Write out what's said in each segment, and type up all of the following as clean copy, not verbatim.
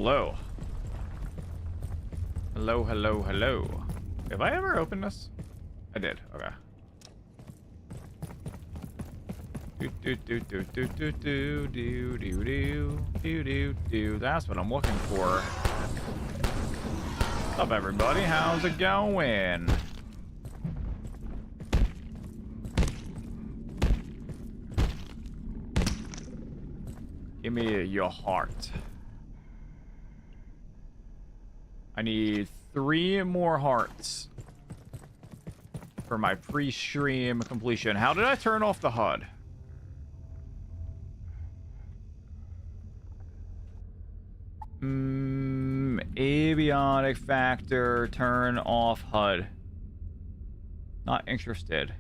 Hello. Hello, hello, hello. Have I ever opened this? I did. Okay. Do. That's what I'm looking for. What's up, everybody? How's it going? Give me your heart. I need 3 more hearts for my pre-stream completion. How did I turn off the HUD? Abiotic factor, turn off HUD. Not interested.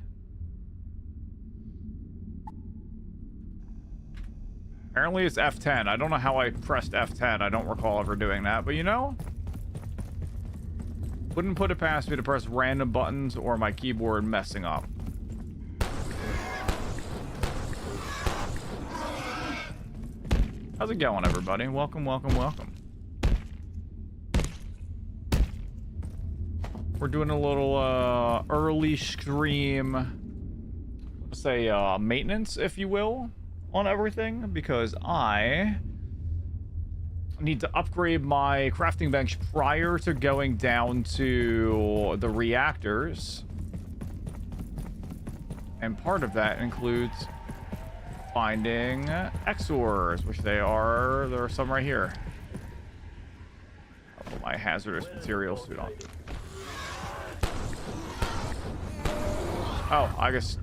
Apparently it's F10. I don't know how I pressed F10. I don't recall ever doing that, but you know, wouldn't put it past me to press random buttons or my keyboard messing up. How's it going, everybody? Welcome, welcome, welcome. We're doing a little early stream, let's say maintenance, if you will, on everything, because I need to upgrade my crafting bench prior to going down to the reactors. And part of that includes finding Xors, which there are some right here. I'll put my hazardous material suit on. Oh, I guess.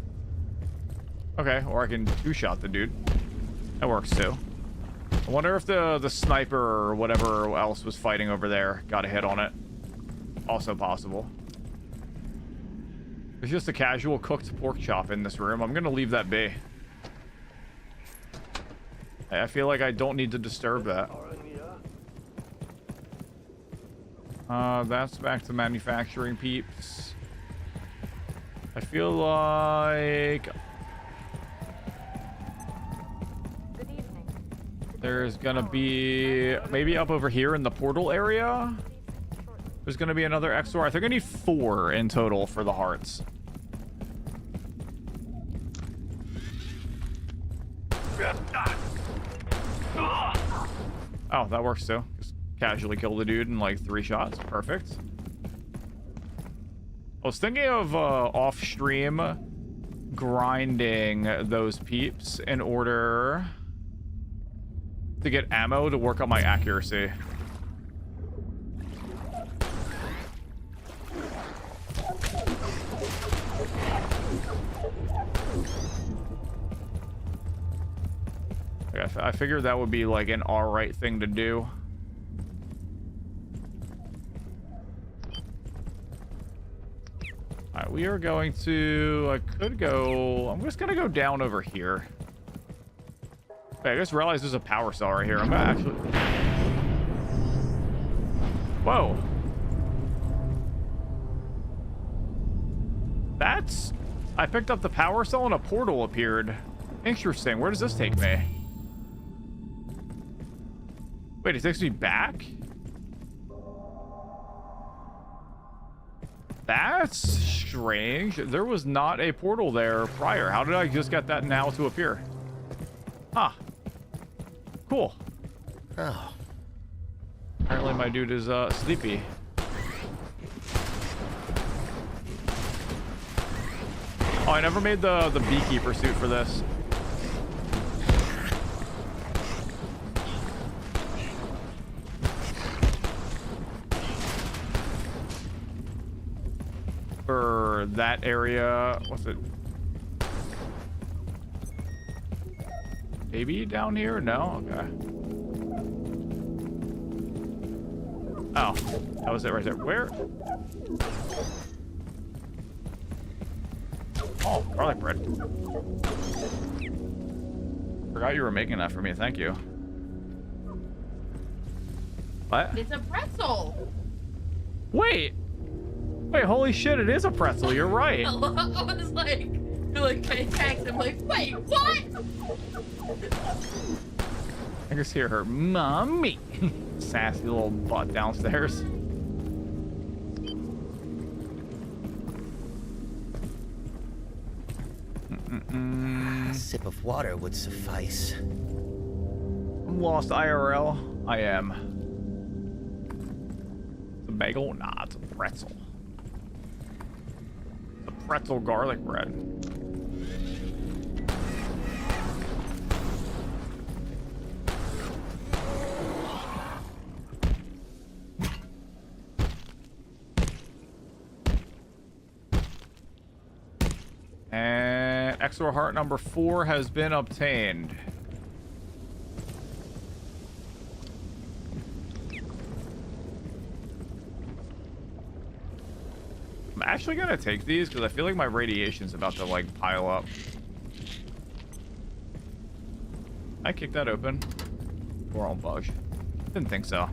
Okay, or I can two-shot the dude. That works too. I wonder if the sniper or whatever else was fighting over there got a hit on it. Also possible. There's just a casual cooked pork chop in this room. I'm gonna leave that be. I feel like I don't need to disturb that. That's back to manufacturing, peeps. I feel like there's gonna be maybe up over here in the portal area. There's gonna be another Xor. I think I need 4 in total for the hearts. Oh, that works too. Just casually kill the dude in like 3 shots. Perfect. I was thinking of off stream grinding those peeps in order to get ammo to work on my accuracy. I figured that would be like an alright thing to do. Alright, we are going to... I could go... I'm just gonna go down over here. Okay, I just realized there's a power cell right here. I'm gonna actually... Whoa. That's... I picked up the power cell and a portal appeared. Interesting. Where does this take me? Wait, it takes me back? That's strange. There was not a portal there prior. How did I just get that now to appear? Huh. Cool. Oh. Apparently my dude is sleepy. Oh, I never made the beekeeper suit for this. For that area, what's it? Maybe down here? No? Okay. Oh, that was it right there. Where? Oh, garlic bread. Forgot you were making that for me. Thank you. What? It's a pretzel. Wait, holy shit, it is a pretzel. You're right. I was like text. I'm like, wait, what? I just hear her, mommy. Sassy little butt downstairs. A sip of water would suffice. I'm lost IRL. I am. It's a bagel? Nah, it's a pretzel. It's a pretzel garlic bread. And extra heart number 4 has been obtained. I'm actually gonna take these because I feel like my radiation's about to like pile up. I kicked that open. We're all bugged. Didn't think so.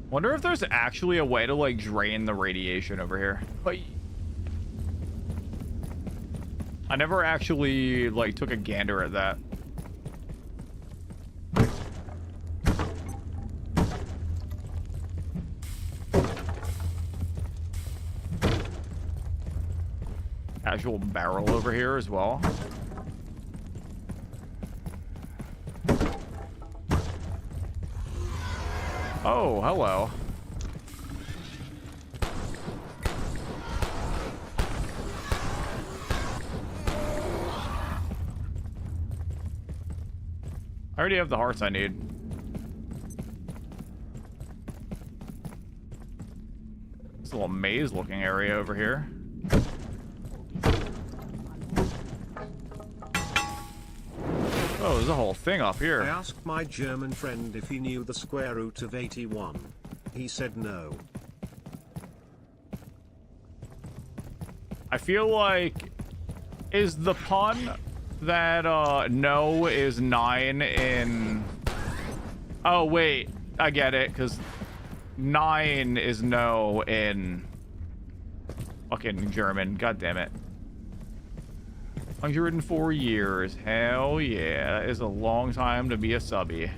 Wonder if there's actually a way to like drain the radiation over here. But I never actually like took a gander at that. Casual barrel over here as well. Oh, hello. I already have the hearts I need. It's a little maze-looking area over here. Oh, there's a whole thing up here. I asked my German friend if he knew the square root of 81. He said no. I feel like... Is the pun that, no is 9 in... Oh, wait. I get it, because 9 is no in... fucking German. God damn it. 104 years. Hell yeah. That is a long time to be a subby.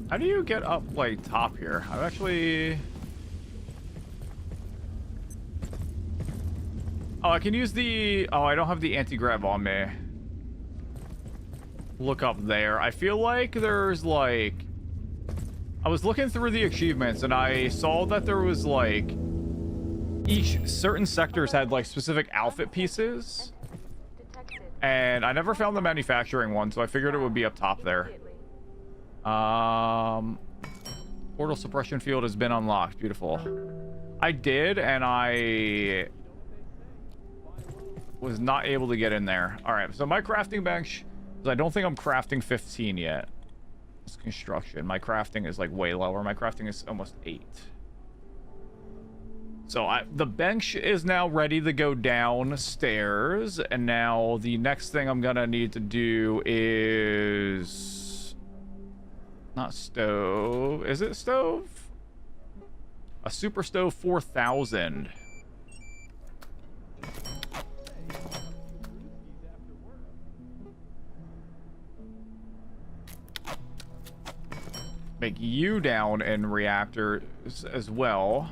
How do you get up, like, top here? I've actually... Oh, I can use the... Oh, I don't have the anti-grav on me. Look up there. I feel like there's like... I was looking through the achievements and I saw that there was like... Each certain sectors had like specific outfit pieces. And I never found the manufacturing one, so I figured it would be up top there. Portal suppression field has been unlocked. Beautiful. I did, and I... was not able to get in there. Alright, so my crafting bench... I don't think I'm crafting 15 yet. It's construction. My crafting is like way lower. My crafting is almost 8. So the bench is now ready to go downstairs. And now the next thing I'm gonna need to do is... Not stove. Is it stove? A super stove 4000. Make you down in reactors as well.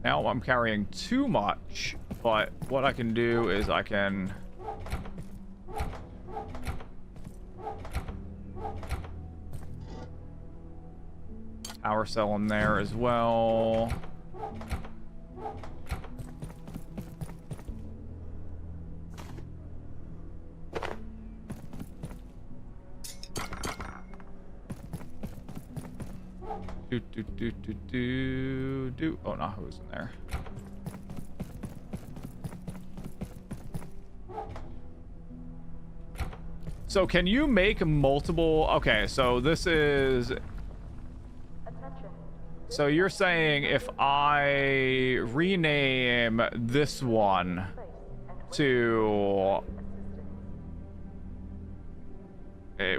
Now I'm carrying too much, but what I can do is I can... power cell in there as well. Oh no, who's in there? So can you make multiple... Okay, so this is... So you're saying if I rename this one to...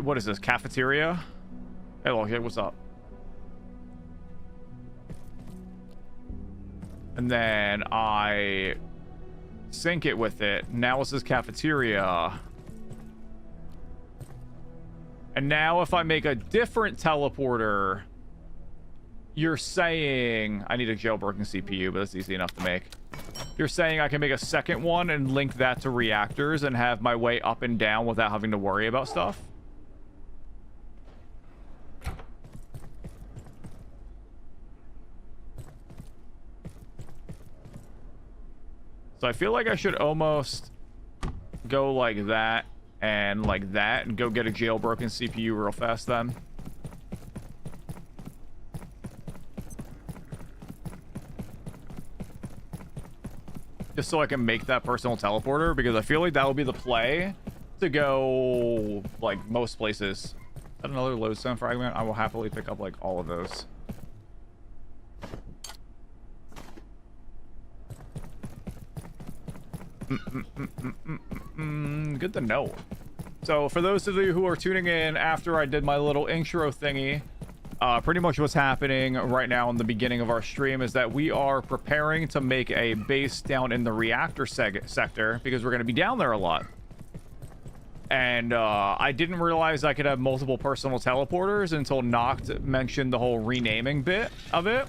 what is this? Cafeteria? Hey, look, hey, what's up? And then I sync it with it. Now it says cafeteria. And now if I make a different teleporter, you're saying... I need a jailbroken CPU, but that's easy enough to make. You're saying I can make a second one and link that to reactors and have my way up and down without having to worry about stuff? So I feel like I should almost go like that and go get a jailbroken CPU real fast then. Just so I can make that personal teleporter, because I feel like that will be the play to go like most places. Is that another lodestone fragment? I will happily pick up like all of those. Good to know. So for those of you who are tuning in after I did my little intro thingy, pretty much what's happening right now in the beginning of our stream is that we are preparing to make a base down in the reactor sector, because we're going to be down there a lot. And I didn't realize I could have multiple personal teleporters until Noct mentioned the whole renaming bit of it,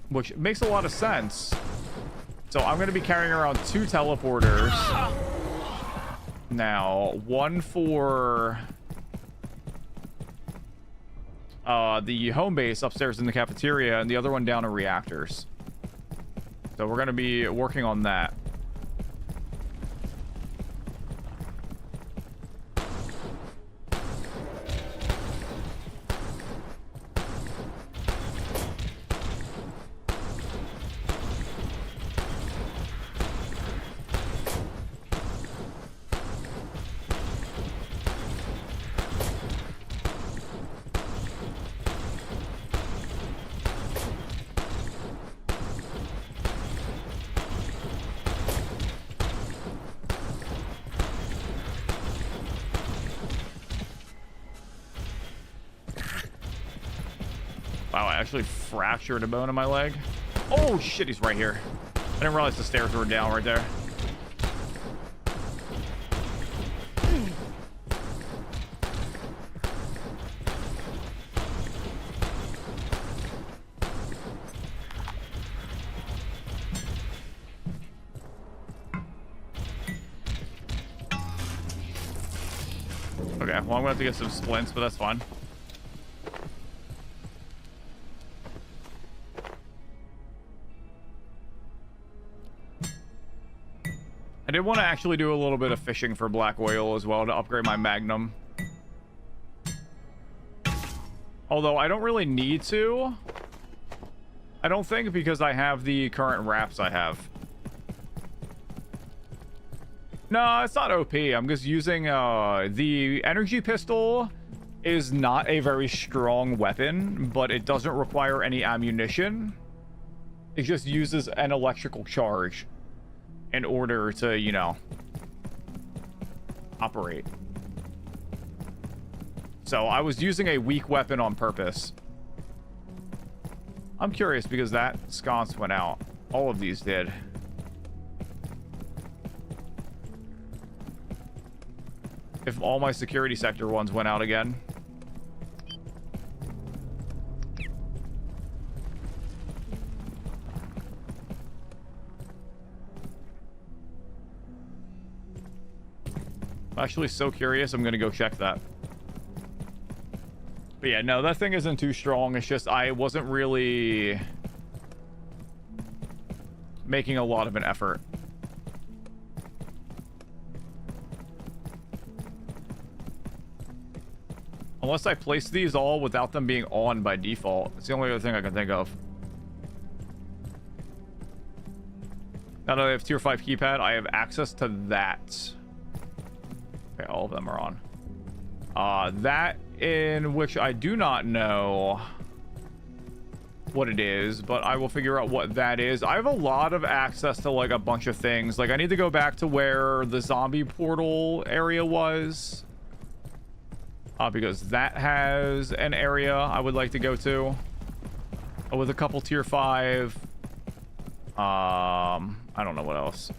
which makes a lot of sense. So I'm going to be carrying around 2 teleporters now. One for the home base upstairs in the cafeteria, and the other one down in reactors. So we're going to be working on that. Wow, I actually fractured a bone in my leg. Oh shit, he's right here. I didn't realize the stairs were down right there. Okay, well, I'm gonna have to get some splints, but that's fine. I did want to actually do a little bit of fishing for black oil as well to upgrade my Magnum. Although I don't really need to. I don't think, because I have the current wraps I have. No, it's not OP. I'm just using the energy pistol is not a very strong weapon, but it doesn't require any ammunition. It just uses an electrical charge in order to, you know, operate. So I was using a weak weapon on purpose. I'm curious because that sconce went out. All of these did. If all my security sector ones went out again. I'm actually so curious, I'm gonna go check that. But yeah, no, that thing isn't too strong. It's just I wasn't really making a lot of an effort. Unless I place these all without them being on by default. It's the only other thing I can think of. Now that I have tier 5 keypad, I have access to that. Okay, all of them are on. That in which I do not know what it is, but I will figure out what that is. I have a lot of access to like a bunch of things. Like I need to go back to where the zombie portal area was, because that has an area I would like to go to with a couple tier 5. I don't know what else.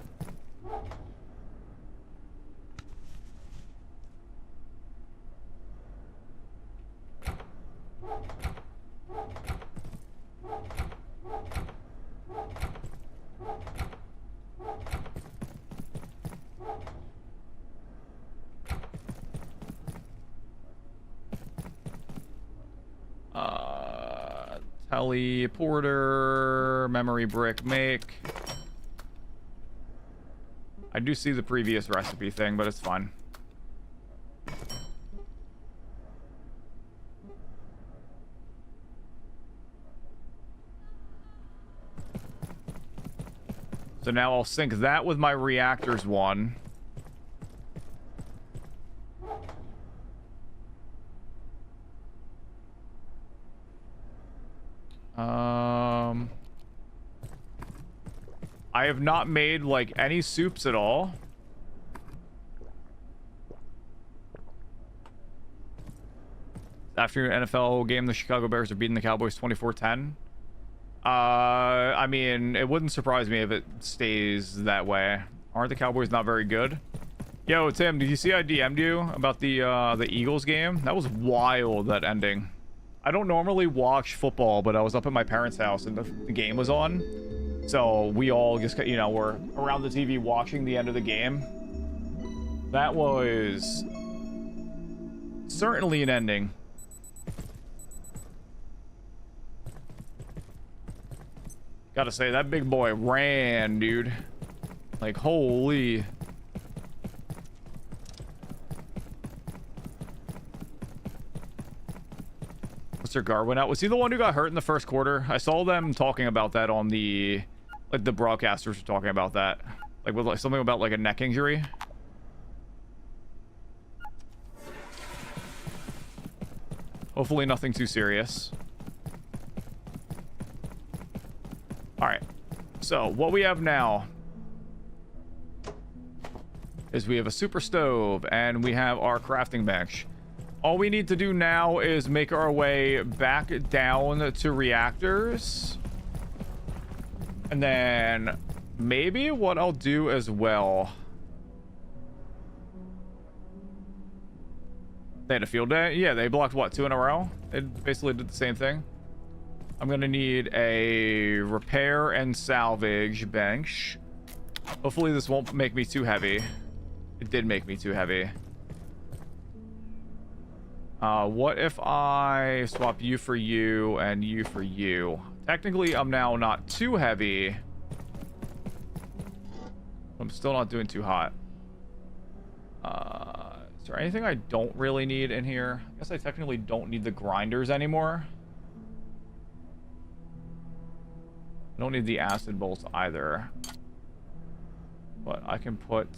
Teleporter, memory brick make. I do see the previous recipe thing, but it's fine. So now I'll sync that with my reactors one. I have not made like any soups at all. After an NFL game, the Chicago Bears are beating the Cowboys 24-10. I mean, it wouldn't surprise me if it stays that way. Aren't the Cowboys not very good? Yo, Tim, did you see I DM'd you about the Eagles game? That was wild, that ending. I don't normally watch football, but I was up at my parents' house and the game was on. So we all just, you know, were around the TV watching the end of the game. That was certainly an ending. Gotta say, that big boy ran, dude. Like, holy. Mr. Garwin out. Was he the one who got hurt in the first quarter? I saw them talking about that on the... Like, the broadcasters were talking about that. Like, with like, something about, like, a neck injury. Hopefully nothing too serious. Alright. So, what we have now is we have a super stove, and we have our crafting bench. All we need to do now is make our way back down to reactors. And then maybe what I'll do as well. They had a field day? Yeah, they blocked what, 2 in a row? It basically did the same thing. I'm gonna need a repair and salvage bench. Hopefully this won't make me too heavy. It did make me too heavy. What if I swap you for you and you for you? Technically, I'm now not too heavy. I'm still not doing too hot. Is there anything I don't really need in here? I guess I technically don't need the grinders anymore. I don't need the acid bolts either. But I can put...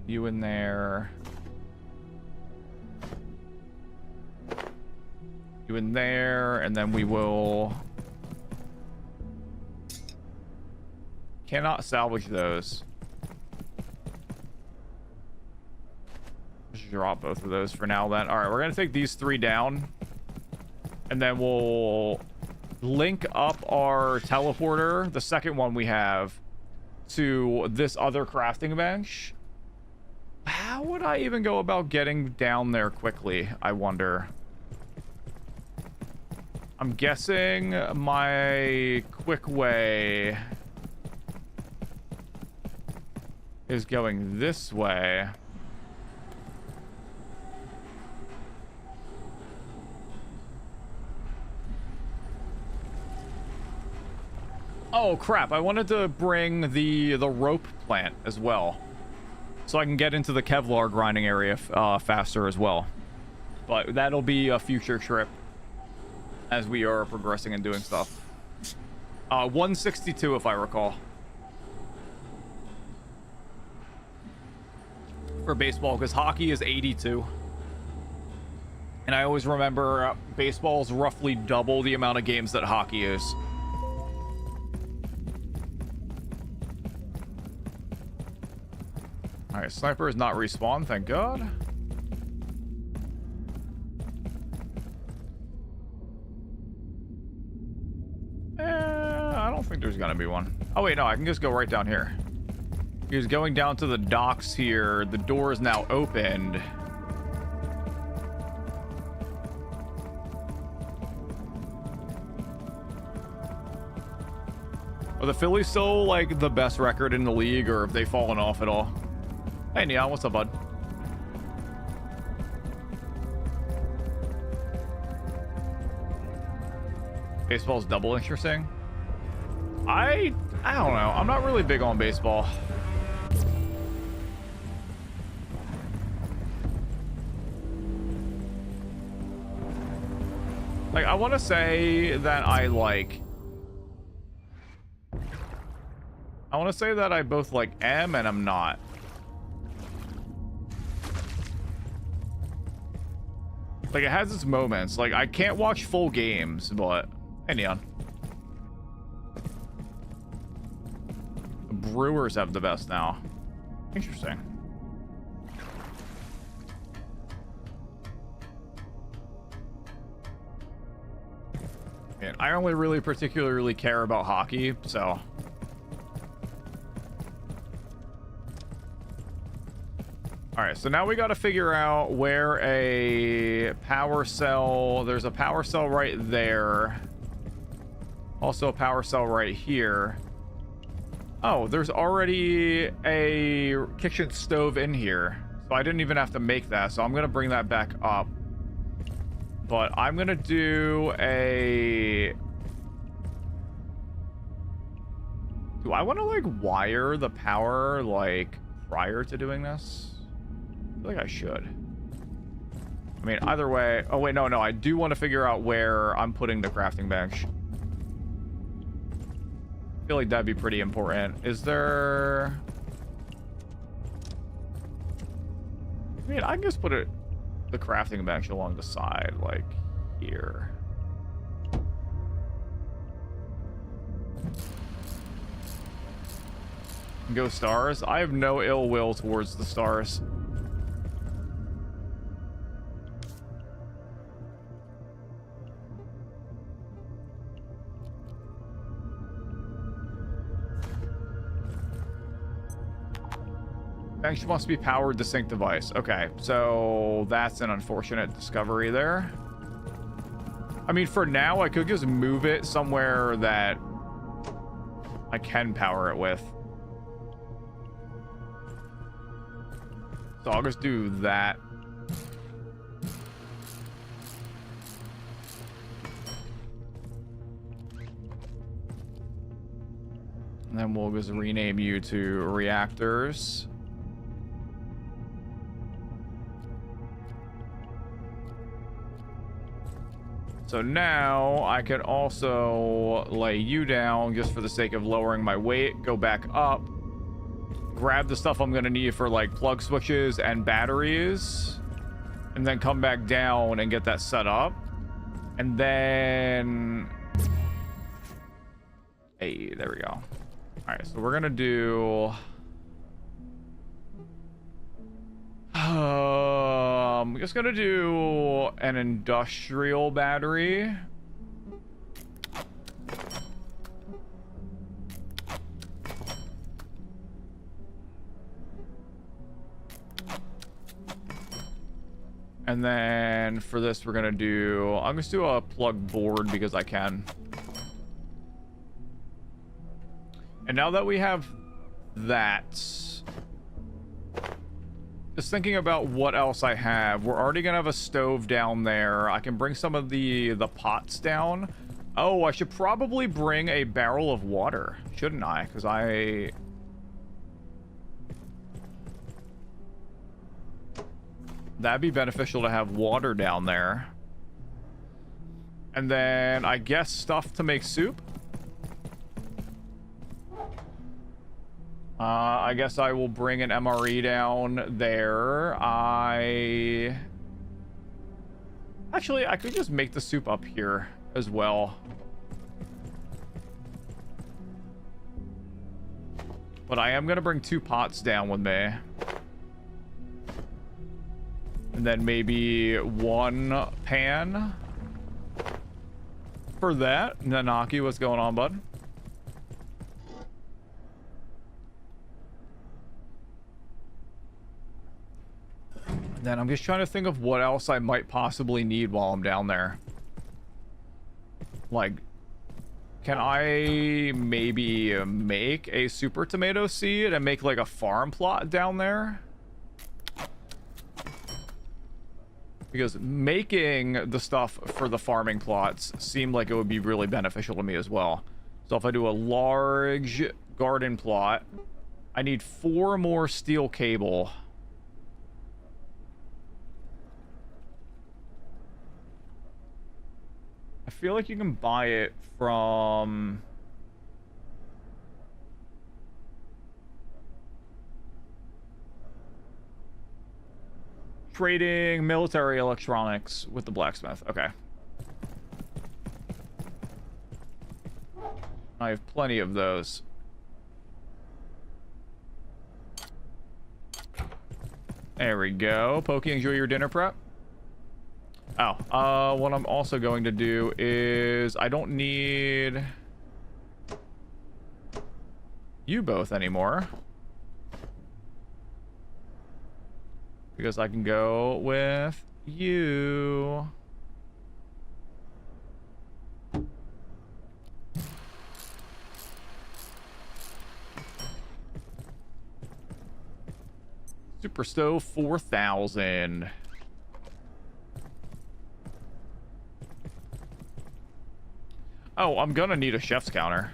you in there. You in there, and then we will... Cannot salvage those. Just drop both of those for now then. Alright, we're gonna take these 3 down. And then we'll link up our teleporter, the second one we have, to this other crafting bench. How would I even go about getting down there quickly, I wonder? I'm guessing my quick way is going this way. Oh crap, I wanted to bring the rope plant as well, so I can get into the Kevlar grinding area faster as well. But that'll be a future trip as we are progressing and doing stuff. 162 if I recall. for baseball because hockey is 82. And I always remember baseball is roughly double the amount of games that hockey is. All right, sniper is not respawned, thank God. I don't think there's gonna be one. Oh wait, no, I can just go right down here. He's going down to the docks here. The door is now opened. Are the Phillies still like the best record in the league, or have they fallen off at all? Hey Neon, what's up, bud? Baseball's double interesting. I don't know. I'm not really big on baseball. Like, I want to say that I want to say that I both like am and I'm not. Like, it has its moments. Like, I can't watch full games, but hey, Neon. The Brewers have the best now. Interesting. And I only really particularly care about hockey, so. All right, so now we got to figure out where a power cell. There's a power cell right there. Also a power cell right here. Oh, there's already a kitchen stove in here. So I didn't even have to make that. So I'm going to bring that back up. But I'm going to do a... Do I want to, like, wire the power, like, prior to doing this? I feel like I should. I mean, either way... Oh, wait, no. I do want to figure out where I'm putting the crafting bench. I feel like that'd be pretty important. Is there... I mean, I can just put it... the crafting bench along the side, like here. Go stars. I have no ill will towards the stars. Bench must be powered to sync device. Okay, so that's an unfortunate discovery there. I mean, for now, I could just move it somewhere that I can power it with. So I'll just do that. And then we'll just rename you to Reactors. So now I can also lay you down just for the sake of lowering my weight, go back up, grab the stuff I'm going to need for like plug switches and batteries, and then come back down and get that set up. And then... Hey, there we go. All right, so we're going to do... I'm just gonna do an industrial battery. And then for this, we're gonna do, I'm just do a plug board because I can. And now that we have that, just thinking about what else I have. We're already gonna have a stove down there. I can bring some of the pots down. Oh, I should probably bring a barrel of water, shouldn't I? Because that'd be beneficial to have water down there. And then I guess stuff to make soup. I guess I will bring an MRE down there. Actually, I could just make the soup up here as well. But I am going to bring 2 pots down with me. And then maybe 1 pan for that. Nanaki, what's going on, bud? Then I'm just trying to think of what else I might possibly need while I'm down there. Like, can I maybe make a super tomato seed and make like a farm plot down there? Because making the stuff for the farming plots seemed like it would be really beneficial to me as well. So if I do a large garden plot, I need 4 more steel cable. I feel like you can buy it from... Trading military electronics with the blacksmith. Okay. I have plenty of those. There we go. Pokey, enjoy your dinner prep. Oh, what I'm also going to do is I don't need you both anymore. Because I can go with you. Super Stove 4000. Oh, I'm gonna need a chef's counter.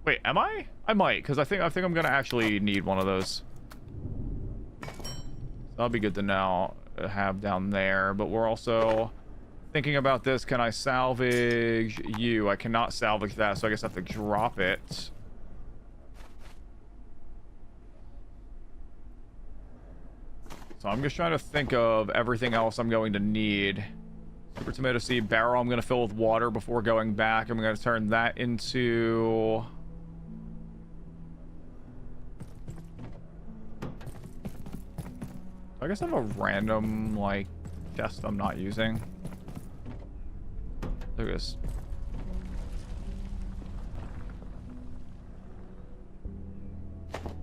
Wait, am I? I might, because I think I'm gonna actually need one of those. So that'll be good to now have down there. But we're also thinking about this. Can I salvage you? I cannot salvage that, so I guess I have to drop it. So I'm just trying to think of everything else I'm going to need. Super tomato seed barrel I'm going to fill with water before going back. I'm going to turn that into... I guess I have a random, like, chest I'm not using. Look at this.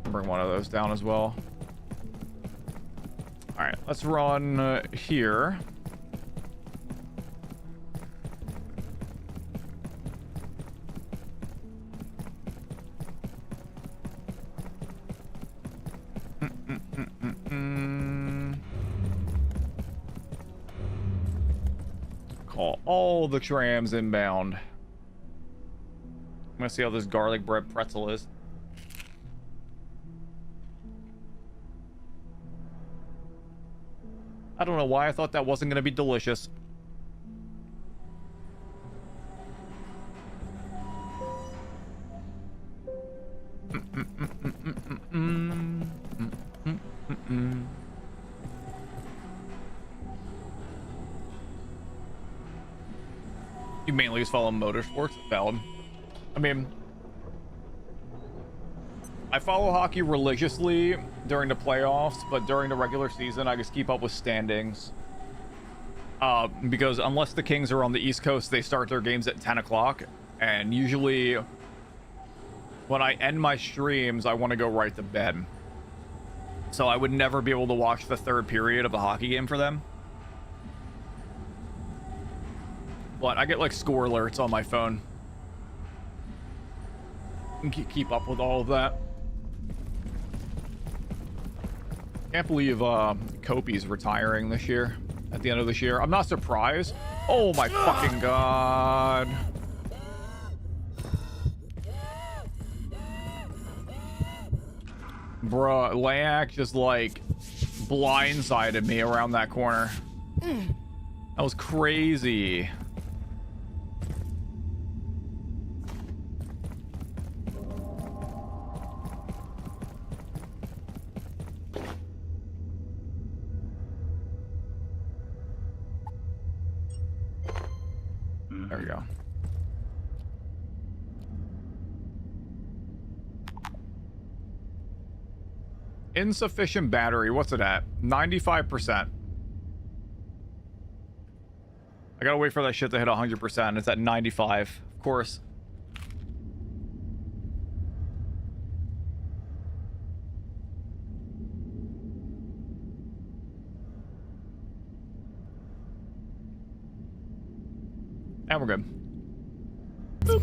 Bring one of those down as well. Alright, let's run here. Call all the trams inbound. I'm gonna see how this garlic bread pretzel is. I don't know why I thought that wasn't gonna be delicious. You mainly just follow motorsports? Valid. I mean, I follow hockey religiously during the playoffs, but during the regular season, I just keep up with standings. Because unless the Kings are on the East Coast, they start their games at 10 o'clock. And usually, when I end my streams, I want to go right to bed. So I would never be able to watch the third period of the hockey game for them. But I get like score alerts on my phone. And keep up with all of that. Can't believe Kopi's retiring this year. At the end of this year. I'm not surprised. Oh my fucking god. Bruh, Layak just like blindsided me around that corner. That was crazy. There we go. Insufficient battery. What's it at? 95%. I gotta wait for that shit to hit 100%. It's at 95. Of course. And we're good. Boop.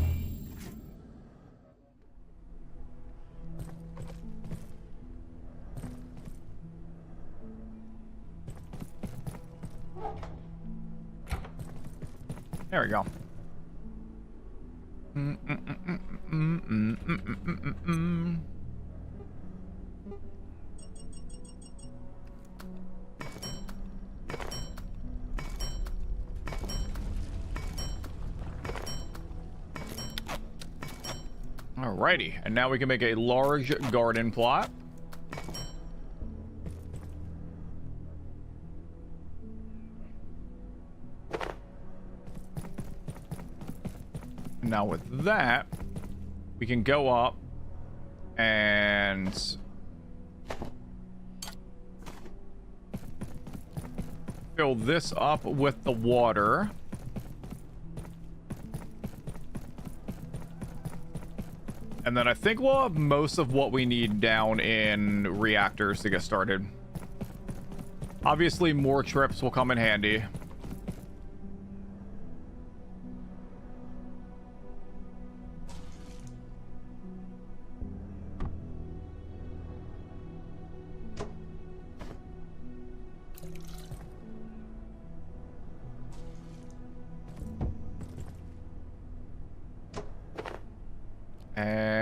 There we go. Alrighty, and now we can make a large garden plot. Now with that, we can go up and fill this up with the water. And then I think we'll have most of what we need down in reactors to get started. Obviously, more trips will come in handy. And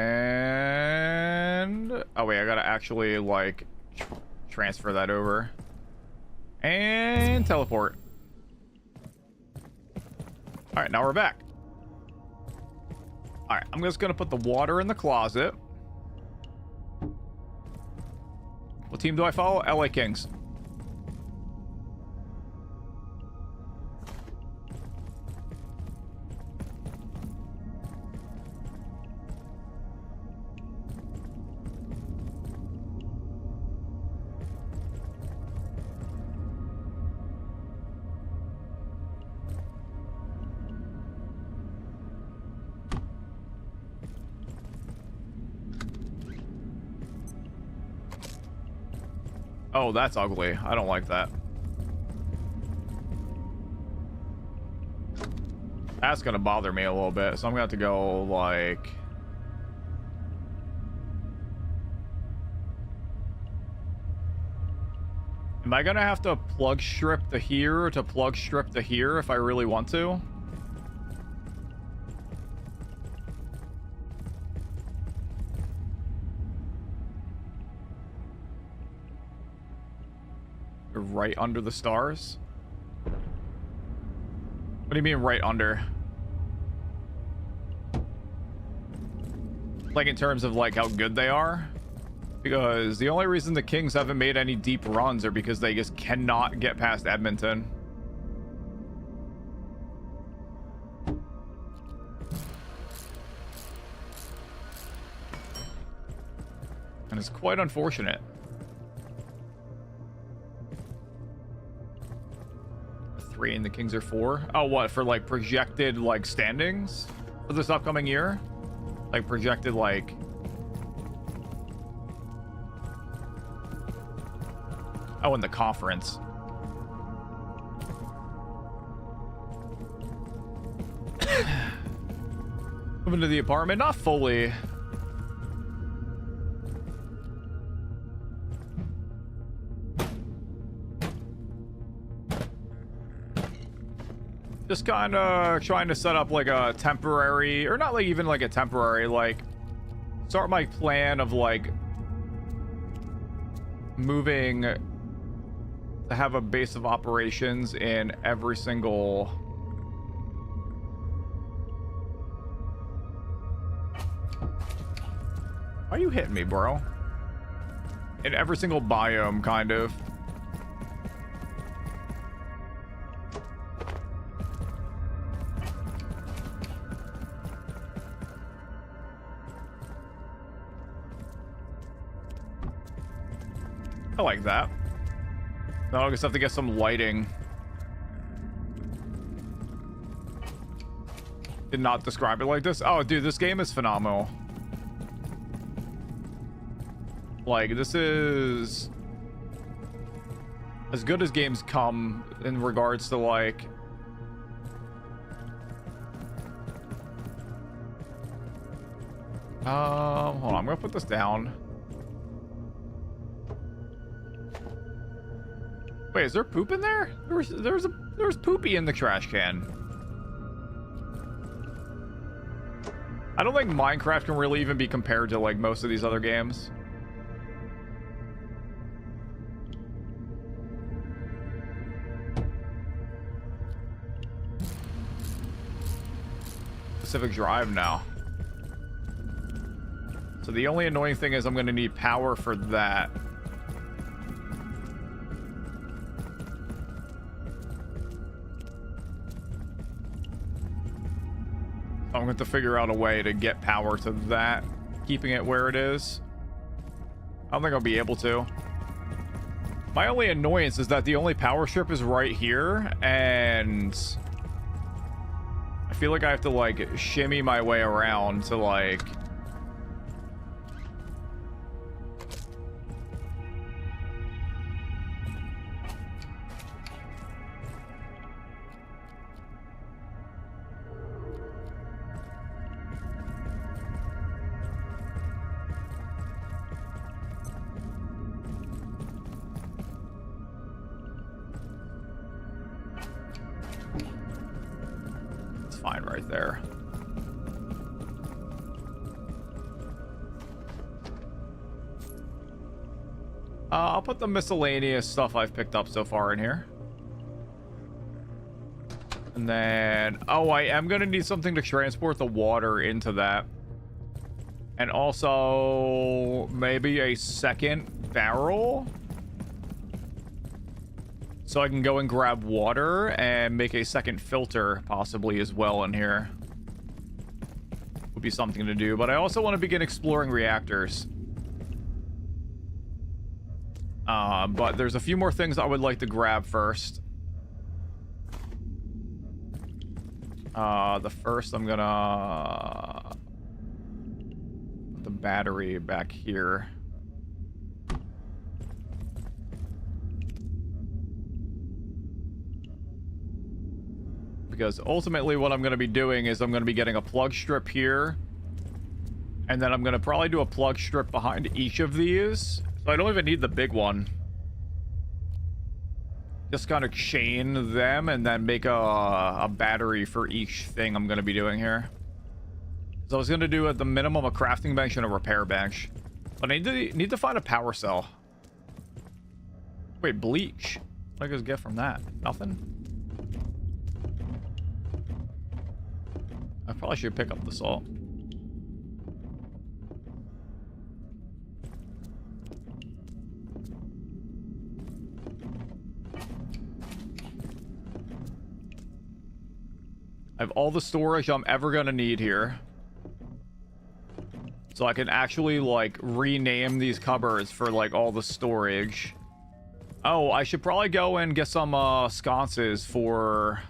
oh wait, I gotta actually like transfer that over and teleport. All right, now we're back. All right, I'm just gonna put the water in the closet. What team do I follow? LA Kings. Oh, that's ugly. I don't like that. That's gonna bother me a little bit, so I'm gonna have to go like... Am I gonna have to plug strip to here to plug strip to here if I really want to? Right under the stars? What do you mean right under? Like in terms of like how good they are? Because the only reason the Kings haven't made any deep runs are because they just cannot get past Edmonton. And it's quite unfortunate. 3 and the Kings are 4. Oh, what? For like projected like standings for this upcoming year? Like projected like... Oh, in the conference. Moving to the apartment, not fully. Just kind of trying to set up like a temporary, or not like even like a temporary, like start my plan of like moving to have a base of operations in every single... Why are you hitting me, bro? In every single biome, kind of. I like that. Now I just have to get some lighting. Did not describe it like this. Oh, dude, this game is phenomenal. Like, this is as good as games come in regards to, like, hold on, I'm gonna put this down. Wait, is there poop in there? There's poopy in the trash can. I don't think Minecraft can really even be compared to, like, most of these other games. Pacific Drive now. So the only annoying thing is I'm going to need power for that. I'm going to figure out a way to get power to that, keeping it where it is. I don't think I'll be able to. My only annoyance is that the only power strip is right here, and I feel like I have to, like, shimmy my way around to, like, fine right there. I'll put the miscellaneous stuff I've picked up so far in here. And then, oh, I am going to need something to transport the water into that. And also maybe a second barrel, so I can go and grab water and make a second filter possibly as well in here. Would be something to do, but I also want to begin exploring reactors. But there's a few more things I would like to grab first. The first I'm gonna put the battery back here. Because ultimately what I'm going to be doing is I'm going to be getting a plug strip here. And then I'm going to probably do a plug strip behind each of these. So I don't even need the big one. Just kind of chain them and then make a battery for each thing I'm going to be doing here. So I was going to do at the minimum a crafting bench and a repair bench. But I need to find a power cell. Wait, bleach. What do I just get from that? Nothing? I probably should pick up the salt. I have all the storage I'm ever gonna need here. So I can actually, like, rename these cupboards for, like, all the storage. Oh, I should probably go and get some sconces for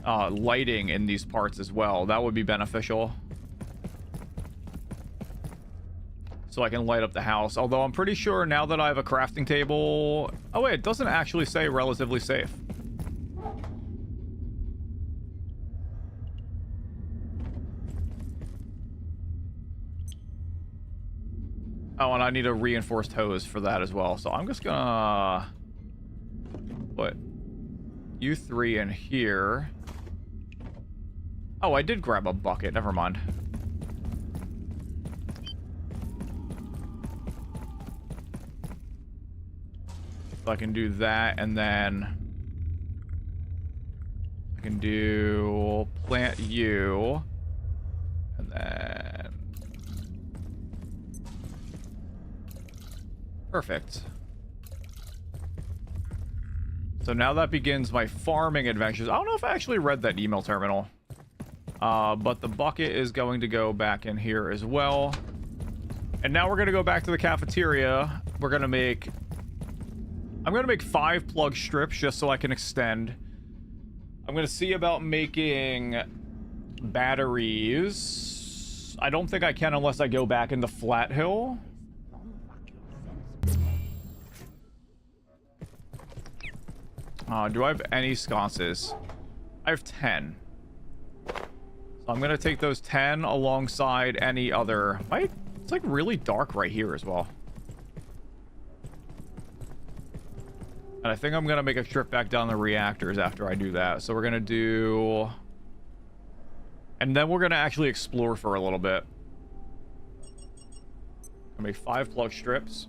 lighting in these parts as well. That would be beneficial. So I can light up the house. Although I'm pretty sure now that I have a crafting table... Oh wait, it doesn't actually say relatively safe. Oh, and I need a reinforced hose for that as well. So I'm just gonna put you three in here. Oh, I did grab a bucket. Never mind. So I can do that, and then I can do plant you, and then perfect. So now that begins my farming adventures. I don't know if I actually read that email terminal. But the bucket is going to go back in here as well. And now we're gonna go back to the cafeteria. We're gonna make... I'm gonna make 5 plug strips just so I can extend. I'm gonna see about making batteries. I don't think I can unless I go back into Flat Hill. Do I have any sconces? I have 10. So I'm gonna take those 10 alongside any other... It's like really dark right here as well. And I think I'm gonna make a trip back down the reactors after I do that. So we're gonna do... And then we're gonna actually explore for a little bit. I'll make 5 plug strips.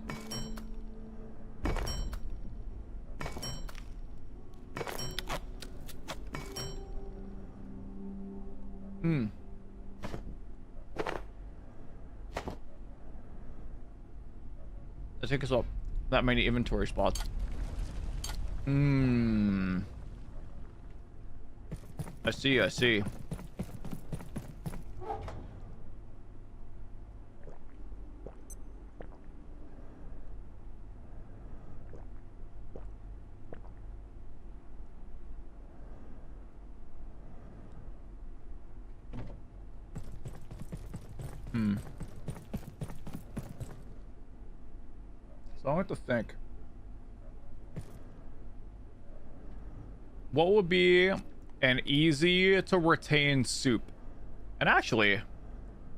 That takes us up that many inventory spots. I see, I see. So I have to think. What would be an easy to retain soup? And actually,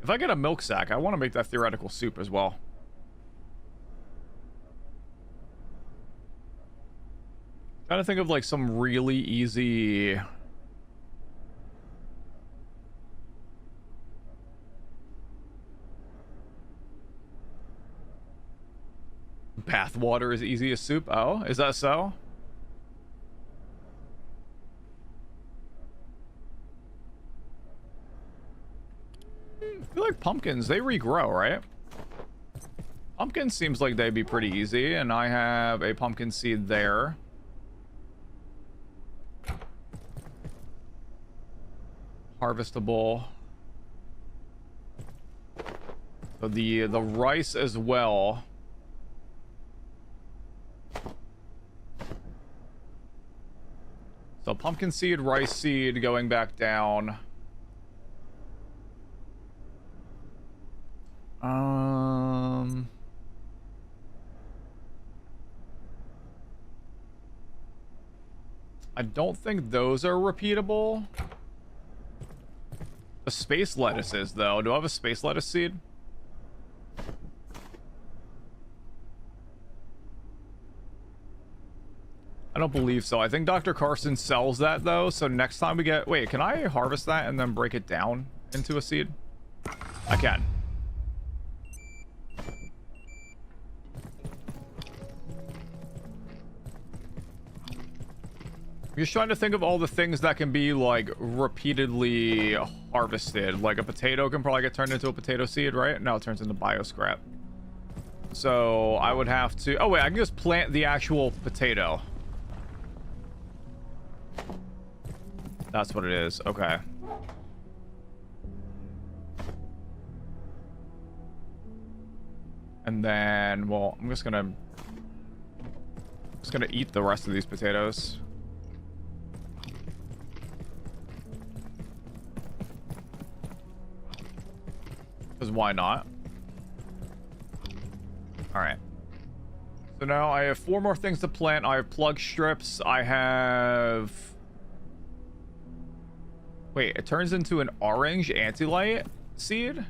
if I get a milk sack, I want to make that theoretical soup as well. Trying to think of like some really easy... Bath water is easy as soup. Oh, is that so? I feel like pumpkins, they regrow, right? Pumpkins seems like they'd be pretty easy, and I have a pumpkin seed there. Harvestable. So the rice as well. So pumpkin seed, rice seed going back down. I don't think those are repeatable. The space lettuce is, though. Do I have a space lettuce seed? I don't believe so. I think Dr. Carson sells that, though. So next time we get... Wait, can I harvest that and then break it down into a seed? I can. I'm just trying to think of all the things that can be, like, repeatedly harvested. Like, a potato can probably get turned into a potato seed, right? No, it turns into bioscrap. So, I would have to... Oh, wait, I can just plant the actual potato. That's what it is. Okay. And then, well, I'm just gonna eat the rest of these potatoes. Because why not? Alright. So now I have 4 more things to plant. I have plug strips. I have... Wait, it turns into an orange anti-light seed?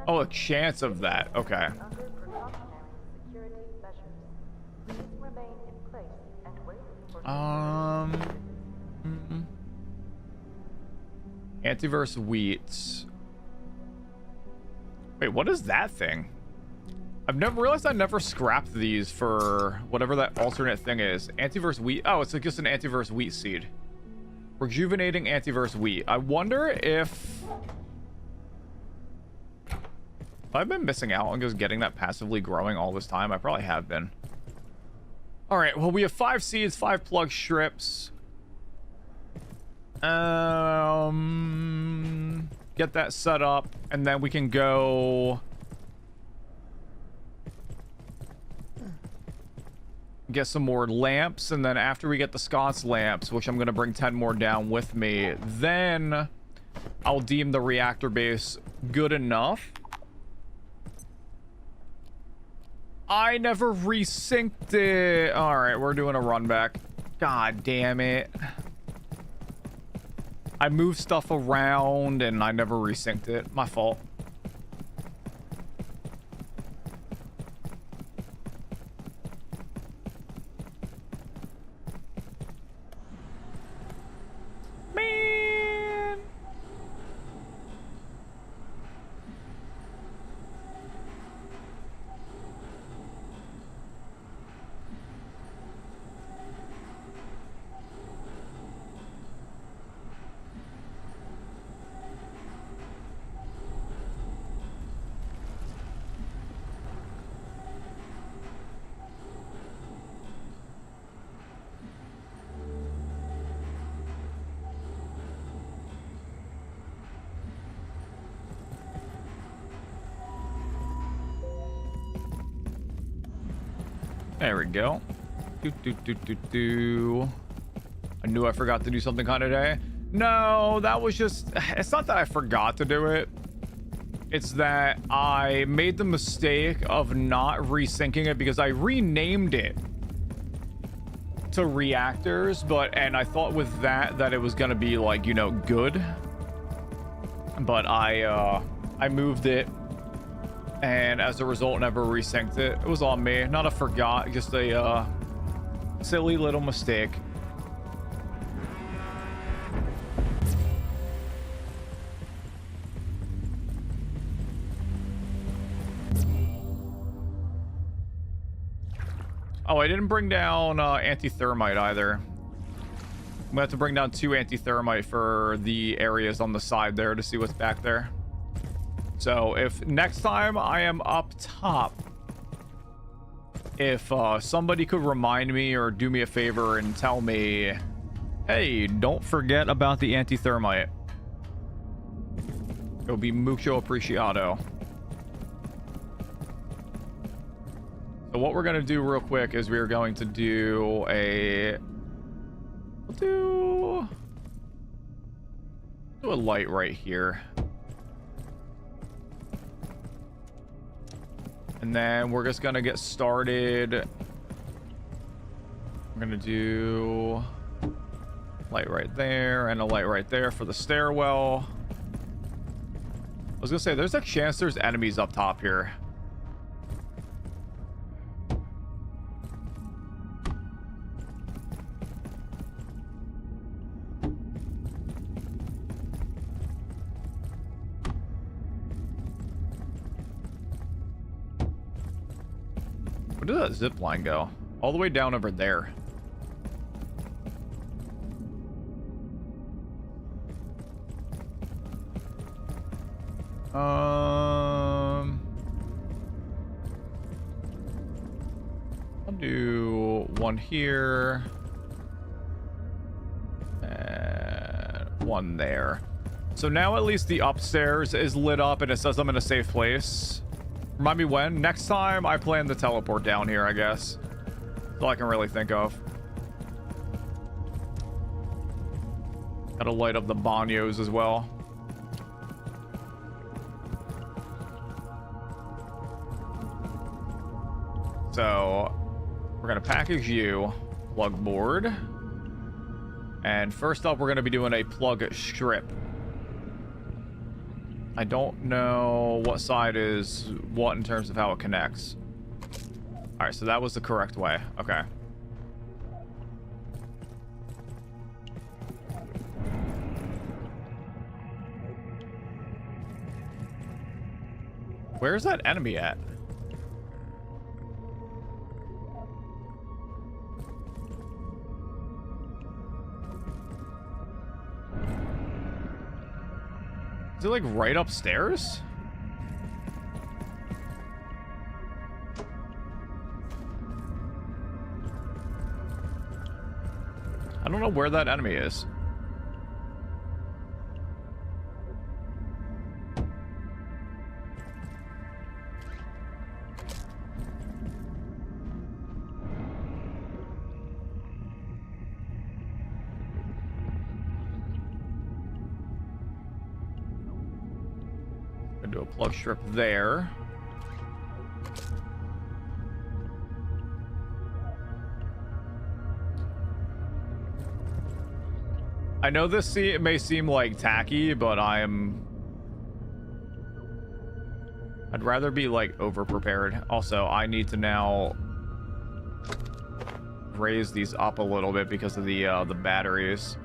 Oh, a chance of that. Okay. Antiverse wheat. Wait, what is that thing? I've never realized I never scrapped these for whatever that alternate thing is. Antiverse wheat. Oh, it's like just an antiverse wheat seed. Rejuvenating antiverse wheat. I wonder if I've been missing out on just getting that passively growing all this time. I probably have been. All right. Well, we have 5 seeds, 5 plug strips. get that set up, and then we can go get some more lamps. And then after we get the Scott's lamps, which I'm going to bring 10 more down with me, then I'll deem the reactor base good enough. I never resynced it. All right, we're doing a run back. God damn it. I moved stuff around and I never resynced it. My fault. Man. There we go. I knew I forgot to do something kind of today. No, that was just... It's not that I forgot to do it. It's that I made the mistake of not resyncing it because I renamed it to Reactors, and I thought with that it was gonna be like, you know, good. But I moved it, and as a result never resynced it. It was on me, not a forgot, just a silly little mistake. Oh, I didn't bring down anti-thermite either. I'm gonna have to bring down 2 anti-thermite for the areas on the side there to see what's back there. So if next time I am up top, if somebody could remind me or do me a favor and tell me, hey, don't forget about the anti-thermite, it'll be mucho apreciado. So what we're going to do real quick is we're going to do we'll do a light right here. And then we're just going to get started. We're going to do light right there and a light right there for the stairwell. I was going to say, there's a chance there's enemies up top here. Where did that zip line go? All the way down over there. I'll do one here and one there. So now at least the upstairs is lit up and it says I'm in a safe place. Remind me when? Next time I plan to teleport down here, I guess. That's all I can really think of. Gotta light up the banyos as well. So we're gonna package you, plug board. And first up, we're gonna be doing a plug strip. I don't know what side is what in terms of how it connects. All right, so that was the correct way. Okay. Where's that enemy at? Is it like right upstairs? I don't know where that enemy is. Gonna do a plug strip there. I know this it may seem like tacky, but I'd rather be like over prepared. Also, I need to now raise these up a little bit because of the batteries.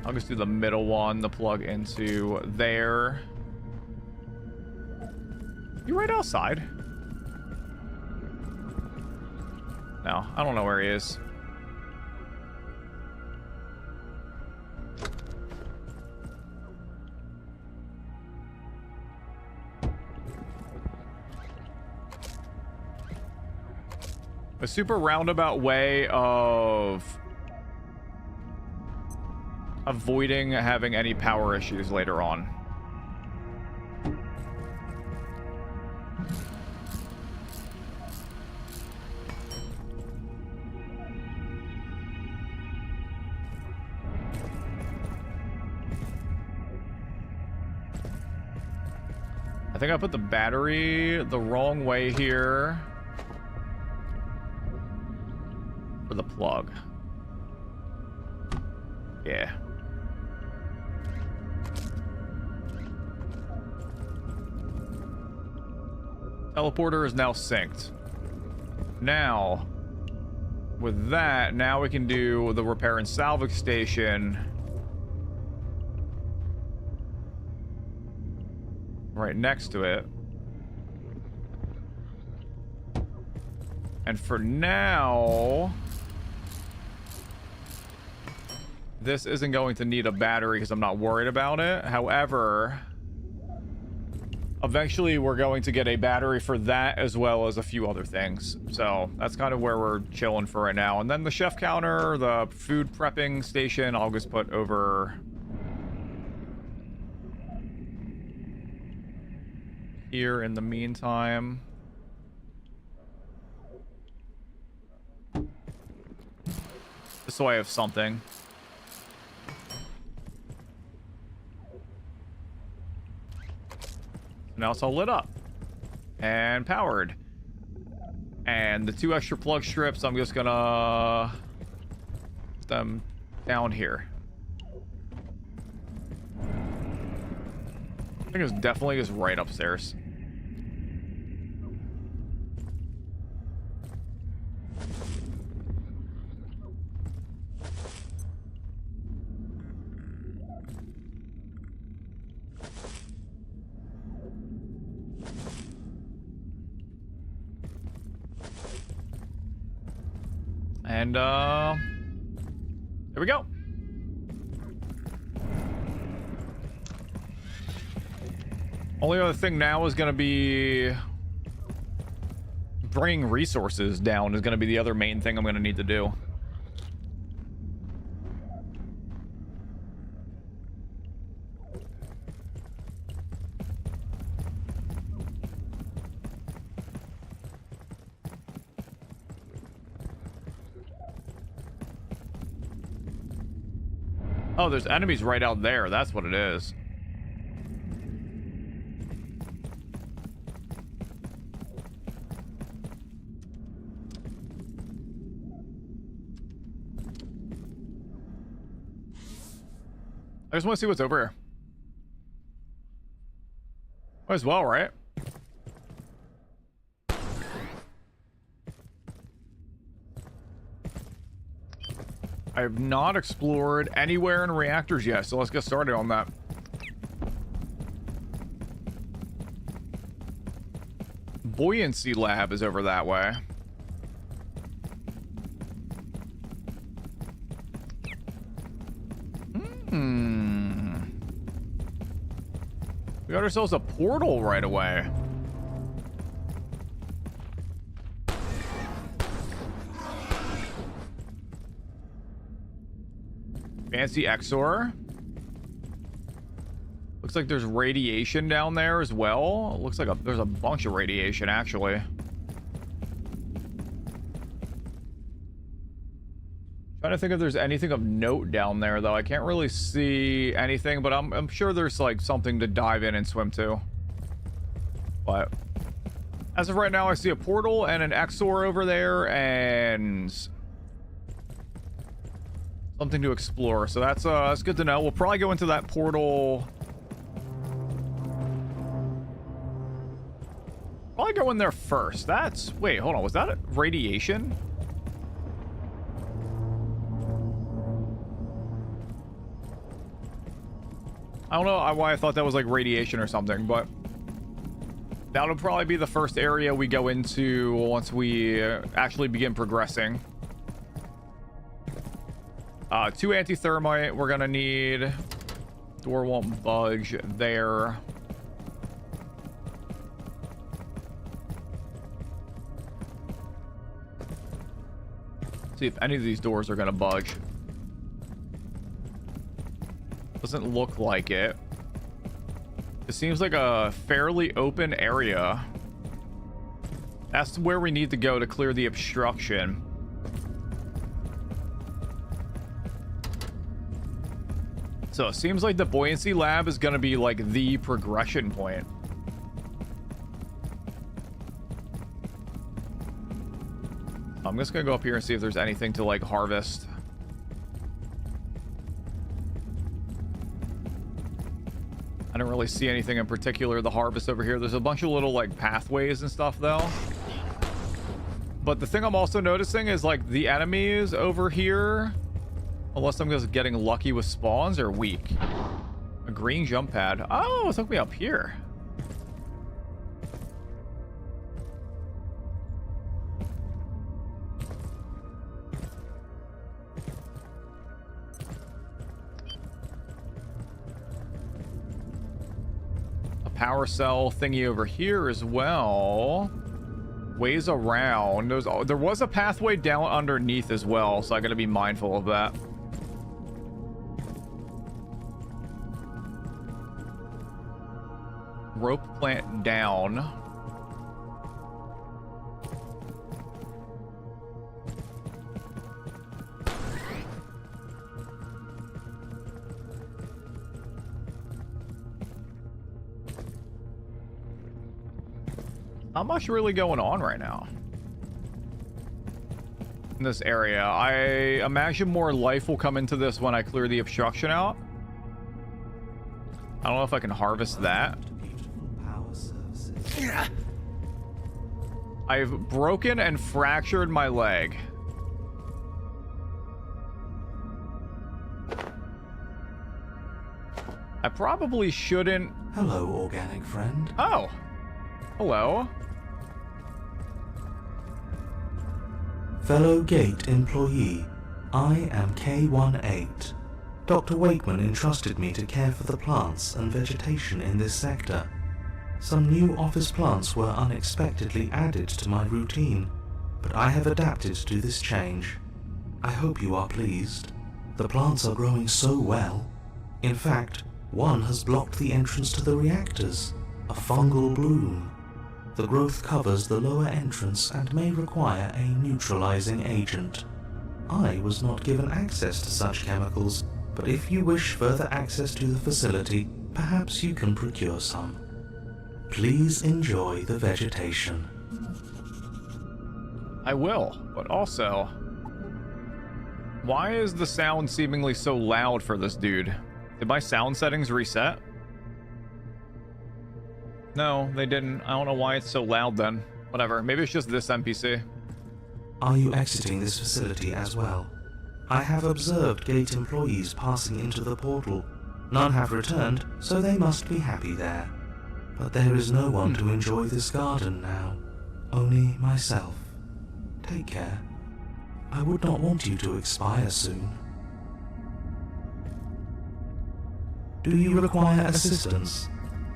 I'll just do the middle one, the plug into there. You right outside? No, I don't know where he is. A super roundabout way of avoiding having any power issues later on. I think I put the battery the wrong way here for the plug. Yeah. Teleporter is now synced. Now, with that, now we can do the repair and salvage station right next to it. And for now, this isn't going to need a battery because I'm not worried about it. However, eventually we're going to get a battery for that as well as a few other things. So that's kind of where we're chilling for right now. And then the chef counter, the food prepping station, I'll just put over here in the meantime. Just so I have something. Now it's all lit up and powered. And the 2 extra plug strips, I'm just gonna put them down here. I think it's definitely just right upstairs. And there we go. Only other thing now is going to be bringing resources down is going to be the other main thing I'm going to need to do. Oh, there's enemies right out there. That's what it is. I just want to see what's over here. Might as well, right? I have not explored anywhere in reactors yet, so let's get started on that. Buoyancy lab is over that way. We got ourselves a portal right away. Fancy XOR. Looks like there's radiation down there as well. Looks like there's a bunch of radiation, actually. Trying to think if there's anything of note down there, though. I can't really see anything, but I'm sure there's like something to dive in and swim to. But as of right now, I see a portal and an Exor over there and something to explore. So that's good to know. We'll probably go into that portal. Probably go in there first. Wait, hold on. Was that radiation? I don't know why I thought that was like radiation or something, but that'll probably be the first area we go into once we actually begin progressing. 2 anti-thermite we're gonna need. Door won't budge there. See if any of these doors are gonna budge. Doesn't look like it. It seems like a fairly open area. That's where we need to go to clear the obstruction. So it seems like the buoyancy lab is going to be like the progression point. I'm just going to go up here and see if there's anything to like harvest. I don't really see anything in particular to harvest over here. There's a bunch of little like pathways and stuff though. But the thing I'm also noticing is like the enemies over here, unless I'm just getting lucky with spawns, are weak. A green jump pad. Oh, it took me up here. Power cell thingy over here as well. Ways around. There was a pathway down underneath as well, so I gotta be mindful of that. Rope plant down. Not much really going on right now in this area. I imagine more life will come into this when I clear the obstruction out. I don't know if I can harvest that. I've broken and fractured my leg. I probably shouldn't. Hello, organic friend. Oh, hello. Fellow Gate employee, I am K18. Dr. Wakeman entrusted me to care for the plants and vegetation in this sector. Some new office plants were unexpectedly added to my routine, but I have adapted to this change. I hope you are pleased. The plants are growing so well. In fact, one has blocked the entrance to the reactors, a fungal bloom. The growth covers the lower entrance and may require a neutralizing agent. I was not given access to such chemicals, but if you wish further access to the facility, perhaps you can procure some. Please enjoy the vegetation. I will, but also, why is the sound seemingly so loud for this dude? Did my sound settings reset? No, they didn't. I don't know why it's so loud then. Whatever, maybe it's just this NPC. Are you exiting this facility as well? I have observed Gate employees passing into the portal. None have returned, so they must be happy there. But there is no one to enjoy this garden now. Only myself. Take care. I would not want you to expire soon. Do you require assistance?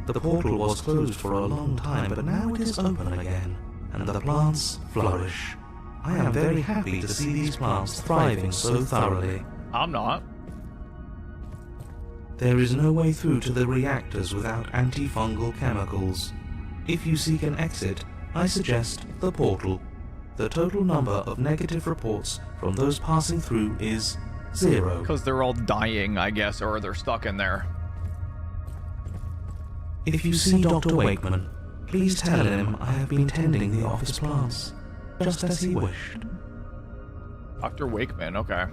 The portal was closed for a long time, but now it is open again, and the plants flourish. I am very happy to see these plants thriving so thoroughly. I'm not. There is no way through to the reactors without antifungal chemicals. If you seek an exit, I suggest the portal. the total number of negative reports from those passing through is 0. Because they're all dying, I guess, or they're stuck in there. If you see Dr. Wakeman, please tell him I have been tending the office plants, just as he wished. Dr. Wakeman, okay.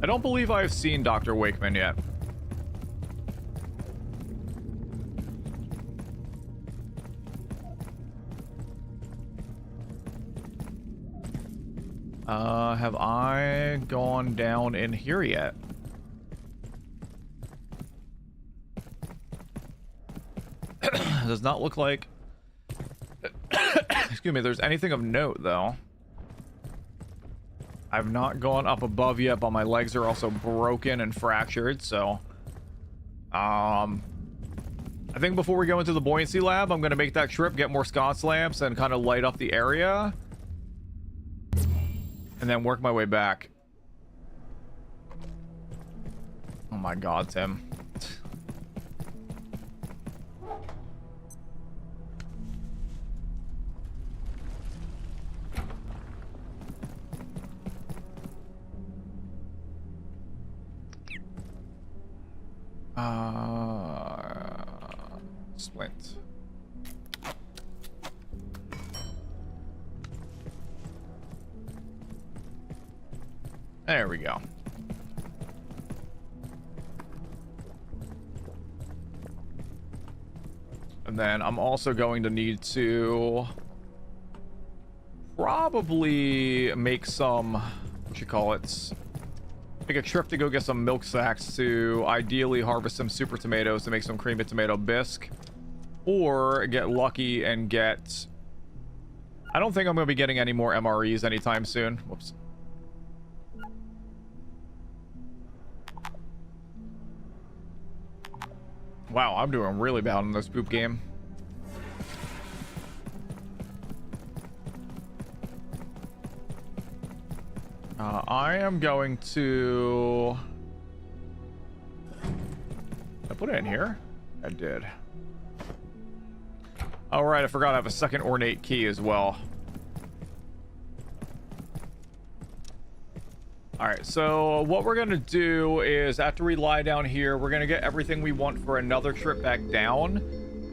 I don't believe I've seen Dr. Wakeman yet. Have I gone down in here yet? Does not look like excuse me, there's anything of note though. I've not gone up above yet, but my legs are also broken and fractured, so I think before we go into the buoyancy lab, I'm gonna make that trip, get more sconce lamps and kind of light up the area, and then work my way back. Oh my god, Tim. Splint. There we go. And then I'm also going to need to probably make some, what you call it, make a trip to go get some milk sacks to ideally harvest some super tomatoes to make some creamy tomato bisque, or get lucky and get, I don't think I'm going to be getting any more MREs anytime soon. Whoops. Wow, I'm doing really bad in this poop game. I am going to... Did I put it in here? I did. All right, I forgot I have a second ornate key as well. All right, so what we're gonna do is after we lie down here, we're gonna get everything we want for another trip back down,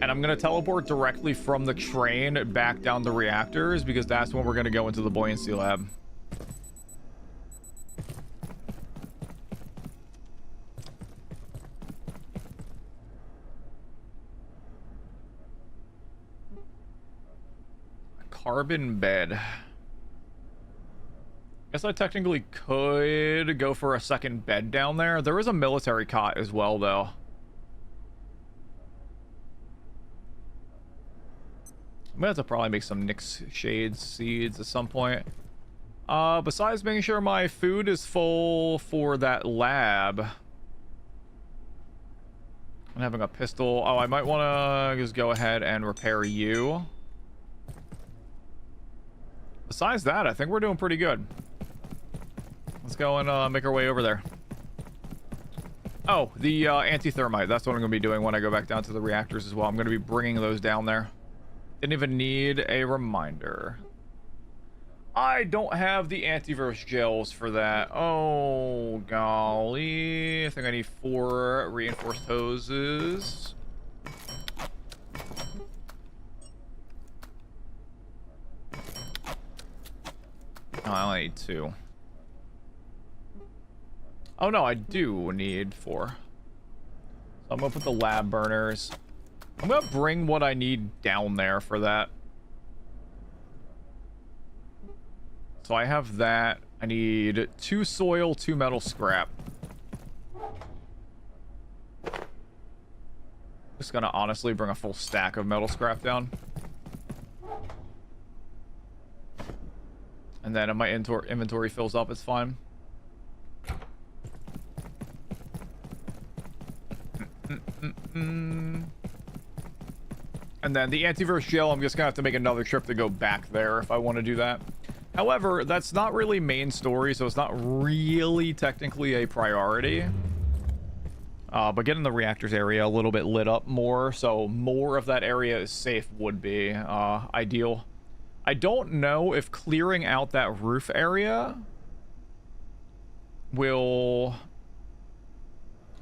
and I'm gonna teleport directly from the train back down the reactors, because that's when we're gonna go into the buoyancy lab. Carbon bed. Guess I technically could go for a second bed down there. There is a military cot as well, though. I'm gonna have to probably make some Nyx shades seeds at some point. Besides making sure my food is full for that lab, I'm having a pistol. Oh, I might want to just go ahead and repair you. Besides that, I think we're doing pretty good. Let's go and make our way over there. Oh, the anti-thermite. That's what I'm going to be doing when I go back down to the reactors as well. I'm going to be bringing those down there. Didn't even need a reminder. I don't have the antivirus gels for that. Oh, golly. I think I need 4 reinforced hoses. Oh, I only need 2. Oh no, I do need 4. So I'm gonna put the lab burners. I'm gonna bring what I need down there for that. So I have that. I need 2 soil, 2 metal scrap. Just gonna honestly bring a full stack of metal scrap down. And then if my inventory fills up, it's fine. And then the antivirus gel, I'm just gonna have to make another trip to go back there if I want to do that. However, that's not really main story, so it's not really technically a priority. But getting the reactors area a little bit lit up more, so more of that area is safe, would be ideal. I don't know if clearing out that roof area will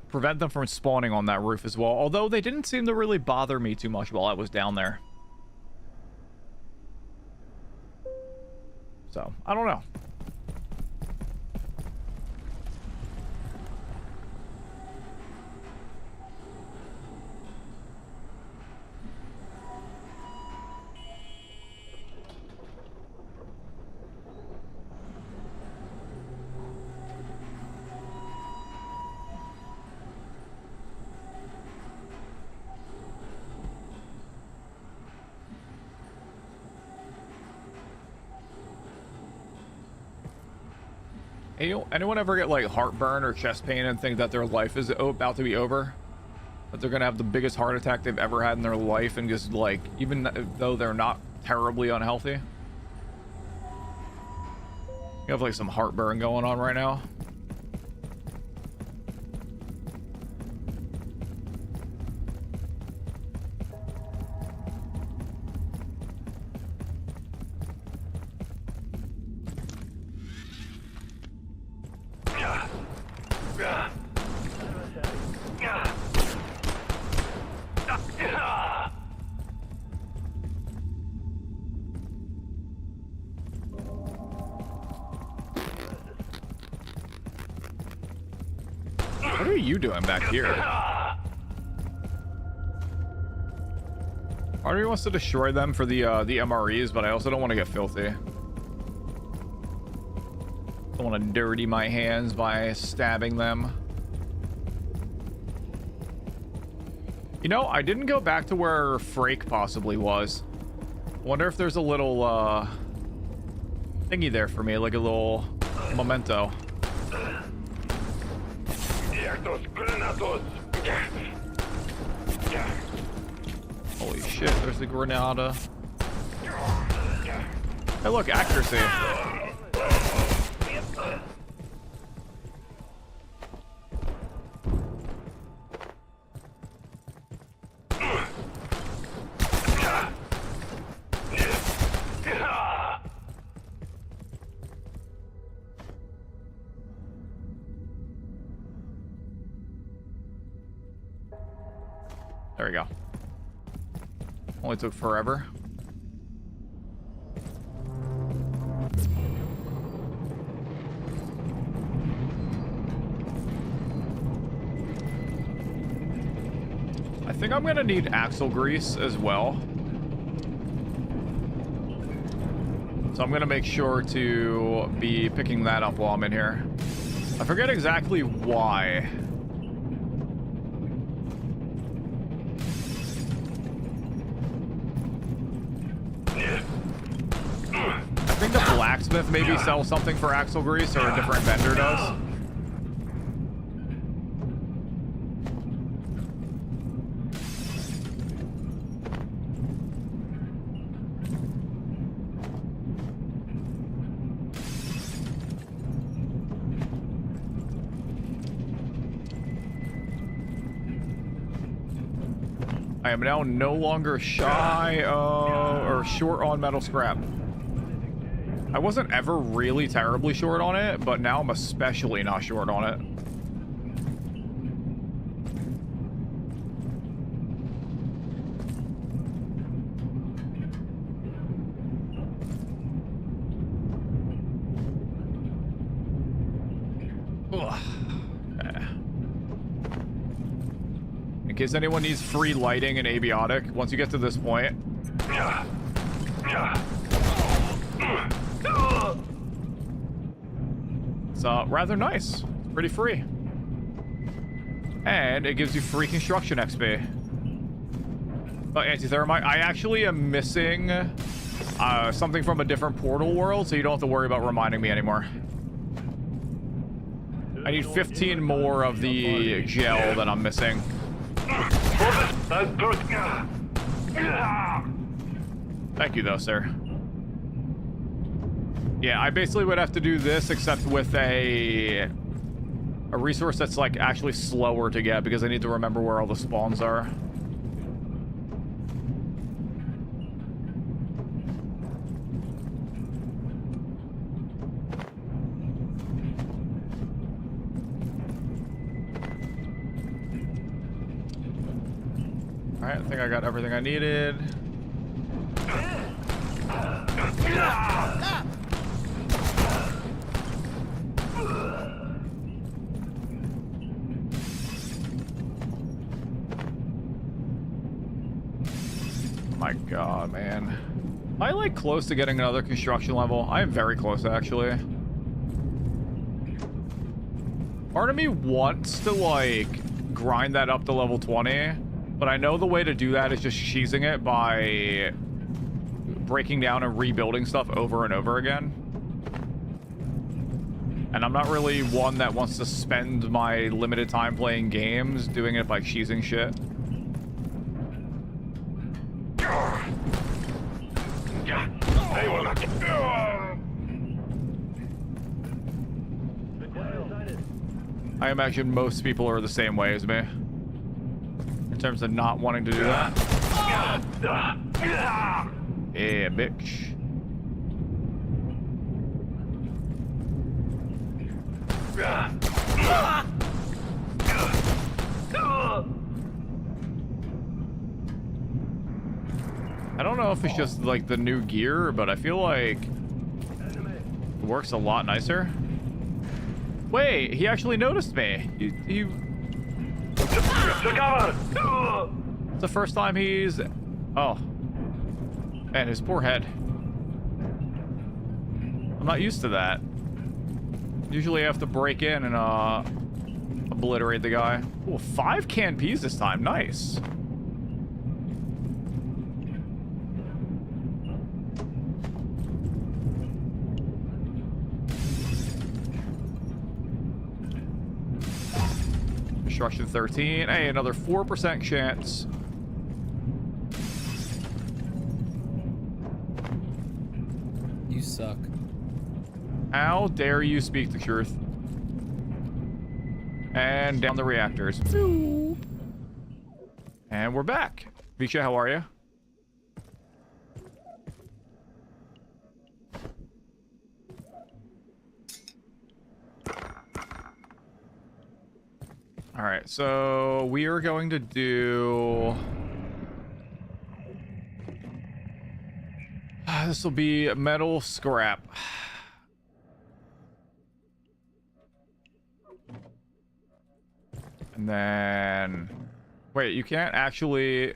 prevent them from spawning on that roof as well, although they didn't seem to really bother me too much while I was down there. So, I don't know. Anyone ever get like heartburn or chest pain and think that their life is about to be over? That they're gonna have the biggest heart attack they've ever had in their life, and just like, even though they're not terribly unhealthy? You have like some heartburn going on right now. What are you doing back here? Part of me wants to destroy them for the MREs, but I also don't want to get filthy. Don't want to dirty my hands by stabbing them. You know, I didn't go back to where Frake possibly was. Wonder if there's a little thingy there for me, like a little memento. Holy shit, there's the Granada. Hey look, accuracy. There we go. Only took forever. I think I'm gonna need axle grease as well. So I'm gonna make sure to be picking that up while I'm in here. I forget exactly why. I think the blacksmith maybe sells something for axle grease, or a different vendor does. I am now no longer shy or short on metal scrap. I wasn't ever really terribly short on it, but now I'm especially not short on it. In case anyone needs free lighting in Abiotic, once you get to this point, it's rather nice. It's pretty free. And it gives you free construction XP. Oh, anti-thermite. I actually am missing something from a different portal world, so you don't have to worry about reminding me anymore. I need 15 more of the gel that I'm missing. Thank you, though, sir. Yeah, I basically would have to do this, except with a a resource that's like actually slower to get because I need to remember where all the spawns are. Alright, I think I got everything I needed. My god, man. Am I like close to getting another construction level? I am very close, actually. Part of me wants to like grind that up to level 20, but I know the way to do that is just cheesing it by breaking down and rebuilding stuff over and over again. And I'm not really one that wants to spend my limited time playing games doing it by cheesing shit. I imagine most people are the same way as me in terms of not wanting to do that. Yeah, bitch. I don't know if it's just like the new gear, but I feel like it works a lot nicer. Wait, he actually noticed me. It's the first time he's... Oh. Man, his poor head. I'm not used to that. Usually I have to break in and obliterate the guy. Oh, 5 canned peas this time. Nice. Construction 13. Hey, another 4% chance. You suck. How dare you speak the truth? And down the reactors. And we're back. Visha, how are you? All right, so we are going to do... This will be metal scrap. And then... Wait, you can't actually...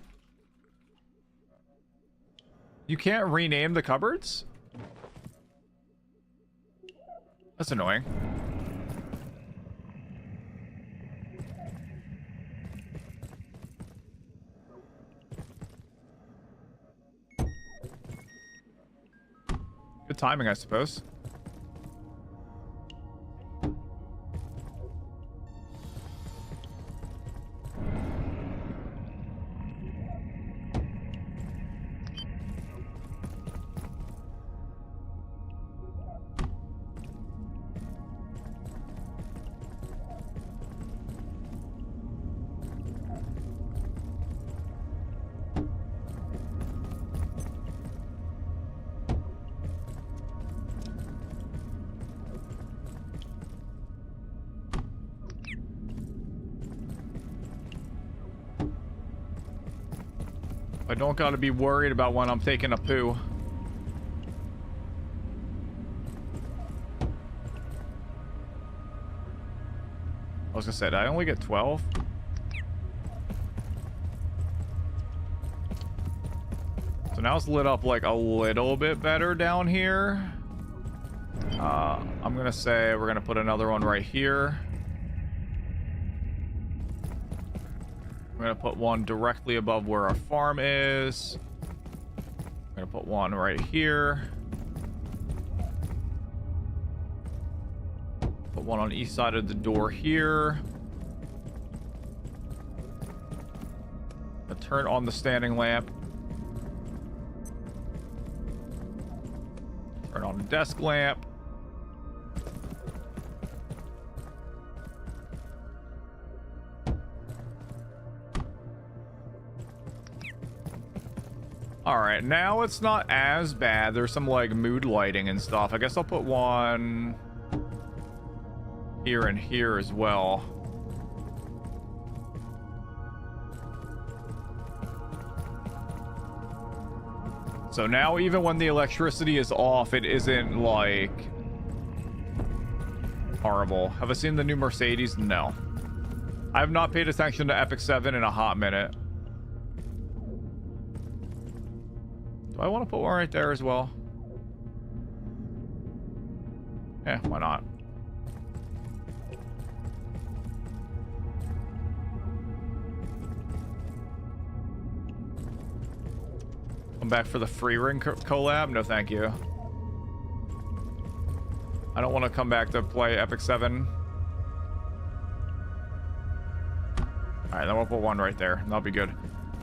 You can't rename the cupboards? That's annoying. Good timing, I suppose. I don't gotta be worried about when I'm taking a poo. I was gonna say, did I only get 12? So now it's lit up like a little bit better down here. I'm gonna say we're gonna put another one right here. We're gonna put one directly above where our farm is. We're gonna put one right here. Put one on each side of the door here. Turn on the standing lamp. Turn on the desk lamp. All right, now it's not as bad. There's some like mood lighting and stuff. I guess I'll put one here and here as well. So now even when the electricity is off, it isn't like horrible. Have I seen the new Mercedes? No. I have not paid attention to Epic 7 in a hot minute. Do I want to put one right there as well? Yeah, why not? Come back for the free ring collab? No, thank you. I don't want to come back to play Epic 7. Alright, then we'll put one right there. That'll be good.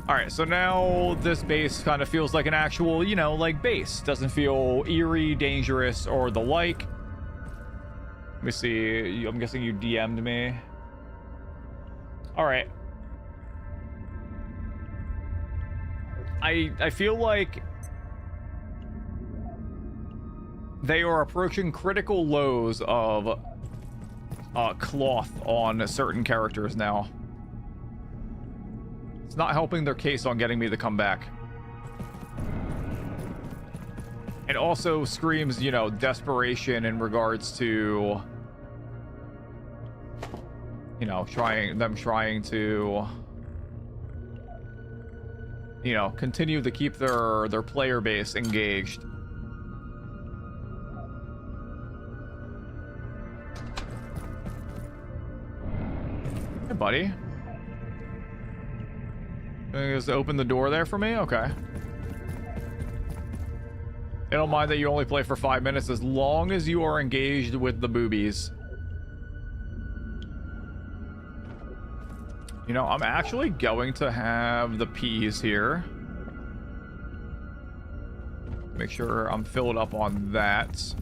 Alright, so now this base kind of feels like an actual, you know, like base. Doesn't feel eerie, dangerous, or the like. Let me see. I'm guessing you DM'd me. Alright. I feel like they are approaching critical lows of cloth on certain characters now. It's not helping their case on getting me to come back. It also screams, you know, desperation in regards to, you know, trying to, you know, continue to keep their player base engaged. Hey, buddy. Just open the door there for me? Okay. I don't mind that you only play for 5 minutes as long as you are engaged with the boobies. You know, I'm actually going to have the peas here. Make sure I'm filled up on that.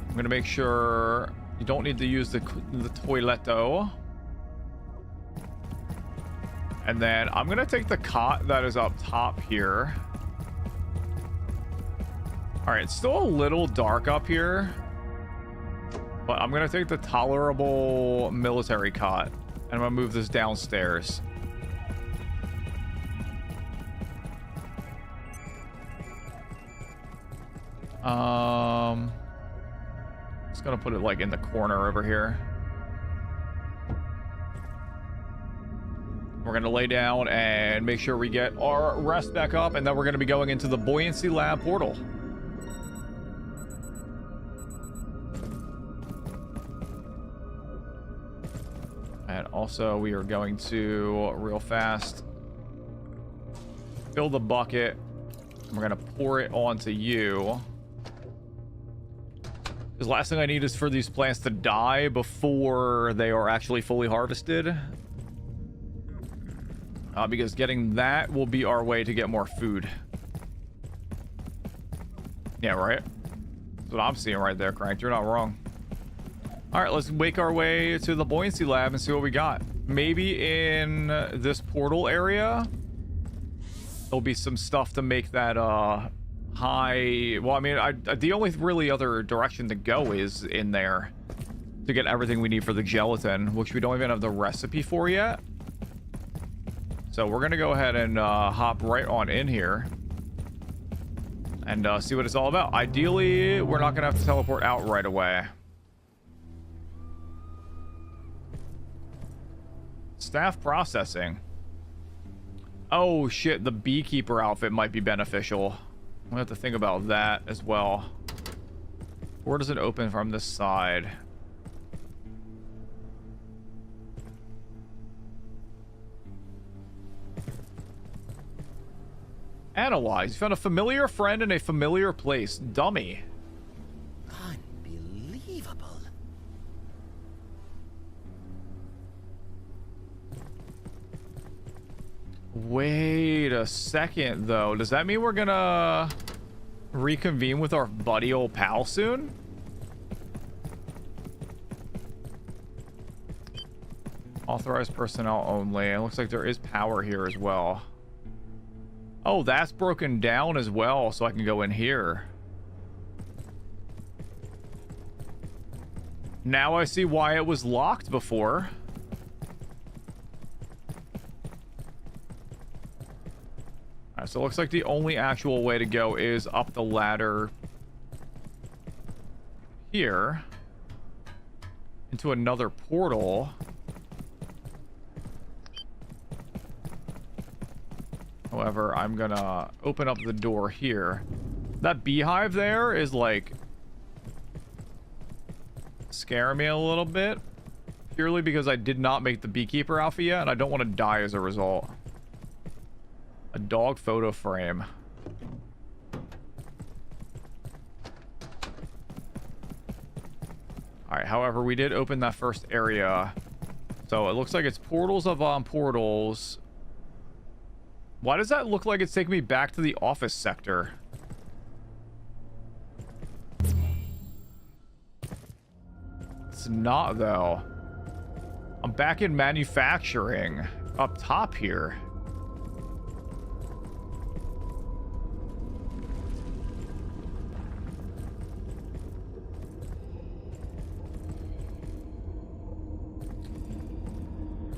I'm going to make sure you don't need to use the toiletto. And then I'm going to take the cot that is up top here. All right, it's still a little dark up here. But I'm going to take the tolerable military cot. And I'm going to move this downstairs. Just going to put it like in the corner over here. We're going to lay down and make sure we get our rest back up, and then we're going to be going into the buoyancy lab portal. And also we are going to real fast fill the bucket. We're going to pour it onto you. The last thing I need is for these plants to die before they are actually fully harvested. Because getting that will be our way to get more food. Yeah, right? That's what I'm seeing right there, Cranked. You're not wrong. Alright, let's make our way to the buoyancy lab and see what we got. Maybe in this portal area, there'll be some stuff to make that high... Well, I mean, the only really other direction to go is in there to get everything we need for the gelatin, which we don't even have the recipe for yet. So we're going to go ahead and hop right on in here and see what it's all about. Ideally, we're not going to have to teleport out right away. Staff processing. Oh, shit. The beekeeper outfit might be beneficial. We'll have to think about that as well. Where does it open from this side? Analyze. You found a familiar friend in a familiar place. Dummy. Unbelievable. Wait a second, though. Does that mean we're gonna reconvene with our buddy old pal soon? Authorized personnel only. It looks like there is power here as well. Oh, that's broken down as well, so I can go in here. Now I see why it was locked before. Alright, so it looks like the only actual way to go is up the ladder here into another portal. However, I'm gonna open up the door here. That beehive there is like scaring me a little bit, purely because I did not make the beekeeper alpha yet, and I don't want to die as a result. A dog photo frame. Alright, however, we did open that first area. So it looks like it's portals of portals. Why does that look like it's taking me back to the office sector? It's not, though. I'm back in manufacturing up top here.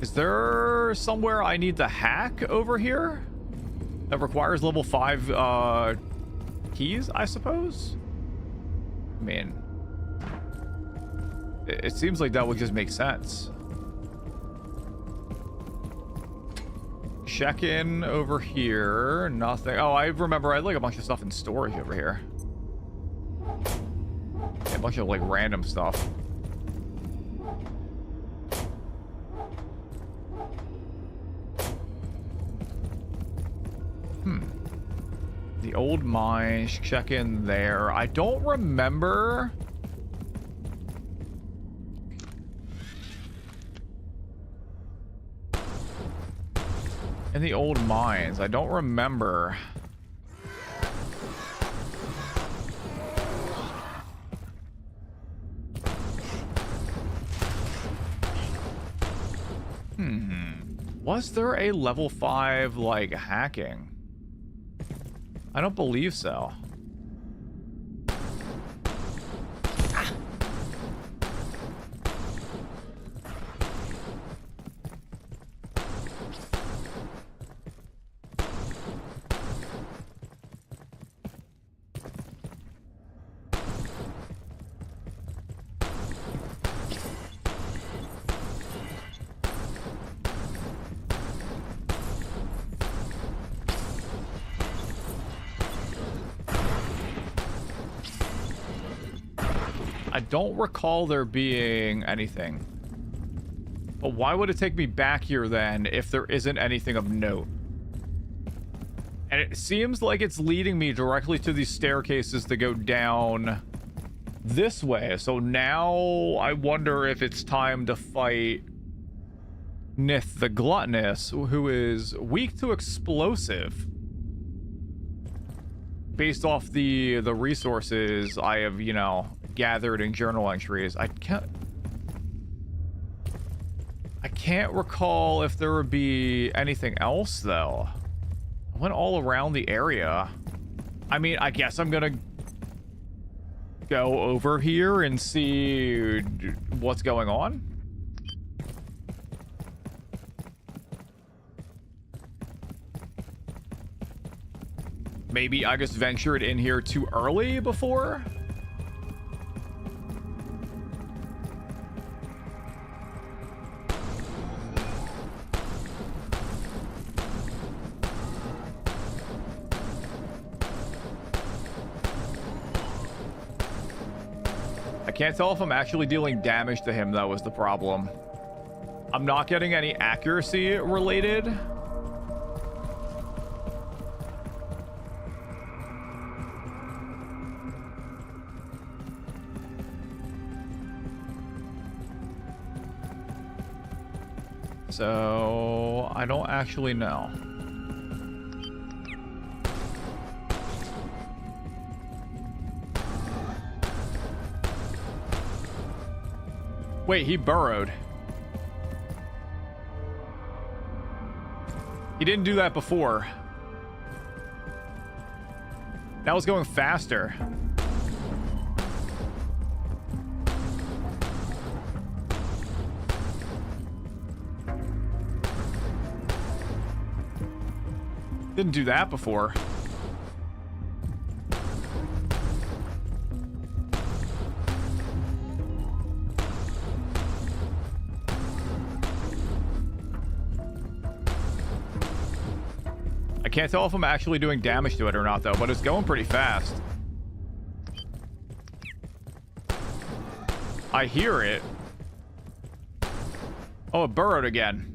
Is there somewhere I need to hack over here that requires level 5 keys, I suppose? I mean, it seems like that would just make sense. Check in over here. Nothing. Oh, I remember I had like a bunch of stuff in storage over here. Yeah, a bunch of like random stuff. The old mines, check in there. I don't remember. In the old mines, I don't remember. Was there a level 5 like hacking? I don't believe so. I don't recall there being anything. But why would it take me back here then if there isn't anything of note? And it seems like it's leading me directly to these staircases that go down this way. So now I wonder if it's time to fight Nith the Gluttonous, who is weak to explosive. Based off the resources I have, you know, gathered in journal entries. I can't recall if there would be anything else though. I went all around the area. I mean, I guess I'm gonna go over here and see what's going on. Maybe I just ventured in here too early before? I can't tell if I'm actually dealing damage to him, though, is the problem. I'm not getting any accuracy related. So I don't actually know. Wait, he burrowed. He didn't do that before. That was going faster. Didn't do that before. I can't tell if I'm actually doing damage to it or not, though, but it's going pretty fast. I hear it. Oh, it burrowed again.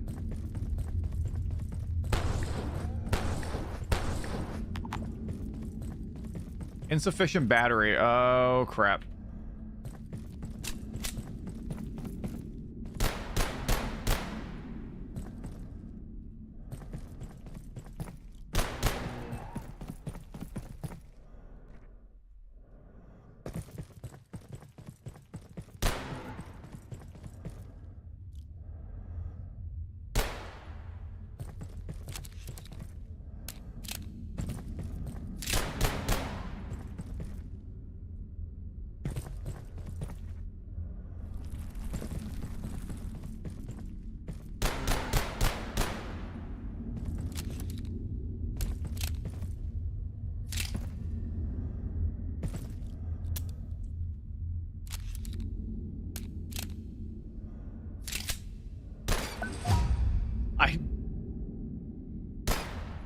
Insufficient battery. Oh, crap.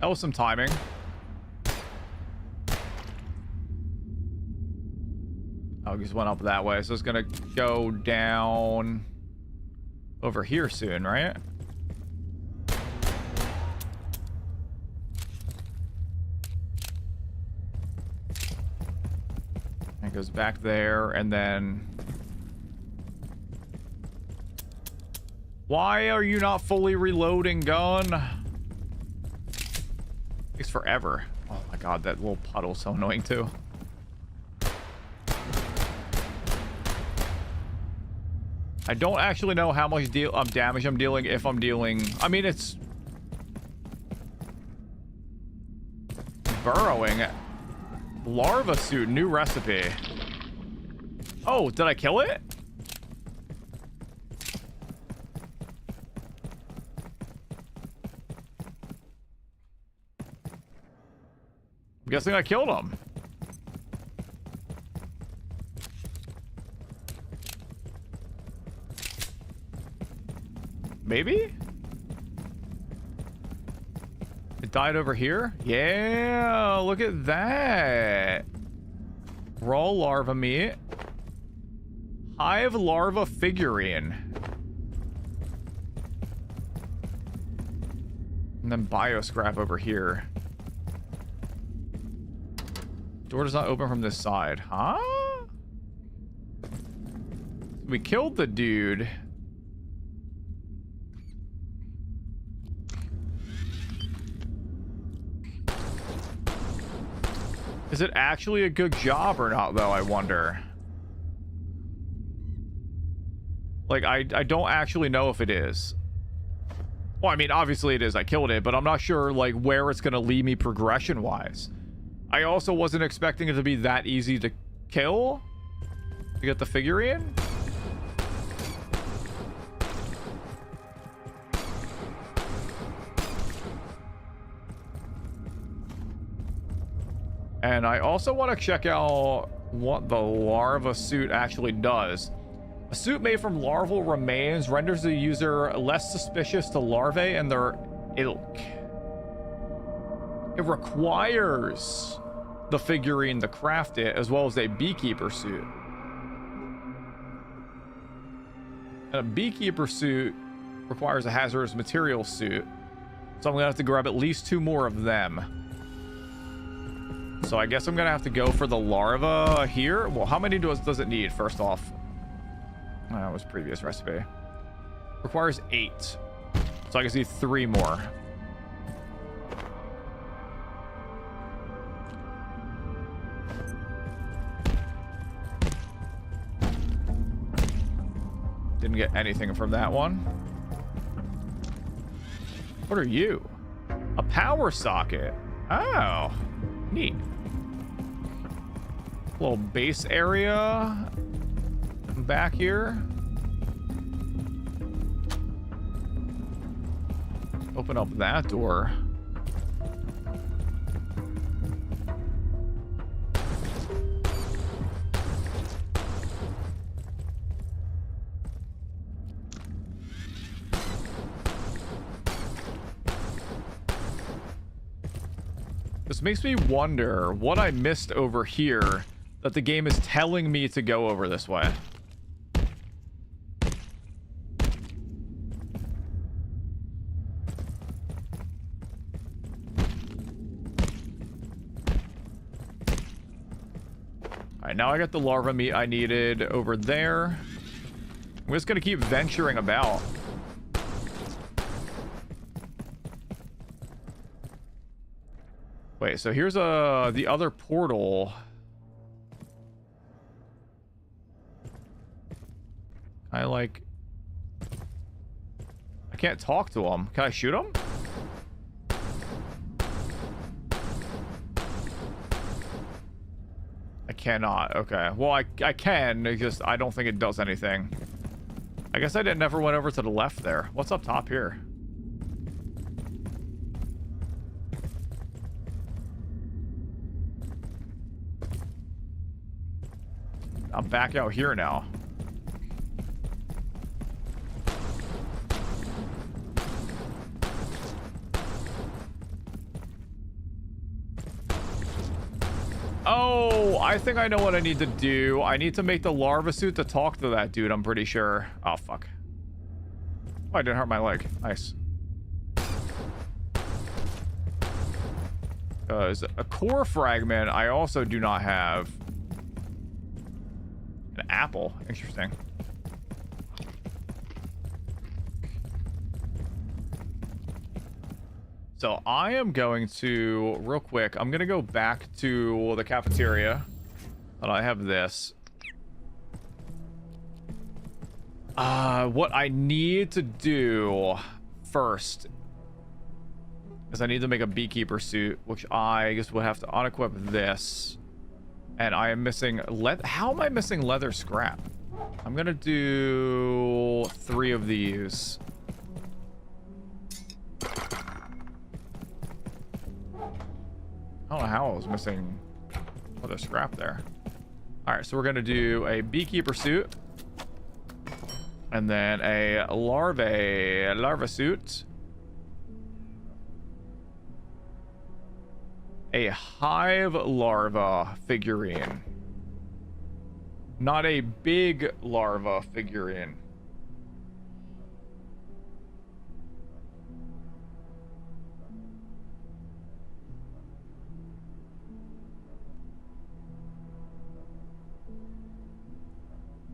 That was some timing. Oh, it just went up that way. So it's gonna go down over here soon, right? It goes back there, and then... Why are you not fully reloading, gun? Takes forever. Oh my god, that little puddle's so annoying too. I don't actually know how much damage I'm dealing, if I'm dealing... I mean, it's... burrowing. Larva suit, new recipe. Oh, did I kill it? I'm guessing I killed him. Maybe? It died over here? Yeah, look at that. Raw larva meat. Hive larva figurine. And then bio scrap over here. Door does not open from this side. Huh? We killed the dude. Is it actually a good job or not, though, I wonder? Like, I don't actually know if it is. Well, I mean, obviously it is. I killed it, but I'm not sure, like, where it's going to lead me progression-wise. I also wasn't expecting it to be that easy to kill. To get the figurine. And I also want to check out what the larva suit actually does. A suit made from larval remains renders the user less suspicious to larvae and their ilk. It requires the figurine to craft it, as well as a beekeeper suit. And a beekeeper suit requires a hazardous material suit. So I'm gonna have to grab at least 2 more of them. So I guess I'm gonna have to go for the larva here. Well, how many does it need, first off? Oh, that was previous recipe. Requires 8. So I guess need 3 more. Didn't get anything from that one. What are you? A power socket. Oh, neat. Little base area back here. Open up that door. This makes me wonder what I missed over here that the game is telling me to go over this way. Alright, now I got the larva meat I needed over there. I'm just gonna keep venturing about. Wait, so here's the other portal. I can't talk to him. Can I shoot him? I cannot. Okay. Well, I can. It's just I don't think it does anything. I guess I never went over to the left there. What's up top here? I'm back out here now. Oh, I think I know what I need to do. I need to make the larva suit to talk to that dude, I'm pretty sure. Oh, fuck. Oh, I didn't hurt my leg. Nice. Because a core fragment I also do not have. An apple. Interesting. So I am going to, real quick, I'm going to go back to the cafeteria. And I have this. What I need to do first is I need to make a beekeeper suit, which I guess would have to unequip this. And I am missing leather. How am I missing leather scrap? I'm going to do 3 of these. I don't know how I was missing other scrap there. Alright, so we're going to do a beekeeper suit. And then a larva suit. A hive larva figurine. Not a big larva figurine.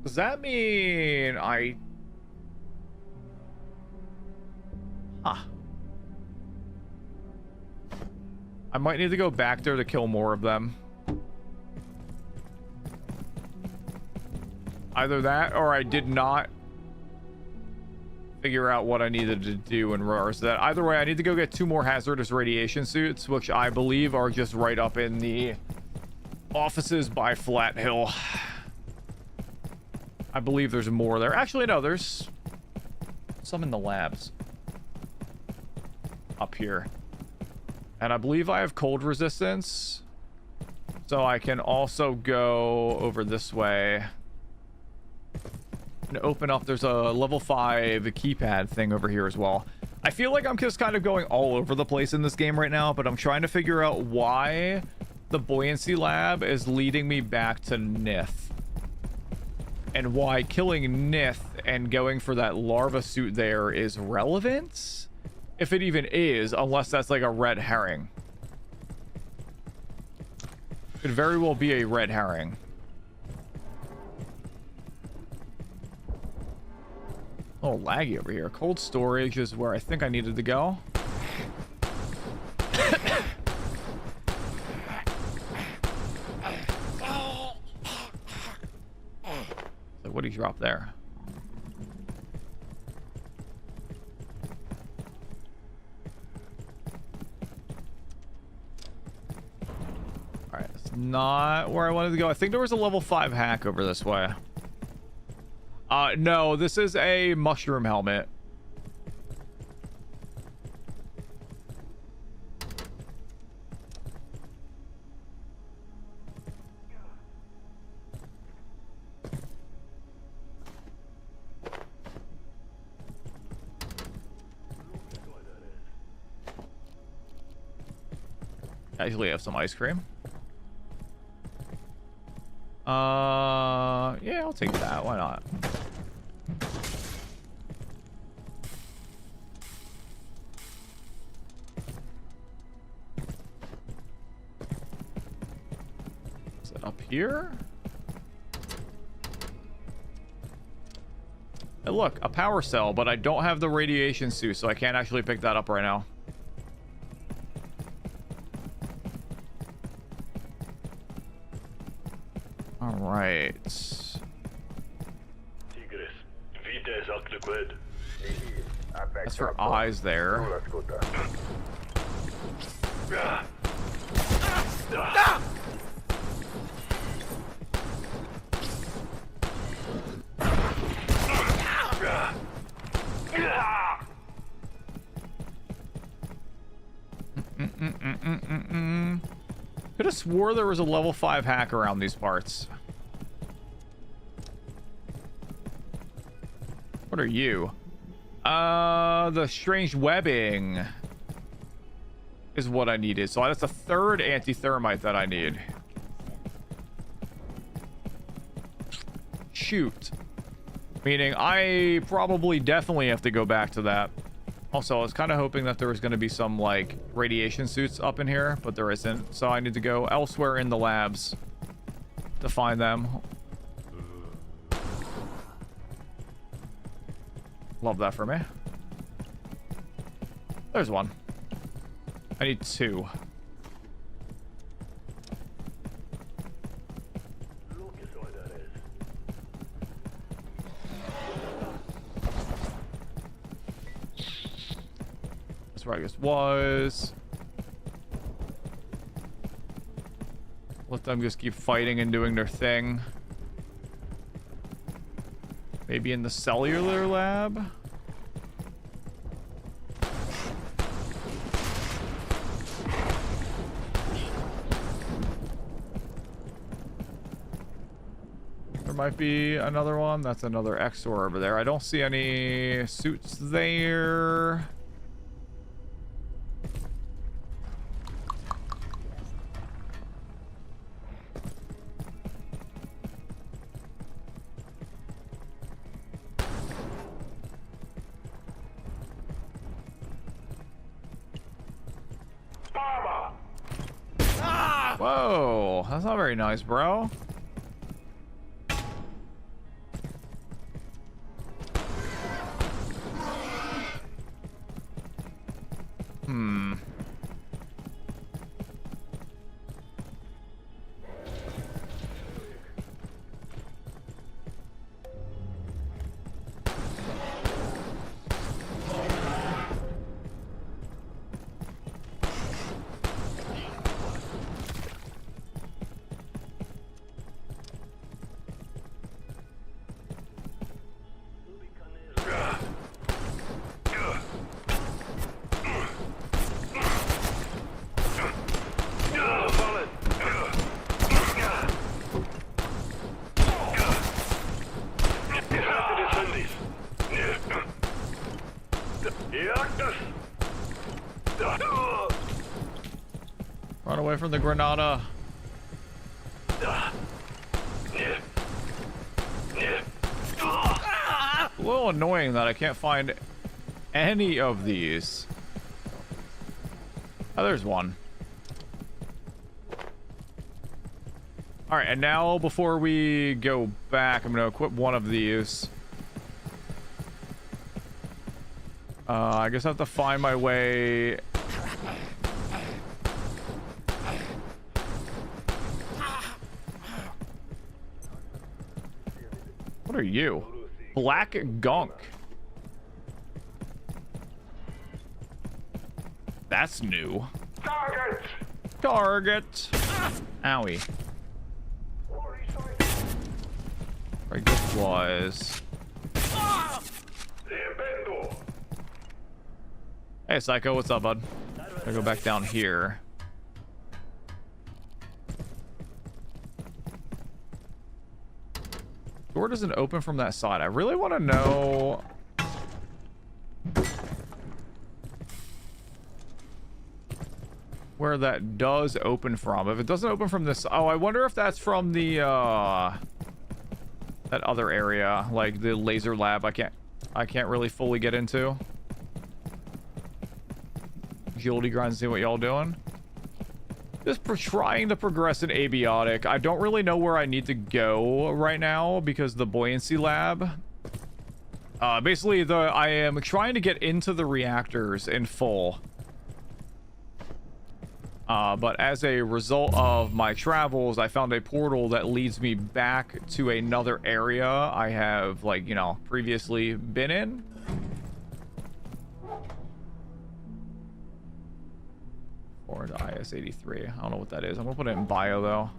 Does that mean I... Huh. I might need to go back there to kill more of them. Either that, or I did not figure out what I needed to do in regards to that. Either way, I need to go get 2 more hazardous radiation suits, which I believe are just right up in the offices by Flat Hill. I believe there's more there. Actually, no, there's some in the labs. Up here. And I believe I have cold resistance. So I can also go over this way. And open up, there's a level 5 keypad thing over here as well. I feel like I'm just kind of going all over the place in this game right now, but I'm trying to figure out why the buoyancy lab is leading me back to Nith. And why killing Nith and going for that larva suit there is relevant? If it even is, unless that's like a red herring. Could very well be a red herring. A little laggy over here. Cold storage is where I think I needed to go. So what did he drop there? Alright, that's not where I wanted to go. I think there was a level 5 hack over this way. No, this is a mushroom helmet. Actually have some ice cream. Yeah, I'll take that. Why not? Is it up here? Hey, look, a power cell, but I don't have the radiation suit, so I can't actually pick that up right now. All right. That's for eyes there. Could have swore there was a level 5 hack around these parts. What are you? The strange webbing is what I needed. So that's the third anti-thermite that I need. Shoot. Meaning I probably definitely have to go back to that. Also, I was kind of hoping that there was going to be some, like, radiation suits up in here, but there isn't. So I need to go elsewhere in the labs to find them. Love that for me. There's one. I need 2. That's where I guess was. Let them just keep fighting and doing their thing. Maybe in the cellular lab? There might be another one. That's another Exor over there. I don't see any suits there. Whoa, that's not very nice, bro. Run away from the Granada. A little annoying that I can't find any of these. Oh, there's one. All right, and now before we go back, I'm going to equip one of these. I guess I have to find my way. What are you? Black gunk. That's new. Target! target. Owie. Right, this was. Hey, Psycho, what's up, bud? Gotta go back down here. Door doesn't open from that side. I really want to know. Where that does open from. If it doesn't open from this, oh, I wonder if that's from the that other area, like the laser lab. I can't really fully get into. Agility grind, see what y'all doing. Just trying to progress in Abiotic. I don't really know where I need to go right now because the buoyancy lab. Basically, I am trying to get into the reactors in full. But as a result of my travels, I found a portal that leads me back to another area I have, like, you know, previously been in. Or the IS-83. I don't know what that is. I'm gonna put it in bio, though.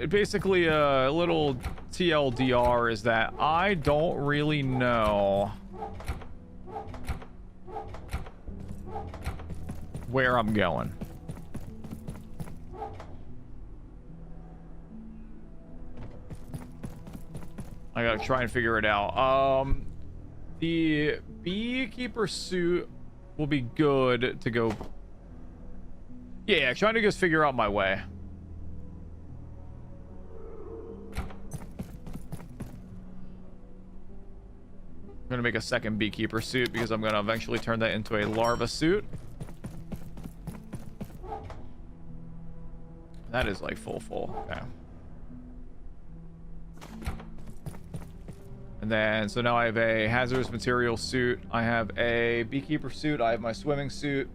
Basically, a little TLDR is that I don't really know where I'm going. I gotta try and figure it out. The beekeeper suit will be good to go. Yeah, trying to just figure out my way. I'm gonna make a second beekeeper suit because I'm gonna eventually turn that into a larva suit. That is like full. Okay. And then, so now I have a hazardous material suit. I have a beekeeper suit. I have my swimming suit.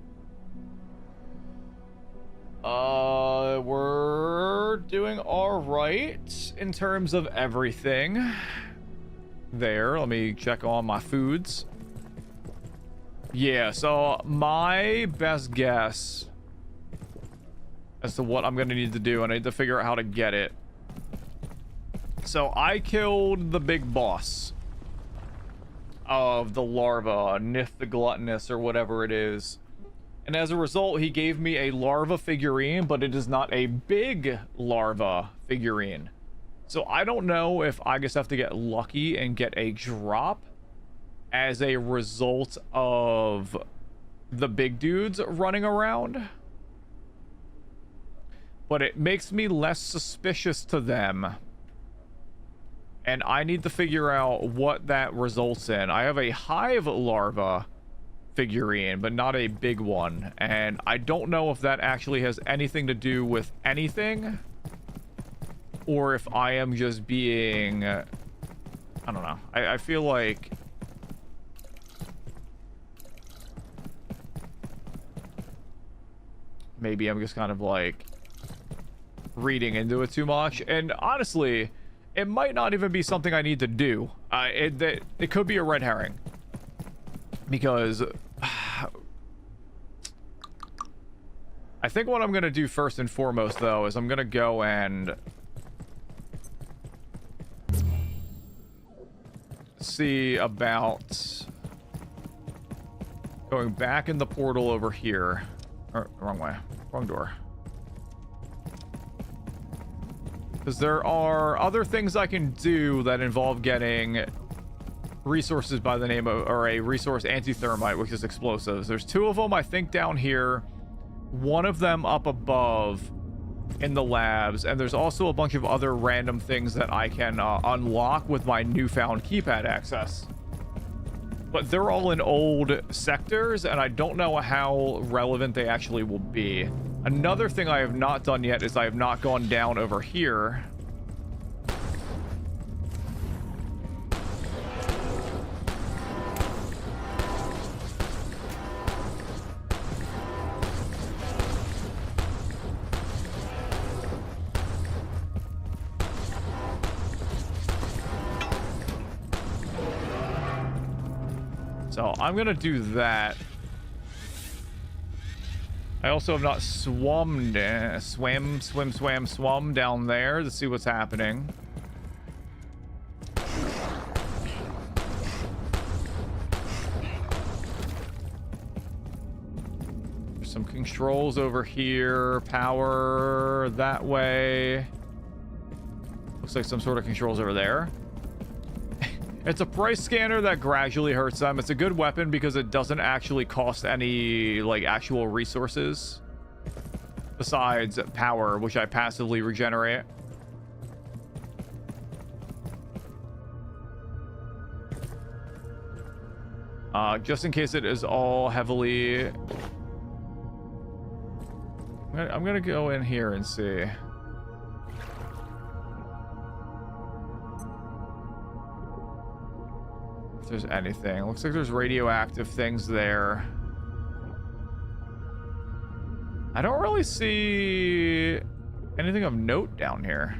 We're doing all right in terms of everything. There, let me check on my foods. Yeah, so my best guess as to what I'm gonna need to do, and I need to figure out how to get it. So I killed the big boss of the larva, Nith the Gluttonous, or whatever it is. And as a result, he gave me a larva figurine, but it is not a big larva figurine. So I don't know if I just have to get lucky and get a drop as a result of the big dudes running around. But it makes me less suspicious to them. And I need to figure out what that results in. I have a hive larva figurine, but not a big one. And I don't know if that actually has anything to do with anything. Or if I am just being... I don't know. I feel like... maybe I'm just kind of like... reading into it too much. And honestly... it might not even be something I need to do. It could be a red herring. Because... I think what I'm going to do first and foremost, though, is I'm going to go and... see about... going back in the portal over here. Or, wrong way. Wrong door. Because there are other things I can do that involve getting resources by the name of, or a resource anti-thermite, which is explosives. There's two of them, I think, down here. One of them up above in the labs. And there's also a bunch of other random things that I can unlock with my newfound keypad access. But they're all in old sectors, and I don't know how relevant they actually will be. Another thing I have not done yet is I have not gone down over here. So I'm gonna do that. I also have not swum down there to see what's happening. There's some controls over here. Power that way. Looks like some sort of controls over there. It's a price scanner that gradually hurts them. It's a good weapon because it doesn't actually cost any, like, actual resources. Besides power, which I passively regenerate. Just in case it is all heavily... I'm gonna go in here and see. If there's anything. Looks like there's radioactive things there. I don't really see anything of note down here.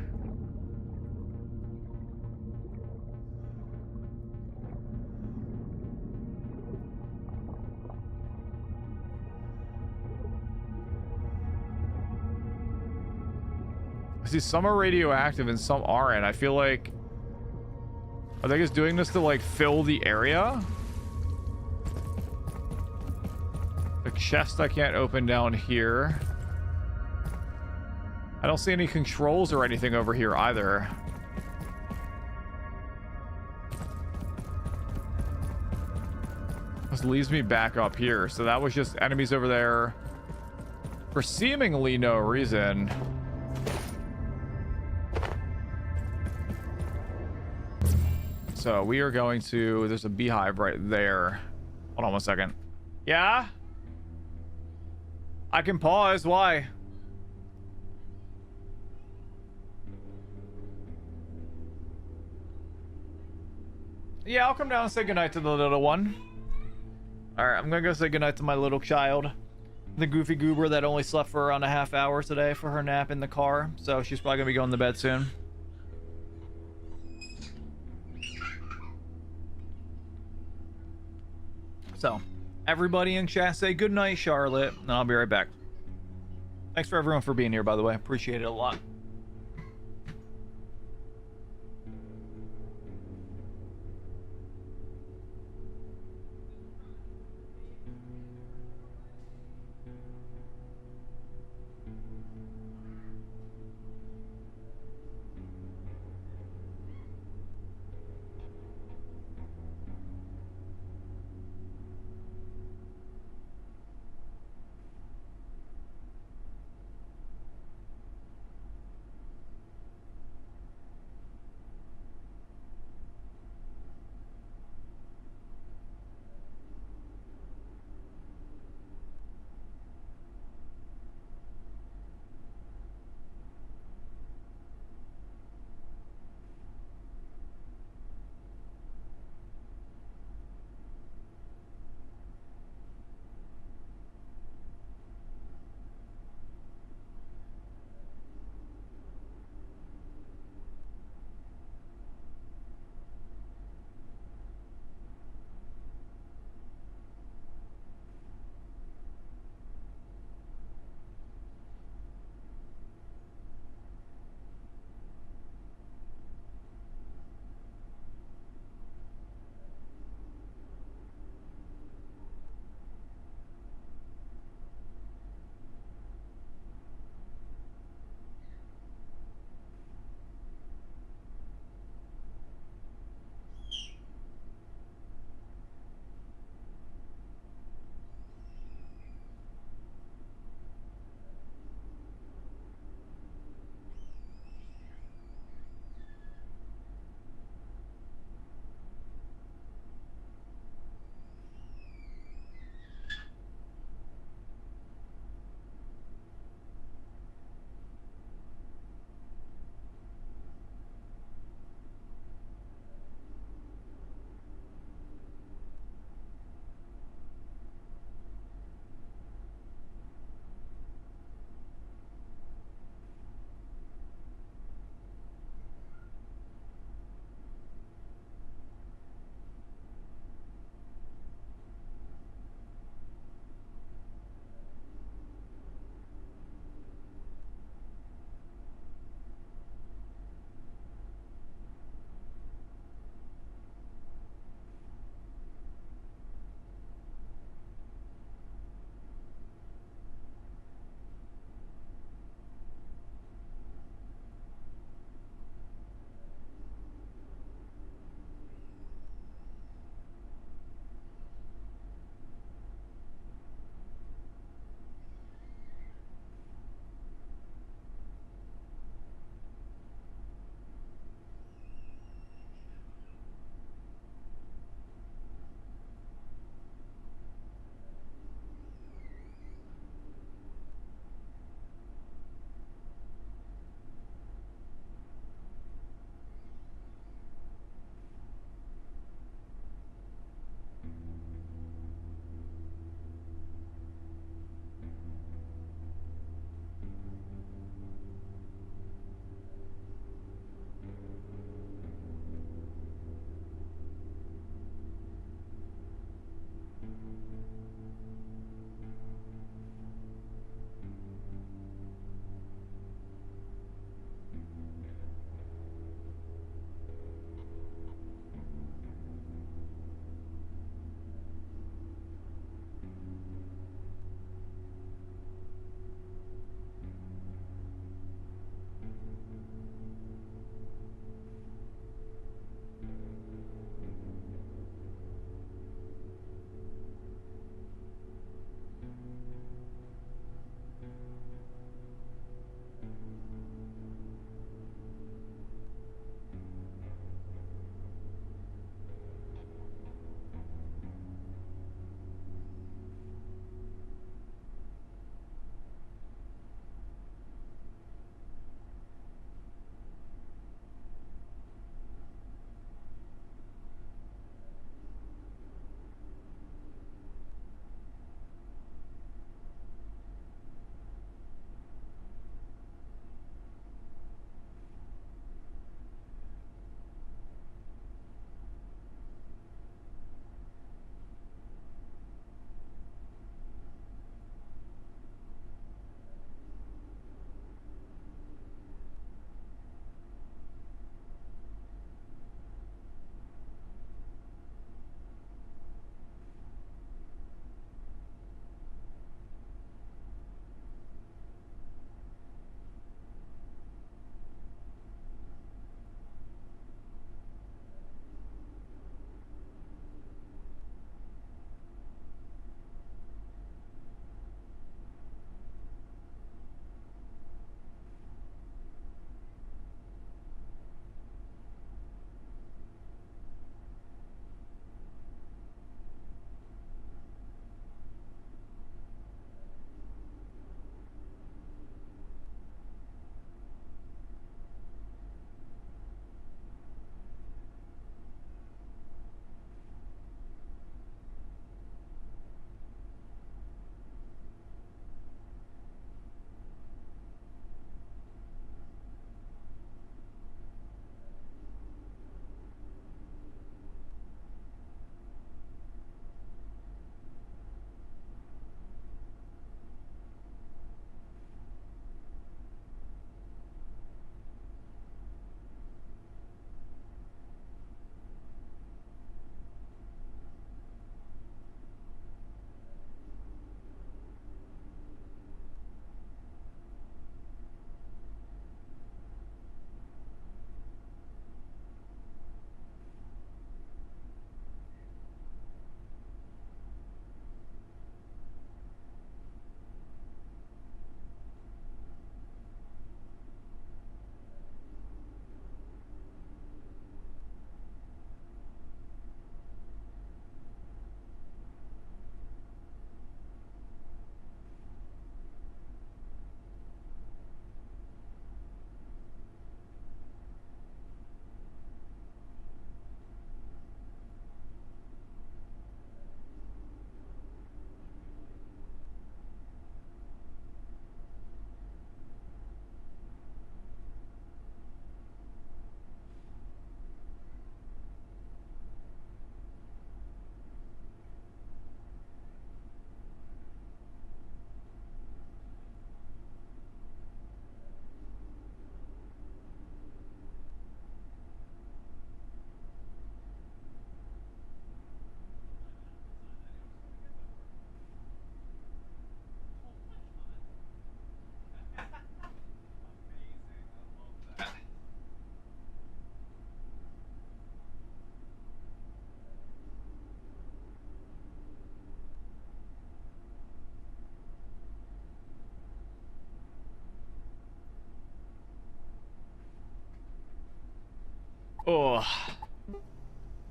I see some are radioactive and some aren't. I feel like... Are they just doing this to, like, fill the area? The chest I can't open down here. I don't see any controls or anything over here either. This leaves me back up here. So that was just enemies over there for seemingly no reason. So we are going to... There's a beehive right there. Hold on one second. Yeah? I can pause. Why? Yeah, I'll come down and say goodnight to the little one. Alright, I'm gonna go say goodnight to my little child. The goofy goober that only slept for around a half hour today for her nap in the car. So she's probably gonna be going to bed soon. So, everybody in chat say goodnight, Charlotte, and I'll be right back. Thanks for everyone for being here, by the way. Appreciate it a lot. Oh.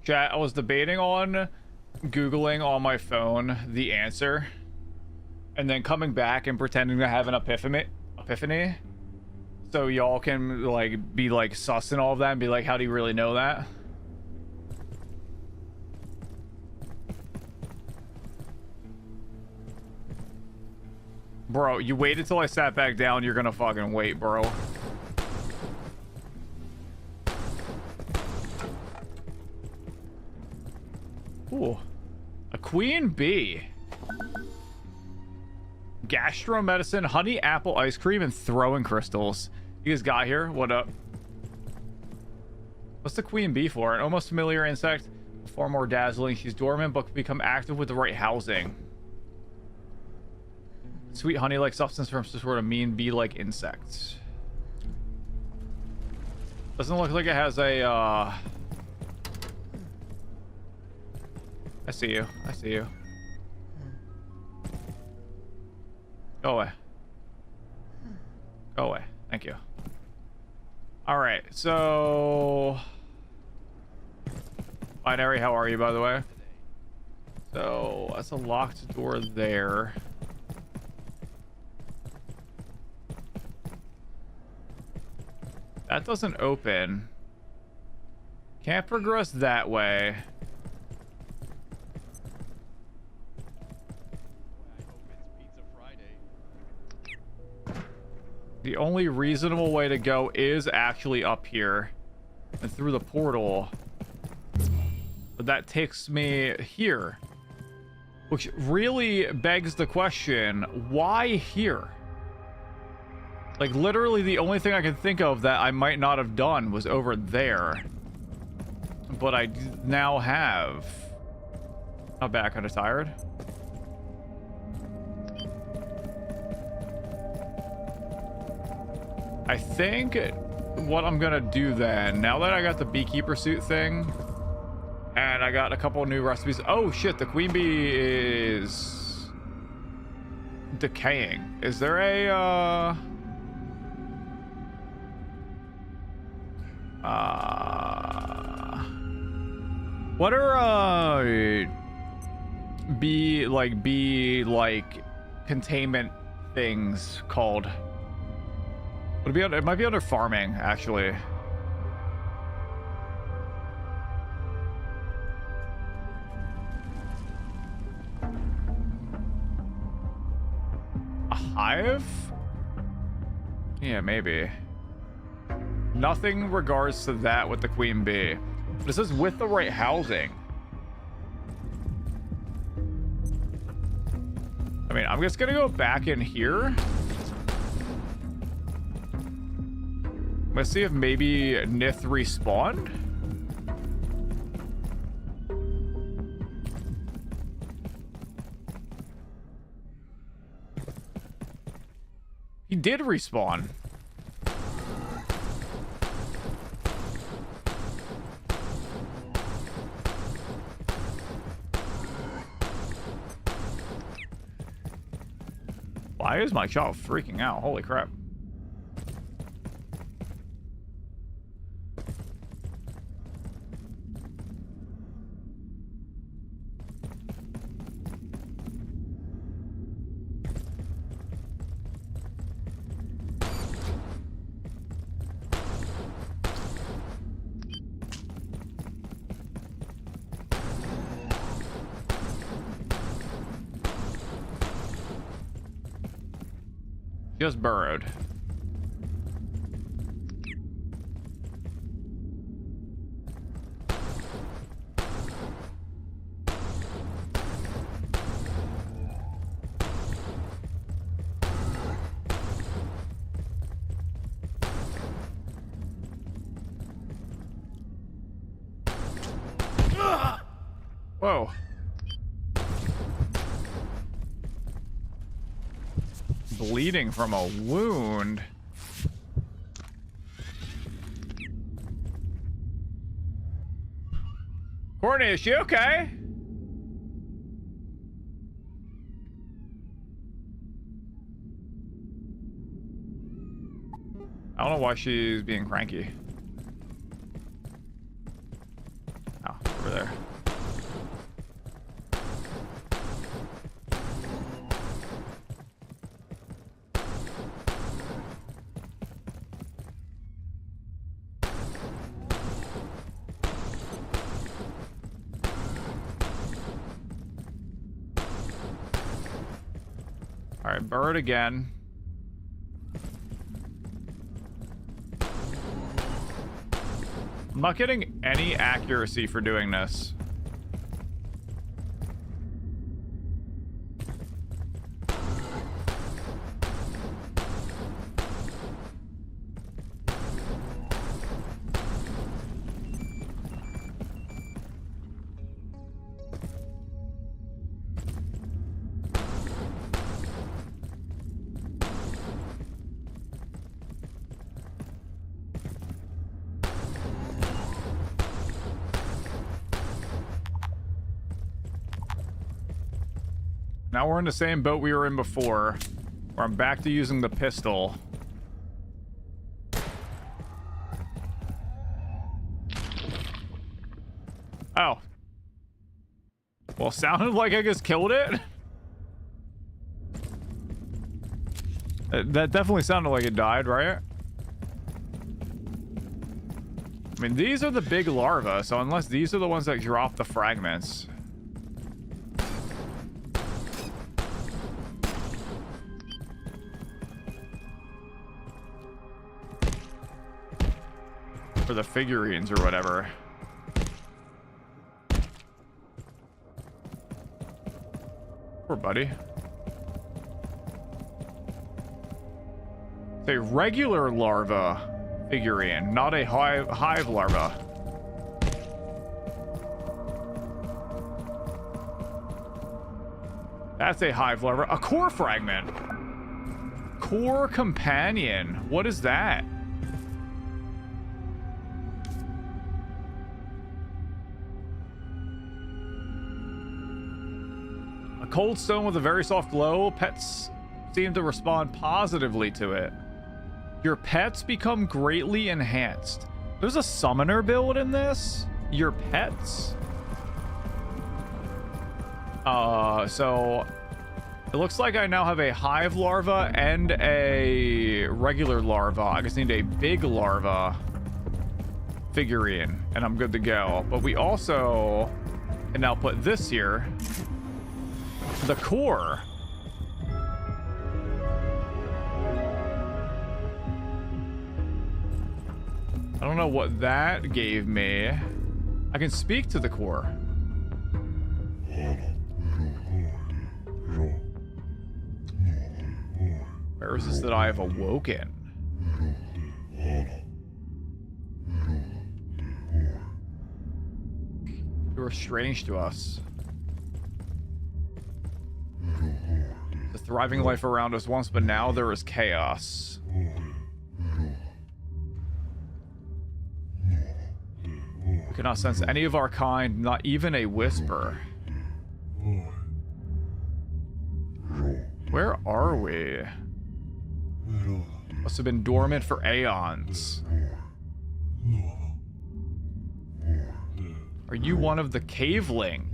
Chat, I was debating on Googling on my phone the answer and then coming back and pretending to have an epiphany. So y'all can like be like sussing all of that and be like, how do you really know that? Bro, you waited till I sat back down, you're gonna fucking wait, bro. Ooh. A queen bee. Gastro medicine, honey apple ice cream, and throwing crystals. You guys got here? What up? What's the queen bee for? An almost familiar insect. Far more dazzling. She's dormant but can become active with the right housing. Sweet honey-like substance from some sort of mean bee-like insect. Doesn't look like it has a, I see you. I see you. Go away. Go away. Thank you. Alright, so... Binary, how are you, by the way? So, that's a locked door there. That doesn't open. Can't progress that way. The only reasonable way to go is actually up here and through the portal. But that takes me here. Which really begs the question, why here? Like, literally the only thing I can think of that I might not have done was over there. But I now have. Not bad, kind of tired. I think what I'm gonna do then, now that I got the beekeeper suit thing, and I got a couple new recipes. Oh shit, the queen bee is decaying. Is there a what are bee like containment things called? Would it be under, it might be under farming, actually. A hive? Yeah, maybe. Nothing regards to that with the queen bee. This is with the right housing. I mean, I'm just gonna go back in here. Let's see if maybe Nith respawned. He did respawn. Why is my child freaking out? Holy crap. Just burrowed. Whoa. Bleeding from a wound. Courtney, is she okay? I don't know why she's being cranky. All right, bird again. I'm not getting any accuracy for doing this. Now we're in the same boat we were in before, where I'm back to using the pistol. Oh. Well, sounded like I just killed it. That definitely sounded like it died, right? I mean, these are the big larvae, so unless these are the ones that drop the fragments. For the figurines or whatever. Poor buddy. It's a regular larva figurine, not a hive larva. That's a hive larva. A core fragment. Core companion. What is that? A cold stone with a very soft glow. Pets seem to respond positively to it. Your pets become greatly enhanced. There's a summoner build in this? Your pets? So it looks like I now have a hive larva and a regular larva. I just need a big larva figurine and I'm good to go. But we also can now put this here. The core. I don't know what that gave me. I can speak to the core. Where is this that I have awoken? You are strange to us. The thriving life around us once, but now there is chaos. We cannot sense any of our kind, not even a whisper. Where are we? Must have been dormant for aeons. Are you one of the caveling?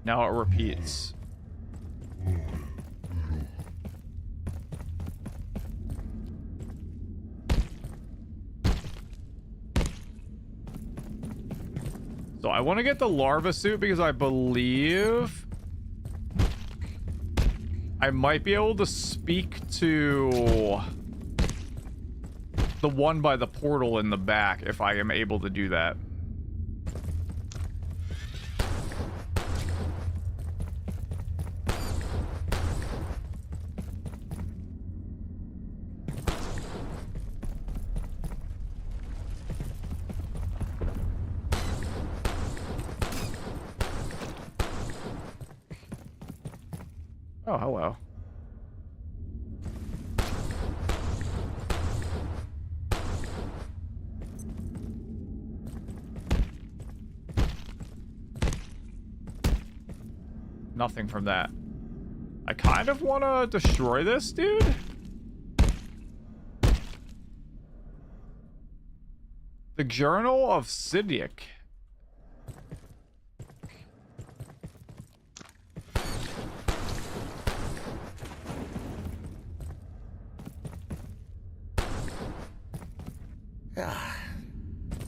Now it repeats. So I want to get the larva suit because I believe I might be able to speak to the one by the portal in the back if I am able to do that. Oh, hello. Nothing from that. I kind of want to destroy this, dude. The Journal of Sidic.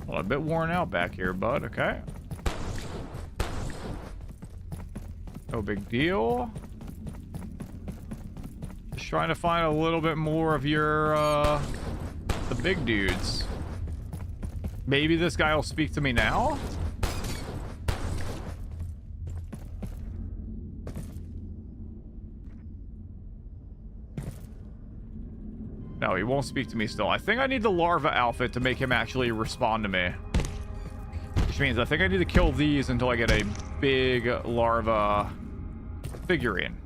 Well, a bit worn out back here, bud. Okay. No big deal. Just trying to find a little bit more of your, the big dudes. Maybe this guy will speak to me now? No, he won't speak to me still. I think I need the larva outfit to make him actually respond to me. Which means I think I need to kill these until I get a big larva figurine.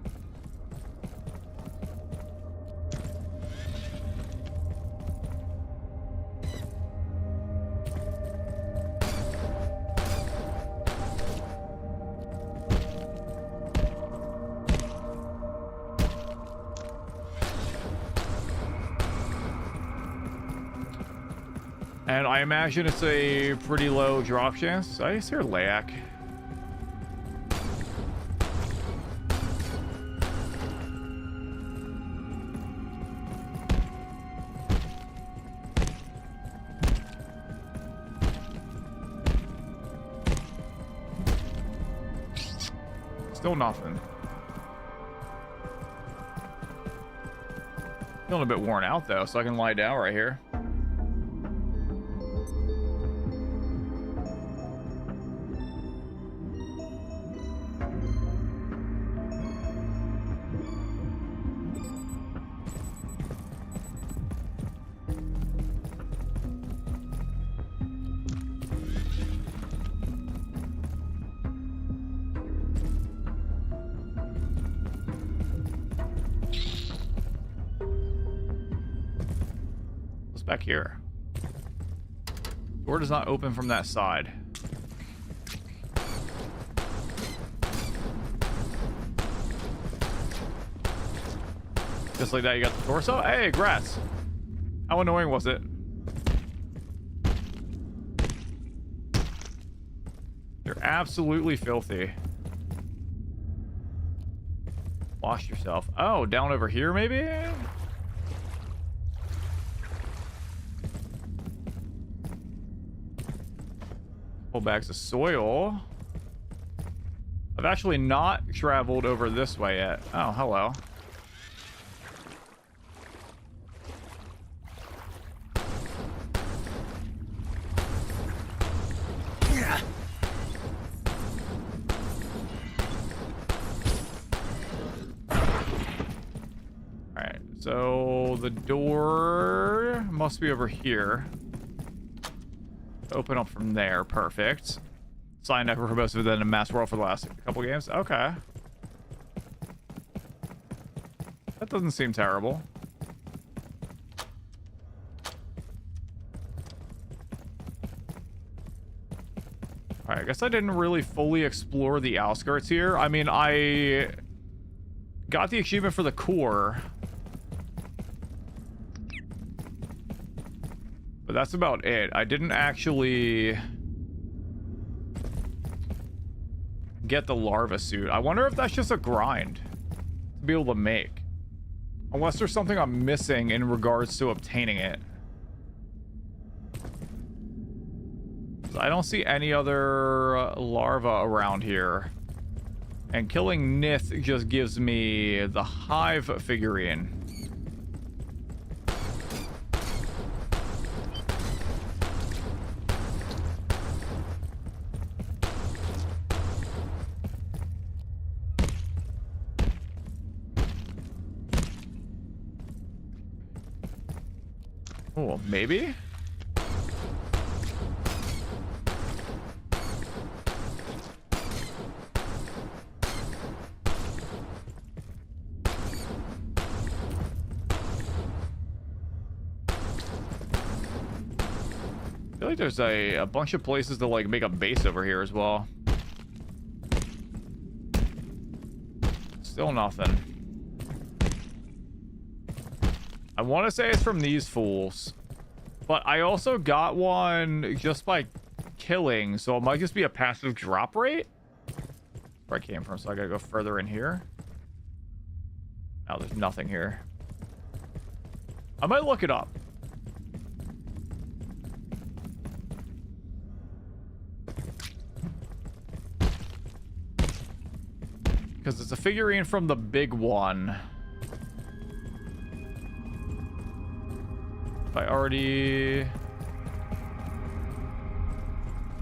And I imagine it's a pretty low drop chance. I just hear Layak. Still nothing. Feeling a bit worn out though, so I can lie down right here. Back here. Door does not open from that side. Just like that, you got the torso. Hey, grass. How annoying was it? You're absolutely filthy. Wash yourself. Oh, down over here, maybe? Pull bags of soil. I've actually not traveled over this way yet. Oh, hello. Alright, so the door must be over here. Open up from there. Perfect. Sign up for most of it in Mass World for the last couple games. Okay. That doesn't seem terrible. Alright, I guess I didn't really fully explore the outskirts here. I mean, I got the achievement for the core. But that's about it. I didn't actually get the larva suit. I wonder if that's just a grind to be able to make. Unless there's something I'm missing in regards to obtaining it. I don't see any other larva around here. And killing Nith just gives me the hive figurine. Oh, maybe? I feel like there's a bunch of places to like make a base over here as well. Still nothing. I want to say it's from these fools, but I also got one just by killing, so it might just be a passive drop rate. Where I came from, so I gotta go further in here. Oh, there's nothing here. I might look it up. Because it's a figurine from the big one. I already...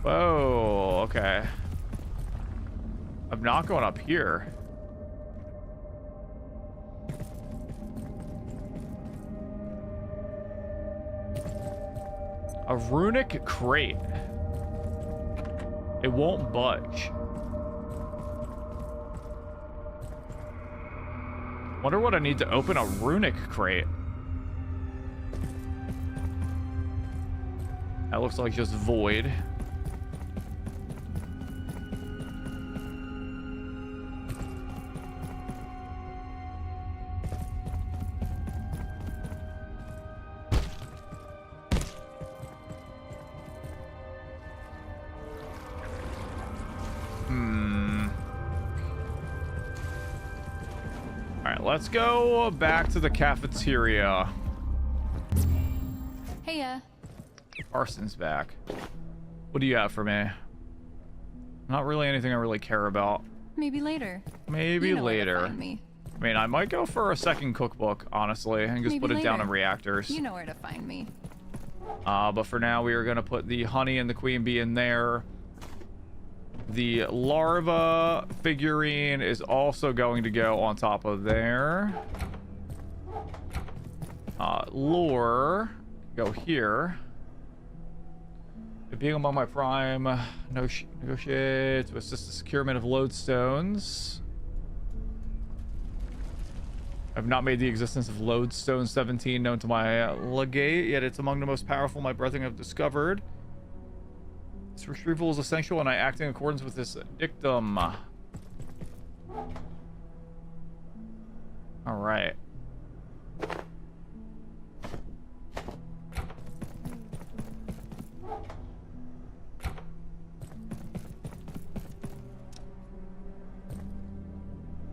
Whoa, okay. I'm not going up here. A runic crate. It won't budge. Wonder what I need to open a runic crate. That looks like just void. Let's go back to the cafeteria. Heya. Carson's back. What do you have for me? Not really anything I really care about. Maybe later. Maybe You know where to later. find me. I mean, I might go for a second cookbook, honestly, and just Maybe put it down later. in reactors. You know where to find me. But for now, we are going to put the honey and the queen bee in there. The larva figurine is also going to go on top of there. Lure, go here. Being among my prime, negotiate to assist the securement of lodestones. I've not made the existence of lodestone 17 known to my legate, yet it's among the most powerful my brethren have discovered. This retrieval is essential, and I act in accordance with this dictum. All right.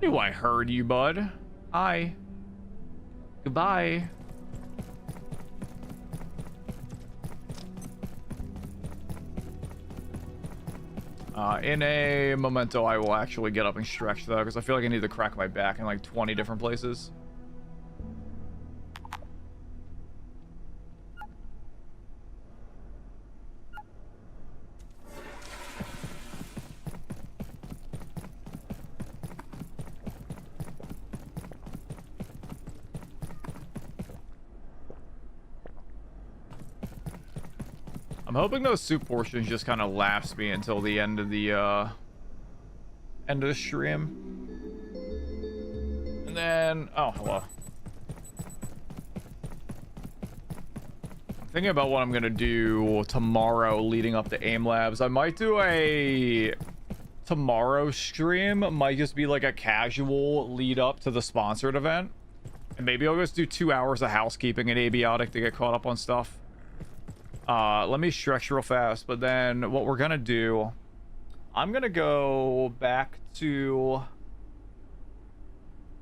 Knew I heard you, bud. Hi. Goodbye. In a memento, I will actually get up and stretch, though, because I feel like I need to crack my back in like 20 different places. I'm hoping those soup portions just kind of last me until the end of the stream. And then, oh, hello. I'm thinking about what I'm gonna do tomorrow leading up to AIM Labs. I might do a tomorrow stream. Might just be like a casual lead up to the sponsored event. And maybe I'll just do 2 hours of housekeeping and Abiotic to get caught up on stuff. Let me stretch real fast, but then what we're gonna do, I'm gonna go back to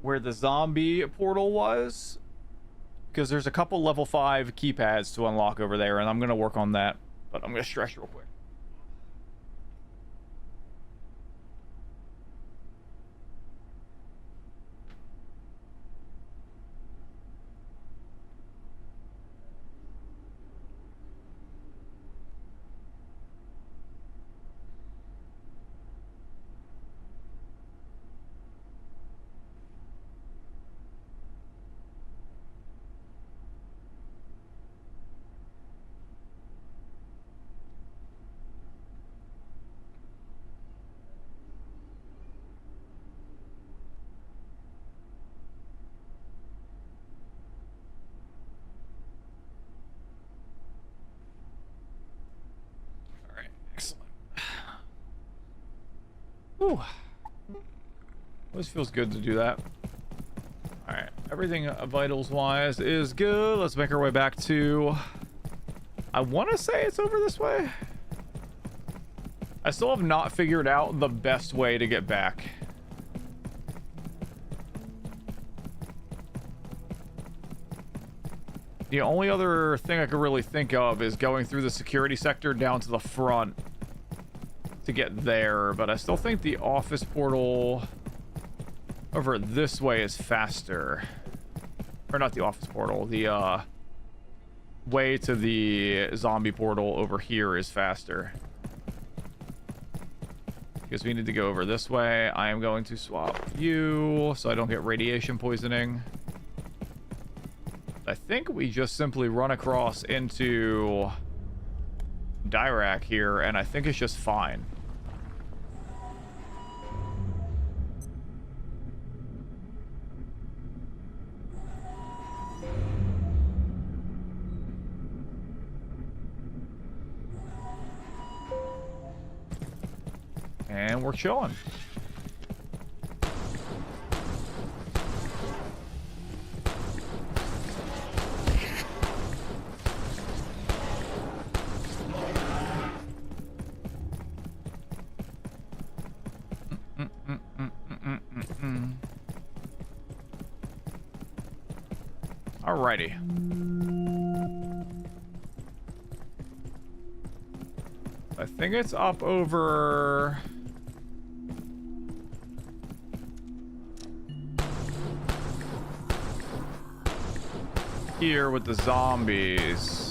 where the zombie portal was, because there's a couple level 5 keypads to unlock over there, and I'm gonna work on that, but I'm gonna stretch real quick. Whew. Always feels good to do that. Alright, everything vitals wise is good. Let's make our way back to... I want to say it's over this way. I still have not figured out the best way to get back. The only other thing I could really think of is going through the security sector down to the front to get there, but I still think the office portal over this way is faster. Or not the office portal. The way to the zombie portal over here is faster. Because we need to go over this way. I am going to swap you so I don't get radiation poisoning. I think we just simply run across into Dirac here, and I think it's just fine. And we're chilling. Alrighty. I think it's up over... here with the zombies.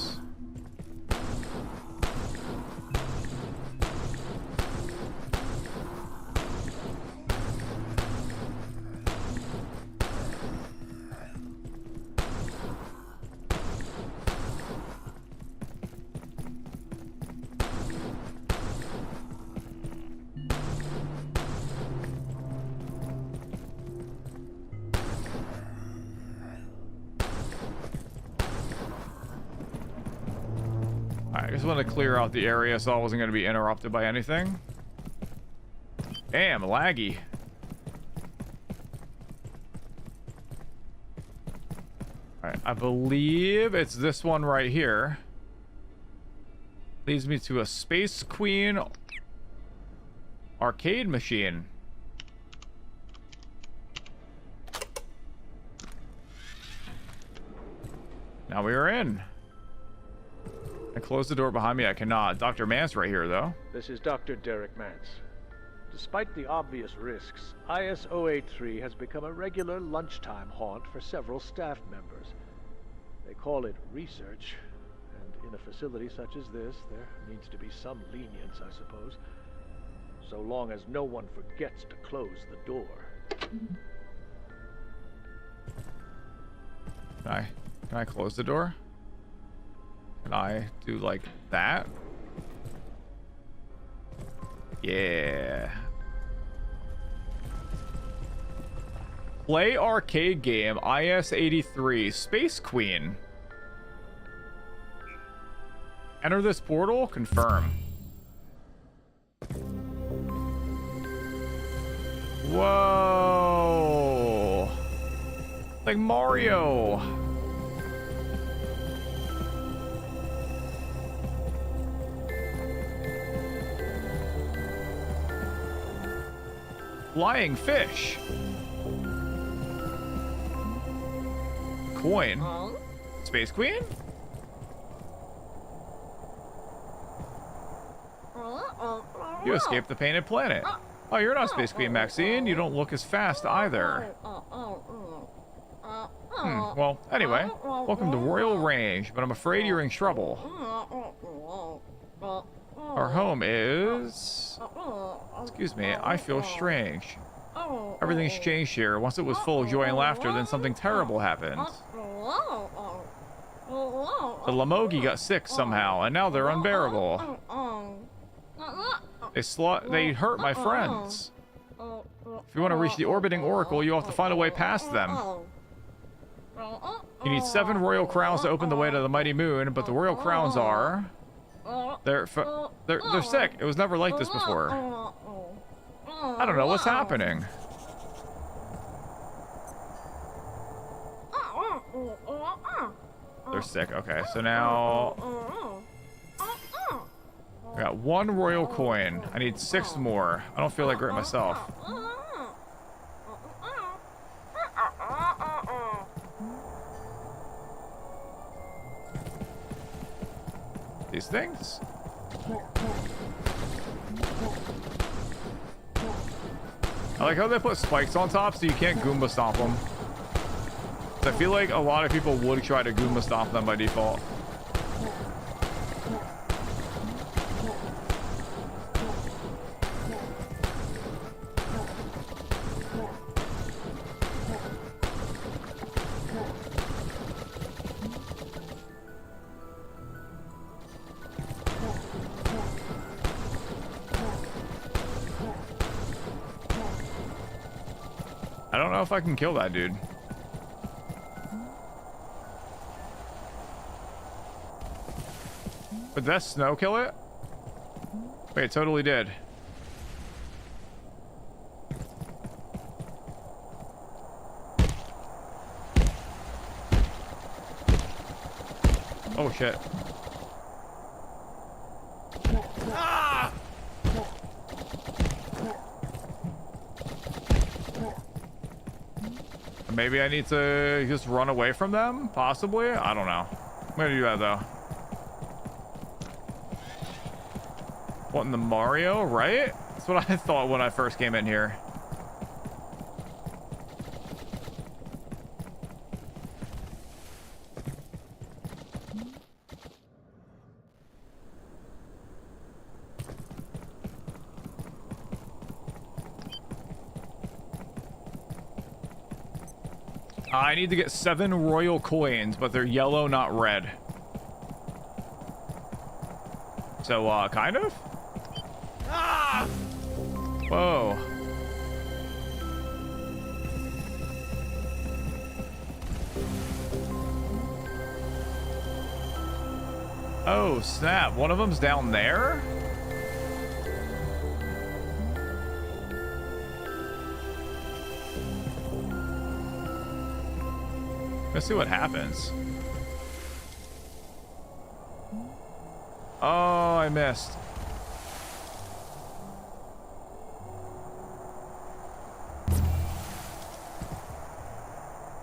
I just wanted to clear out the area so I wasn't going to be interrupted by anything. Damn, laggy. Alright, I believe it's this one right here. Leads me to a Space Queen arcade machine. Now we are in. I close the door behind me. I cannot. Dr. Mance right here, though. This is Dr. Derek Mance. Despite the obvious risks, IS-083 has become a regular lunchtime haunt for several staff members. They call it research, and in a facility such as this, there needs to be some lenience, I suppose. So long as no one forgets to close the door. Can I close the door? Can I do like that? Yeah. Play arcade game IS-83 Space Queen. Enter this portal. Confirm. Whoa. Like Mario. Flying fish. Coin. Space Queen? You escaped the painted planet. Oh, you're not Space Queen, Maxine. You don't look as fast either. Well, anyway, welcome to Royal Range, but I'm afraid you're in trouble. Our home is... Excuse me, I feel strange. Everything's changed here. Once it was full of joy and laughter, then something terrible happened. The Lamogi got sick somehow, and now they're unbearable. They hurt my friends. If you want to reach the orbiting oracle, you have to find a way past them. You need 7 royal crowns to open the way to the mighty moon, but the royal crowns are... They're sick. It was never like this before. I don't know what's happening. They're sick. Okay, so now I got 1 royal coin. I need 6 more. I don't feel like great myself. These things. I like how they put spikes on top so you can't Goomba stomp them. I feel like a lot of people would try to Goomba stomp them by default. I don't know if I can kill that dude. Would that snow kill it? Wait, it totally did. Oh shit. Ah! Maybe I need to just run away from them? Possibly? I don't know. I'm gonna do that though. What in the Mario, right? That's what I thought when I first came in here. I need to get 7 royal coins, but they're yellow, not red. So, kind of? Ah! Whoa. Oh, snap. One of them's down there? Let's see what happens. Oh, I missed.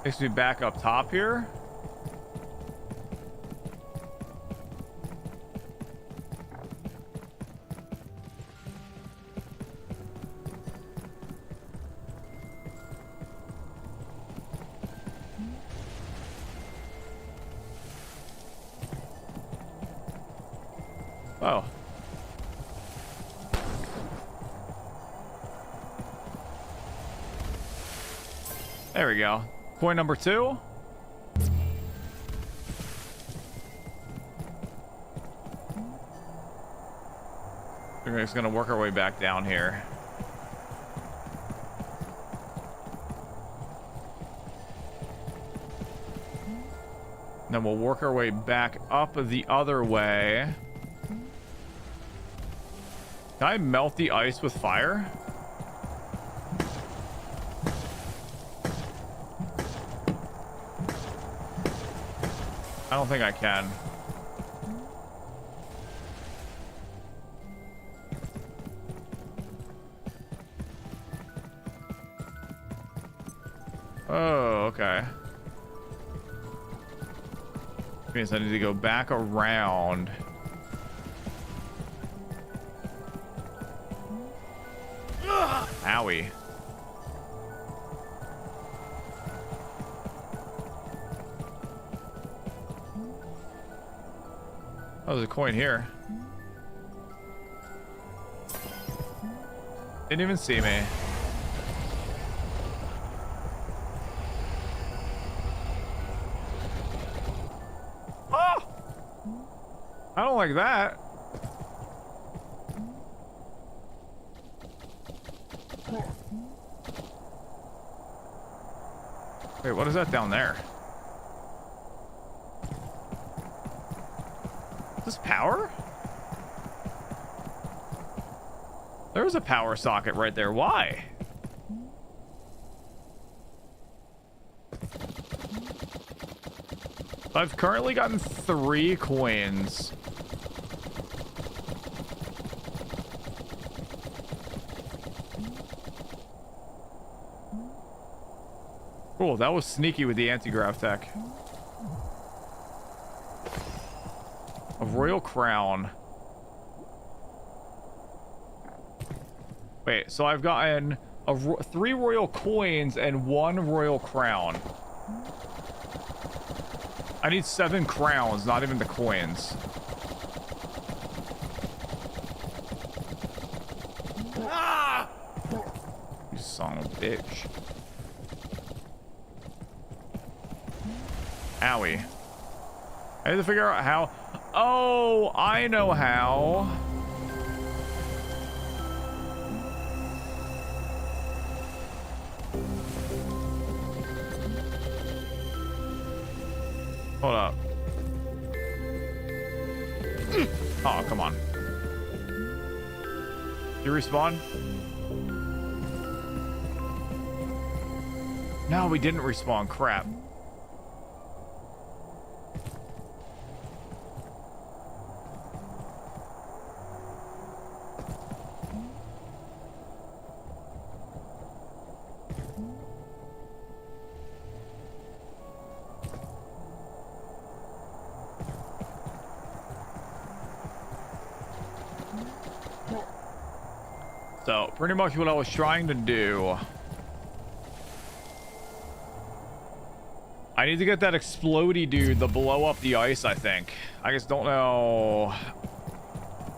Takes me back up top here. Oh. There we go. Coin number 2. We're just gonna work our way back down here. Then we'll work our way back up the other way. Can I melt the ice with fire? I don't think I can. Oh, okay. Means I need to go back around. Owie. Oh, there's a coin here. Didn't even see me. Oh! I don't like that. Wait, what is that down there? Is this power? There's a power socket right there. Why? I've currently gotten 3 coins. Cool, that was sneaky with the anti-grav tech. A royal crown. Wait, so I've gotten 3 royal coins and 1 royal crown. I need 7 crowns, not even the coins. Ah! You son of a bitch. Owie. I need to figure out how. Oh, I know how. Hold up. Oh, come on. You respawn? No, we didn't respawn. Crap. So, pretty much what I was trying to do. I need to get that explodey dude to blow up the ice, I think. I just don't know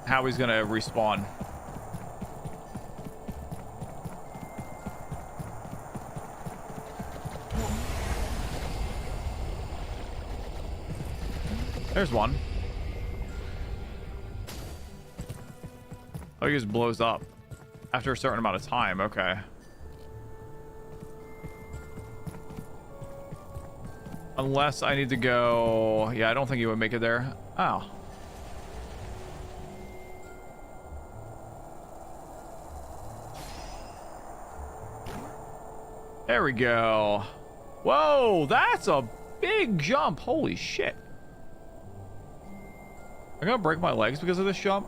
how he's gonna respawn. There's one. Oh, he just blows up. After a certain amount of time, okay. Unless I need to go... Yeah, I don't think he would make it there. Oh. There we go. Whoa, that's a big jump. Holy shit. I'm gonna break my legs because of this jump.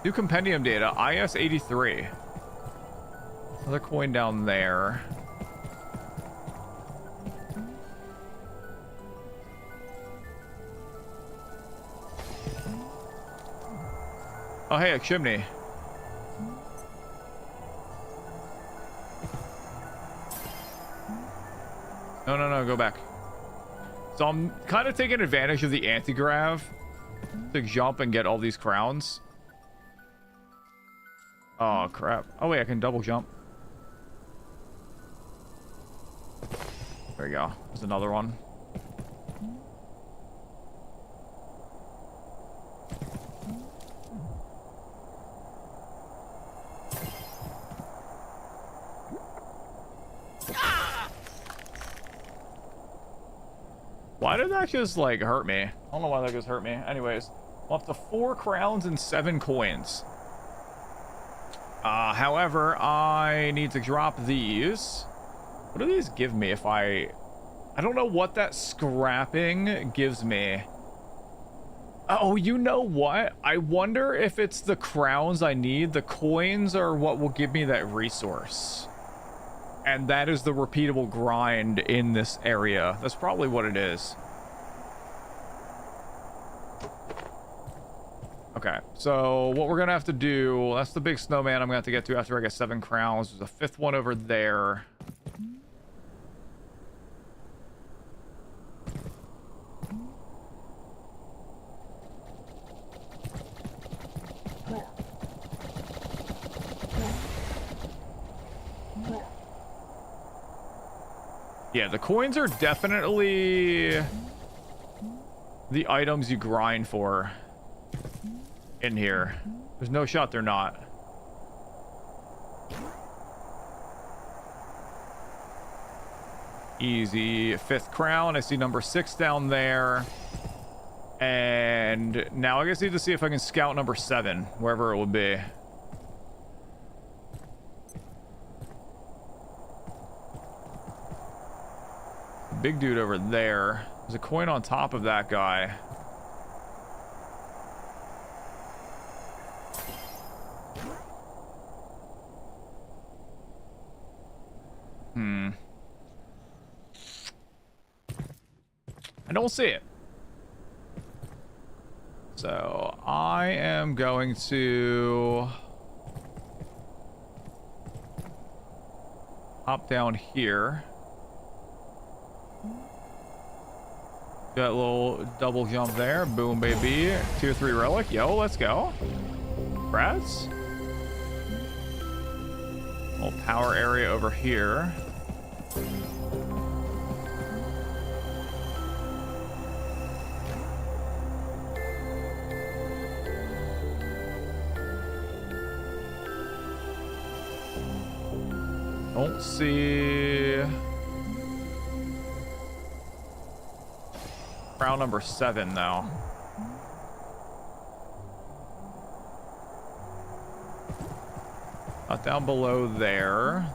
New compendium data, IS-83. Another coin down there. Oh, hey, a chimney. No, no, no, go back. So I'm kind of taking advantage of the anti-grav to jump and get all these crowns. Oh, crap. Oh, wait, I can double jump. There we go. There's another one. Why did that just, like, hurt me? I don't know why that just hurt me. Anyways, I'm up to 4 crowns and 7 coins. However, I need to drop these. What do these give me if I don't know what that scrapping gives me. Oh, you know what? I wonder if it's the crowns I need. The coins are what will give me that resource. And that is the repeatable grind in this area. That's probably what it is. Okay, so what we're gonna have to do, that's the big snowman I'm gonna have to get to after I get 7 crowns. There's a 5th one over there. Yeah, the coins are definitely the items you grind for in here. There's no shot they're not. Easy. 5th crown. I see number 6 down there. And now I just need to see if I can scout number 7, wherever it will be. Big dude over there. There's a coin on top of that guy. I don't see it. So I am going to hop down here. Got a little double jump there. Boom, baby. Tier 3 relic. Yo, let's go. Congrats. Little power area over here. Don't see round number 7 though. Not down below there.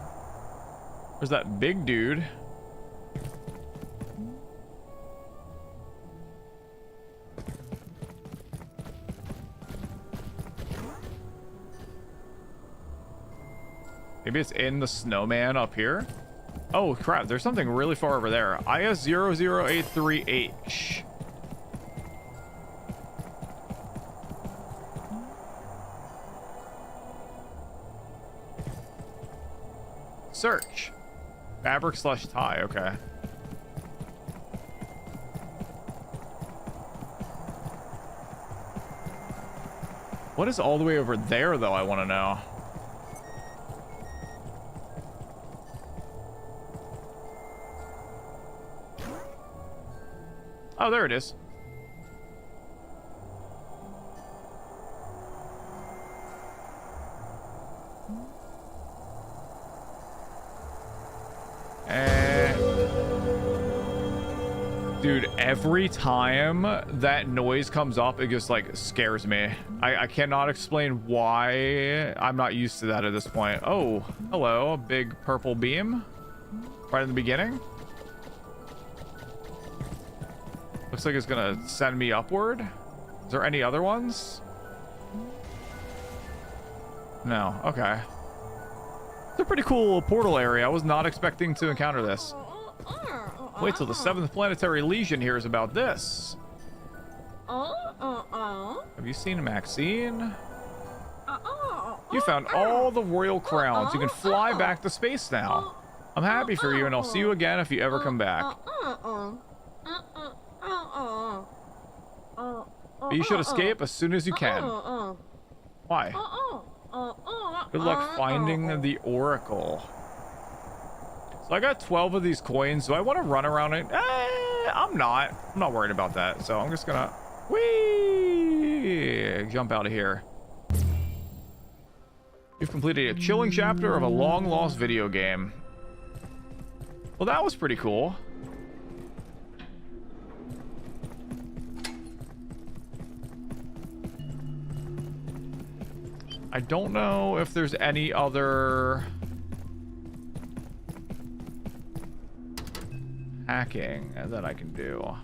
There's that big dude. Maybe it's in the snowman up here. Oh crap, there's something really far over there. IS00838H. Search. Fabric / tie, okay. What is all the way over there though, I want to know. Oh, there it is. Dude, every time that noise comes up, it just like scares me. I cannot explain why I'm not used to that at this point. Oh, hello, a big purple beam right in the beginning. Looks like it's gonna send me upward. Is there any other ones? No, okay. It's a pretty cool portal area. I was not expecting to encounter this. Wait till the 7th Planetary Legion hears about this. Have you seen Maxine? You found all the royal crowns. You can fly back to space now. I'm happy for you, and I'll see you again if you ever come back. But you should escape as soon as you can. Why? Good luck finding the Oracle. So I got 12 of these coins. Do I want to run around it? I'm not worried about that. So I'm just gonna jump out of here. You've completed a chilling chapter of a long lost video game. Well, that was pretty cool. I don't know if there's any other hacking that I can do.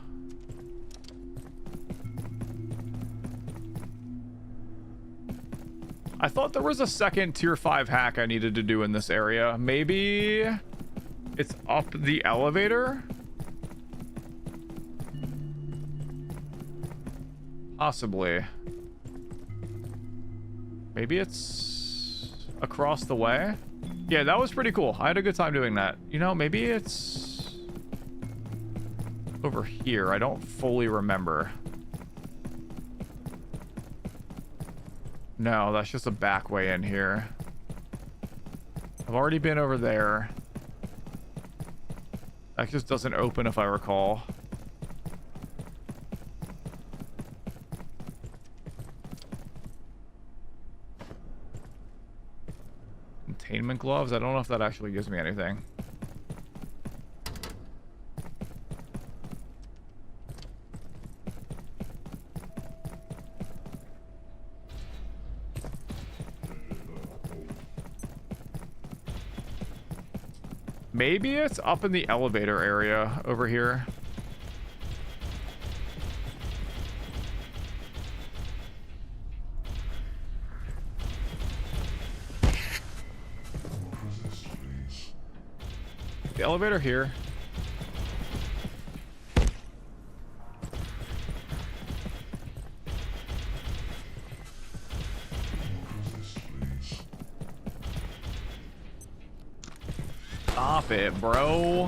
I thought there was a second tier 5 hack I needed to do in this area. Maybe it's up the elevator? Possibly. Maybe it's across the way. Yeah, that was pretty cool. I had a good time doing that. You know, maybe it's over here. I don't fully remember. No, that's just a back way in here. I've already been over there. That just doesn't open if I recall. Containment gloves? I don't know if that actually gives me anything. Maybe it's up in the elevator area over here. The elevator here. Stop it, bro.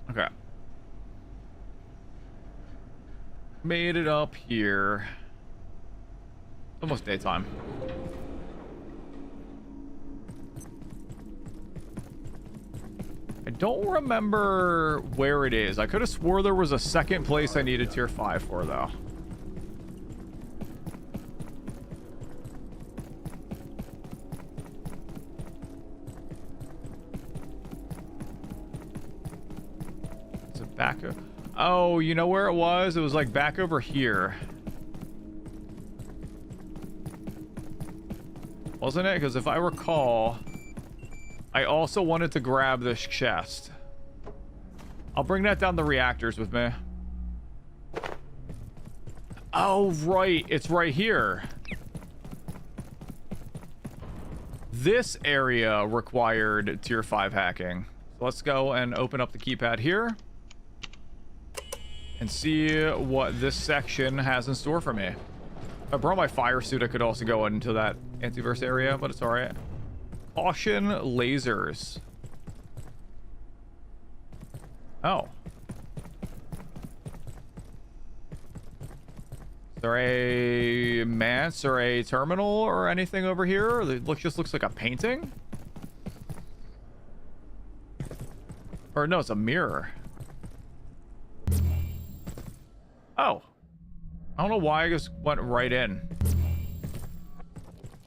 Okay. Made it up here. Almost daytime. I don't remember where it is. I could have swore there was a second place I needed tier 5 for, though. Is it back? Oh, you know where it was? It was like back over here. Wasn't it? Because if I recall, I also wanted to grab this chest. I'll bring that down the reactors with me. Oh, right. It's right here. This area required tier 5 hacking. So let's go and open up the keypad here and see what this section has in store for me. If I brought my fire suit, I could also go into that antiverse area, but it's all right. Caution lasers. Oh. Is there a manse or a terminal or anything over here? It just looks like a painting? Or no, it's a mirror. Oh. I don't know why I just went right in.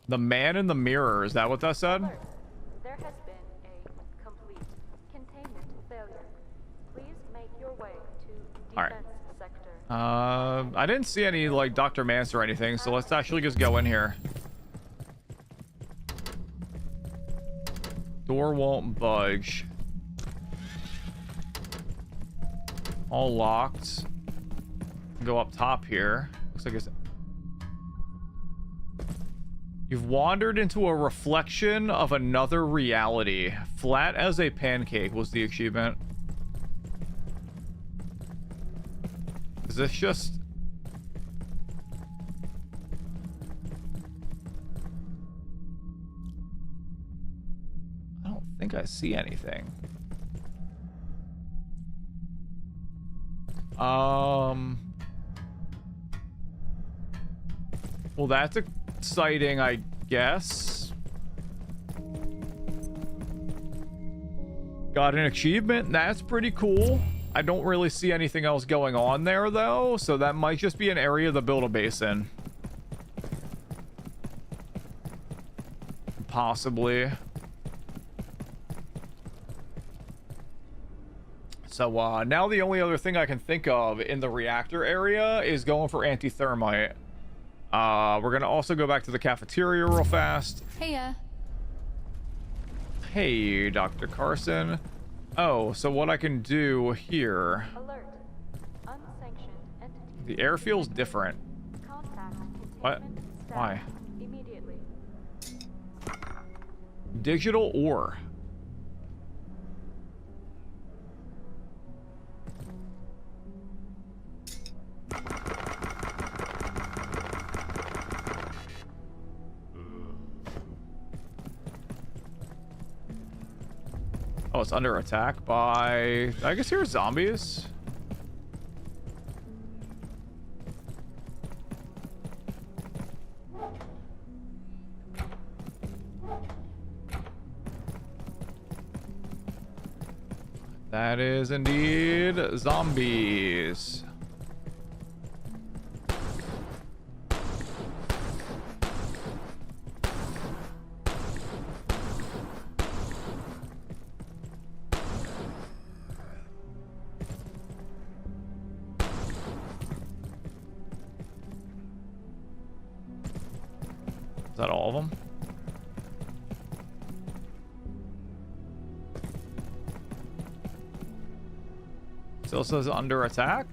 The man in the mirror, is that what that said? Alert. There has been a complete containment failure. Please make your way to All right. defense sector. I didn't see any like Dr. Mance or anything, so let's actually just go in here. Door won't budge. All locked. Go up top here. Looks like it's... You've wandered into a reflection of another reality. Flat as a pancake was the achievement. Is this just... I don't think I see anything. Well, that's exciting, I guess. Got an achievement. That's pretty cool. I don't really see anything else going on there, though, so that might just be an area to build a base in. Possibly. So, now the only other thing I can think of in the reactor area is going for anti-thermite. We're gonna also go back to the cafeteria real fast. Heya. Hey, Dr. Carson. Oh, so what I can do here... Alert. Unsanctioned entity. The air feels different. Contact What? containment staff Why? immediately. Digital ore. Oh, it's under attack by... I guess here's zombies. That is indeed zombies. Is that all of them? Still says under attack.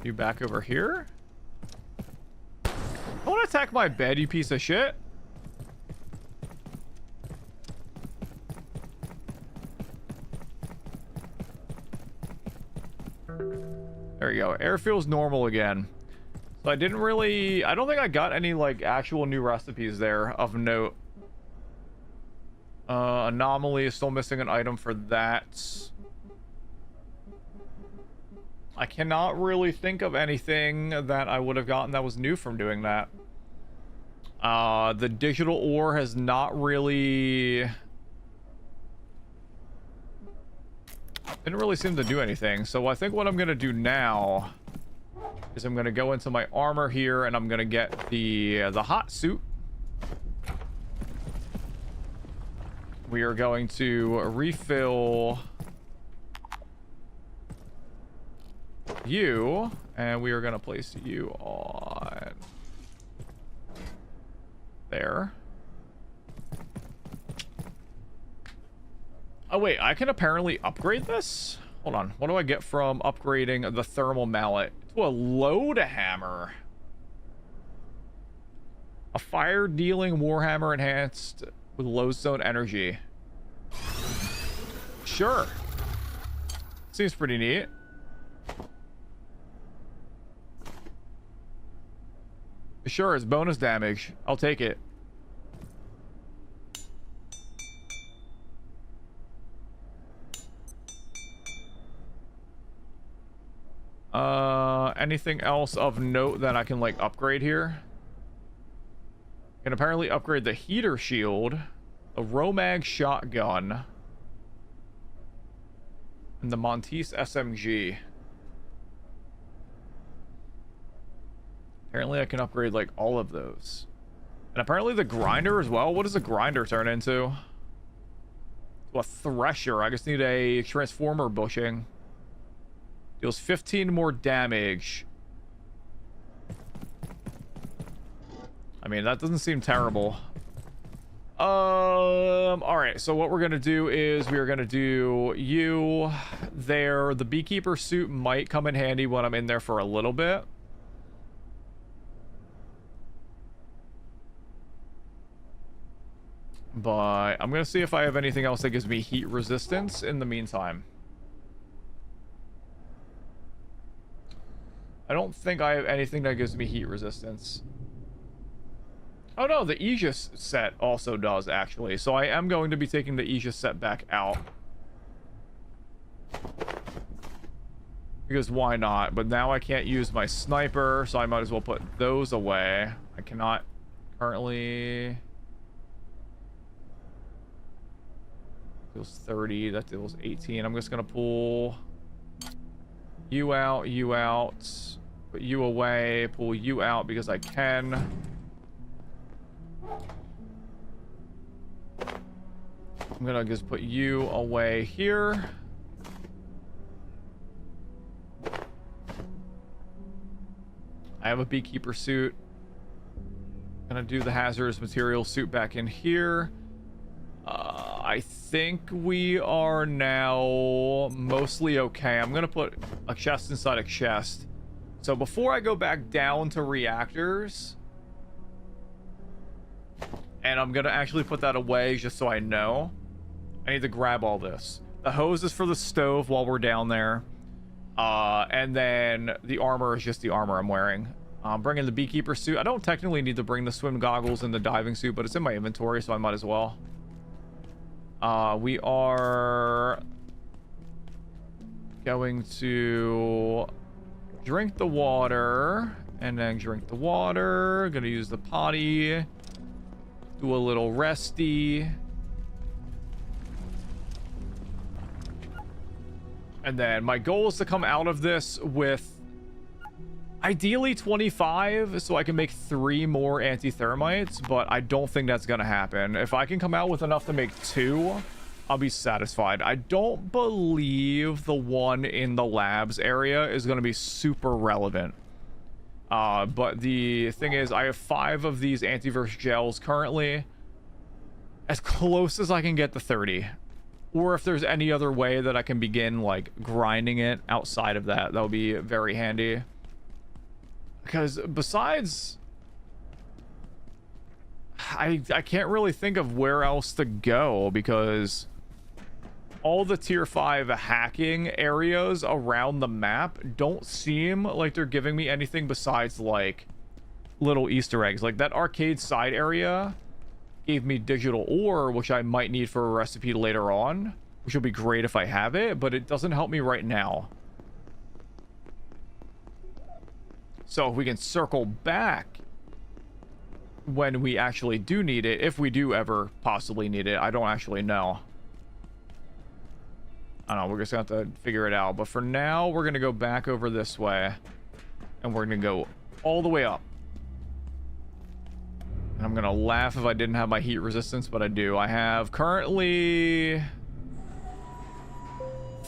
You back over here? Don't attack my bed, you piece of shit. There you go. Air feels normal again. So I didn't really... I don't think I got any, like, actual new recipes there of note. Anomaly is still missing an item for that. I cannot really think of anything that I would have gotten that was new from doing that. The digital ore has not really... didn't really seem to do anything. So I think what I'm going to do now is I'm going to go into my armor here and I'm going to get the hot suit. We are going to refill you, and we are going to place you on there. Oh wait, I can apparently upgrade this? Hold on, what do I get from upgrading the thermal mallet to a load hammer? A fire dealing warhammer enhanced with lodestone energy. Sure. Seems pretty neat. Sure, it's bonus damage. I'll take it. Anything else of note that I can, like, upgrade here? I can apparently upgrade the heater shield, a Romag shotgun, and the Montes SMG. Apparently I can upgrade, like, all of those. And apparently the grinder as well. What does the grinder turn into? To a thresher. I just need a transformer bushing. Deals 15 more damage. I mean, that doesn't seem terrible. Alright, so what we're gonna do is we are gonna do you there. The beekeeper suit might come in handy when I'm in there for a little bit. But I'm gonna see if I have anything else that gives me heat resistance in the meantime. I don't think I have anything that gives me heat resistance. Oh no, the Aegis set also does, actually. So I am going to be taking the Aegis set back out. Because why not? But now I can't use my sniper, so I might as well put those away. I cannot currently... Deals 30, that deals 18. I'm just gonna pull you out, put you away, pull you out because I can. I'm gonna just put you away here. I have a beekeeper suit. Gonna do the hazardous material suit back in here. I think we are now mostly okay. I'm gonna put a chest inside a chest. So before I go back down to reactors, and I'm gonna actually put that away just so I know, I need to grab all this. The hose is for the stove while we're down there. And then the armor is just the armor I'm wearing. I'm bringing the beekeeper suit. I don't technically need to bring the swim goggles and the diving suit, but it's in my inventory, so I might as well. We are going to drink the water and then drink the water. Gonna use the potty. Do a little resty. And then my goal is to come out of this with ideally 25 so I can make 3 more anti-thermites, but I don't think that's gonna happen. If I can come out with enough to make 2, I'll be satisfied. I don't believe the one in the labs area is gonna be super relevant. But the thing is, I have 5 of these antivirus gels currently. As close as I can get to 30. Or if there's any other way that I can begin, like, grinding it outside of that, that would be very handy. Because besides... I can't really think of where else to go, because all the tier 5 hacking areas around the map don't seem like they're giving me anything besides like little Easter eggs. Like that arcade side area gave me digital ore, which I might need for a recipe later on, which will be great if I have it, but it doesn't help me right now. So if we can circle back when we actually do need it, if we do ever possibly need it, I don't actually know. I don't know, we're just gonna have to figure it out. But for now, we're gonna go back over this way, and we're gonna go all the way up. And I'm gonna laugh if I didn't have my heat resistance, but I do. I have currently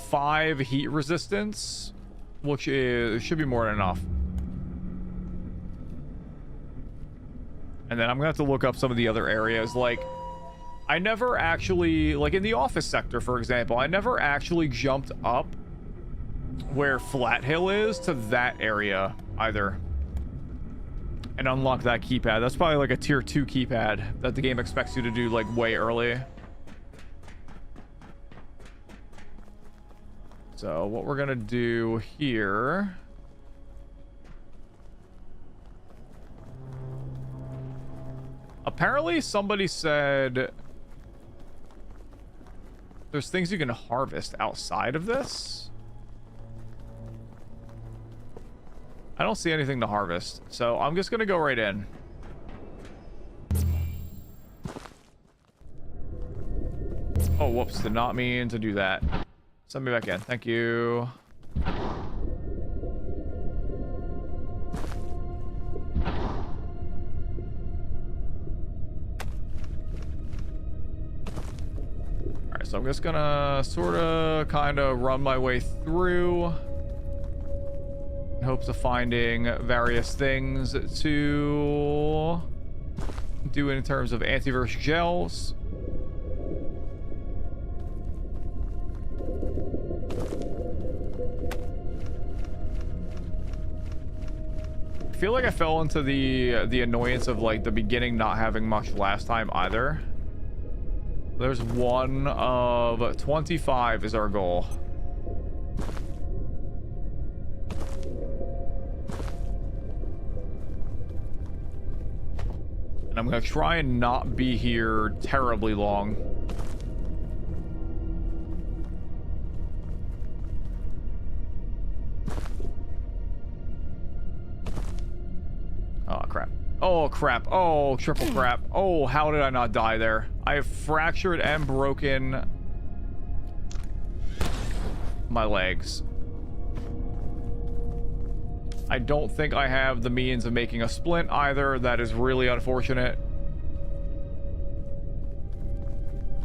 5 heat resistance, which should be more than enough. And then I'm gonna have to look up some of the other areas. Like, I never actually, like in the office sector, for example, I never actually jumped up where Flat Hill is to that area either. And unlock that keypad. That's probably like a tier 2 keypad that the game expects you to do like way early. So what we're gonna do here... Apparently somebody said there's things you can harvest outside of this. I don't see anything to harvest, so I'm just gonna go right in. Oh, whoops, did not mean to do that. Send me back in, thank you. So I'm just gonna sort of kind of run my way through in hopes of finding various things to do in terms of antivirus gels. I feel like I fell into the annoyance of like the beginning not having much last time either. There's one of 25 is our goal. And I'm gonna try and not be here terribly long. Oh, crap. Oh, crap. Oh, triple crap. Oh, how did I not die there? I have fractured and broken my legs. I don't think I have the means of making a splint either. That is really unfortunate.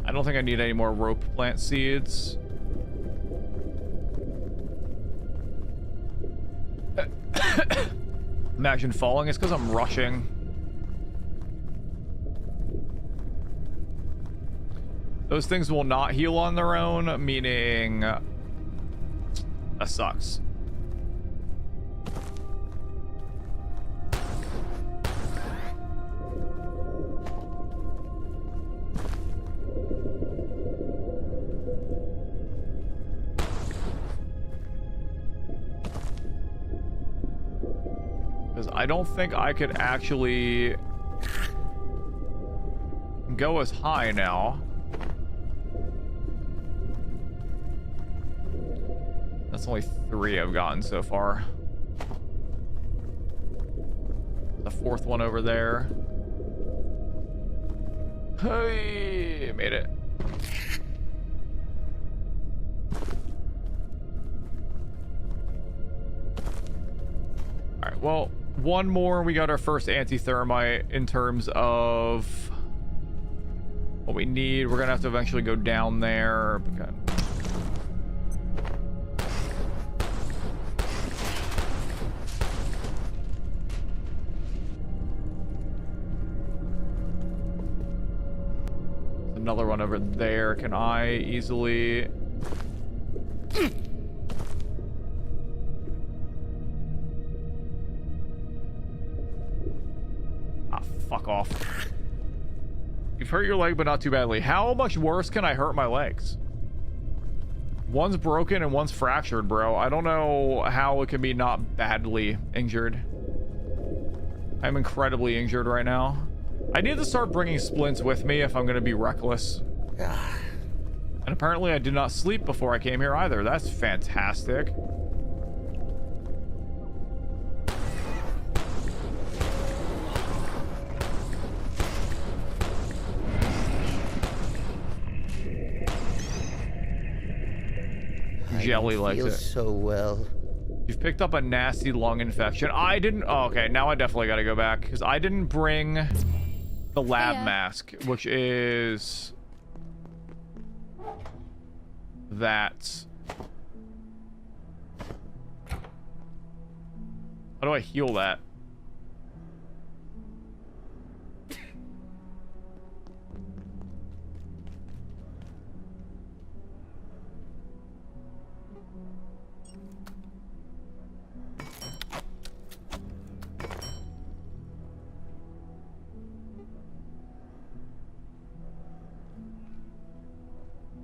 I don't think I need any more rope plant seeds. Imagine falling. It's because I'm rushing. Those things will not heal on their own, meaning that sucks. Because I don't think I could actually go as high now. That's only 3 I've gotten so far. The 4th one over there. Hey, made it. All right, well, one more. We got our first anti-thermite in terms of what we need. We're gonna have to eventually go down there. Okay. Another one over there. Can I easily... hurt your leg, but not too badly. How much worse can I hurt my legs? One's broken and one's fractured, bro. I don't know how it can be not badly injured. I'm incredibly injured right now. I need to start bringing splints with me if I'm going to be reckless. And apparently I did not sleep before I came here either. That's fantastic. Jelly likes it. So well. You've picked up a nasty lung infection. I didn't. Oh, okay, now I definitely got to go back because I didn't bring the lab mask, which is that. How do I heal that?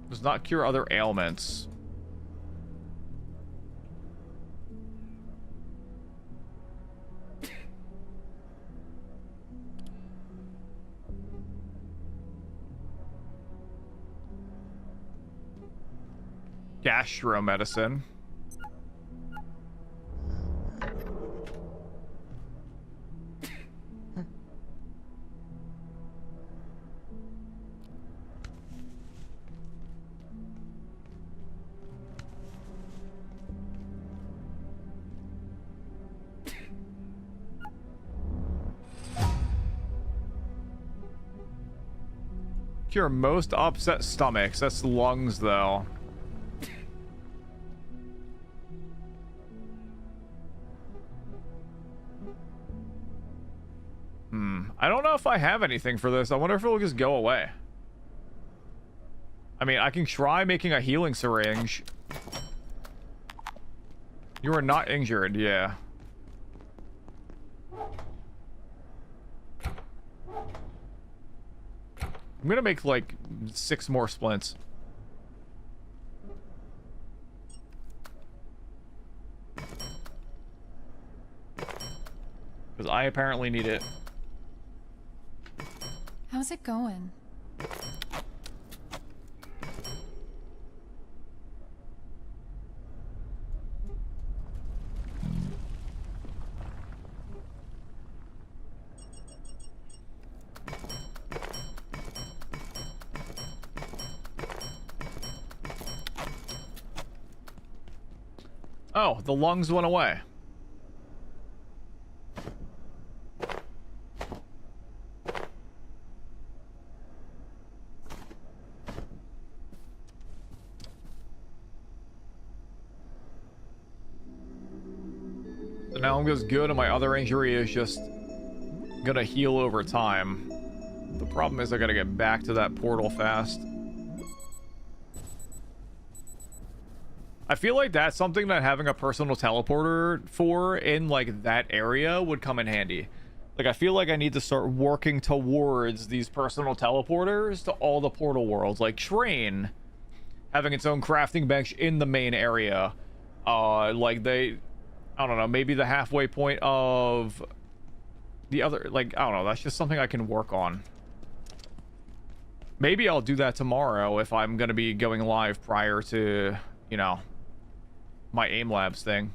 Does not cure other ailments. Gastro medicine. Cure most upset stomachs. That's lungs, though. I don't know if I have anything for this. I wonder if it will just go away. I mean, I can try making a healing syringe. You are not injured, yeah. I'm gonna make like 6 more splints. Because I apparently need it. How's it going? Oh, the lungs went away. So now I'm just good, and my other injury is just gonna heal over time. The problem is I gotta get back to that portal fast. I feel like that's something that having a personal teleporter for in like that area would come in handy. Like, I feel like I need to start working towards these personal teleporters to all the portal worlds, like Train having its own crafting bench in the main area. Like I don't know, maybe the halfway point of the other, like, I don't know, that's just something I can work on. Maybe I'll do that tomorrow if I'm gonna be going live prior to, you know, my AIM Labs thing.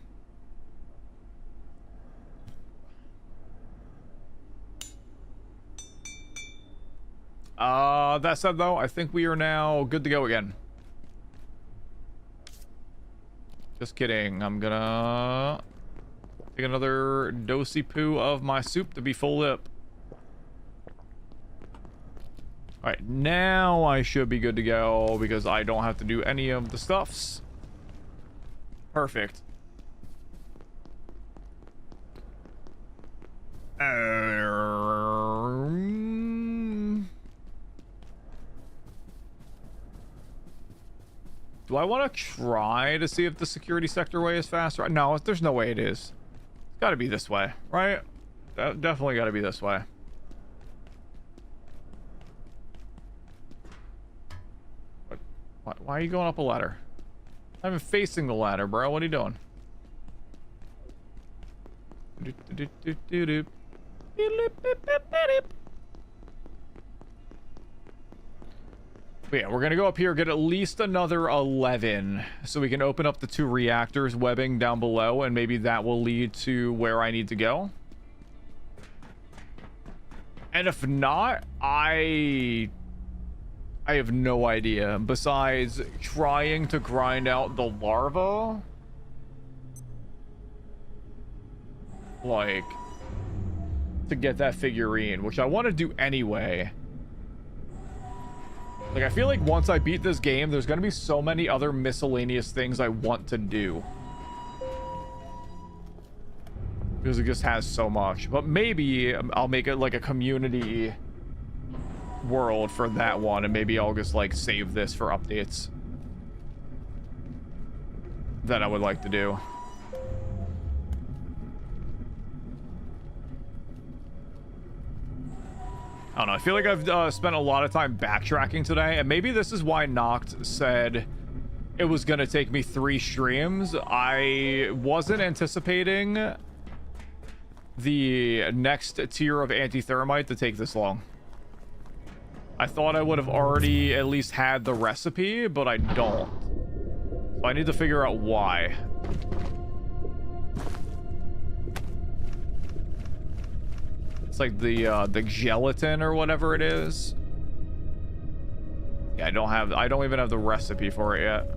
That said, though, I think we are now good to go again. Just kidding. I'm gonna take another dosey poo of my soup to be full lip. Alright, now I should be good to go because I don't have to do any of the stuffs. Perfect. Do I want to try to see if the security sector way is faster? No, there's no way it is. It's got to be this way, right? Definitely got to be this way. Why are you going up a ladder? I'm facing the ladder, bro. What are you doing? But yeah, we're gonna go up here, get at least another 11, so we can open up the 2 reactors webbing down below, and maybe that will lead to where I need to go. And if not, I have no idea. Besides trying to grind out the larva, like, to get that figurine, which I want to do anyway. Like, I feel like once I beat this game, there's going to be so many other miscellaneous things I want to do. Because it just has so much. But maybe I'll make it like a community world for that one, and maybe I'll just like save this for updates that I would like to do. I don't know. I feel like I've spent a lot of time backtracking today, and maybe this is why Noct said it was going to take me 3 streams. I wasn't anticipating the next tier of anti-thermite to take this long. I thought I would have already at least had the recipe, but I don't. So I need to figure out why. It's like the gelatin or whatever it is. Yeah, I don't even have the recipe for it yet.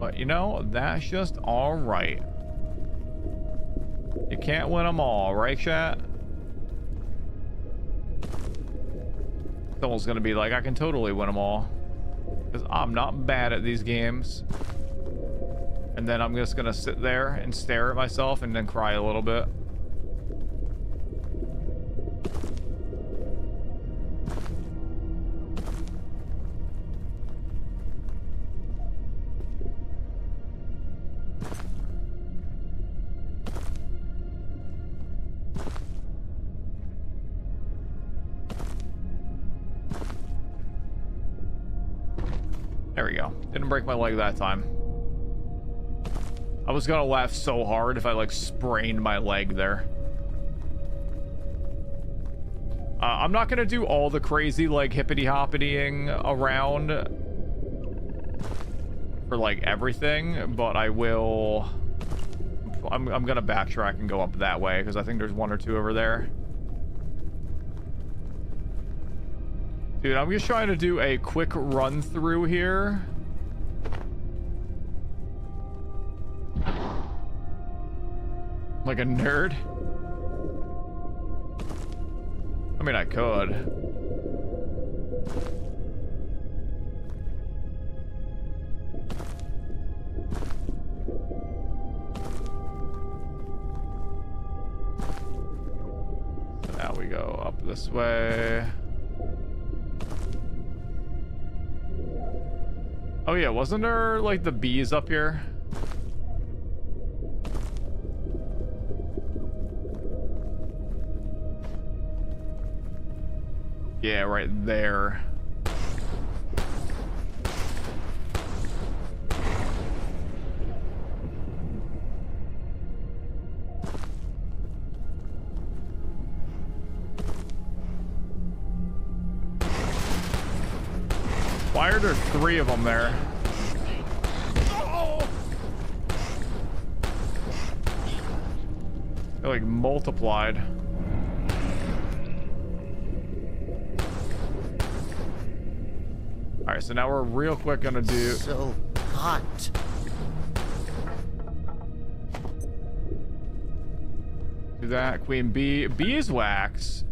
But you know, that's just all right. You can't win them all, right, chat? Someone's gonna be like, I can totally win them all, because I'm not bad at these games. And then I'm just gonna sit there and stare at myself and then cry a little bit. There we go. Didn't break my leg that time. I was gonna laugh so hard if I like sprained my leg there. I'm not gonna do all the crazy like hippity-hoppitying around for like everything, but I will. I'm gonna backtrack and go up that way because I think there's 1 or 2 over there. Dude, I'm just trying to do a quick run through here. Like a nerd. I mean, I could. So now we go up this way. Oh yeah, wasn't there like the bees up here? Yeah, right there. Why are there 3 of them there? They're like multiplied. All right, so now we're real quick gonna do. So hot. Do that, queen bee, beeswax.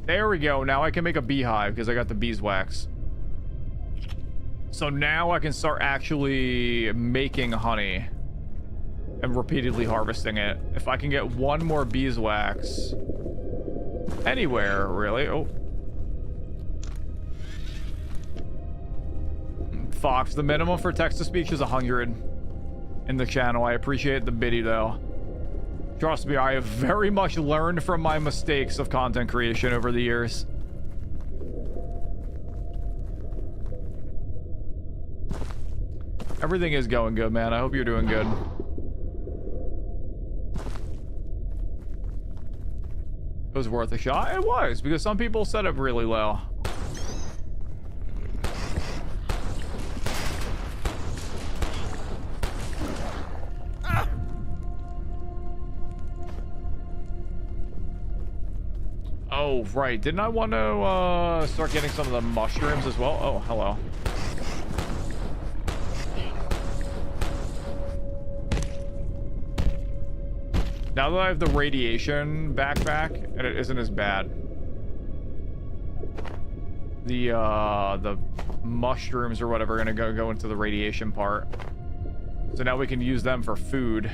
There we go. Now I can make a beehive because I got the beeswax. So now I can start actually making honey and repeatedly harvesting it. If I can get 1 more beeswax anywhere, really. Oh. Fox. The minimum for text-to-speech is 100 in the channel. I appreciate the biddy, though. Trust me, I have very much learned from my mistakes of content creation over the years. Everything is going good, man. I hope you're doing good. It was worth a shot. It was, because some people set it really low. Oh, right. Didn't I want to start getting some of the mushrooms as well? Oh, hello. Now that I have the radiation backpack, and it isn't as bad. The mushrooms or whatever are gonna go into the radiation part. So now we can use them for food.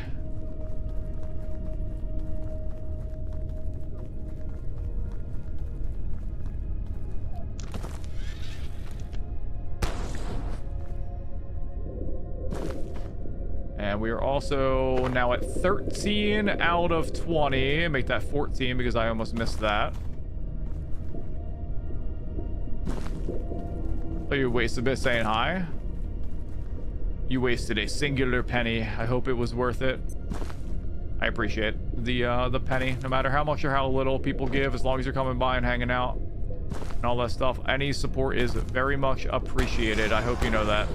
And we are also now at 13 out of 20. Make that 14 because I almost missed that. Oh, you wasted a bit saying hi? You wasted a singular penny. I hope it was worth it. I appreciate the penny, no matter how much or how little people give, as long as you're coming by and hanging out and all that stuff. Any support is very much appreciated. I hope you know that.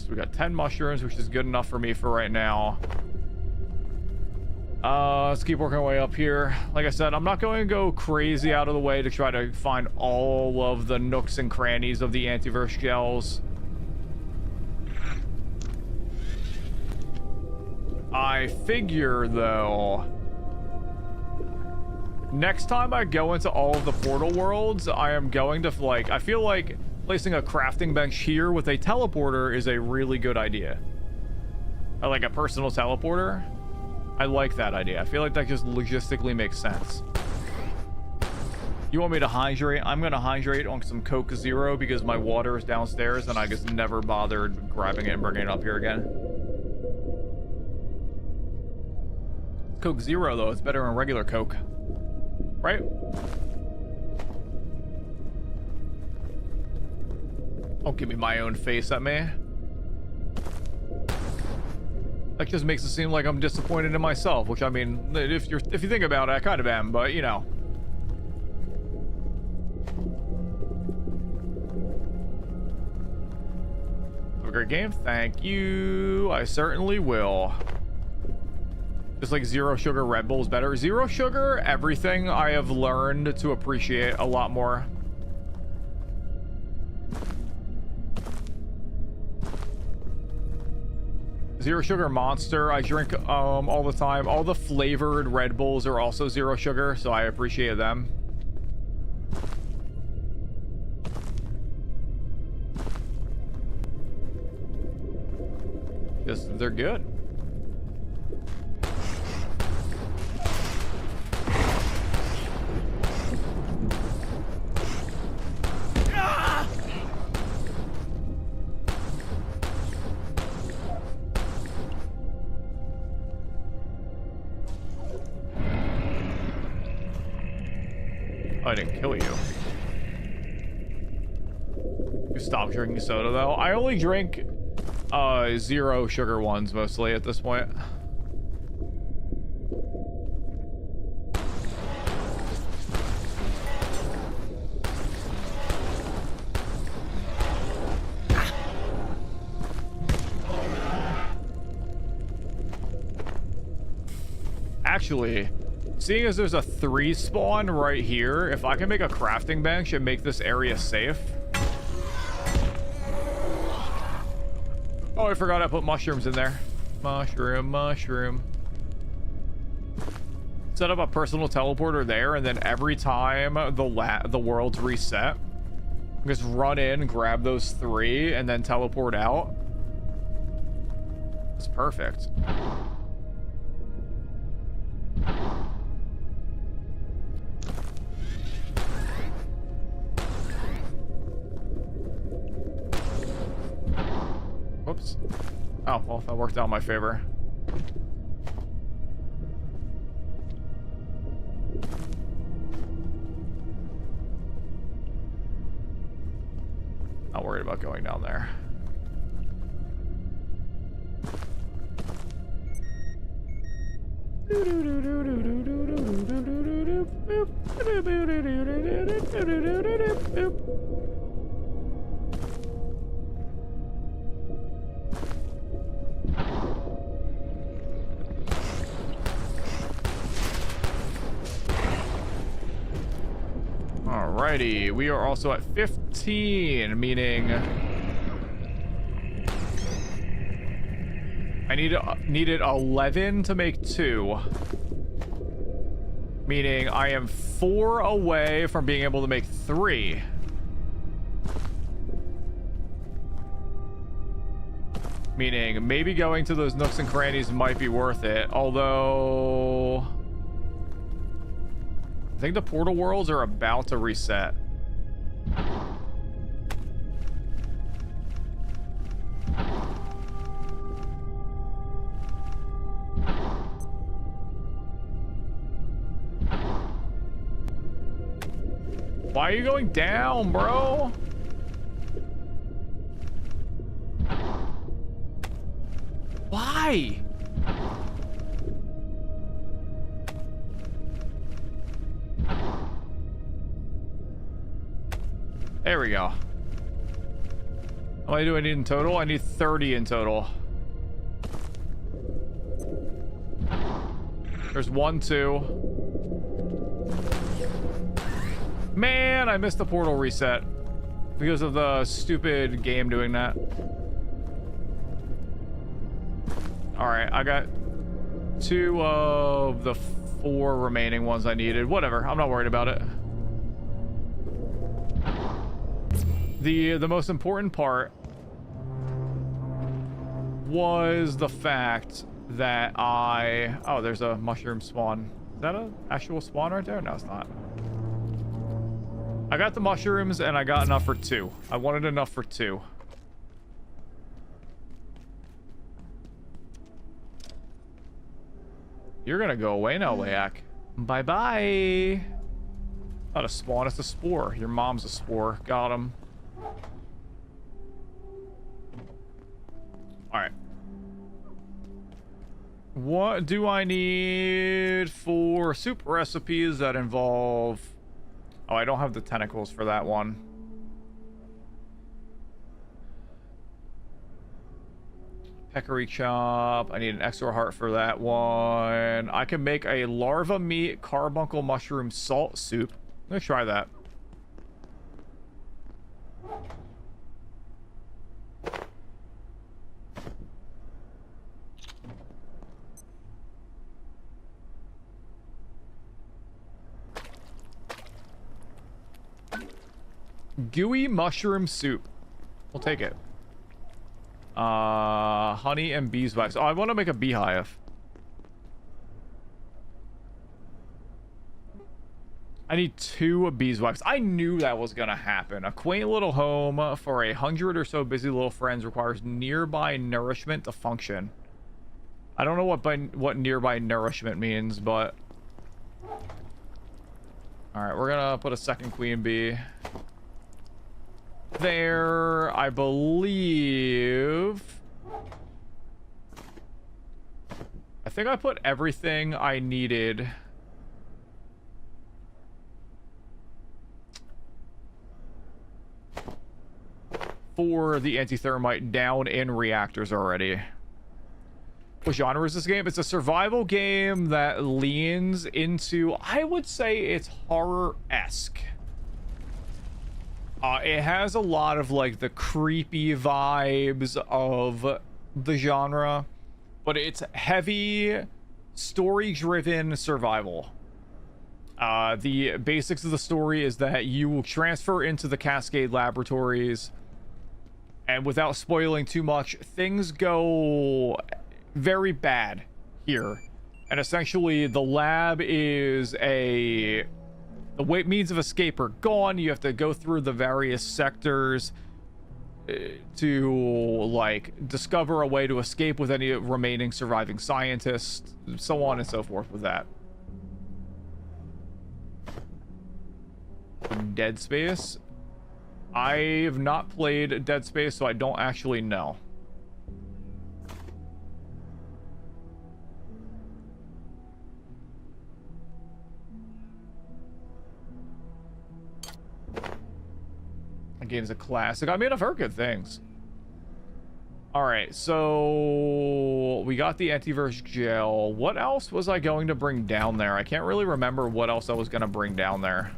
We got 10 mushrooms, which is good enough for me for right now. Let's keep working our way up here. Like I said, I'm not going to go crazy out of the way to try to find all of the nooks and crannies of the antivirus shells. I figure, though, next time I go into all of the portal worlds, I am going to, like, I feel like placing a crafting bench here with a teleporter is a really good idea. Like a personal teleporter. I like that idea. I feel like that just logistically makes sense. You want me to hydrate? I'm going to hydrate on some Coke Zero because my water is downstairs and I just never bothered grabbing it and bringing it up here again. Coke Zero, though, it's better than regular Coke. Right? Don't give me my own face at me. That just makes it seem like I'm disappointed in myself, which, I mean, if you think about it, I kind of am, but you know. Have a great game. Thank you. I certainly will. Just like zero sugar Red Bull is better. Zero sugar, everything I have learned to appreciate a lot more. Zero sugar Monster, I drink all the time. All the flavored Red Bulls are also zero sugar, so I appreciate them. Just, they're good. I didn't kill you. You stop drinking soda, though. I only drink zero sugar ones mostly at this point. Actually, seeing as there's a 3 spawn right here, if I can make a crafting bench and make this area safe. Oh, I forgot I put mushrooms in there. Mushroom. Set up a personal teleporter there, and then every time the world's reset, Just run in, grab those 3, and then teleport out. It's perfect. Whoops. Oh, well, that worked out in my favor. Not worried about going down there. Alrighty, we are also at 15, meaning I needed 11 to make 2. Meaning I am 4 away from being able to make 3. Meaning maybe going to those nooks and crannies might be worth it, although I think the portal worlds are about to reset. Why are you going down, bro? Why? There we go. How many do I need in total? I need 30 in total. There's 1, 2. Man, I missed the portal reset because of the stupid game doing that. Alright, I got 2 of the 4 remaining ones I needed. Whatever, I'm not worried about it. The most important part was the fact that oh, there's a mushroom spawn. Is that an actual spawn right there? No, it's not. I got the mushrooms and I got enough for 2. I wanted enough for 2. You're gonna go away now, Wayak. Bye-bye. Not a spawn, it's a spore. Your mom's a spore. Got him. Alright. What do I need for soup recipes that involve... Oh, I don't have the tentacles for that one. Peccary chop. I need an extra heart for that one. I can make a larva meat carbuncle mushroom salt soup. Let's try that. Gooey mushroom soup. We'll take it. Honey and beeswax. Oh, I want to make a beehive. I need 2 beeswax. I knew that was gonna happen. A quaint little home for 100 or so busy little friends requires nearby nourishment to function. I don't know what nearby nourishment means, but... Alright, we're gonna put a second queen bee there. I believe... I think I put everything I needed... for the anti-thermite down in reactors already. What genre is this game? It's a survival game that leans into, I would say it's horror-esque. It has a lot of like the creepy vibes of the genre, but it's heavy story-driven survival. The basics of the story is that you will transfer into the Cascade Laboratories, and without spoiling too much, things go very bad here. And essentially, the lab is the means of escape are gone. You have to go through the various sectors to, like, discover a way to escape with any remaining surviving scientists, so on and so forth with that. Dead Space. I have not played Dead Space, so I don't actually know. The game's a classic. I mean, I've heard good things. Alright, so we got the antivirus gel. What else was I going to bring down there? I can't really remember what else I was going to bring down there.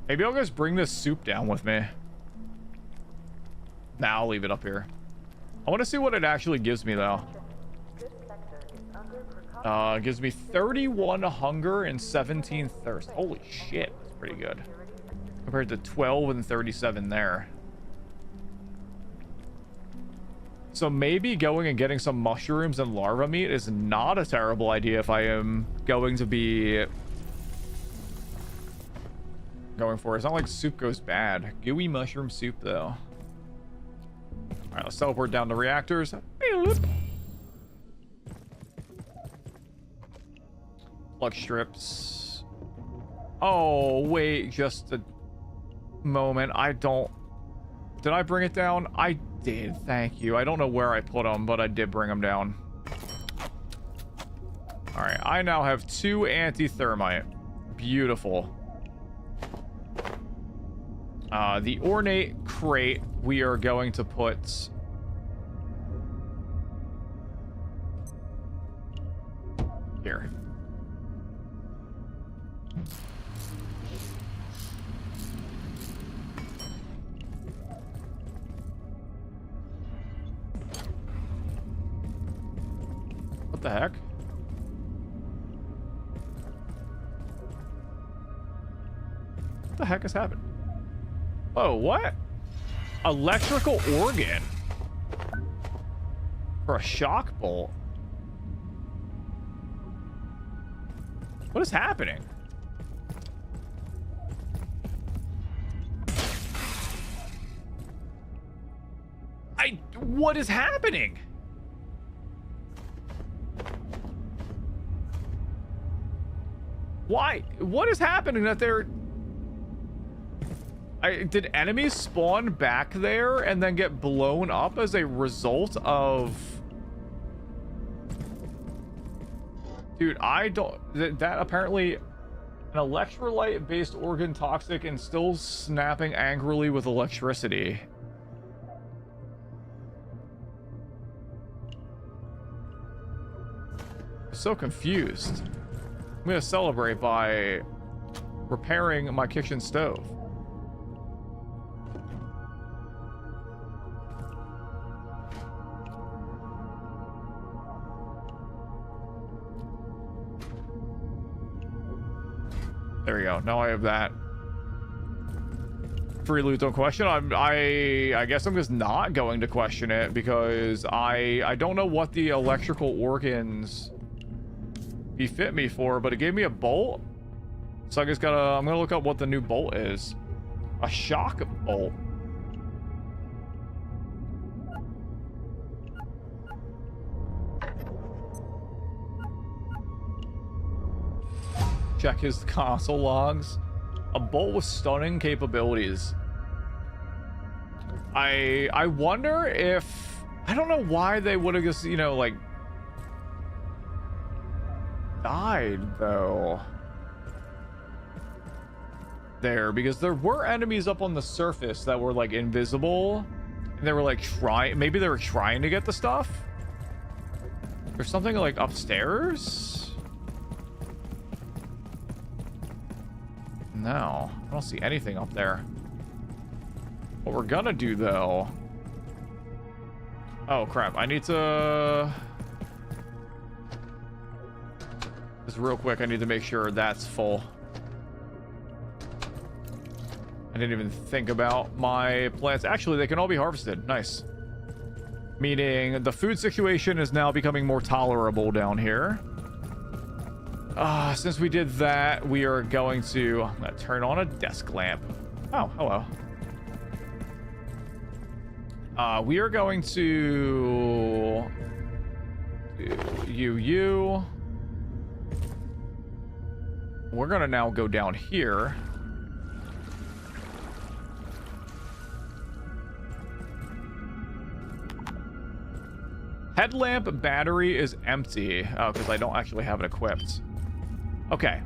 Maybe I'll just bring this soup down with me. Nah, I'll leave it up here. I want to see what it actually gives me, though. It gives me 31 hunger and 17 thirst. Holy shit, that's pretty good. Compared to 12 and 37 there. So maybe going and getting some mushrooms and larva meat is not a terrible idea if I am going to be going for it. It's not like soup goes bad. Gooey mushroom soup, though. Alright, let's teleport down to reactors. Plug strips. Oh, wait, just a moment. Did I bring it down? I did, thank you. I don't know where I put them, but I did bring them down. Alright, I now have 2 anti-thermite. Beautiful. The ornate crate we are going to put here. What the heck? What the heck has happened? Oh, what? Electrical organ for a shock bolt. What is happening? What is happening? Why? What is happening that they're... did enemies spawn back there and then get blown up as a result of... Dude, I don't... That apparently... An electrolyte-based organ toxic and still snapping angrily with electricity. I'm so confused. I'm gonna celebrate by repairing my kitchen stove. There we go. Now I have that. Free loot, don't question. I guess I'm just not going to question it because I don't know what the electrical organs befit me for, but it gave me a bolt. So I just I'm gonna look up what the new bolt is. A shock bolt. Check his console logs. A bolt with stunning capabilities. I wonder if... I don't know why they would have just, you know, like... died, though. There, because there were enemies up on the surface that were, like, invisible. And they were, like, maybe they were trying to get the stuff? There's something, like, upstairs? No, I don't see anything up there. What we're gonna do, though... Oh, crap. I need to... Just real quick, I need to make sure that's full. I didn't even think about my plants. Actually, they can all be harvested. Nice. Meaning the food situation is now becoming more tolerable down here. Since we did that, we are going to... I'm going to turn on a desk lamp. Oh, hello. We are going to... you. We're going to now go down here. Headlamp battery is empty. Oh, because I don't actually have it equipped. Okay.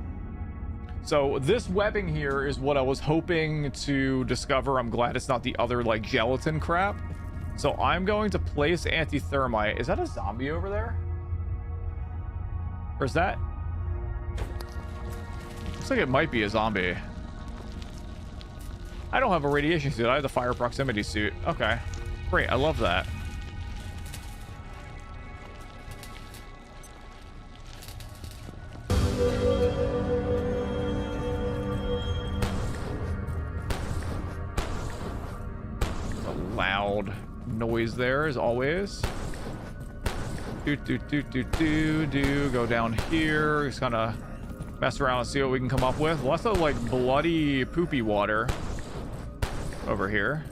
So this webbing here is what I was hoping to discover. I'm glad it's not the other, like, gelatin crap. So I'm going to place anti-thermite. Is that a zombie over there? Or is that... Looks like it might be a zombie. I don't have a radiation suit. I have the fire proximity suit. Okay. Great. I love that. Loud noise there as always. Go down here, just kind of mess around and see what we can come up with. Lots of like bloody poopy water over here.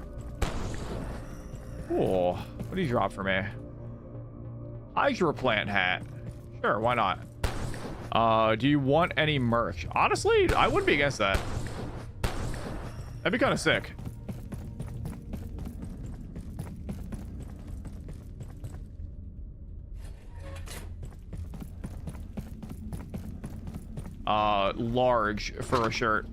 Cool. What do you drop for me? Hydroplant hat. Sure, why not? Do you want any merch? Honestly, I wouldn't be against that. That'd be kind of sick. Large for a shirt.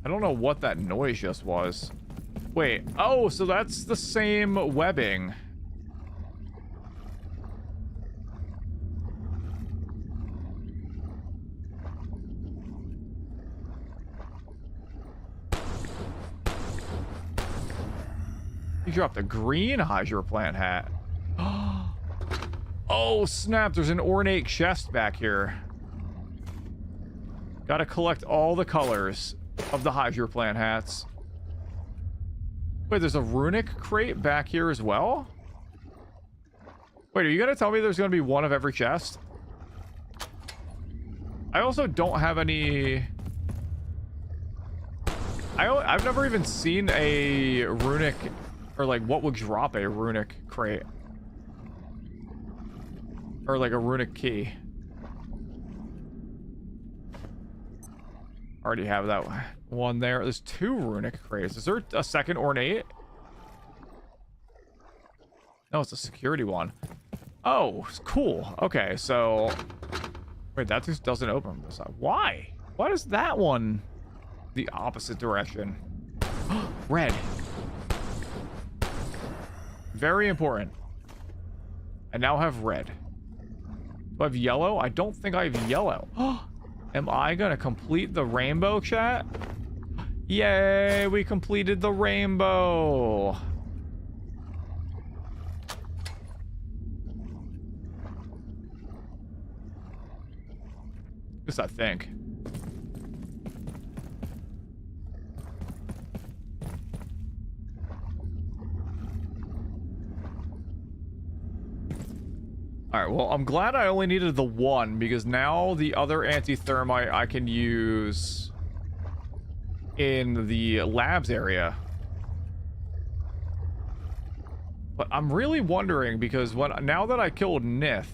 I don't know what that noise just was. Wait, oh, so that's the same webbing. You dropped a green Hydroplant hat. Oh, snap. There's an ornate chest back here. Gotta collect all the colors of the Hydroplant hats. Wait, there's a runic crate back here as well? Wait, are you gonna tell me there's gonna be one of every chest? I also don't have any... I've never even seen a runic... Or like, what would drop a runic crate? Or like a runic key. Already have that one there. There's 2 runic crates. Is there a second ornate? No, it's a security one. Oh, cool. Okay, so... Wait, that just doesn't open this side. Why? Why does that one the opposite direction? Red. Very important. I now have red. Do I have yellow? I don't think I have yellow. Am I gonna complete the rainbow, chat? Yay, we completed the rainbow. At least I think. All right, well, I'm glad I only needed the one, because now the other anti-thermite I can use in the labs area. But I'm really wondering, because now that I killed Nith,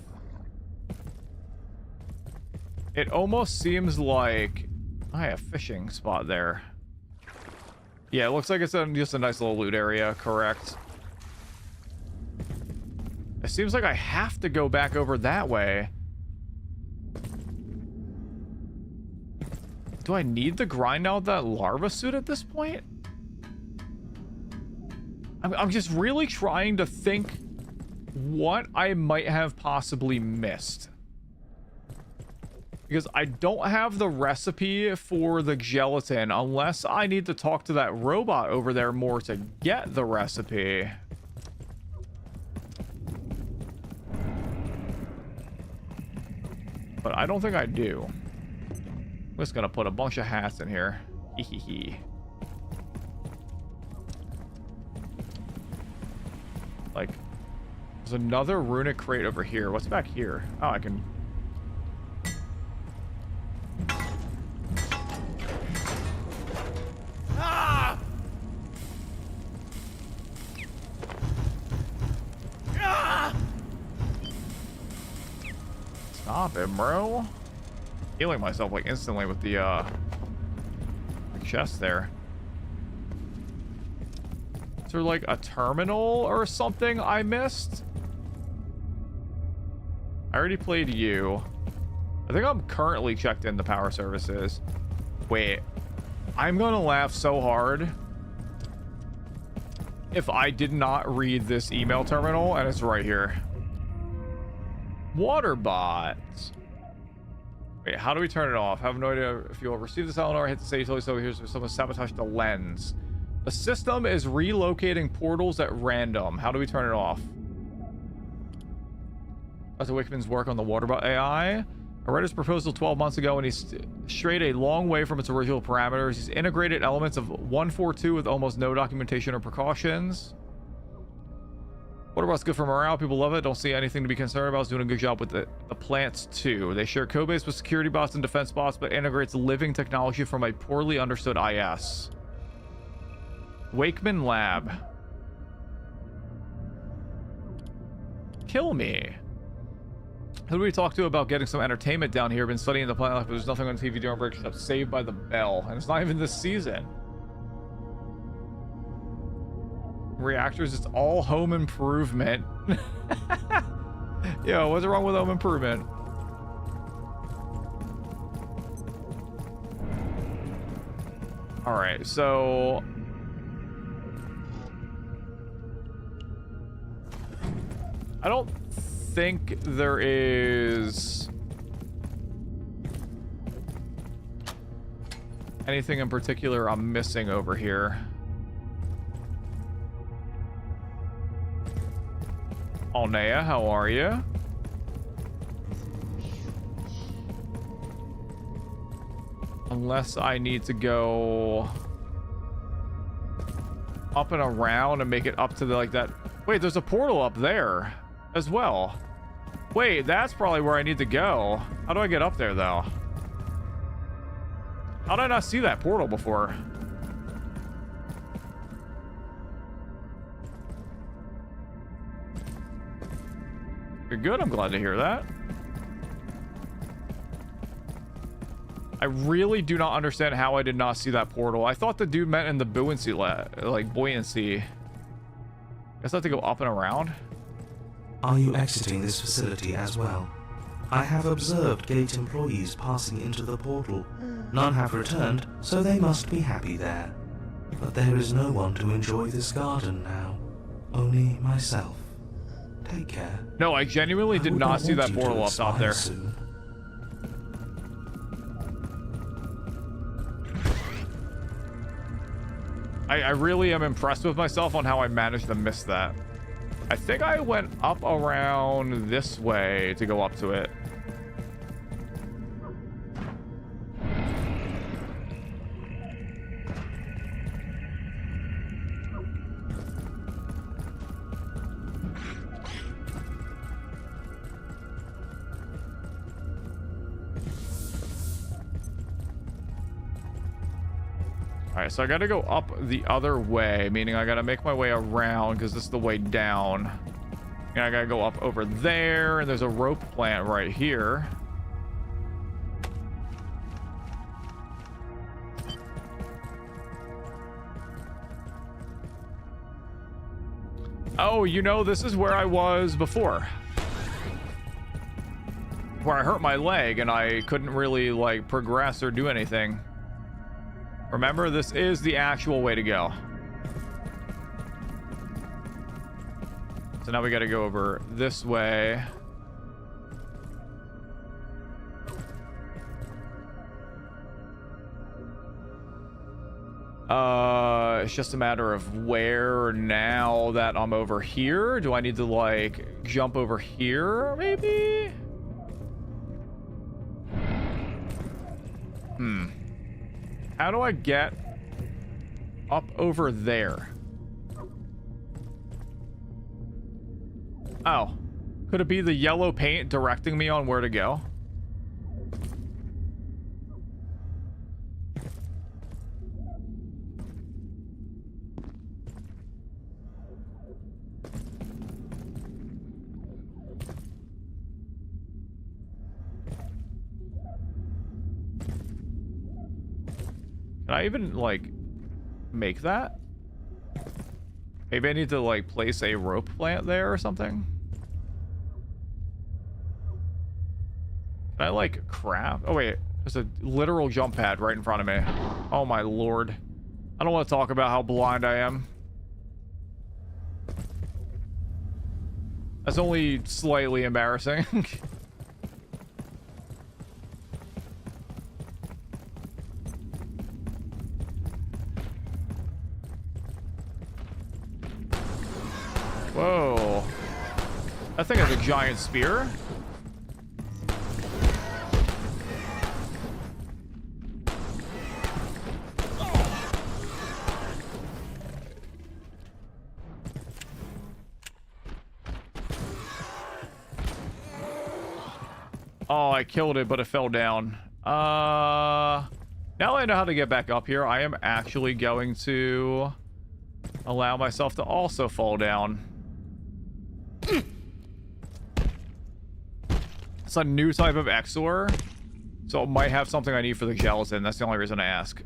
it almost seems like I have a fishing spot there. Yeah, it looks like it's just a nice little loot area, correct? It seems like I have to go back over that way. Do I need to grind out that larva suit at this point? I'm just really trying to think what I might have possibly missed. Because I don't have the recipe for the gelatin unless I need to talk to that robot over there more to get the recipe. But I don't think I do. I'm just gonna put a bunch of hats in here. Hehehe. Like, there's another runic crate over here. What's back here? Oh, I can... Ah! Ah! Stop it, bro. Healing myself like instantly with the chest there. Is there like a terminal or something I missed? I already played you. I think I'm currently checked in the power services. Wait, I'm gonna laugh so hard if I did not read this email terminal, and it's right here. Water bots. Wait, how do we turn it off? I have no idea if you'll receive this Eleanor. Hit the save totally so here's someone sabotage the lens. The system is relocating portals at random. How do we turn it off? Dr. Wickman's work on the Waterbot AI. I read his proposal 12 months ago and he's strayed a long way from its original parameters. He's integrated elements of 142 with almost no documentation or precautions. Waterbot's good for morale. People love it. Don't see anything to be concerned about. It's doing a good job with the plants too. They share codebase with security bots and defense bots, but integrates living technology from a poorly understood IS. Wakeman Lab. Kill me. Who do we talk to about getting some entertainment down here? Been studying the planet life, but there's nothing on TV during break except Saved by the Bell. And it's not even this season. Reactors, it's all home improvement. Yo, what's wrong with home improvement? Alright, so... I don't think there is anything in particular I'm missing over here. Alnea, how are you? Unless I need to go up and around and make it up to the, like that. Wait, there's a portal up there as well. Wait, that's probably where I need to go. How do I get up there though? How did I not see that portal before? You're good. I'm glad to hear that. I really do not understand how I did not see that portal. I thought the dude meant in the buoyancy, like buoyancy. I guess I have to go up and around. Are you exiting this facility as well? I have observed gate employees passing into the portal. None have returned, so they must be happy there. But there is no one to enjoy this garden now. Only myself. Take care. No, I genuinely did not see that portal up top there. Soon. I really am impressed with myself on how I managed to miss that. I think I went up around this way to go up to it. Alright, so I gotta go up the other way, meaning I gotta make my way around because this is the way down. And I gotta go up over there, and there's a rope plant right here. Oh, you know, this is where I was before. Where I hurt my leg and I couldn't really, like, progress or do anything. Remember, this is the actual way to go. So now we got to go over this way. It's just a matter of where now that I'm over here. Do I need to like jump over here maybe? How do I get up over there? Oh, could it be the yellow paint directing me on where to go? Can I even, like, make that? Maybe I need to, like, place a rope plant there or something? Can I, like, craft? Oh, wait. There's a literal jump pad right in front of me. Oh, my lord. I don't want to talk about how blind I am. That's only slightly embarrassing. Whoa. That thing has a giant spear. Oh, I killed it, but it fell down. Now I know how to get back up here. I am actually going to allow myself to also fall down. It's a new type of Exor, so it might have something I need for the gelatin. That's the only reason I ask.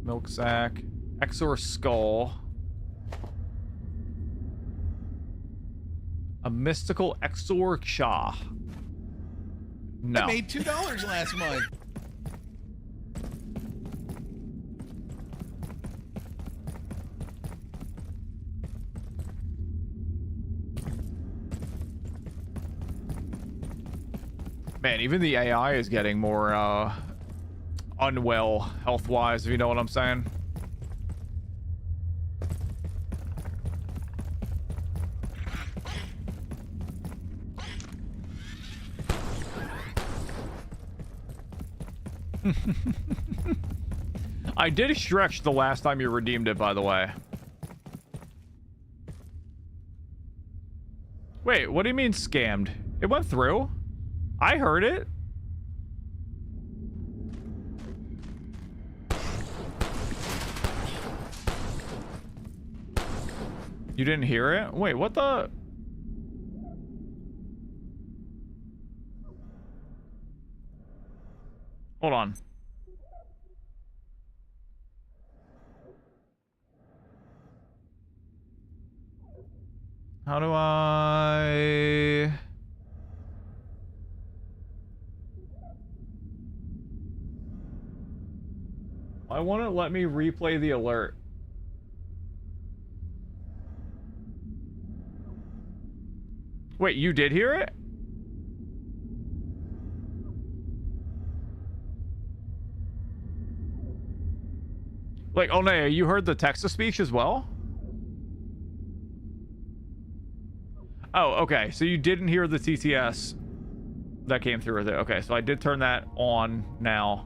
Milk sack. Exor skull. A mystical Exor Cha. No. I made $2 last month. Man, even the AI is getting more unwell health-wise, if you know what I'm saying. I did stretch the last time you redeemed it, by the way. Wait, what do you mean scammed? It went through? I heard it. You didn't hear it? Wait, what the? Hold on. How do I... Why won't it let me replay the alert? Wait, you did hear it? Like, oh no, you heard the text-to-speech as well? Oh, okay. So you didn't hear the TTS that came through with it. Okay, so I did turn that on now.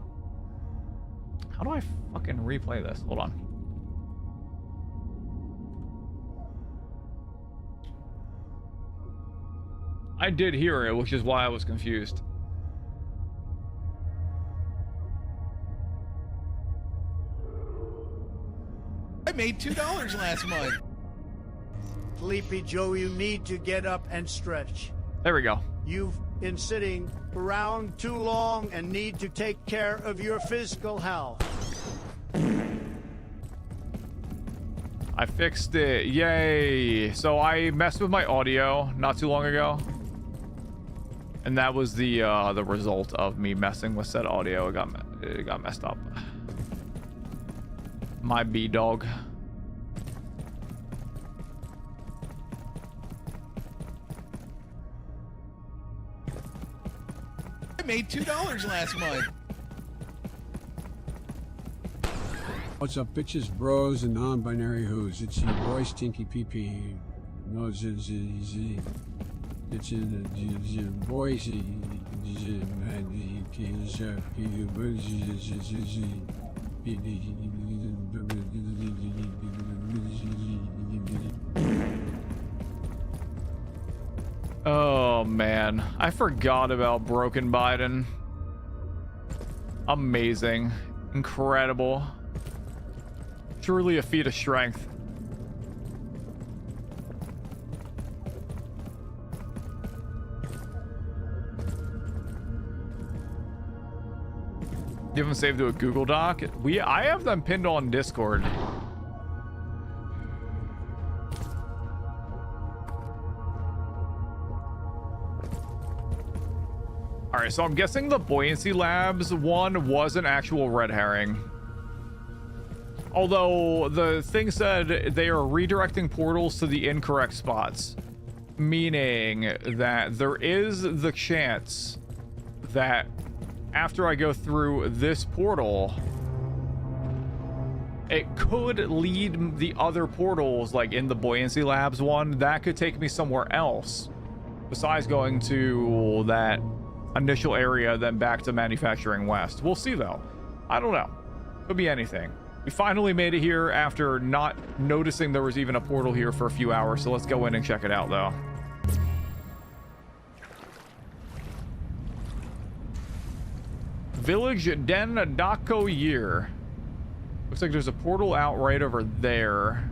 How do I fucking replay this? Hold on. I did hear it, which is why I was confused. I made $2 last month. Sleepy Joe, you need to get up and stretch. There we go. You've been sitting around too long and need to take care of your physical health. I fixed it. Yay. So I messed with my audio not too long ago. And that was the result of me messing with said audio. It got messed up. My B-dog. I made $2 last month. What's up, bitches, bros, and non-binary who's? It's your boy Stinky PP. No, it's boy. Oh man, I forgot about Broken Biden. Amazing, incredible, truly a feat of strength. You have them saved to a Google Doc? I have them pinned on Discord. All right, so I'm guessing the Buoyancy Labs one was an actual red herring. Although the thing said they are redirecting portals to the incorrect spots, meaning that there is the chance that after I go through this portal, it could lead the other portals, like in the Buoyancy Labs one, that could take me somewhere else besides going to that initial area, then back to Manufacturing West. We'll see though. I don't know. Could be anything. We finally made it here after not noticing there was even a portal here for a few hours, so let's go in and check it out though. Village Den Dako Year. Looks like there's a portal out right over there.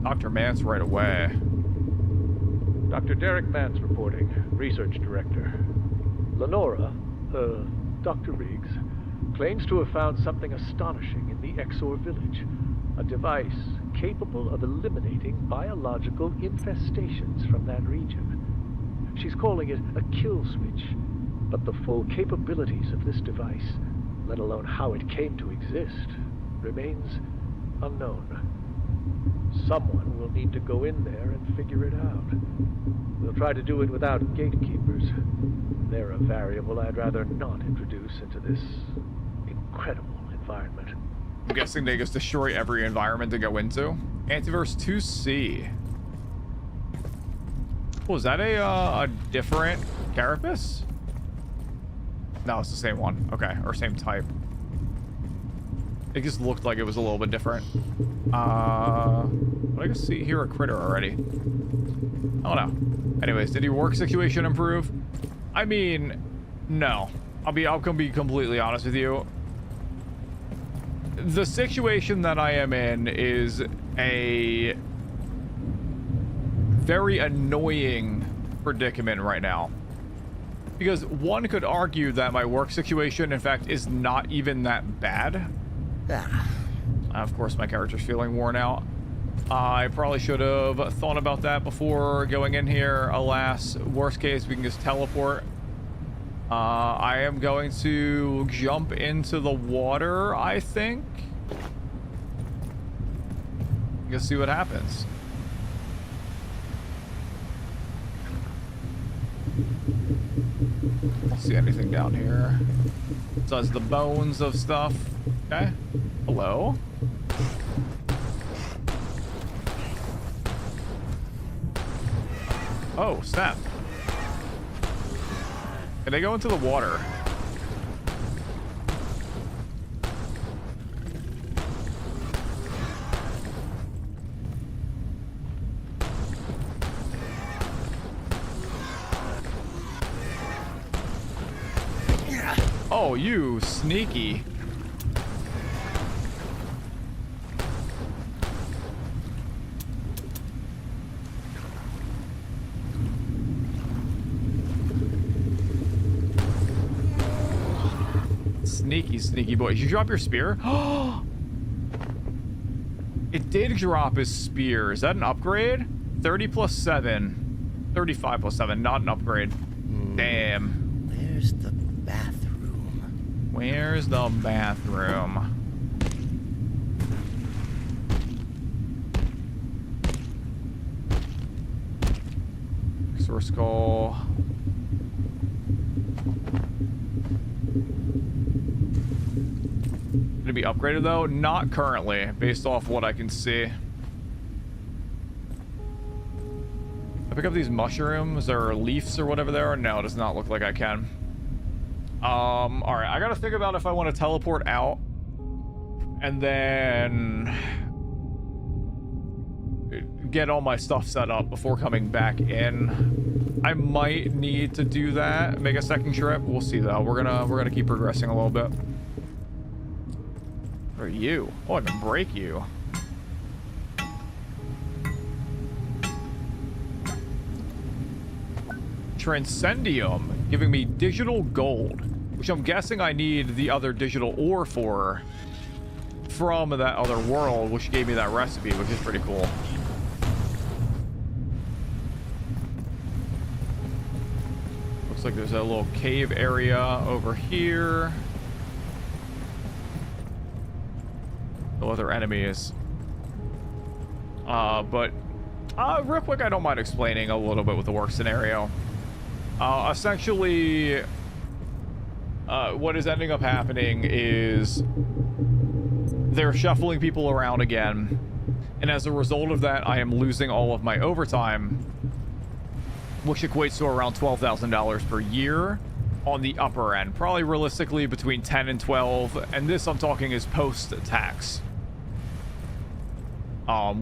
Dr. Mance right away. Dr. Derek Mance reporting, Research Director. Lenora, Dr. Riggs, claims to have found something astonishing in the Exor village. A device capable of eliminating biological infestations from that region. She's calling it a kill switch, but the full capabilities of this device, let alone how it came to exist, remains unknown. Someone will need to go in there and figure it out. We'll try to do it without gatekeepers. They're a variable I'd rather not introduce into this incredible environment. I'm guessing they just destroy every environment to go into. Antiverse 2C. Oh, is that a different carapace? No, it's the same one. Okay, or same type. It just looked like it was a little bit different. I can see here a critter already. I don't know. Anyways, did your work situation improve? I mean, no. I'll be completely honest with you. The situation that I am in is a very annoying predicament right now. Because one could argue that my work situation, in fact, is not even that bad. Of course, my character's feeling worn out. I probably should have thought about that before going in here. Alas, worst case, we can just teleport. I am going to jump into the water, I think. Let's see what happens. I don't see anything down here. So it's the bones of stuff. Okay. Hello. Oh, snap. Can they go into the water? Oh, you sneaky. Sneaky boy. Did you drop your spear? It did drop his spear. Is that an upgrade? 30 plus 7. 35 plus 7. Not an upgrade. Damn. Where's the bathroom? Where's the bathroom? Source skull. to be upgraded though? Not currently, based off what I can see. I pick up these mushrooms or leaves or whatever they are? No, it does not look like I can. Alright, I gotta think about if I want to teleport out and then get all my stuff set up before coming back in. I might need to do that, make a second trip. We'll see though. We're gonna keep progressing a little bit. Or you? Oh, I can break you. Transcendium, giving me digital gold, which I'm guessing I need the other digital ore for from that other world, which gave me that recipe, which is pretty cool. Looks like there's a little cave area over here. No other enemies. But real quick, I don't mind explaining a little bit with the work scenario. Essentially, what is ending up happening is they're shuffling people around again, and as a result of that, I am losing all of my overtime, which equates to around $12,000 per year on the upper end, probably realistically between 10 and 12, and this I'm talking is post-tax,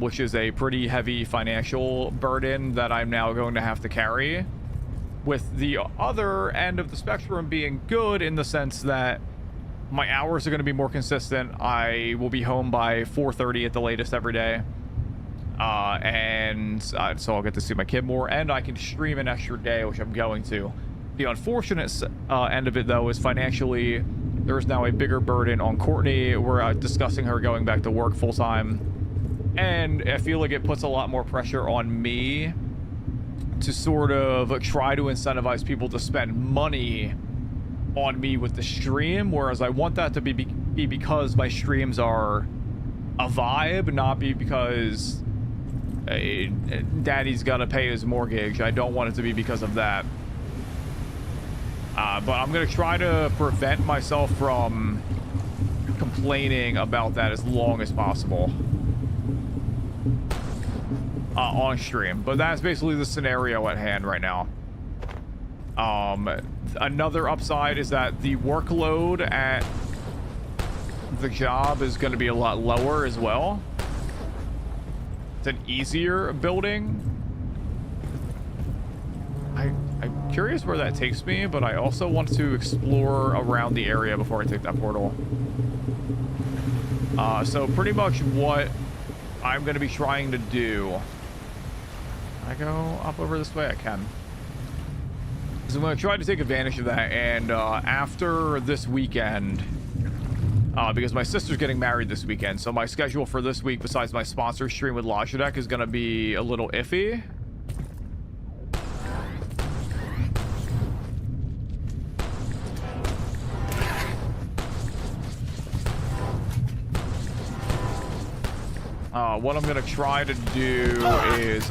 which is a pretty heavy financial burden that I'm now going to have to carry, with the other end of the spectrum being good in the sense that my hours are going to be more consistent. I will be home by 4:30 at the latest every day, and so I'll get to see my kid more, and I can stream an extra day, which I'm going to. The unfortunate end of it though is financially there is now a bigger burden on Courtney. We're discussing her going back to work full-time, and I feel like it puts a lot more pressure on me to sort of try to incentivize people to spend money on me with the stream, whereas I want that to be because my streams are a vibe, not be because daddy's gotta pay his mortgage. I don't want it to be because of that. But I'm gonna try to prevent myself from complaining about that as long as possible on stream. But that's basically the scenario at hand right now. Another upside is that the workload at the job is going to be a lot lower as well. It's an easier building. I'm curious where that takes me, but I also want to explore around the area before I take that portal. So pretty much what I'm going to be trying to do. Can I go up over this way? I can. So I'm going to try to take advantage of that, and after this weekend, because my sister's getting married this weekend, so my schedule for this week, besides my sponsor stream with Logitech, is going to be a little iffy. What I'm going to try to do is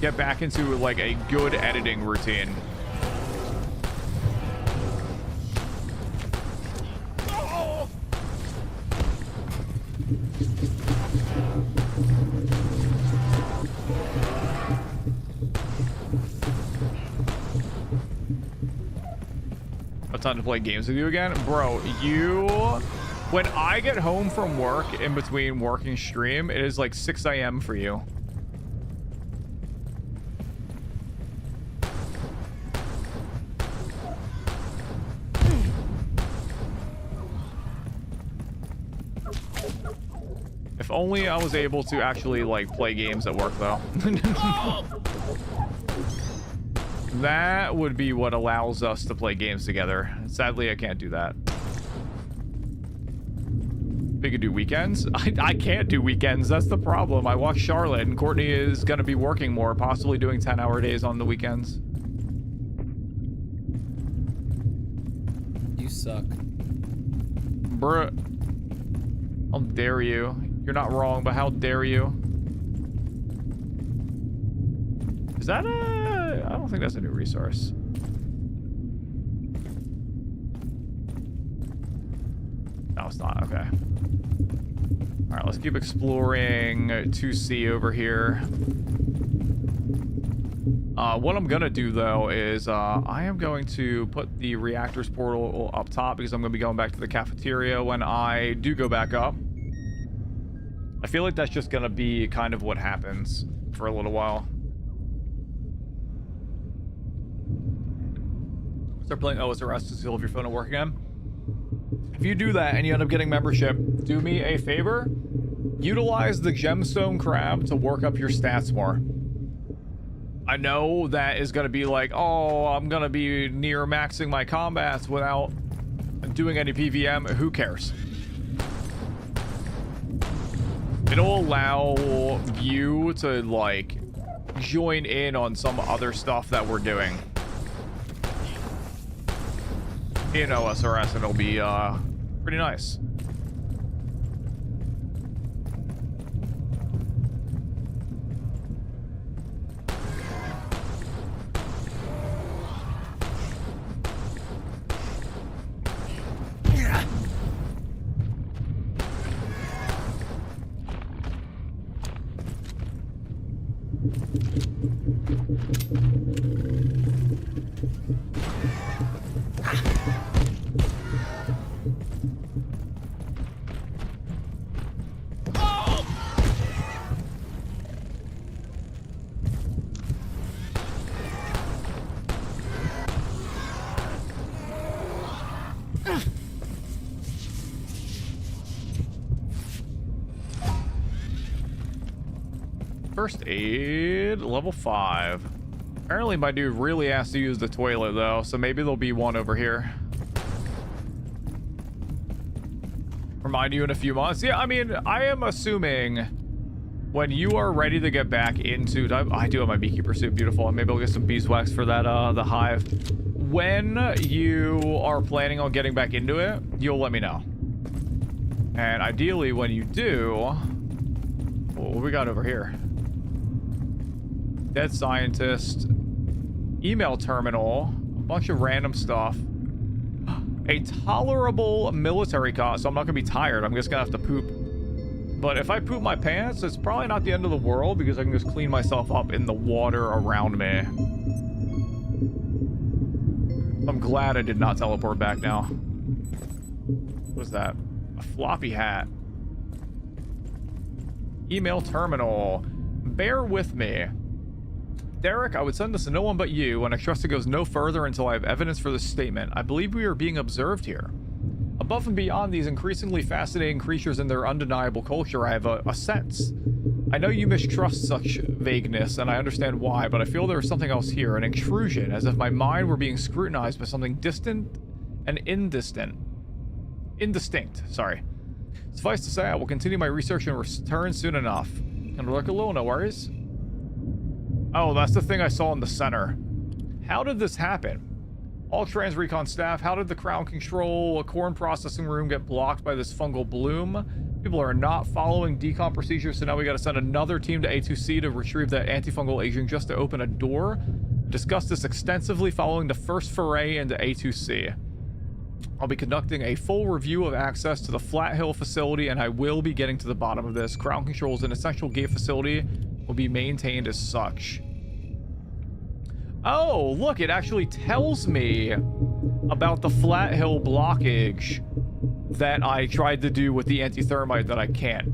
get back into like a good editing routine. It's time to play games with you again, bro. When I get home from work in between work and stream, it is like 6 a.m. for you. If only I was able to actually like play games at work though. That would be what allows us to play games together. Sadly, I can't do that. We could do weekends. I can't do weekends. That's the problem. I watch Charlotte, and Courtney is going to be working more, possibly doing 10-hour days on the weekends. You suck. Bruh. How dare you? You're not wrong, but how dare you? Is that a... I don't think that's a new resource. No, it's not. Okay. All right, let's keep exploring 2C over here. What I'm gonna do though is I am going to put the reactors portal up top because I'm gonna be going back to the cafeteria when I do go back up. I feel like that's just gonna be kind of what happens for a little while. Start playing OSRS to see if your phone will work again. If you do that and you end up getting membership, do me a favor. Utilize the gemstone crab to work up your stats more. I know that is going to be like, oh, I'm going to be near maxing my combats without doing any PVM. Who cares? It'll allow you to, like, join in on some other stuff that we're doing in OSRS, and it'll be pretty nice. First aid, level 5. Apparently my dude really has to use the toilet though, so maybe there'll be one over here. Remind you in a few months. Yeah, I mean, I am assuming when you are ready to get back into... I do have my beekeeper suit, beautiful. And maybe I'll get some beeswax for that, the hive. When you are planning on getting back into it, you'll let me know. And ideally, when you do... What we got over here? Dead scientist, email terminal, a bunch of random stuff, a tolerable military cost, so I'm not gonna be tired. I'm just gonna have to poop. But if I poop my pants, it's probably not the end of the world because I can just clean myself up in the water around me. I'm glad I did not teleport back now. What's that? A floppy hat. Email terminal. Bear with me. Derek, I would send this to no one but you, and I trust it goes no further until I have evidence for this statement. I believe we are being observed here. Above and beyond these increasingly fascinating creatures and their undeniable culture, I have a sense. I know you mistrust such vagueness, and I understand why, but I feel there is something else here, an intrusion, as if my mind were being scrutinized by something distant and indistinct, sorry. Suffice to say, I will continue my research and return soon enough. And look alone, no worries. Oh, that's the thing I saw in the center. How did this happen? All trans recon staff, how did the crown control a corn processing room get blocked by this fungal bloom? People are not following decom procedures, so now we gotta send another team to A2C to retrieve that antifungal agent just to open a door. Discuss this extensively following the first foray into A2C. I'll be conducting a full review of access to the Flat Hill facility, and I will be getting to the bottom of this. Crown control is an essential gate facility, will be maintained as such. Oh, look, it actually tells me about the Flat Hill blockage that I tried to do with the anti-thermite that I can't.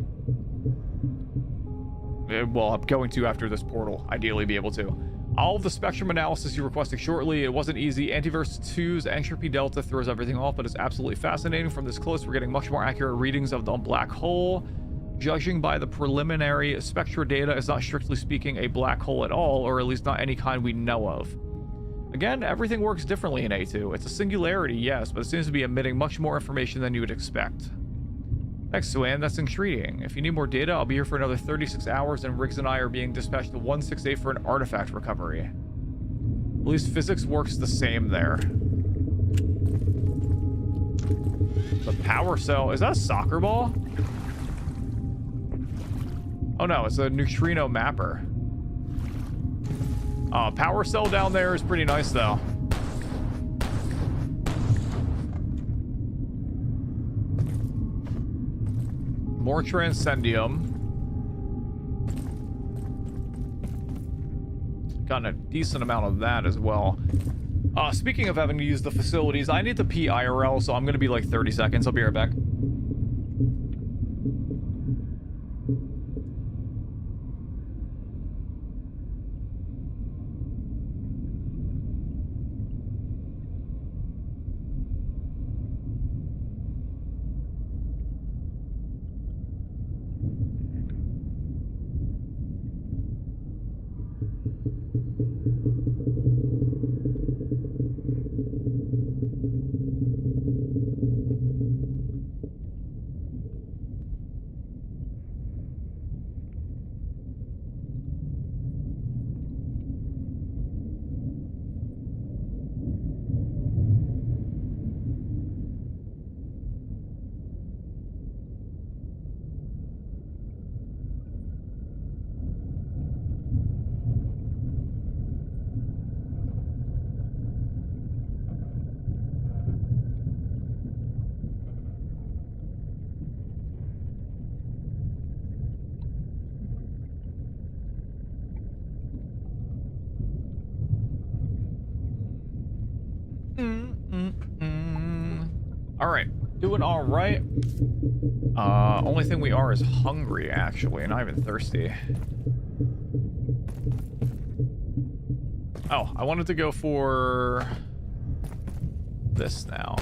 Well, I'm going to after this portal, ideally be able to. All of the spectrum analysis you're requesting shortly, it wasn't easy. Antiverse 2's entropy delta throws everything off, but it's absolutely fascinating. From this close, we're getting much more accurate readings of the black hole. Judging by the preliminary spectra data, it's not strictly speaking a black hole at all, or at least not any kind we know of. Again, everything works differently in A2. It's a singularity, yes, but it seems to be emitting much more information than you would expect. Thanks, Suan. That's intriguing. If you need more data, I'll be here for another 36 hours, and Riggs and I are being dispatched to 168 for an artifact recovery. At least physics works the same there. The power cell. Is that a soccer ball? Oh no, it's a neutrino mapper. Power cell down there is pretty nice though. More Transcendium. Gotten a decent amount of that as well. Speaking of having to use the facilities, I need to pee IRL, so I'm gonna be like 30 seconds. I'll be right back. Alright, doing alright. Only thing we are is hungry, actually, not even thirsty. Oh, I wanted to go for this now.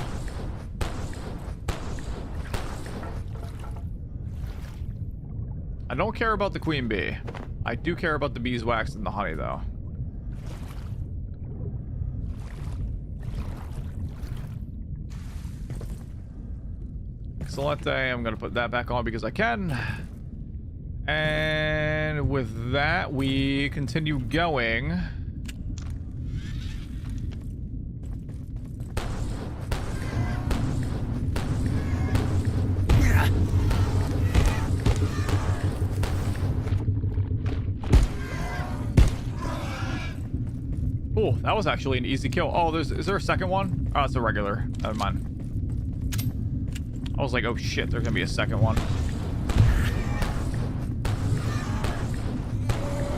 I don't care about the queen bee. I do care about the beeswax and the honey, though. Excellent. I'm going to put that back on because I can. And with that, we continue going. Oh, that was actually an easy kill. Oh, is there a second one? Oh, it's a regular. Never mind. I was like, oh shit, there's gonna be a second one.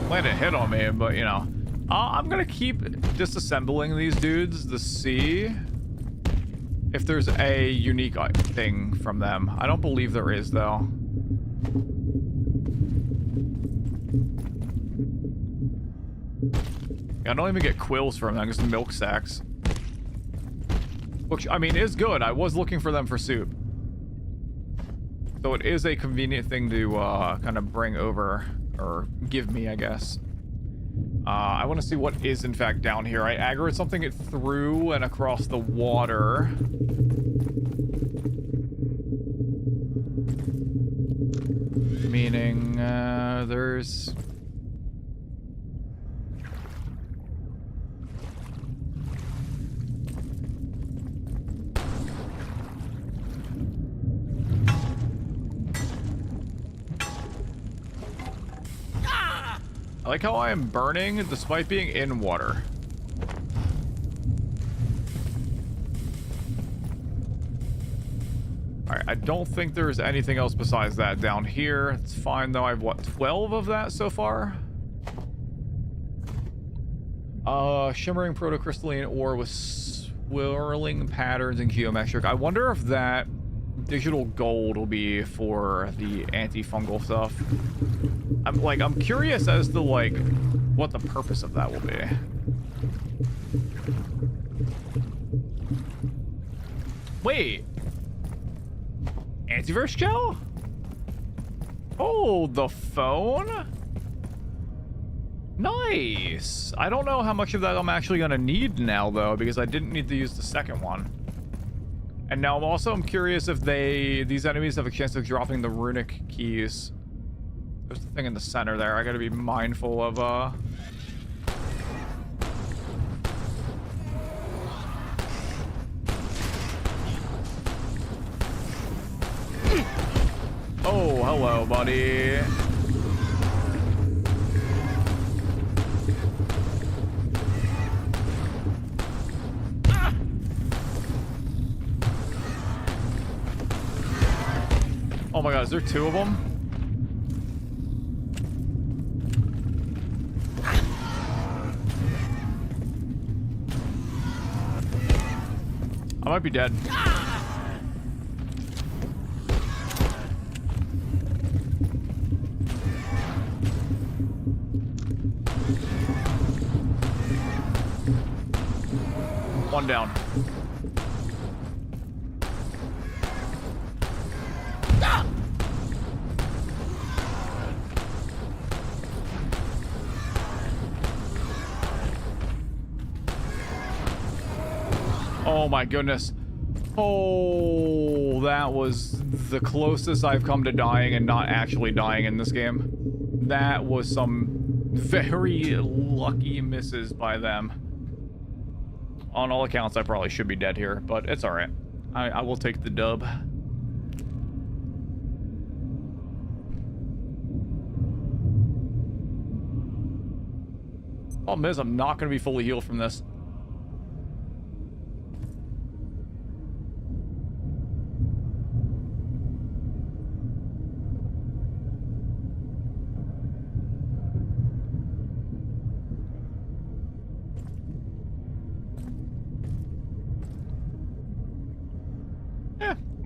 Might have hit on me, but you know. I'm gonna keep disassembling these dudes to see if there's a unique thing from them. I don't believe there is, though. I don't even get quills from them, just milk sacks. Which, I mean, is good. I was looking for them for soup. So it is a convenient thing to kind of bring over, or give me, I guess. I want to see what is, in fact, down here. I aggroed something it through and across the water. Meaning, there's... I like how I am burning despite being in water. Alright, I don't think there's anything else besides that down here. It's fine though. I have, what, 12 of that so far? Shimmering protocrystalline ore with swirling patterns and geometric. I wonder if that digital gold will be for the antifungal stuff. I'm curious as to, like, what the purpose of that will be. Wait. Antivirus gel? Oh, the phone? Nice. I don't know how much of that I'm actually going to need now, though, because I didn't need to use the second one. And now I'm curious if these enemies have a chance of dropping the runic keys. There's the thing in the center there. I gotta be mindful of, Oh, hello, buddy. Oh my god, is there two of them? I might be dead. One down. Oh my goodness. Oh, that was the closest I've come to dying and not actually dying in this game. That was some very lucky misses by them. On all accounts, I probably should be dead here, but it's alright. I will take the dub. Problem is, I'm not going to be fully healed from this.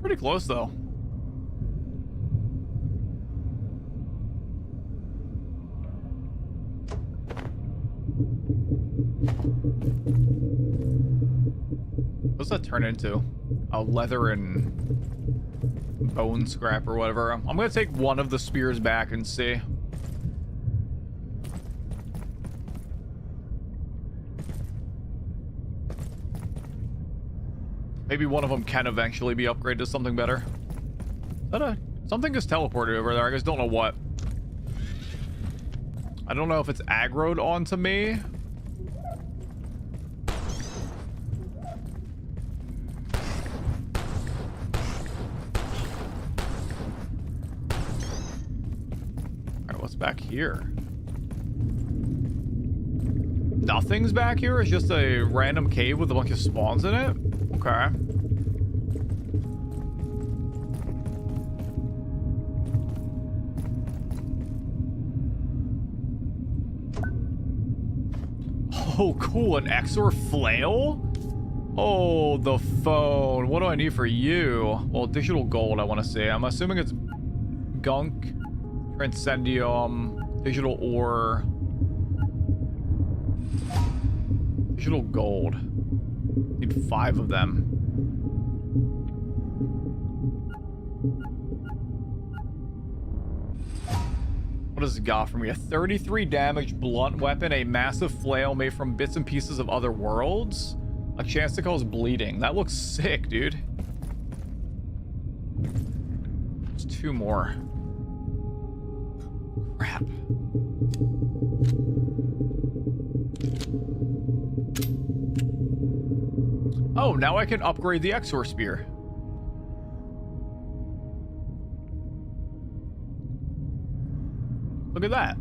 Pretty close, though. What's that turn into? A leather and bone scrap or whatever. I'm gonna take one of the spears back and see. Maybe one of them can eventually be upgraded to something better. Is that something just teleported over there? I just don't know what. I don't know if it's aggroed onto me. Alright, what's back here? Nothing's back here? It's just a random cave with a bunch of spawns in it? Okay. Oh, cool. An Exor flail? Oh, the phone. What do I need for you? Well, digital gold I want to see. I'm assuming it's gunk, transcendium, digital ore, digital gold. Need 5 of them. What does it got for me? A 33 damage blunt weapon, a massive flail made from bits and pieces of other worlds, a chance to cause bleeding. That looks sick, dude. There's 2 more. Crap. Oh, now I can upgrade the Exor Spear. Look at that.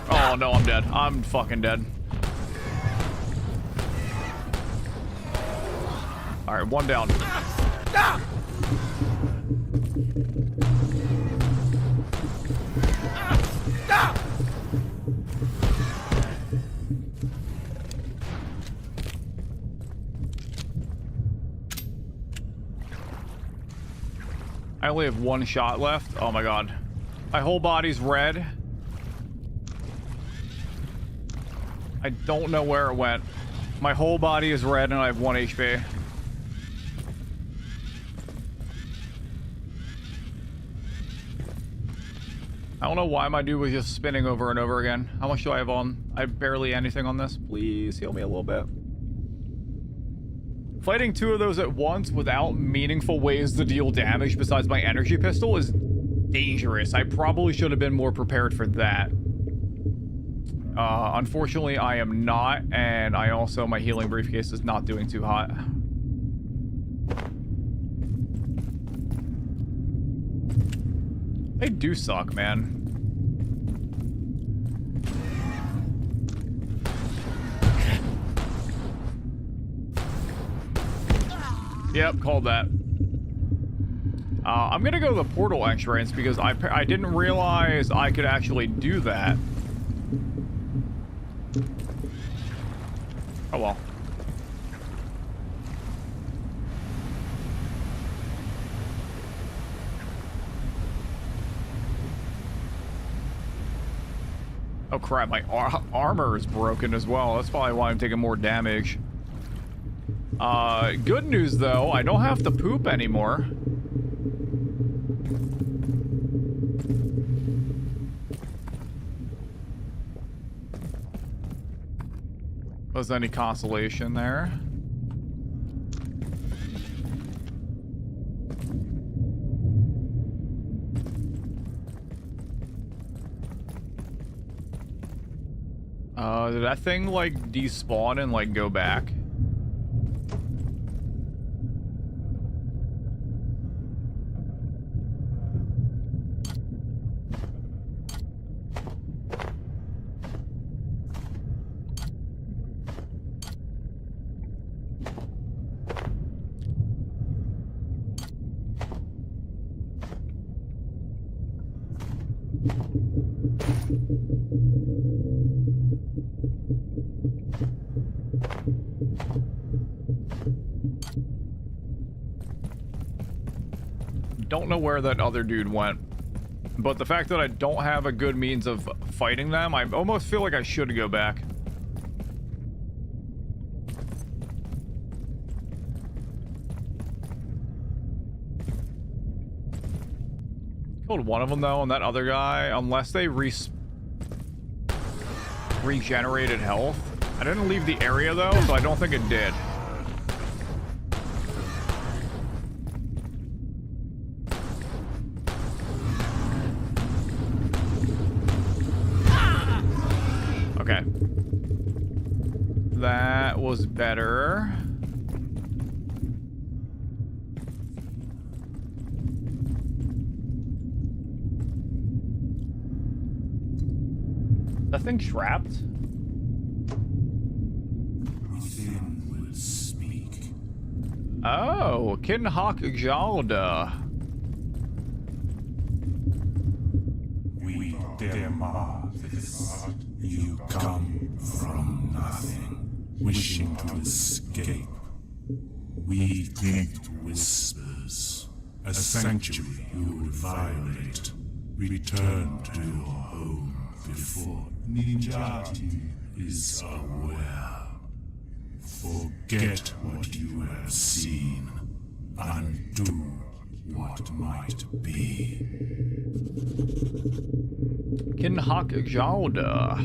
Oh no, I'm dead. I'm fucking dead. Alright, 1 down. I only have 1 shot left. Oh my god. My whole body's red. I don't know where it went. My whole body is red and I have 1 HP. I don't know why my dude was just spinning over and over again. How much do I have on? I have barely anything on this. Please heal me a little bit. Fighting 2 of those at once without meaningful ways to deal damage besides my energy pistol is dangerous. I probably should have been more prepared for that. Unfortunately, I am not, and I also, my healing briefcase is not doing too hot. They do suck, man. Yep, called that. I'm gonna go to the portal entrance because I didn't realize I could actually do that. Oh well. Oh crap, my armor is broken as well. That's probably why I'm taking more damage. Good news though, I don't have to poop anymore. Was any consolation there? Did that thing like despawn and like go back? Don't know where that other dude went, but the fact that I don't have a good means of fighting them, I almost feel like I should go back. Killed one of them though, and that other guy, unless they regenerated health. I didn't leave the area though, so I don't think it did. Okay. That was better. That thing trapped? Within will speak. Oh, Kinhak Jalda. We demand this. You come from nothing, wishing to escape. We think whispers, a sanctuary you would violate. Return to your home before Ninjati is aware. Forget what you have seen. Undo what might be. Kinhak Jalda.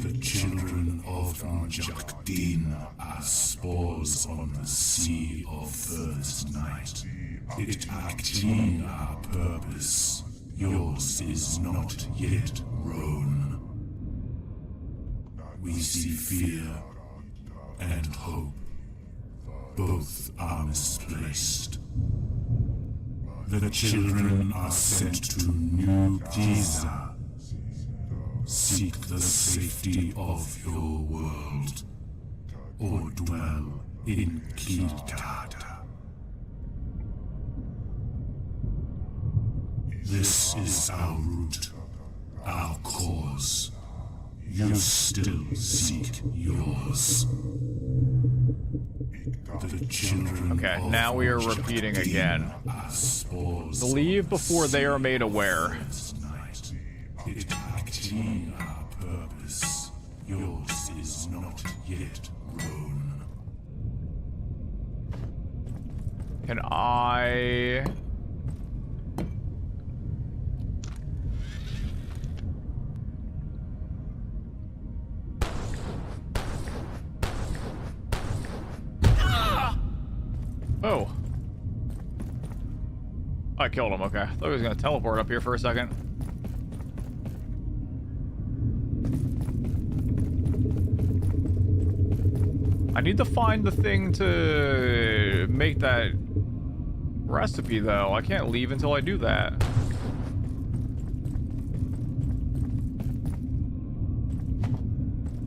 The children of Njakdin are spores on the sea of first night. It acting our purpose. Yours is not yet grown. We see fear and hope. Both are misplaced. The children are sent to New Giza. Seek the safety of your world, or dwell in Kidkata. This is our route, our cause. You still seek yours. The children okay, now we are repeating again. Leave before they are made aware. It acting our purpose. Yours is not yet grown. Can I... Oh. I killed him, okay. I thought he was gonna teleport up here for a second. I need to find the thing to make that recipe, though. I can't leave until I do that.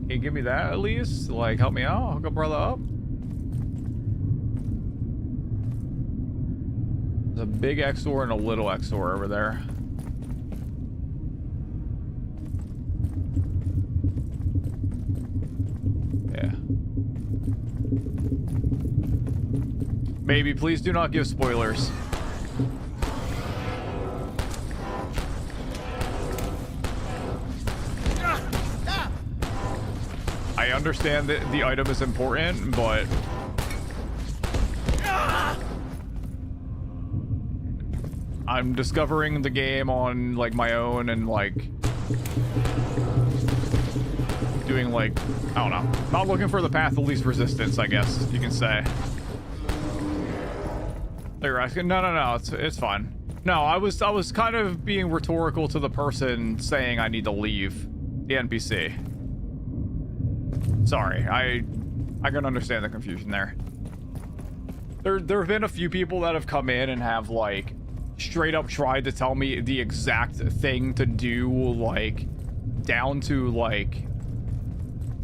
Can you give me that at least? Like, help me out? Hook a brother up? There's a big XOR and a little XOR over there. Yeah. Maybe, please do not give spoilers. I understand that the item is important, but I'm discovering the game on like my own and like doing like, I don't know, not looking for the path of least resistance, I guess you can say. You're asking? No, it's fine. No, I was kind of being rhetorical to the person saying I need to leave the NPC. Sorry, I can understand the confusion there. There have been a few people that have come in and have like straight up tried to tell me the exact thing to do, like down to like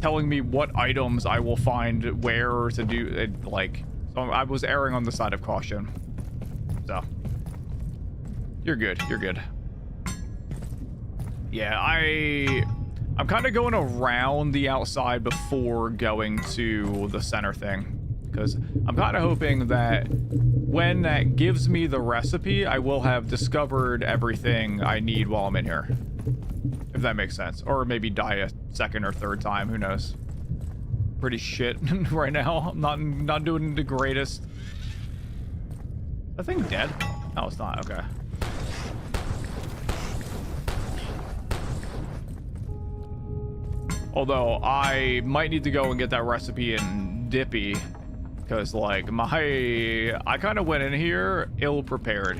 telling me what items I will find where to do it, like, so I was erring on the side of caution. So you're good. Yeah, I'm kind of going around the outside before going to the center thing, because I'm kind of hoping that when that gives me the recipe, I will have discovered everything I need while I'm in here, if that makes sense. Or maybe die a second or third time, who knows. Pretty shit right now. I'm not doing the greatest. That thing dead? No, it's not. Okay. Although I might need to go and get that recipe in Dippy, because like I kind of went in here ill prepared.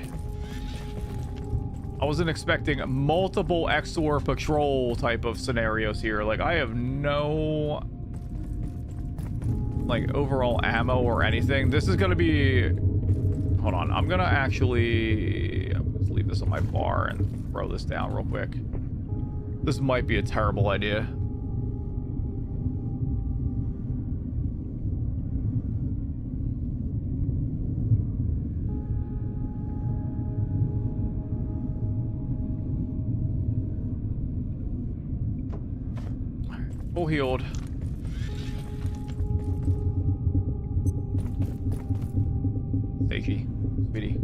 I wasn't expecting multiple XOR patrol type of scenarios here. Like I have no like overall ammo or anything. This is gonna be, hold on, I'm gonna actually just leave this on my bar and throw this down real quick. This might be a terrible idea. Full healed. Safety, sweetie.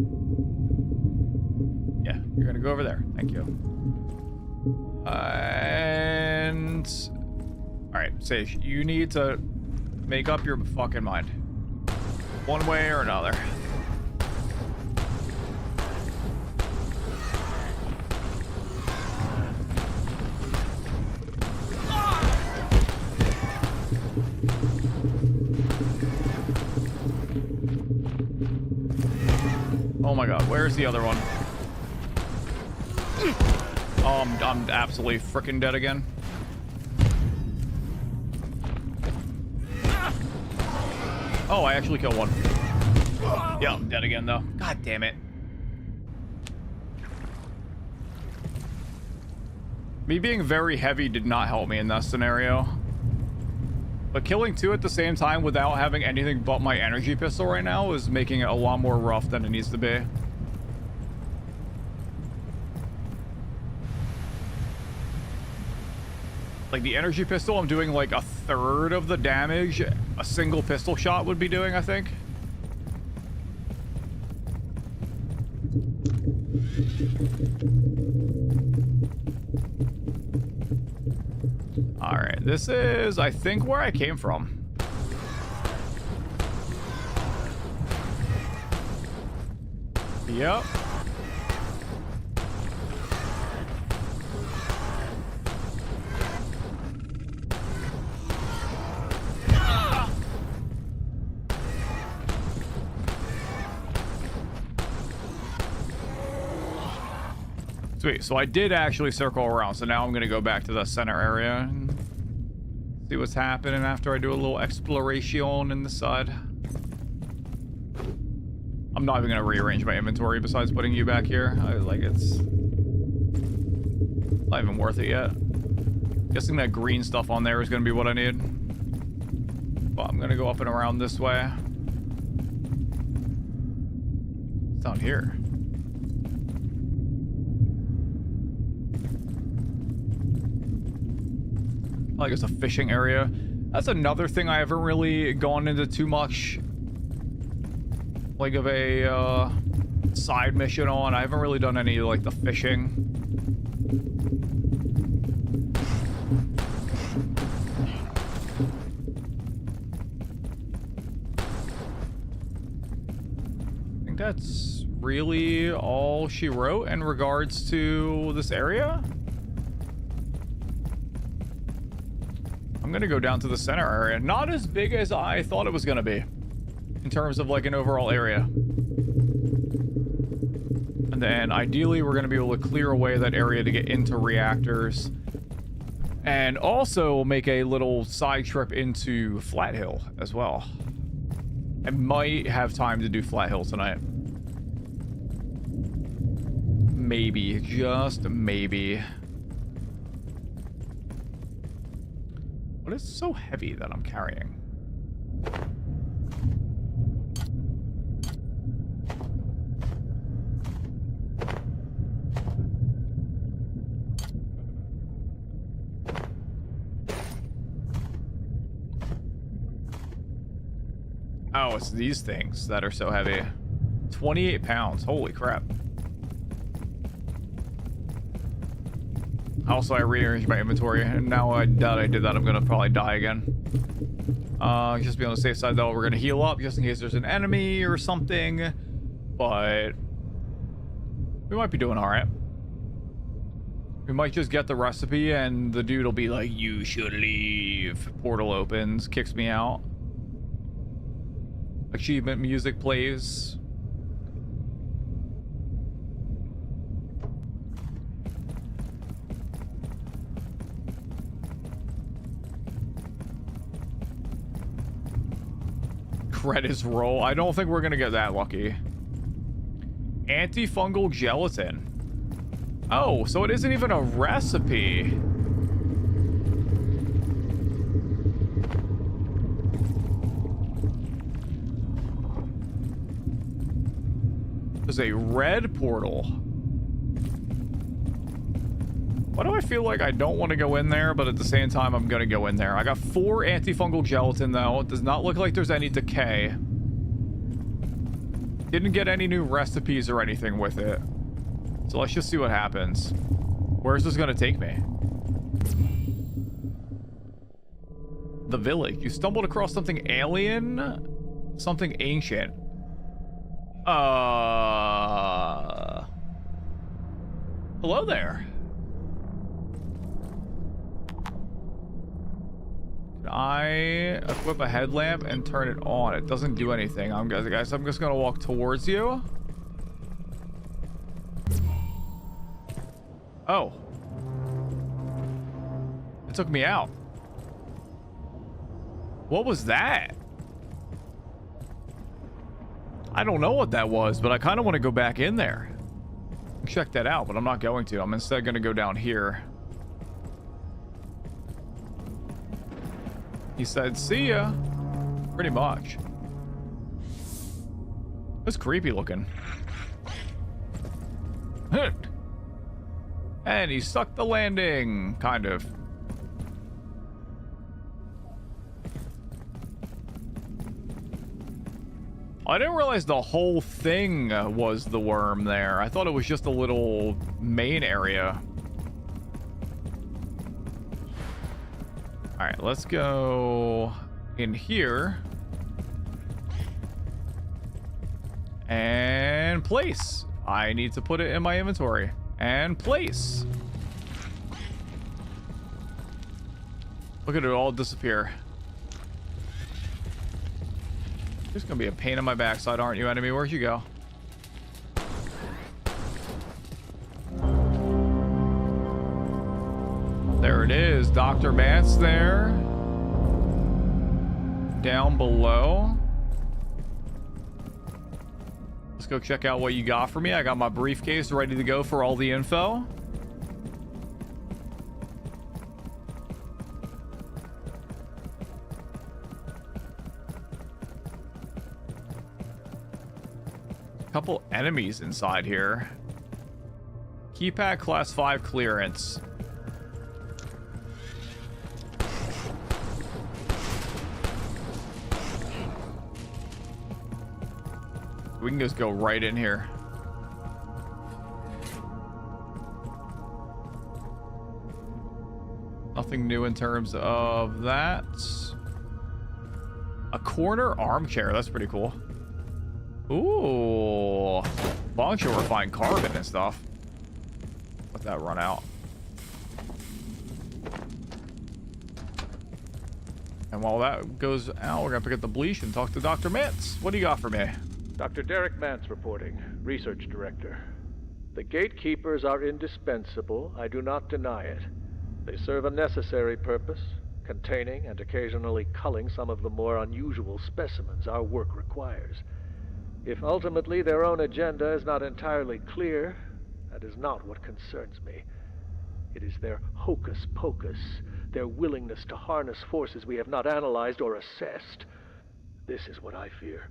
Yeah, you're gonna go over there. Thank you. And all right, Sage, you need to make up your fucking mind, one way or another. Oh my god, where's the other one? Oh, I'm absolutely freaking dead again. Oh, I actually killed one. Yeah, I'm dead again though. God damn it. Me being very heavy did not help me in that scenario. But killing two at the same time without having anything but my energy pistol right now is making it a lot more rough than it needs to be. Like the energy pistol, I'm doing like a third of the damage a single pistol shot would be doing, I think. All right, this is, I think, where I came from. Yep. Sweet. So I did actually circle around. So now I'm going to go back to the center area and see what's happening after I do a little exploration in the side. I'm not even going to rearrange my inventory besides putting you back here. It's not even worth it yet. Guessing that green stuff on there is going to be what I need. But I'm going to go up and around this way. What's down here? I guess a fishing area. That's another thing I haven't really gone into too much like of a side mission on. I haven't really done any like the fishing. I think that's really all she wrote in regards to this area. I'm gonna go down to the center area. Not as big as I thought it was gonna be in terms of like an overall area. And then ideally we're gonna be able to clear away that area to get into reactors. And also make a little side trip into Flat Hill as well. I might have time to do Flat Hill tonight. Maybe, just maybe. What is so heavy that I'm carrying? Oh, it's these things that are so heavy. 28 pounds. Holy crap. Also, I rearranged my inventory, and now that I did that, I'm gonna probably die again. Just be on the safe side, though. We're gonna heal up just in case there's an enemy or something. But we might be doing all right. We might just get the recipe, and the dude will be like, "You should leave." Portal opens, kicks me out. Achievement music plays. Credits roll. I don't think we're gonna get that lucky. Antifungal gelatin. Oh, so it isn't even a recipe. There's a red portal. Why do I feel like I don't want to go in there, but at the same time, I'm going to go in there? I got 4 antifungal gelatin, though. It does not look like there's any decay. Didn't get any new recipes or anything with it. So let's just see what happens. Where's this going to take me? The village. You stumbled across something alien? Something ancient. Hello there. Can I equip a headlamp and turn it on? It doesn't do anything. Guys, I'm just gonna walk towards you. Oh. It took me out. What was that? I don't know what that was, but I kind of want to go back in there. Check that out, but I'm not going to. I'm instead going to go down here. He said, "See ya." Pretty much. That's creepy looking. And he sucked the landing, kind of. I didn't realize the whole thing was the worm there. I thought it was just a little main area. All right, let's go in here. And place. I need to put it in my inventory. And place. Look at it all disappear. You're just gonna be a pain in my backside, aren't you, enemy? Where'd you go? There it is. Dr. Mance there. Down below. Let's go check out what you got for me. I got my briefcase ready to go for all the info. Couple enemies inside here. Keypad class 5 clearance. We can just go right in here. Nothing new in terms of that. A corner armchair. That's pretty cool. Ooh. Functional refined carbon and stuff. Let that run out. And while that goes out, we're gonna pick up the bleach and talk to Dr. Mance. What do you got for me? Dr. Derek Mance reporting, Research Director. The gatekeepers are indispensable, I do not deny it. They serve a necessary purpose, containing and occasionally culling some of the more unusual specimens our work requires. If ultimately their own agenda is not entirely clear, that is not what concerns me. It is their hocus pocus, their willingness to harness forces we have not analyzed or assessed. This is what I fear.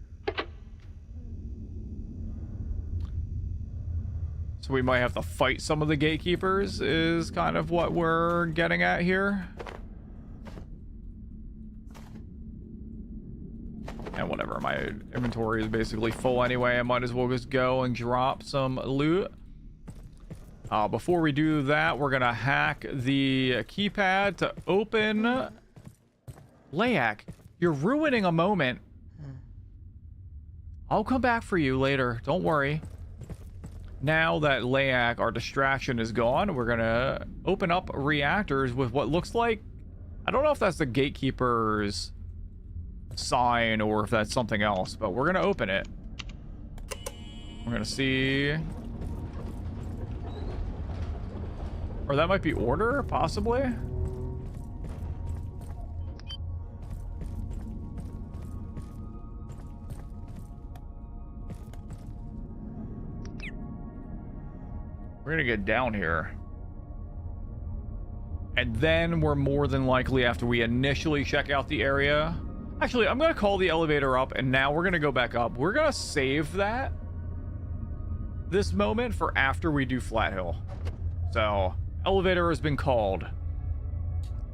So we might have to fight some of the gatekeepers is kind of what we're getting at here. And whatever, my inventory is basically full anyway. I might as well just go and drop some loot. Before we do that, we're gonna hack the keypad to open... Layak, you're ruining a moment. I'll come back for you later, don't worry. Now that Layak, our distraction, is gone, we're gonna open up reactors with what looks like... I don't know if that's the gatekeeper's sign or if that's something else, but we're gonna open it. We're gonna see... Or that might be order, possibly? We're gonna get down here. And then we're more than likely, after we initially check out the area... Actually, I'm gonna call the elevator up, and now we're gonna go back up. We're gonna save that, this moment, for after we do Flat Hill. So, elevator has been called.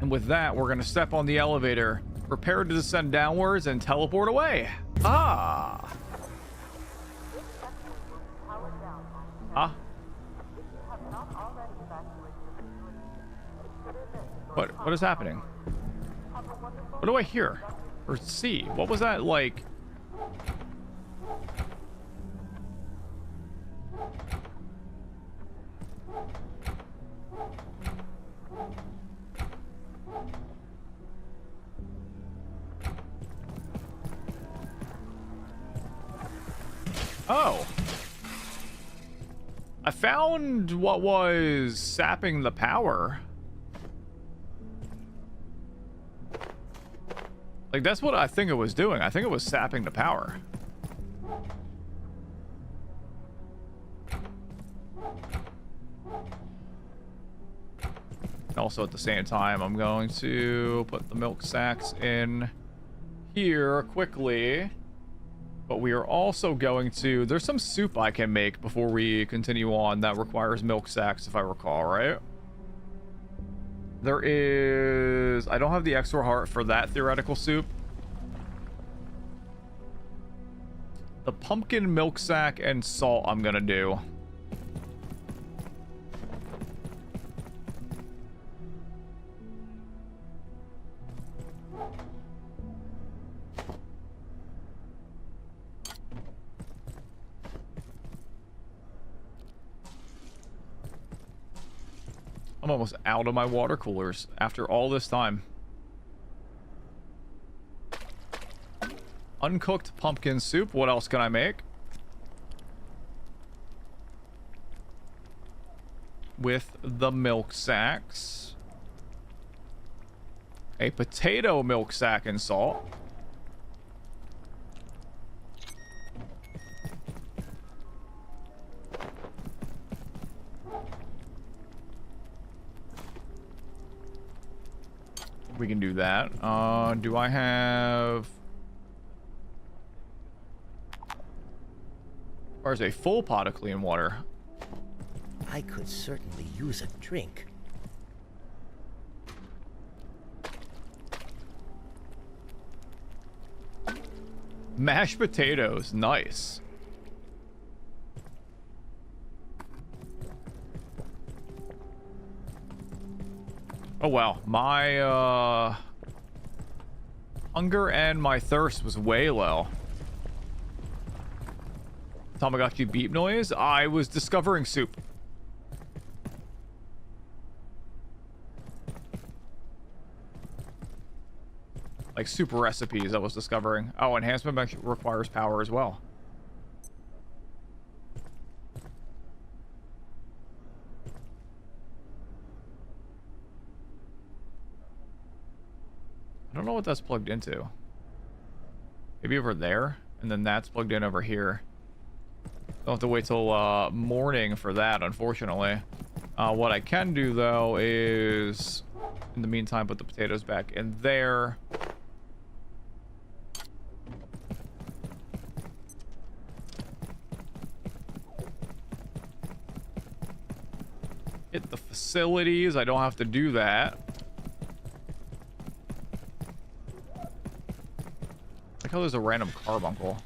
And with that, we're gonna step on the elevator, prepare to descend downwards, and teleport away. Ah! Huh? What is happening? What do I hear? Or see? What was that like? Oh. I found what was sapping the power. Like, that's what I think it was doing. I think it was sapping the power. Also, at the same time, I'm going to put the milk sacks in here quickly. But we are also going to... There's some soup I can make before we continue on that requires milk sacks, if I recall, right? There is... I don't have the extra heart for that theoretical soup. The pumpkin milk sack and salt I'm gonna do. I'm almost out of my water coolers after all this time. Uncooked pumpkin soup. What else can I make? With the milk sacks. A potato milk sack and salt. We can do that. Do I have... Where's a full pot of clean water? I could certainly use a drink. Mashed potatoes, nice. Oh wow, my hunger and my thirst was way low. Tamagotchi beep noise. I was discovering soup. Like super recipes I was discovering. Oh, enhancement requires power as well. I don't know what that's plugged into. Maybe over there, and then that's plugged in over here. Don't have to wait till morning for that, unfortunately. What I can do though is, in the meantime, put the potatoes back in there. Hit the facilities. I don't have to do that. Like how there's a random carbuncle.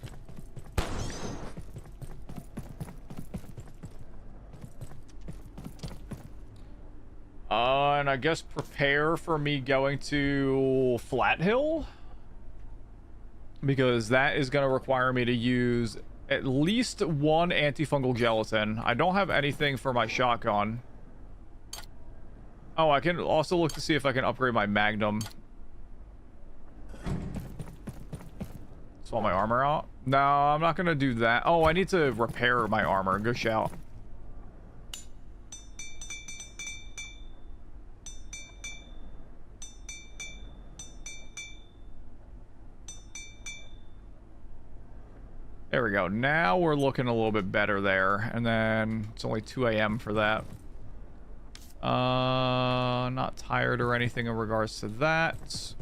And I guess prepare for me going to Flat Hill, because that is going to require me to use at least one antifungal gelatin. I don't have anything for my shotgun. Oh, I can also look to see if I can upgrade my Magnum. Swap my armor out. No, I'm not going to do that. Oh, I need to repair my armor. Good shout. There we go. Now we're looking a little bit better there. And then it's only 2 a.m. for that. Not tired or anything in regards to that.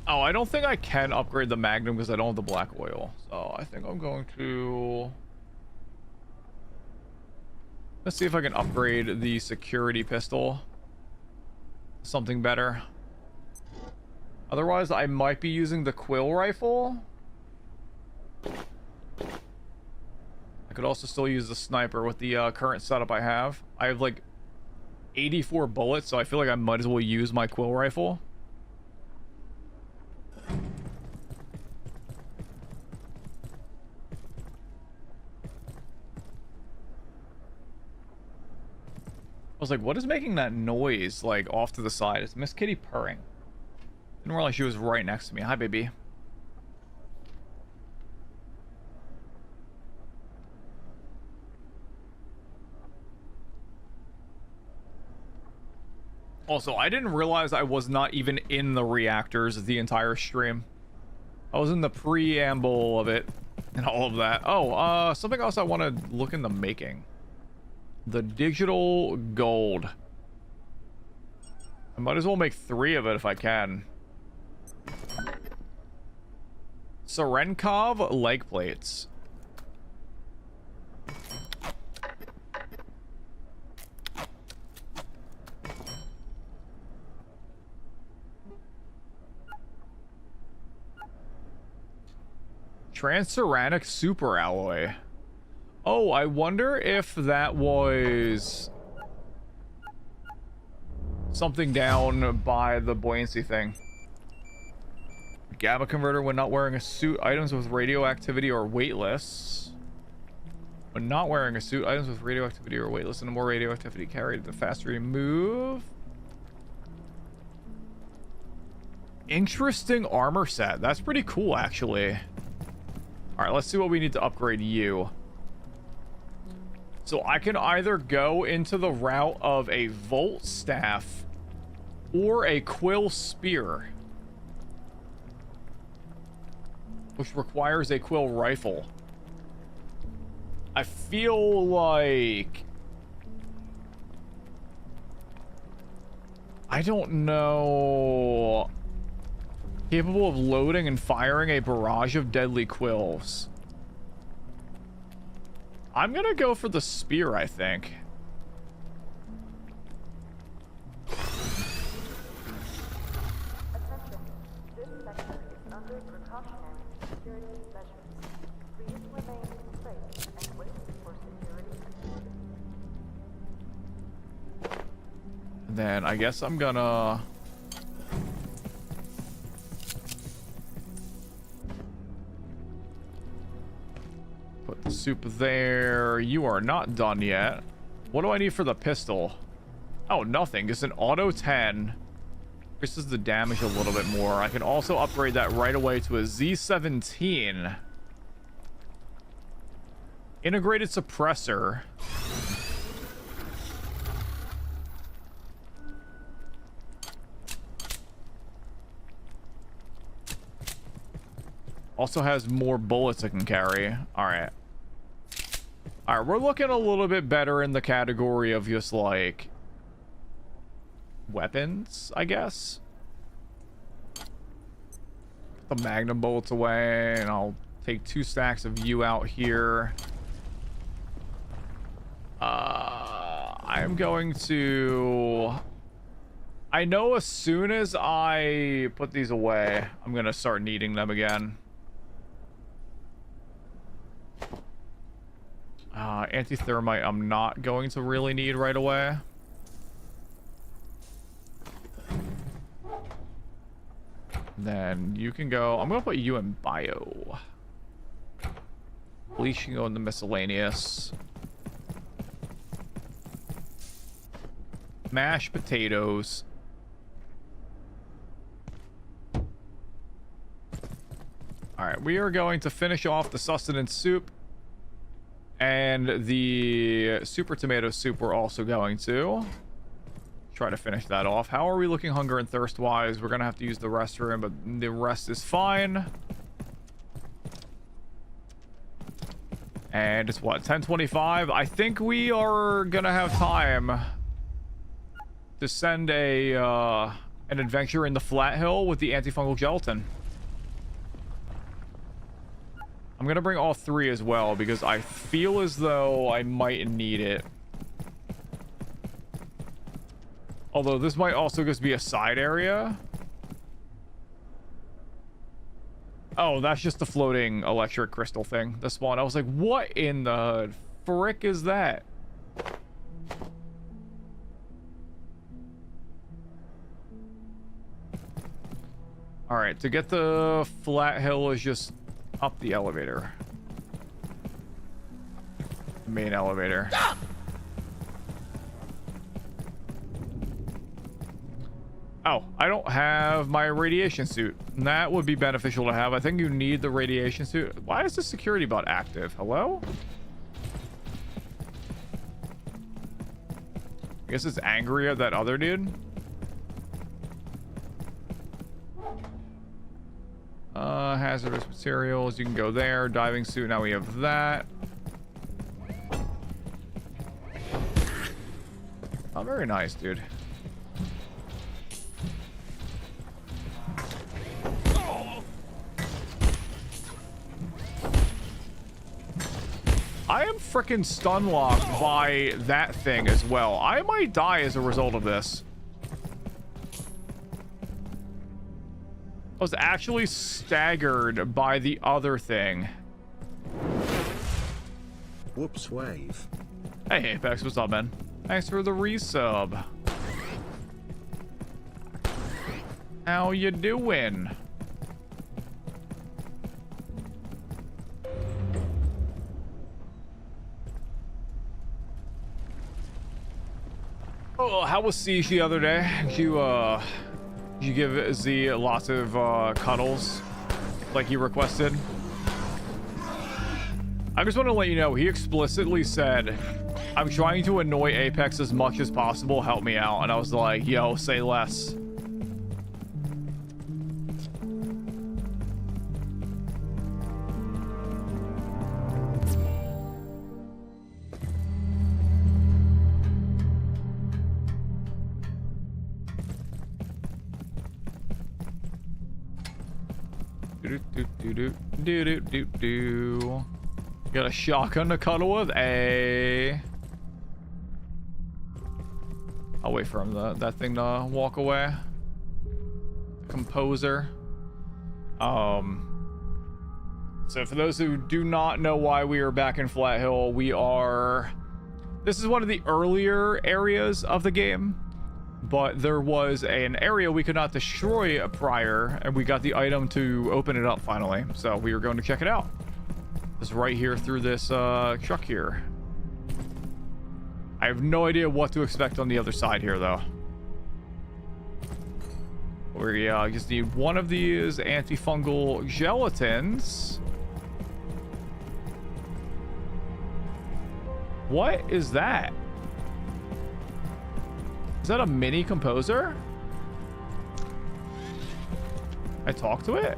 Oh, I don't think I can upgrade the Magnum because I don't have the black oil. So I think I'm going to... Let's see if I can upgrade the security pistol. Something better. Otherwise, I might be using the quill rifle. I could also still use the sniper with the current setup I have. I have like 84 bullets, so I feel like I might as well use my quill rifle. I was like, what is making that noise, like, off to the side? It's Miss Kitty purring. Didn't realize she was right next to me. Hi, baby. Also, I didn't realize I was not even in the reactors the entire stream. I was in the preamble of it and all of that. Oh, something else I want to look into making. The digital gold. I might as well make 3 of it if I can. Serenkov leg plates. Transuranic super alloy. Oh, I wonder if that was something down by the buoyancy thing. Gamma converter when not wearing a suit. Items with radioactivity or weightless. When not wearing a suit, items with radioactivity or weightless, and the more radioactivity carried, the faster you move. Interesting armor set. That's pretty cool, actually. All right, let's see what we need to upgrade you. So I can either go into the route of a Volt Staff or a Quill Spear, which requires a Quill Rifle. I feel like... I don't know... Capable of loading and firing a barrage of deadly quills. I'm gonna go for the spear, I think. Attention. This sector is under precautionary security measures. Please remain in place and wait for security control. Then I guess I'm gonna... put the soup there. You are not done yet. What do I need for the pistol? Oh, nothing. It's an auto 10. Increases the damage a little bit more. I can also upgrade that right away to a Z17. Integrated suppressor. Also has more bullets it can carry. Alright. Alright, we're looking a little bit better in the category of just like weapons, I guess. The magnum bullets away, and I'll take 2 stacks of you out here. I'm going to... I know as soon as I put these away, I'm gonna start needing them again. Anti-thermite I'm not going to really need right away. Then you can go... I'm gonna put you in bio. Bleach can go in the miscellaneous. Mashed potatoes. Alright, we are going to finish off the sustenance soup. And the super tomato soup we're also going to try to finish that off. How are we looking hunger and thirst wise? We're gonna have to use the restroom, but the rest is fine. And it's what, 10:25? I think we are gonna have time to send a an adventure in the Flat Hill with the antifungal gelatin. I'm gonna bring all 3 as well because I feel as though I might need it. Although this might also just be a side area. Oh, that's just the floating electric crystal thing. The spawn. I was like, what in the frick is that? Alright, to get the Flat Hill is just up the elevator. Main elevator. Oh, I don't have my radiation suit. That would be beneficial to have. I think you need the radiation suit. Why is the security bot active? Hello? I guess it's angry at that other dude. Hazardous materials, you can go there. Diving suit, now we have that. Oh, very nice, dude. I am freaking stun locked by that thing as well. I might die as a result of this. I was actually staggered by the other thing. Whoops, wave. Hey, Apex, what's up, man? Thanks for the resub. How you doing? Oh, how was Siege the other day? Did you give Z lots of cuddles like you requested? I just want to let you know, he explicitly said, I'm trying to annoy Apex as much as possible, help me out. And I was like, yo, say less. Do. Got a shotgun to cuddle with. I'll wait for him that thing to walk away. Composer. So for those who do not know why we are back in Flat Hill, this is one of the earlier areas of the game, but there was an area we could not destroy prior, and we got the item to open it up finally. So we are going to check it out. It's right here through this truck here. I have no idea what to expect on the other side here, though. We just need one of these antifungal gelatins. What is that? Is that a mini composer? I talk to it?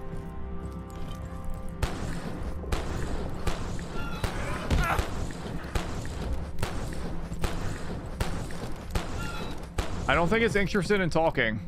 I don't think it's interested in talking.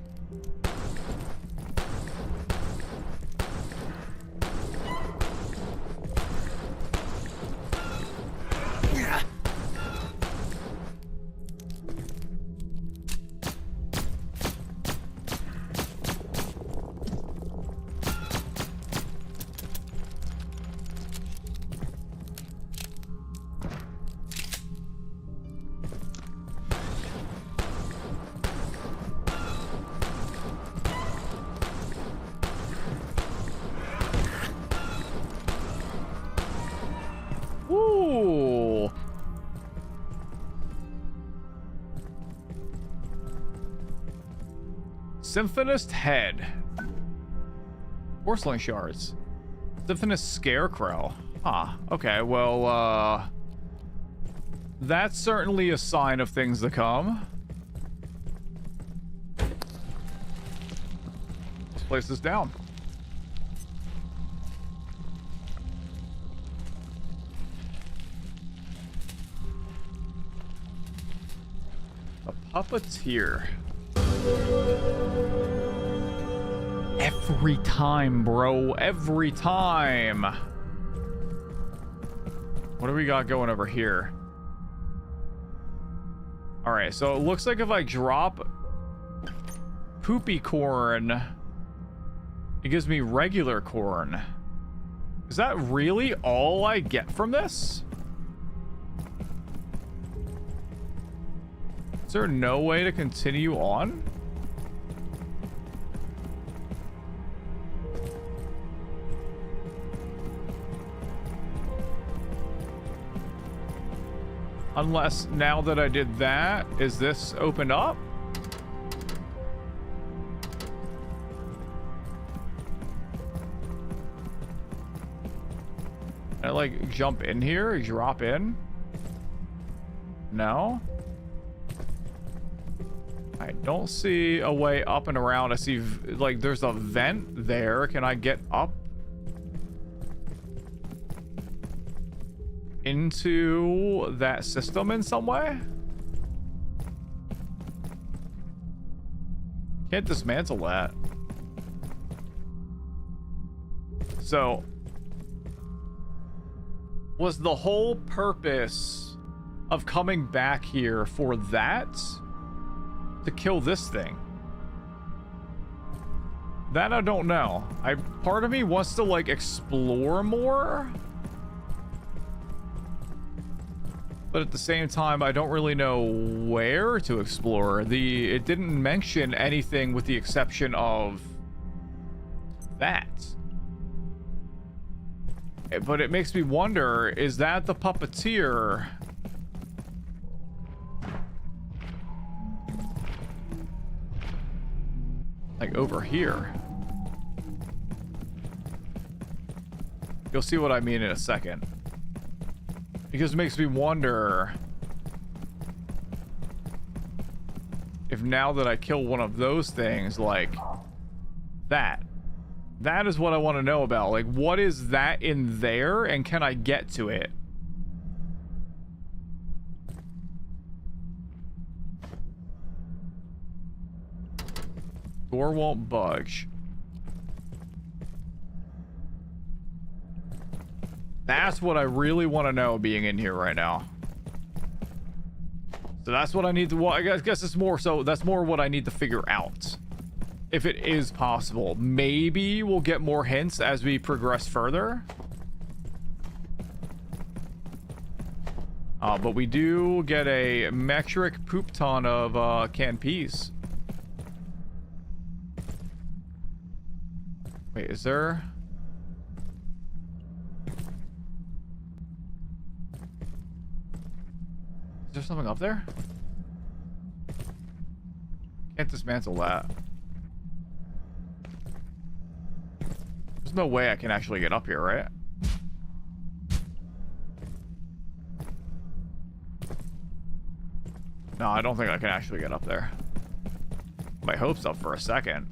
Symphonist head. Porcelain shards. Symphonist scarecrow. Huh. Okay, well, that's certainly a sign of things to come. Let's place this down. A puppeteer. Every time, bro. Every time. What do we got going over here? All right, so it looks like if I drop poopy corn, it gives me regular corn. Is that really all I get from this? Is there no way to continue on? Unless now that I did that, is this opened up? Can I like jump in here, drop in? No? I don't see a way up and around. I see like there's a vent there. Can I get up into that system in some way? Can't dismantle that. So was the whole purpose of coming back here for that to kill this thing? That I don't know. Part of me wants to like explore more, but at the same time, I don't really know where to explore. It didn't mention anything with the exception of that. But it makes me wonder, is that the puppeteer? Like over here. You'll see what I mean in a second. Because it makes me wonder if now that I kill one of those things, like that is what I want to know about. Like, what is that in there, and can I get to it? Door won't budge. That's what I really want to know being in here right now. So that's what I need to, well, I guess it's more so, that's more what I need to figure out. If it is possible. Maybe we'll get more hints as we progress further. But we do get a metric poop ton of canned peas. Wait, is there... Is there something up there? Can't dismantle that. There's no way I can actually get up here, right? No, I don't think I can actually get up there. My hopes up for a second.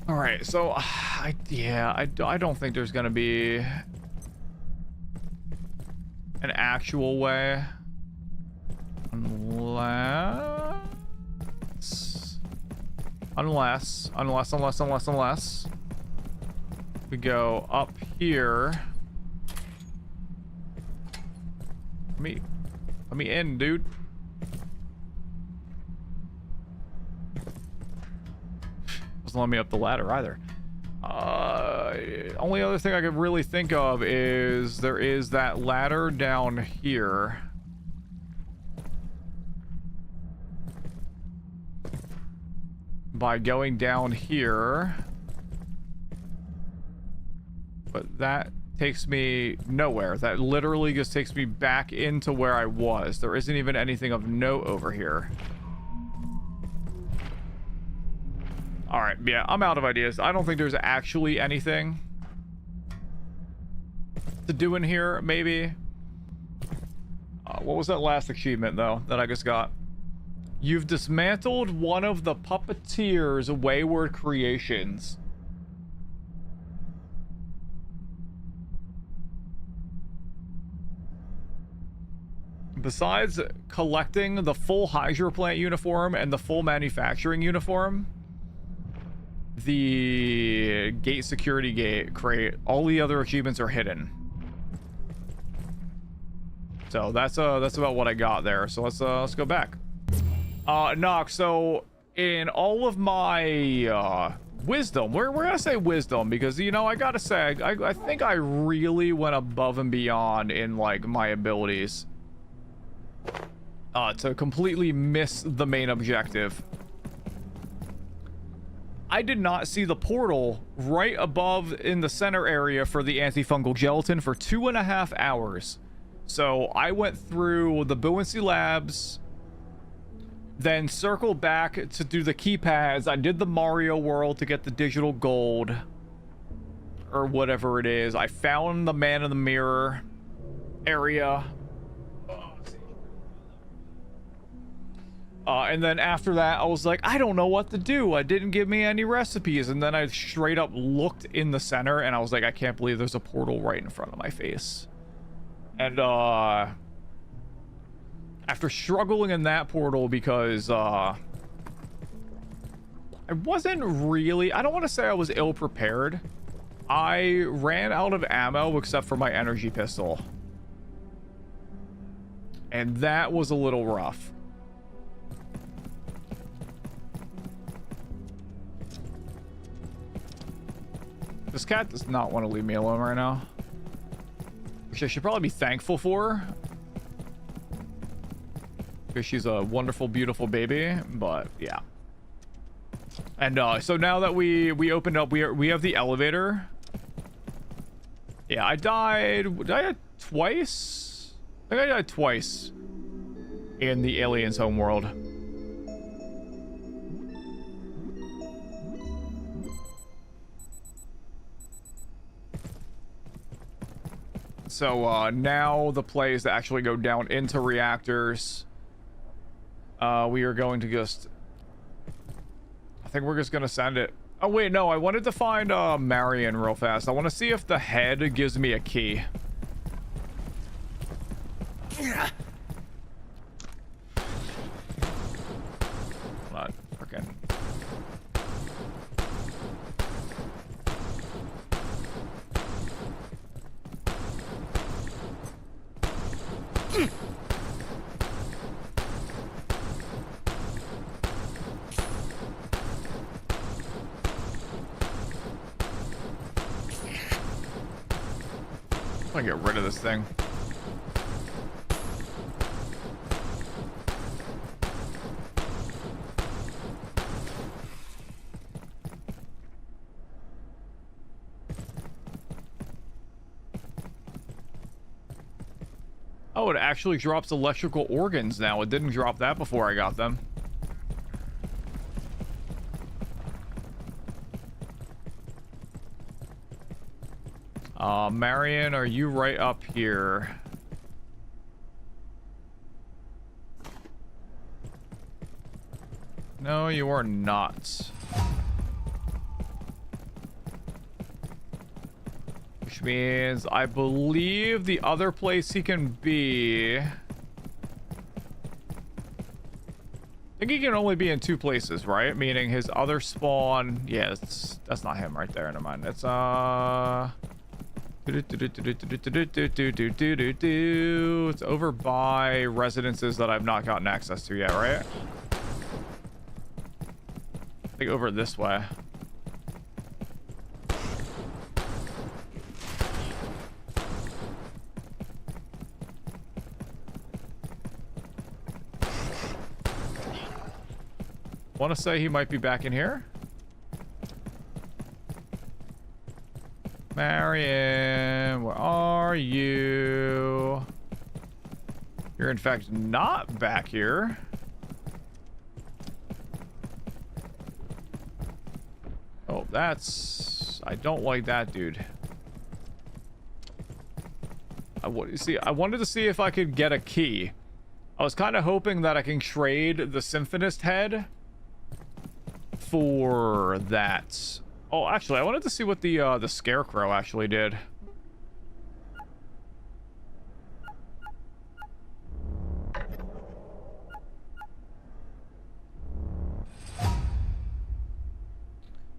All right, so I don't think there's gonna be an actual way, unless we go up here. Let me in, dude. Doesn't let me up the ladder either. Only other thing I could really think of is there is that ladder down here. By going down here. But that takes me nowhere. That literally just takes me back into where I was. There isn't even anything of note over here. All right, yeah, I'm out of ideas. I don't think there's actually anything to do in here, maybe. What was that last achievement, though, that I just got? You've dismantled one of the puppeteer's wayward creations. Besides collecting the full Hydroplant uniform and the full manufacturing uniform, the gate security gate crate, all the other achievements are hidden. So that's about what I got there. So let's go back. Nox, so in all of my wisdom, we're gonna say wisdom because, you know, I gotta say I think I really went above and beyond in like my abilities to completely miss the main objective. I did not see the portal right above in the center area for the antifungal gelatin for 2.5 hours. So I went through the buoyancy labs, then circled back to do the keypads. I did the Mario world to get the digital gold or whatever it is. I found the man in the mirror area. And then after that, I was like, I don't know what to do. It didn't give me any recipes. And then I straight up looked in the center and I was like, I can't believe there's a portal right in front of my face. And after struggling in that portal because I wasn't really, I don't want to say I was ill prepared. I ran out of ammo except for my energy pistol. And that was a little rough. This cat does not want to leave me alone right now. Which I should probably be thankful for. Because she's a wonderful, beautiful baby. But, yeah. And so now that we opened up, we have the elevator. Yeah, I died... Did I die twice? I think I died twice. in the aliens' homeworld. So now the plays that actually go down into reactors, we are going to just, I think we're just going to send it. Oh wait, no, I wanted to find Marion real fast. I want to see if the head gives me a key. Not freaking. I'm gonna get rid of this thing. Oh, it actually drops electrical organs now. It didn't drop that before I got them. Marion, are you right up here? No, you are not. Which means I believe the other place he can be... I think he can only be in 2 places, right? Meaning his other spawn... Yeah, that's not him right there. Never mind. It's, It's over by residences that I've not gotten access to yet, right? I think over this way. Want to say he might be back in here? Marion, where are you? You're in fact not back here. Oh, that's... I don't like that, dude. I wanted to see if I could get a key. I was kind of hoping that I can trade the Symphonist head for that. Oh, actually, I wanted to see what the Scarecrow actually did.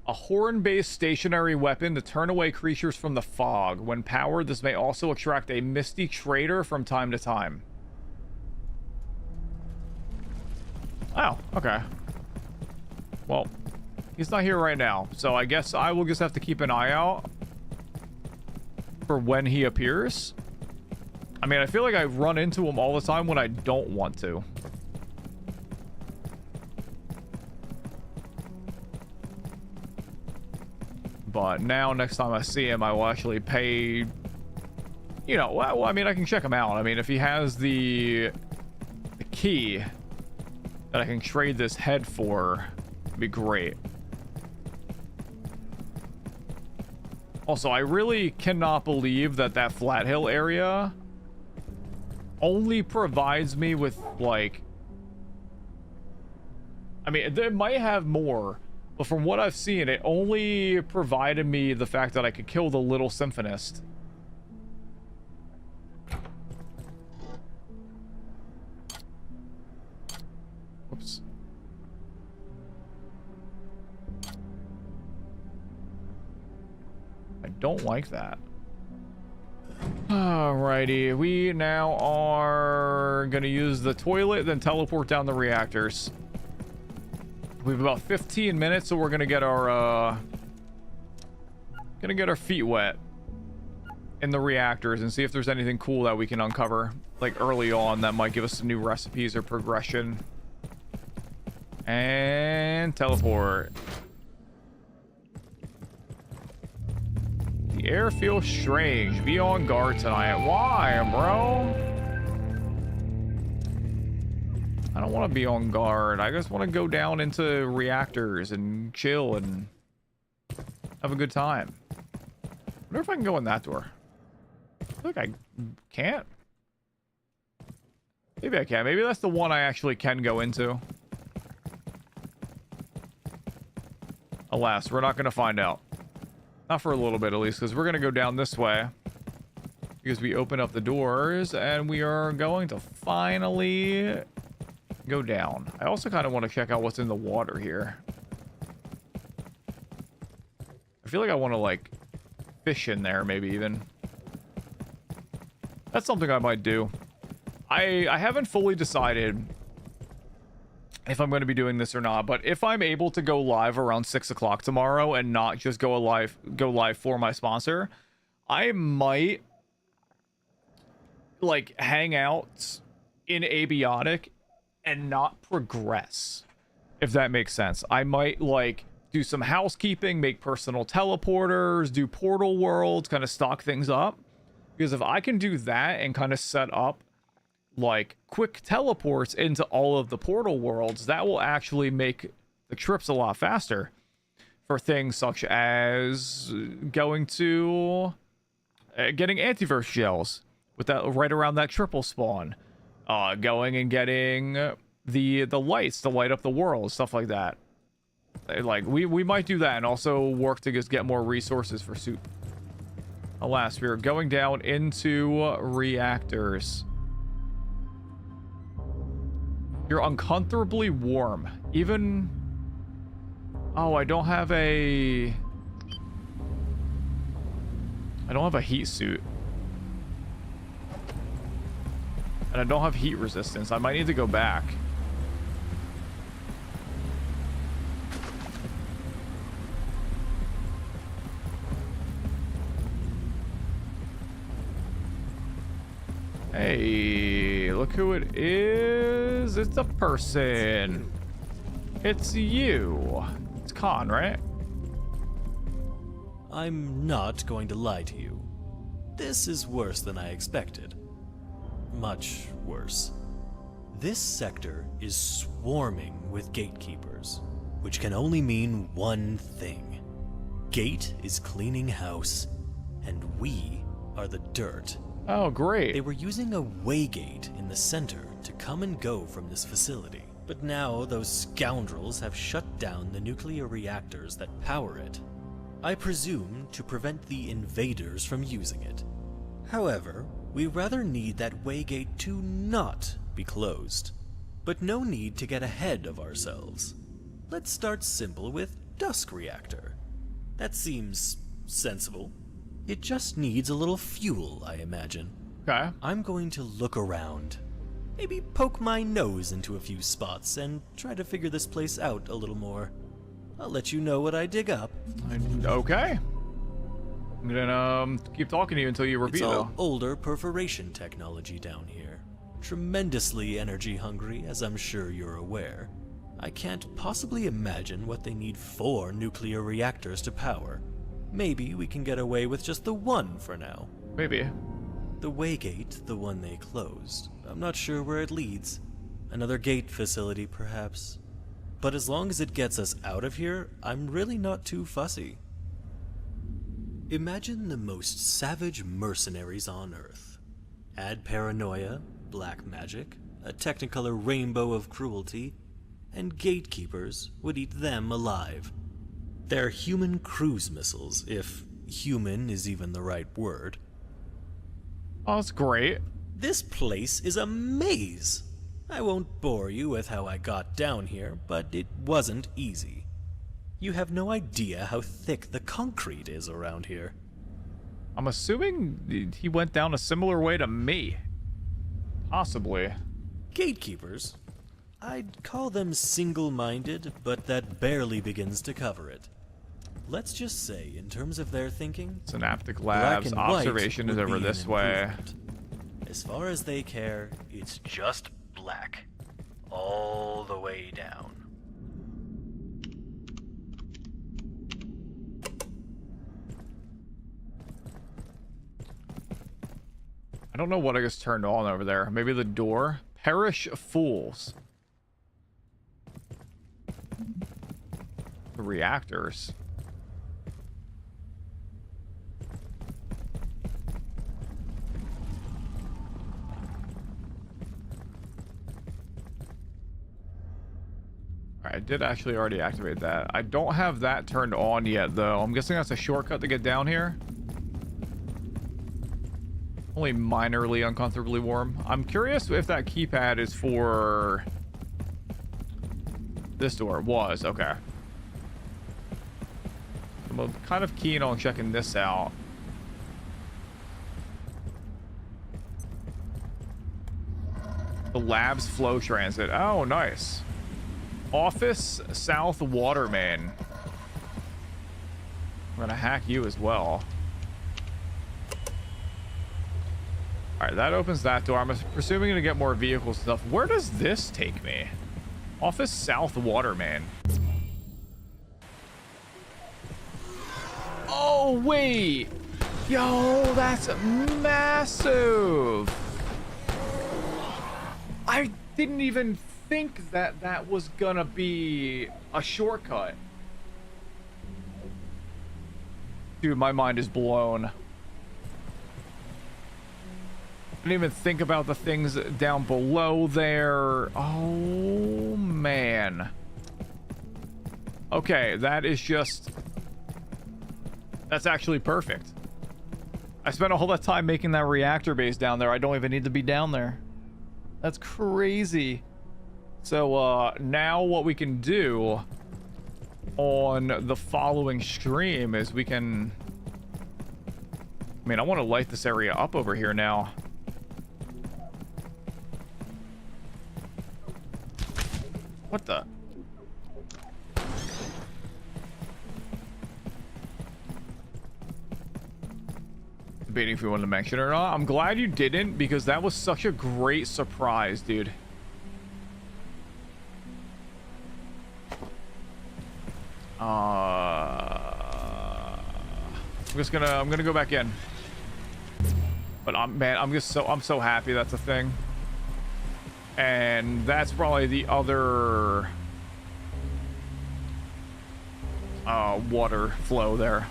A horn-based stationary weapon to turn away creatures from the fog. When powered, this may also attract a misty trader from time to time. Oh, okay. Well, he's not here right now, so I guess I will just have to keep an eye out for when he appears. I mean, I feel like I run into him all the time when I don't want to. But now, next time I see him, I will actually pay... You know, well, I mean, I can check him out. I mean, if he has the key that I can trade this head for, it'd be great. Also, I really cannot believe that that Flat Hill area only provides me with, like... I mean, they might have more, but from what I've seen, it only provided me the fact that I could kill the little Symphonist. Whoops. I don't like that. Alrighty, we now are gonna use the toilet, then teleport down the reactors. We have about 15 minutes, so we're gonna get our feet wet in the reactors and see if there's anything cool that we can uncover, like early on, that might give us some new recipes or progression. And teleport. The air feels strange. Be on guard tonight. Why, bro? don't want to be on guard. I just want to go down into reactors and chill and have a good time. I wonder if I can go in that door. I feel like I can't. Maybe I can. Maybe that's the one I actually can go into. Alas, we're not going to find out. Not for a little bit, at least, because we're going to go down this way. Because we open up the doors, and we are going to finally go down. I also kind of want to check out what's in the water here. I feel like I want to, like, fish in there, maybe even. That's something I might do. I haven't fully decided if I'm going to be doing this or not, but if I'm able to go live around 6 o'clock tomorrow and not just go live for my sponsor, I might like hang out in Abiotic and not progress, if that makes sense. I might like do some housekeeping, make personal teleporters, do portal worlds, kind of stock things up, because if I can do that and kind of set up like quick teleports into all of the portal worlds, that will actually make the trips a lot faster for things such as going to getting antiverse gels with that right around that triple spawn, going and getting the lights to light up the world, stuff like that. Like we might do that and also work to just get more resources for soup. Alas, we're going down into reactors. You're uncomfortably warm. Even... Oh, I don't have a heat suit. And I don't have heat resistance. I might need to go back. Hey, look who it is. It's a person. It's you. It's Khan, right? I'm not going to lie to you. This is worse than I expected. Much worse. This sector is swarming with gatekeepers, which can only mean one thing. Gate is cleaning house, and we are the dirt. Oh, great. They were using a waygate in the center to come and go from this facility. But now those scoundrels have shut down the nuclear reactors that power it. I presume to prevent the invaders from using it. However, we rather need that waygate to not be closed. But no need to get ahead of ourselves. Let's start simple with Dusk Reactor. That seems sensible. It just needs a little fuel, I imagine. Okay. I'm going to look around. Maybe poke my nose into a few spots and try to figure this place out a little more. I'll let you know what I dig up. Okay. I'm gonna keep talking to you until you repeat, It's all though. older perforation technology down here. Tremendously energy hungry, as I'm sure you're aware. I can't possibly imagine what they need 4 nuclear reactors to power. Maybe we can get away with just the one for now. Maybe. The waygate, the one they closed. I'm not sure where it leads. Another gate facility, perhaps. But as long as it gets us out of here, I'm really not too fussy. Imagine the most savage mercenaries on Earth. Add paranoia, black magic, a technicolor rainbow of cruelty, and gatekeepers would eat them alive. They're human cruise missiles, if human is even the right word. Oh, that's great. This place is a maze. I won't bore you with how I got down here, but it wasn't easy. You have no idea how thick the concrete is around here. I'm assuming he went down a similar way to me. Possibly. Gatekeepers? I'd call them single-minded, but that barely begins to cover it. Let's just say, in terms of their thinking, Synaptic Labs observation is over this way. As far as they care, it's just black. All the way down. I don't know what I just turned on over there. Maybe the door? Perish fools. The reactors. I did actually already activate that. I don't have that turned on yet, though. I'm guessing that's a shortcut to get down here. Only minorly uncomfortably warm. I'm curious if that keypad is for this door. It was. Okay. I'm kind of keen on checking this out. The lab's flow transit. Oh, nice. Office South Water Main. I'm gonna hack you as well. Alright, that opens that door. I'm presuming to get more vehicles and stuff. Where does this take me? Office South Water Main. Oh, wait. Yo, that's massive. I didn't even think that that was gonna be a shortcut. Dude, my mind is blown. I didn't even think about the things down below there. Oh, man. Okay, that is just... That's actually perfect. I spent all that time making that reactor base down there. I don't even need to be down there. That's crazy. So, now what we can do on the following stream is we can... I mean, I want to light this area up over here now. What the? Debating if we wanted to mention it or not. I'm glad you didn't, because that was such a great surprise, dude. I'm gonna go back in. But I'm so happy that's a thing. And that's probably the other water flow there.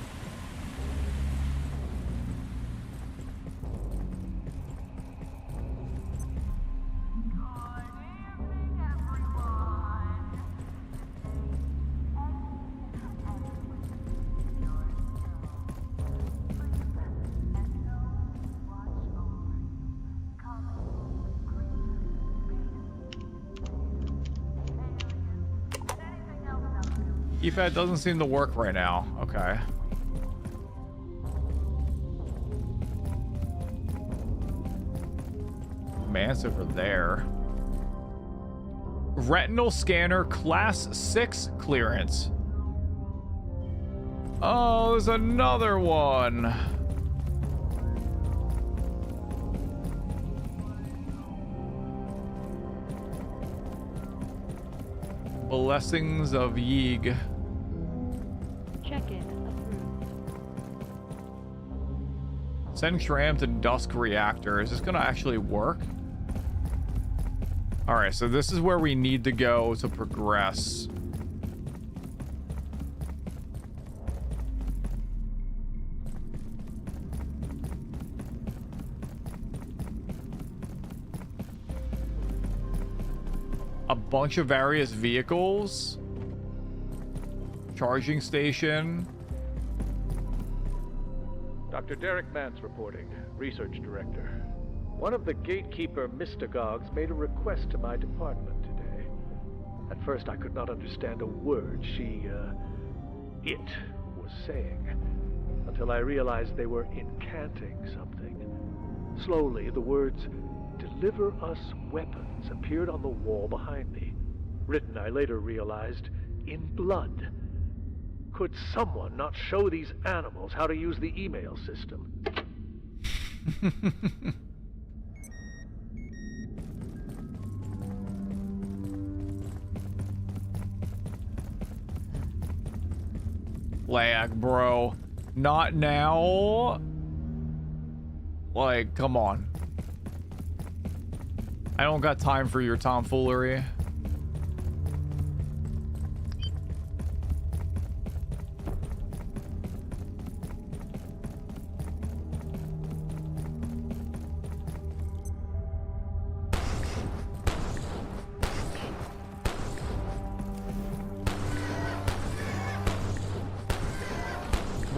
Keypad doesn't seem to work right now. Okay. Man's over there. Retinal scanner class 6 clearance. Oh, there's another one. Blessings of Yeeg. Check-in approved. Send Shram to Dusk Reactor. Is this gonna actually work? Alright, so this is where we need to go to progress. A bunch of various vehicles. Charging station. Dr. Derek Mance reporting, Research Director. One of the gatekeeper mystagogues made a request to my department today. At first I could not understand a word it was saying, until I realized they were incanting something. Slowly, the words, "Deliver us weapons," appeared on the wall behind me. Written, I later realized, in blood. Could someone not show these animals how to use the email system? Lag, bro. Not now. Like, come on. I don't got time for your tomfoolery.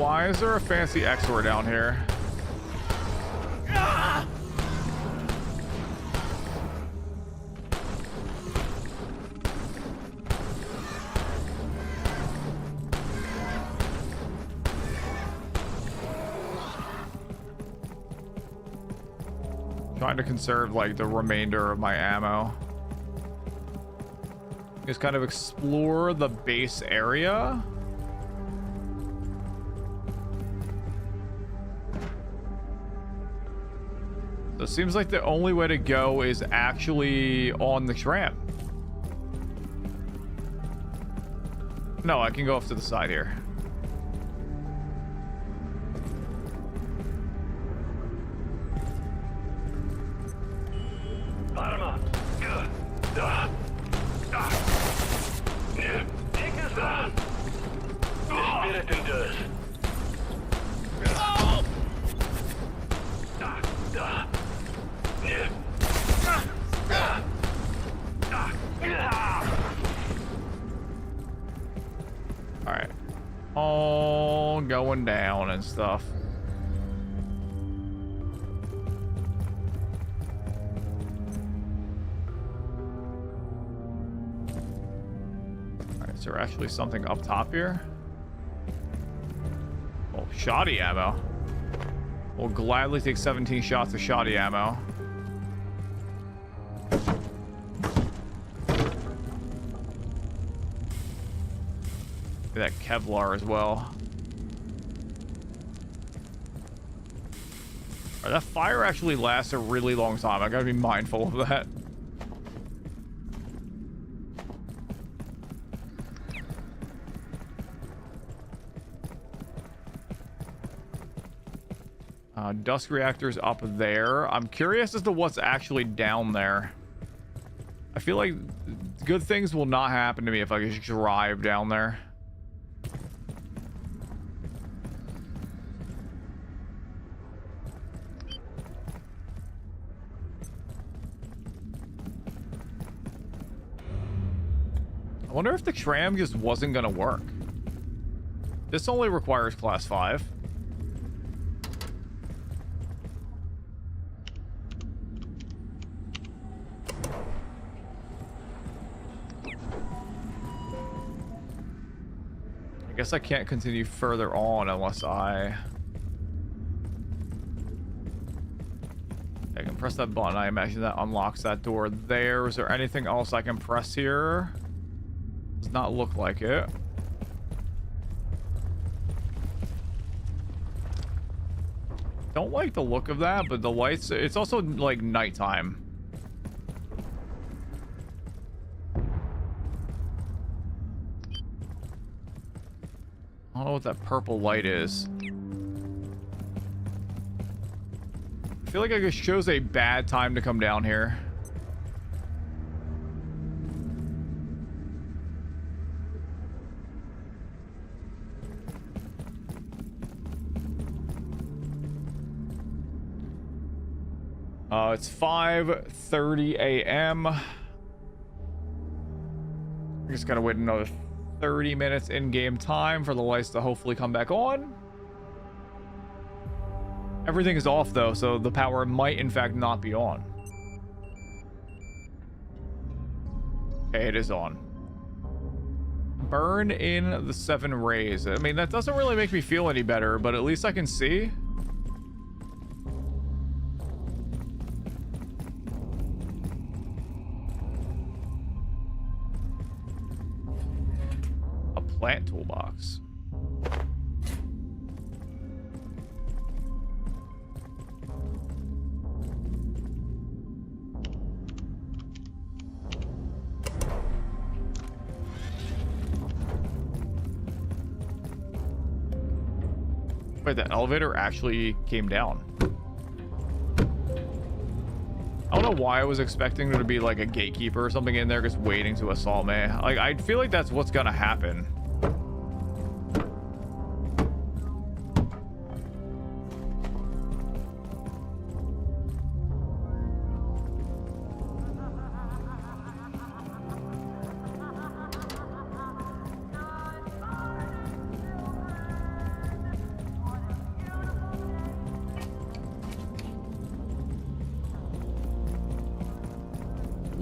Why is there a fancy XOR down here? Trying to conserve like the remainder of my ammo. Just kind of explore the base area. So it seems like the only way to go is actually on the tram. No, I can go off to the side here. Alright. All going down and stuff. Alright, is there actually something up top here? Oh, shoddy ammo. We'll gladly take 17 shots of shoddy ammo. That Kevlar as well. Right, that fire actually lasts a really long time. I gotta be mindful of that. Dusk reactors up there. I'm curious as to what's actually down there. I feel like good things will not happen to me if I just drive down there. I wonder if the tram just wasn't gonna work. This only requires class 5. I guess I can't continue further on unless I can press that button. I imagine that unlocks that door there. Is there anything else I can press here? Does not look like it. Don't like the look of that, but the lights, it's also like nighttime. I don't know what that purple light is. I feel like it just shows a bad time to come down here. It's 5:30 a.m. I just gotta wait another 30 minutes in-game time for the lights to hopefully come back on. Everything is off though, so the power might in fact not be on. Okay, it is on. Burn in the 7 rays. I mean, that doesn't really make me feel any better, but at least I can see. Plant toolbox. Wait, the elevator actually came down. I don't know why I was expecting there to be like a gatekeeper or something in there just waiting to assault me. Like, I feel like that's what's gonna happen.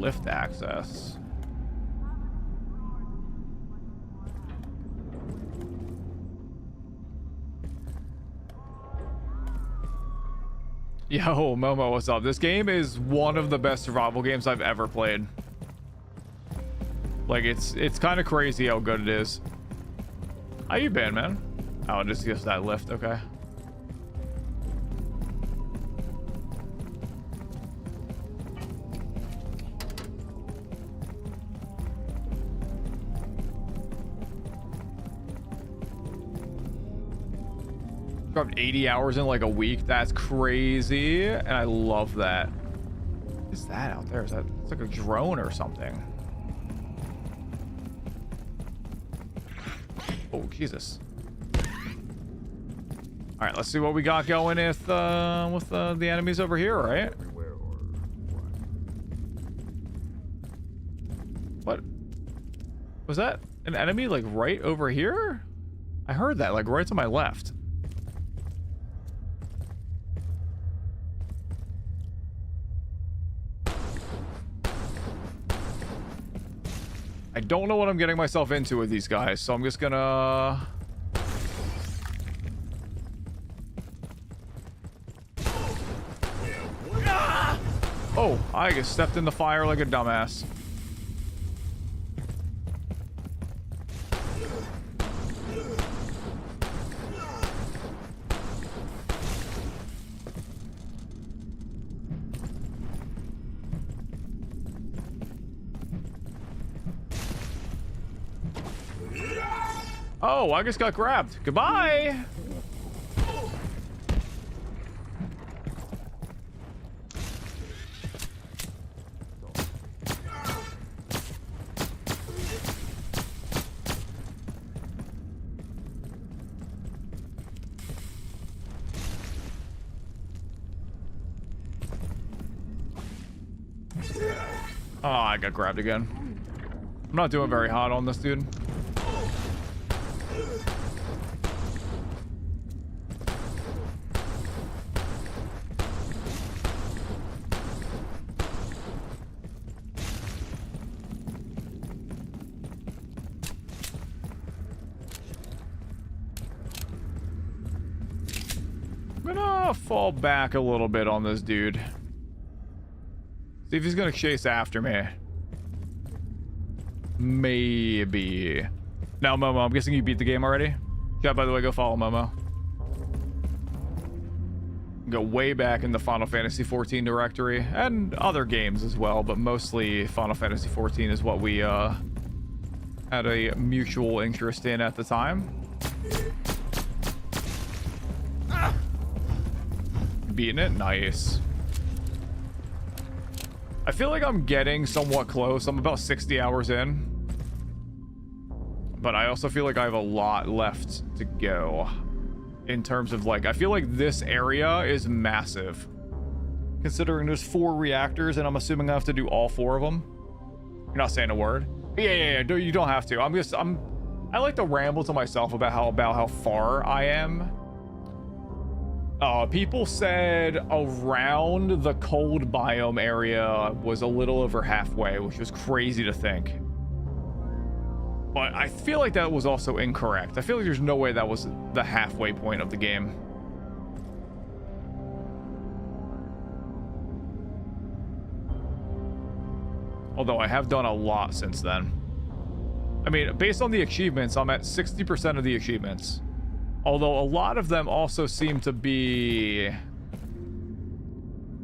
lift access. Yo, Momo, what's up? This game is one of the best survival games I've ever played. Like, it's kind of crazy how good it is. How you been, man? Oh, just gets that lift, okay. Dropped 80 hours in like a week. That's crazy, and I love that. What is that out there? Is that, it's like a drone or something? Oh, Jesus. All right, let's see what we got going with the enemies over here, right? What? Was that an enemy like right over here? I heard that like right to my left. I don't know what I'm getting myself into with these guys, so I'm just gonna... Oh, I just stepped in the fire like a dumbass. Oh, I just got grabbed. Goodbye. Oh, I got grabbed again. I'm not doing very hot on this dude. I'm gonna fall back a little bit on this dude. See if he's gonna chase after me. Maybe. Now, Momo, I'm guessing you beat the game already? Yeah, by the way, go follow Momo. Go way back in the Final Fantasy XIV directory and other games as well, but mostly Final Fantasy XIV is what we had a mutual interest in at the time. Beating it? Nice. I feel like I'm getting somewhat close. I'm about 60 hours in. But I also feel like I have a lot left to go. In terms of like, I feel like this area is massive. Considering there's 4 reactors and I'm assuming I have to do all 4 of them. You're not saying a word? Yeah. You don't have to. I like to ramble to myself about how far I am. People said around the cold biome area was a little over halfway, which was crazy to think. But I feel like that was also incorrect. I feel like there's no way that was the halfway point of the game. Although I have done a lot since then. I mean, based on the achievements, I'm at 60% of the achievements. Although a lot of them also seem to be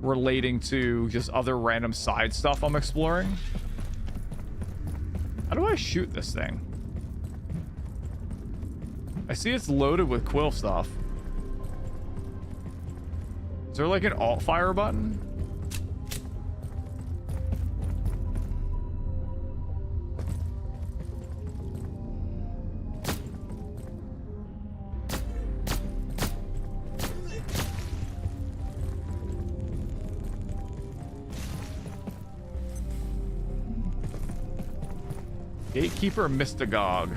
relating to just other random side stuff I'm exploring. How do I shoot this thing? I see it's loaded with quill stuff. Is there like an alt fire button? Gatekeeper Mystagogue.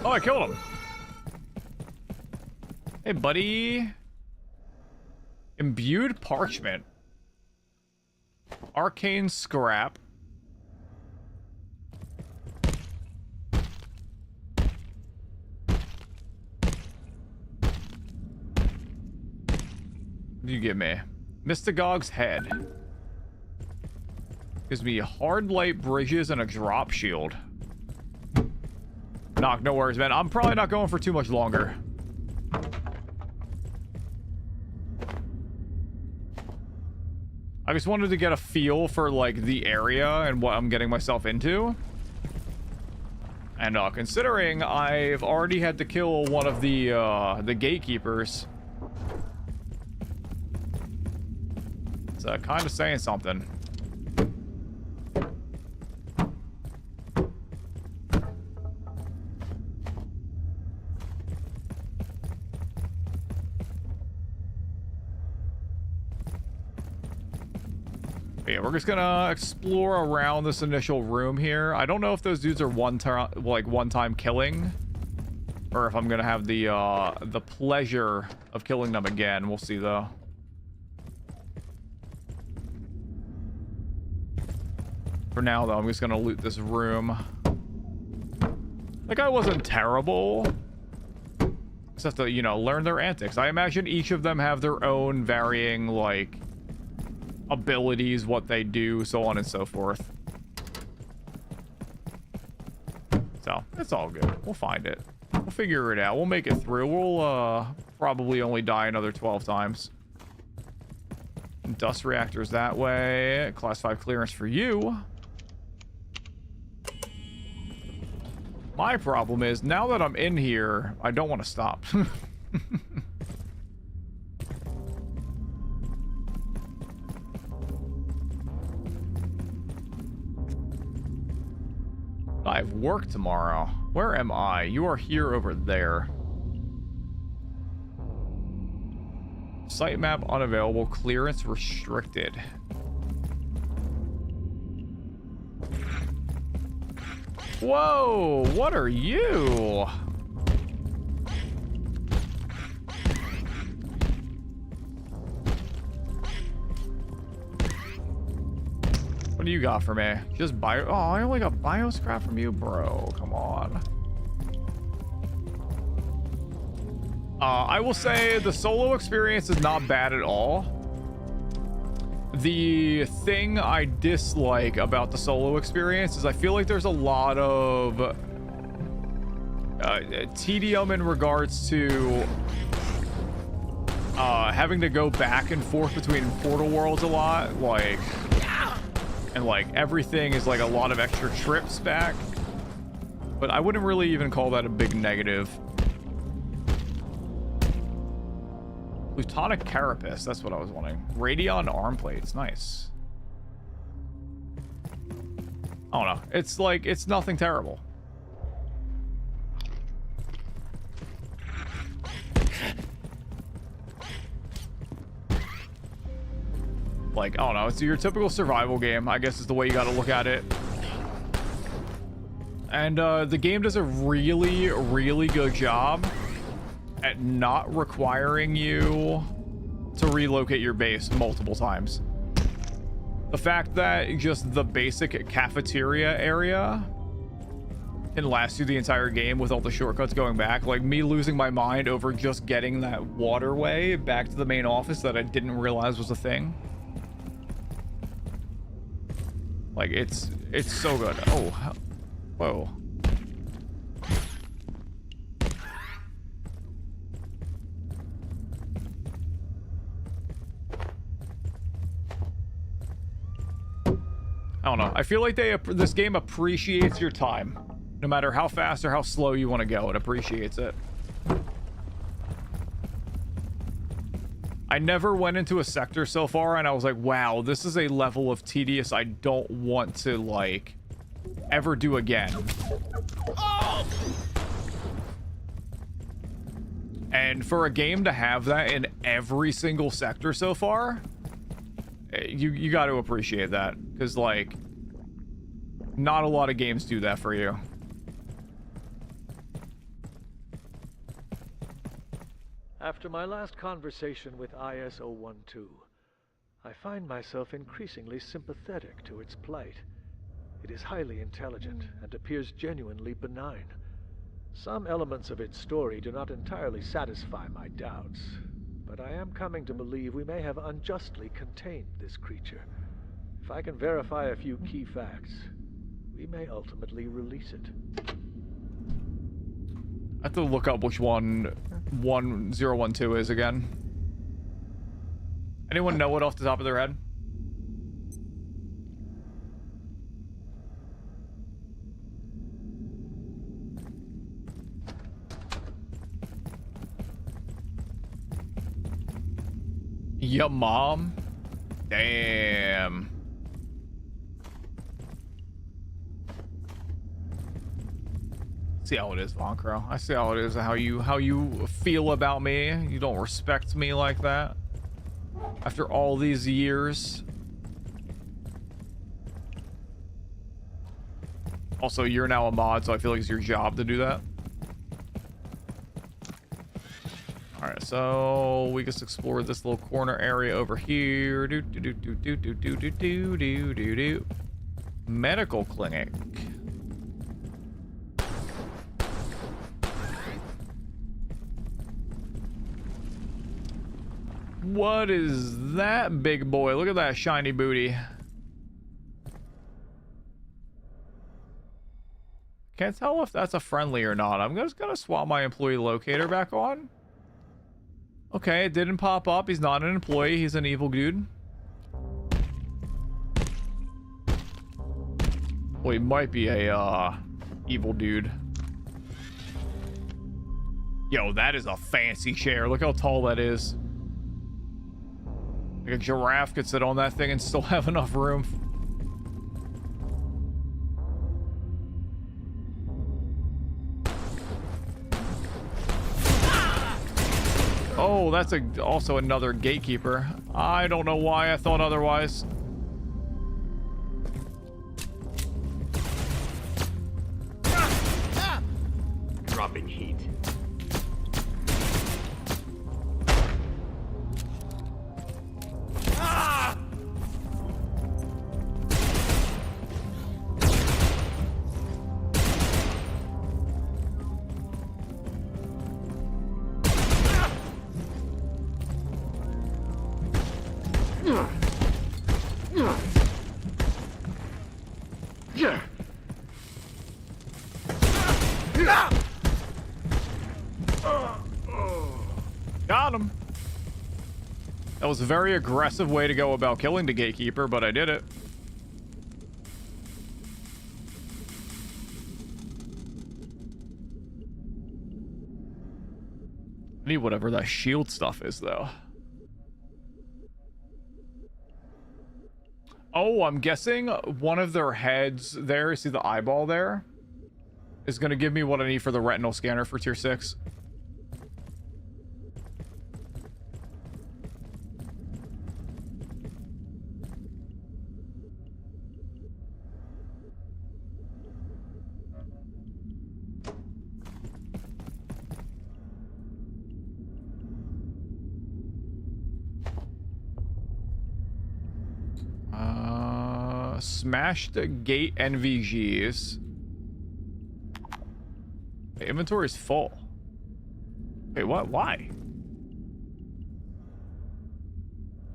Oh, I killed him. Hey, buddy. Imbued parchment. Arcane scrap. What do you give me? Mystagog's head. Gives me hard light bridges and a drop shield. Knock, no worries, man. I'm probably not going for too much longer. I just wanted to get a feel for, like, the area and what I'm getting myself into. And, considering I've already had to kill one of the gatekeepers, it's kind of saying something. Yeah, we're just gonna explore around this initial room here. I don't know if those dudes are one-time killing, or if I'm gonna have the pleasure of killing them again. We'll see though. For now though, I'm just gonna loot this room. That guy wasn't terrible. Just have to, you know, learn their antics. I imagine each of them have their own varying, like, abilities, what they do, so on and so forth. So, it's all good. We'll find it. We'll figure it out. We'll make it through. We'll, probably only die another 12 times. Dust reactors that way. Class 5 clearance for you. My problem is, now that I'm in here, I don't want to stop. I have work tomorrow. Where am I? You are here over there. Sitemap unavailable. Clearance restricted. Whoa! What are you? What do you got for me? Just bio... Oh, I only got bio scrap from you, bro. Come on. I will say the solo experience is not bad at all. The thing I dislike about the solo experience is I feel like there's a lot of tedium in regards to having to go back and forth between portal worlds a lot, like, and like everything is like a lot of extra trips back, but I wouldn't really even call that a big negative. Plutonic carapace, that's what I was wanting. Radion arm plates, nice. I don't know, it's like, it's nothing terrible. Like, I don't know, it's your typical survival game, I guess is the way you gotta look at it. And the game does a really, really good job at not requiring you to relocate your base multiple times. The fact that just the basic cafeteria area can last you the entire game with all the shortcuts going back, like me losing my mind over just getting that waterway back to the main office that I didn't realize was a thing. Like, it's so good. Oh, whoa. I don't know. I feel like this game appreciates your time. No matter how fast or how slow you want to go, it appreciates it. I never went into a sector so far and I was like, wow, this is a level of tedious I don't want to, like, ever do again. Oh! And for a game to have that in every single sector so far, you got to appreciate that, because, like, not a lot of games do that for you. After my last conversation with IS-012, I find myself increasingly sympathetic to its plight. It is highly intelligent and appears genuinely benign. Some elements of its story do not entirely satisfy my doubts, but I am coming to believe we may have unjustly contained this creature. If I can verify a few key facts, we may ultimately release it. I have to look up which one 1012 is again. Anyone know it off the top of their head? Your mom? Damn. See how it is, Von Crow. I see how it is, how you feel about me. You don't respect me like that. After all these years. Also, you're now a mod, so I feel like it's your job to do that. Alright, so we just explore this little corner area over here. Medical clinic. What is that big boy? Look at that shiny booty. Can't tell if that's a friendly or not. I'm just gonna swap my employee locator back on. Okay, it didn't pop up. He's not an employee. He's an evil dude. Well, he might be a evil dude. Yo, that is a fancy chair. Look how tall that is. Like a giraffe could sit on that thing and still have enough room. Oh, that's also another gatekeeper. I don't know why I thought otherwise. Dropping heat. Got him. That was a very aggressive way to go about killing the gatekeeper, but I did it. I need whatever that shield stuff is, though. Oh, I'm guessing one of their heads there, see the eyeball there, is going to give me what I need for the retinal scanner for tier 6. Smashed gate NVGs. The inventory is full. Wait, what? Why?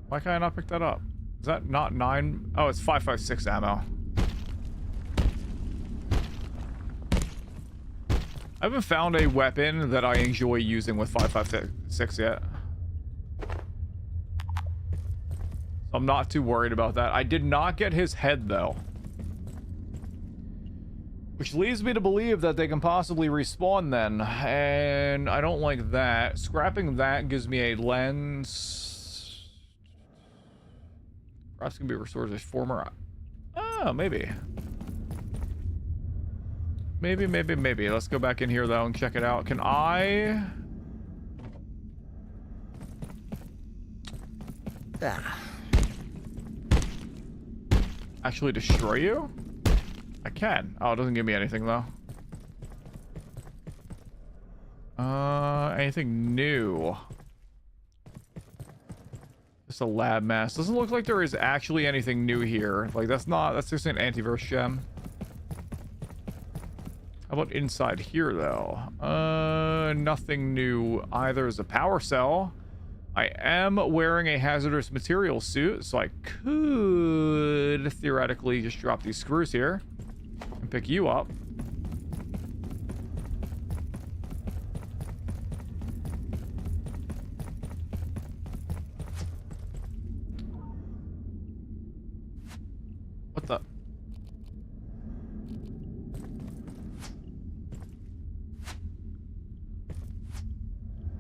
Why can I not pick that up? Is that not 9? Oh, it's 5.56 ammo. I haven't found a weapon that I enjoy using with 5.56 yet. I'm not too worried about that. I did not get his head, though. Which leads me to believe that they can possibly respawn then. And I don't like that. Scrapping that gives me a lens. Perhaps can be restored as former. Oh, maybe. Maybe. Let's go back in here, though, and check it out. Can I... actually destroy you? I can. Oh, it doesn't give me anything, though. Anything new? Just a lab mask. Doesn't look like there is actually anything new here. Like, that's just an antivirus gem. How about inside here, though? Nothing new either. Is a power cell. I am wearing a hazardous material suit, so I could theoretically just drop these screws here and pick you up. What the?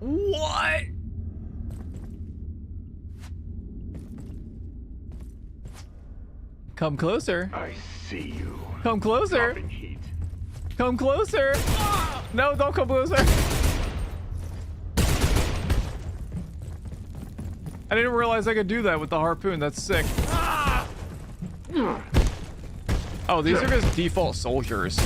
What? Come closer. I see you. Come closer. Dropping heat. Come closer. No, don't come closer. I didn't realize I could do that with the harpoon. That's sick. Oh, these are just default soldiers.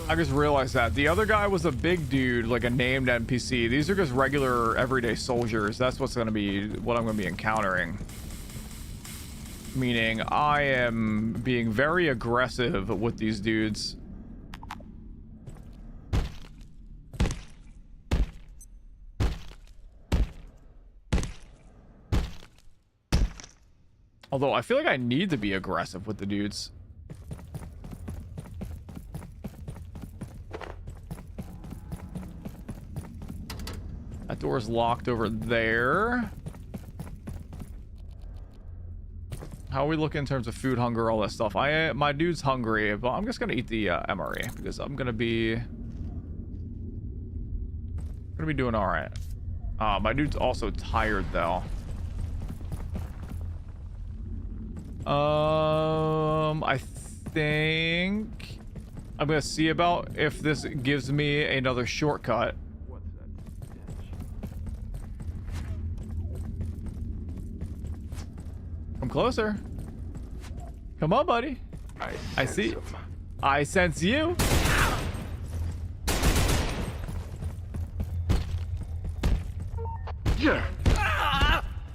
I just realized that. The other guy was a big dude, like a named NPC. These are just regular, everyday soldiers. That's what I'm gonna be encountering. Meaning, I am being very aggressive with these dudes. Although, I feel like I need to be aggressive with the dudes. That door's locked over there. How are we looking in terms of food, hunger, all that stuff? My dude's hungry, but I'm just gonna eat the MRE because I'm gonna be doing all right. My dude's also tired though. I think I'm gonna see about if this gives me another shortcut. Come closer. Come on, buddy. I see. I sense you. Yeah.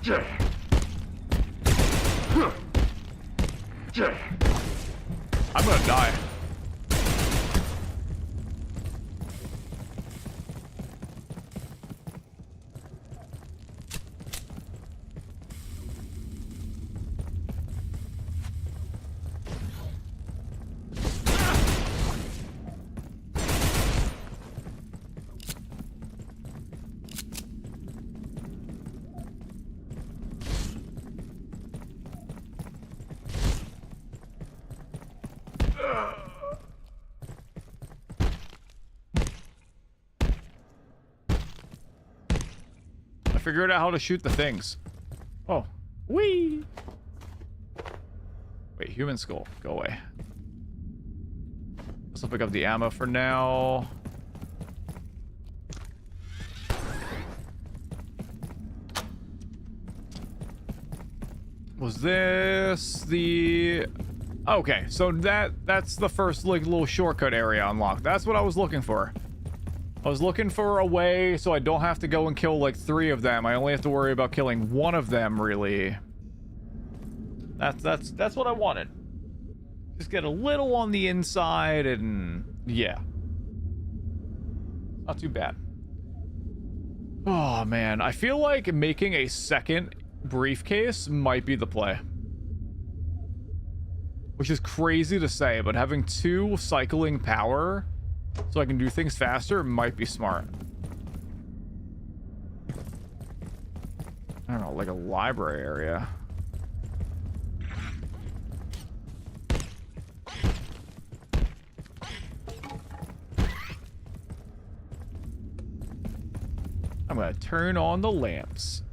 Yeah. Yeah. I'm gonna die. Figured out how to shoot the things. Oh, wee. Wait, human skull, go away. Let's pick up the ammo for now. Was this the? Okay, so that's the first like little shortcut area unlocked. That's what I was looking for. I was looking for a way so I don't have to go and kill like 3 of them. I only have to worry about killing 1 of them, really. That's what I wanted. Just get a little on the inside and yeah. Not too bad. Oh man, I feel like making a second briefcase might be the play. Which is crazy to say, but having 2 cycling power so I can do things faster might be smart. I don't know, like a library area. I'm gonna turn on the lamps.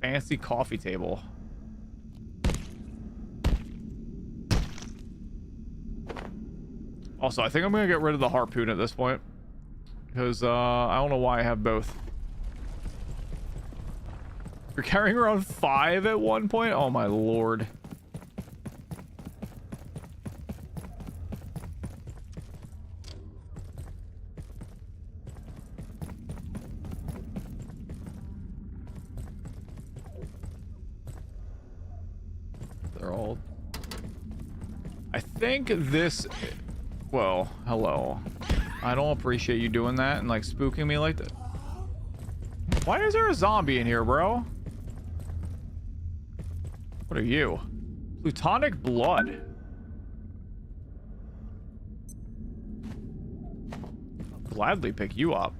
Fancy coffee table. Also, I think I'm gonna get rid of the harpoon at this point. Because, I don't know why I have both. You're carrying around 5 at one point? Oh my lord. world. I think this... Well, hello. I don't appreciate you doing that and like spooking me like that. Why is there a zombie in here, bro? What are you? Plutonic blood. I'll gladly pick you up.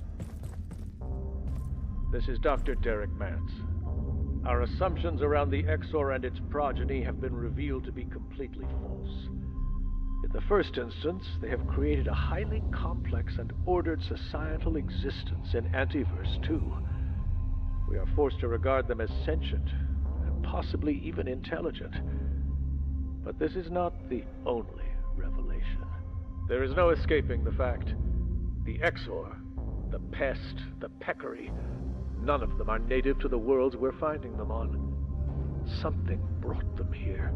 This is Dr. Derek Mance. Our assumptions around the Exor and its progeny have been revealed to be completely false. In the first instance, they have created a highly complex and ordered societal existence in Antiverse 2. We are forced to regard them as sentient, and possibly even intelligent. But this is not the only revelation. There is no escaping the fact. The Exor, the pest, the peccary, none of them are native to the worlds we're finding them on. Something brought them here.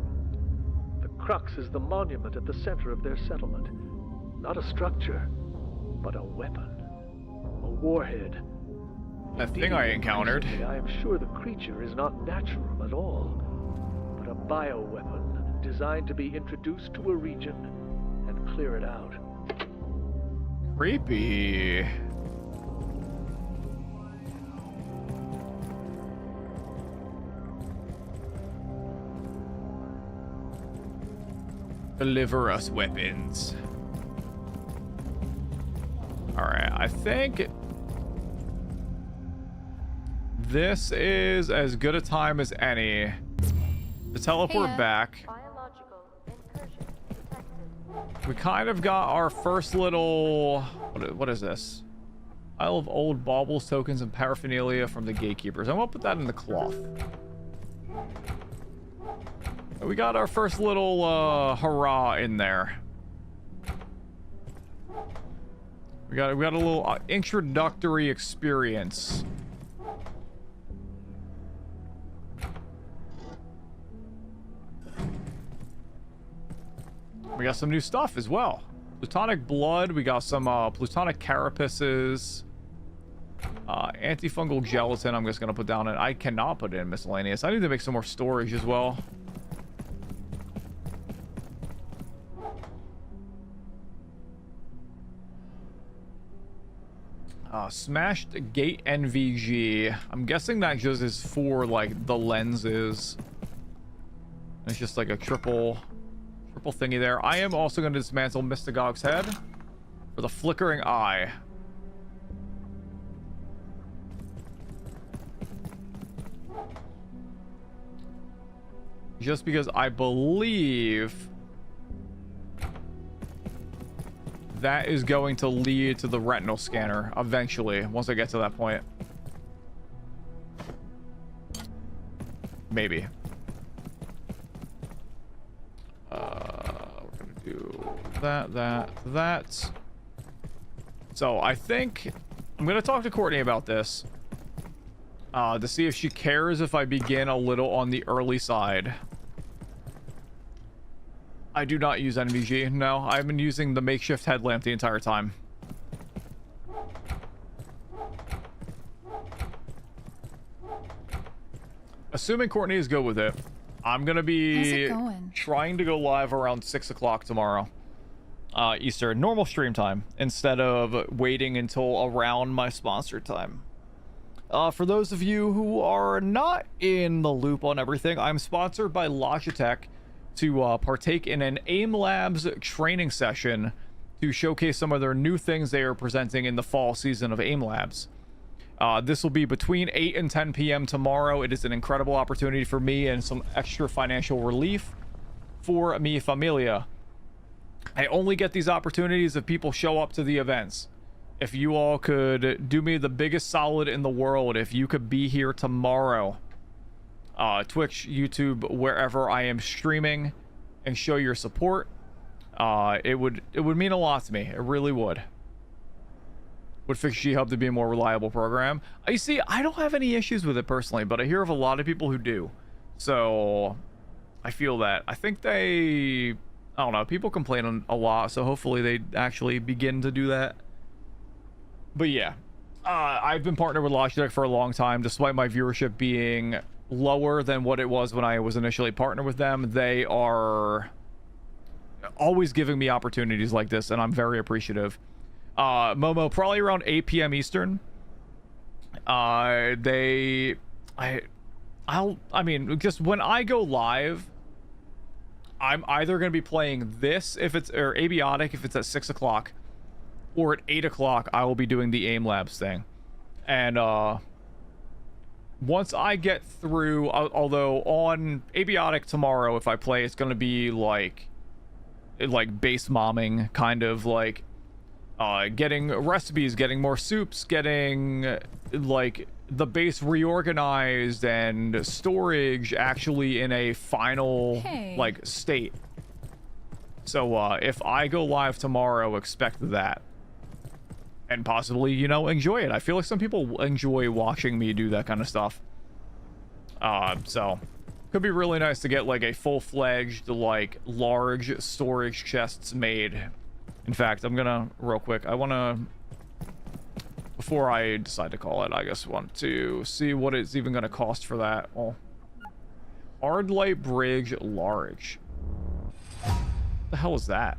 The crux is the monument at the center of their settlement. Not a structure, but a weapon. A warhead. That thing I encountered. I am sure the creature is not natural at all, but a bioweapon designed to be introduced to a region and clear it out. Creepy. Deliver us weapons. Alright, I think this is as good a time as any to teleport back. We kind of got our first little... What is this? Isle of old baubles, tokens, and paraphernalia from the gatekeepers. I'm gonna put that in the cloth. We got our first little hurrah in there. We got a little introductory experience. We got some new stuff as well. Plutonic blood. We got some plutonic carapaces. Antifungal gelatin. I'm just gonna put down. I cannot put it in miscellaneous. I need to make some more storage as well. Smashed gate NVG. I'm guessing that just is for like the lenses. It's just like a triple thingy there. I am also going to dismantle Mystagog's head for the flickering eye. Just because I believe that is going to lead to the retinal scanner eventually, once I get to that point. Maybe. We're gonna do that. So I think I'm gonna talk to Courtney about this to see if she cares if I begin a little on the early side. I do not use NVG. No, I've been using the makeshift headlamp the entire time. Assuming Courtney is good with it, I'm going to be trying to go live around 6 o'clock tomorrow. Eastern, normal stream time, instead of waiting until around my sponsor time. For those of you who are not in the loop on everything, I'm sponsored by Logitech to partake in an AIM Labs training session to showcase some of their new things they are presenting in the fall season of AIM Labs. This will be between 8 and 10 p.m. tomorrow. It is an incredible opportunity for me and some extra financial relief for mi familia. I only get these opportunities if people show up to the events. If you all could do me the biggest solid in the world, if you could be here tomorrow, Twitch, YouTube, wherever I am streaming, and show your support, it would mean a lot to me. It really would fix G-Hub to be a more reliable program. You see, I don't have any issues with it personally, but I hear of a lot of people who do. So I feel that. I think I don't know, people complain a lot, so hopefully they actually begin to do that. But yeah, I've been partnered with Logitech for a long time, despite my viewership being lower than what it was when I was initially partnered with them. They are always giving me opportunities like this, and I'm very appreciative. Momo, probably around 8 p.m. Eastern. I mean, just when I go live, I'm either going to be playing this if it's, or Abiotic if it's at 6 o'clock, or at 8 o'clock I will be doing the AIM Labs thing. And once I get through, although on Abiotic tomorrow, if I play, it's going to be like base momming, kind of like getting recipes, getting more soups, getting like the base reorganized and storage actually in a final like state. So if I go live tomorrow, expect that. And possibly, you know, enjoy it. I feel like some people enjoy watching me do that kind of stuff. So could be really nice to get like a full-fledged, like, large storage chests made. In fact, I'm gonna, real quick, I wanna, before I decide to call it, I just want to see what it's even gonna cost for that. Well, hard light bridge large. What the hell is that?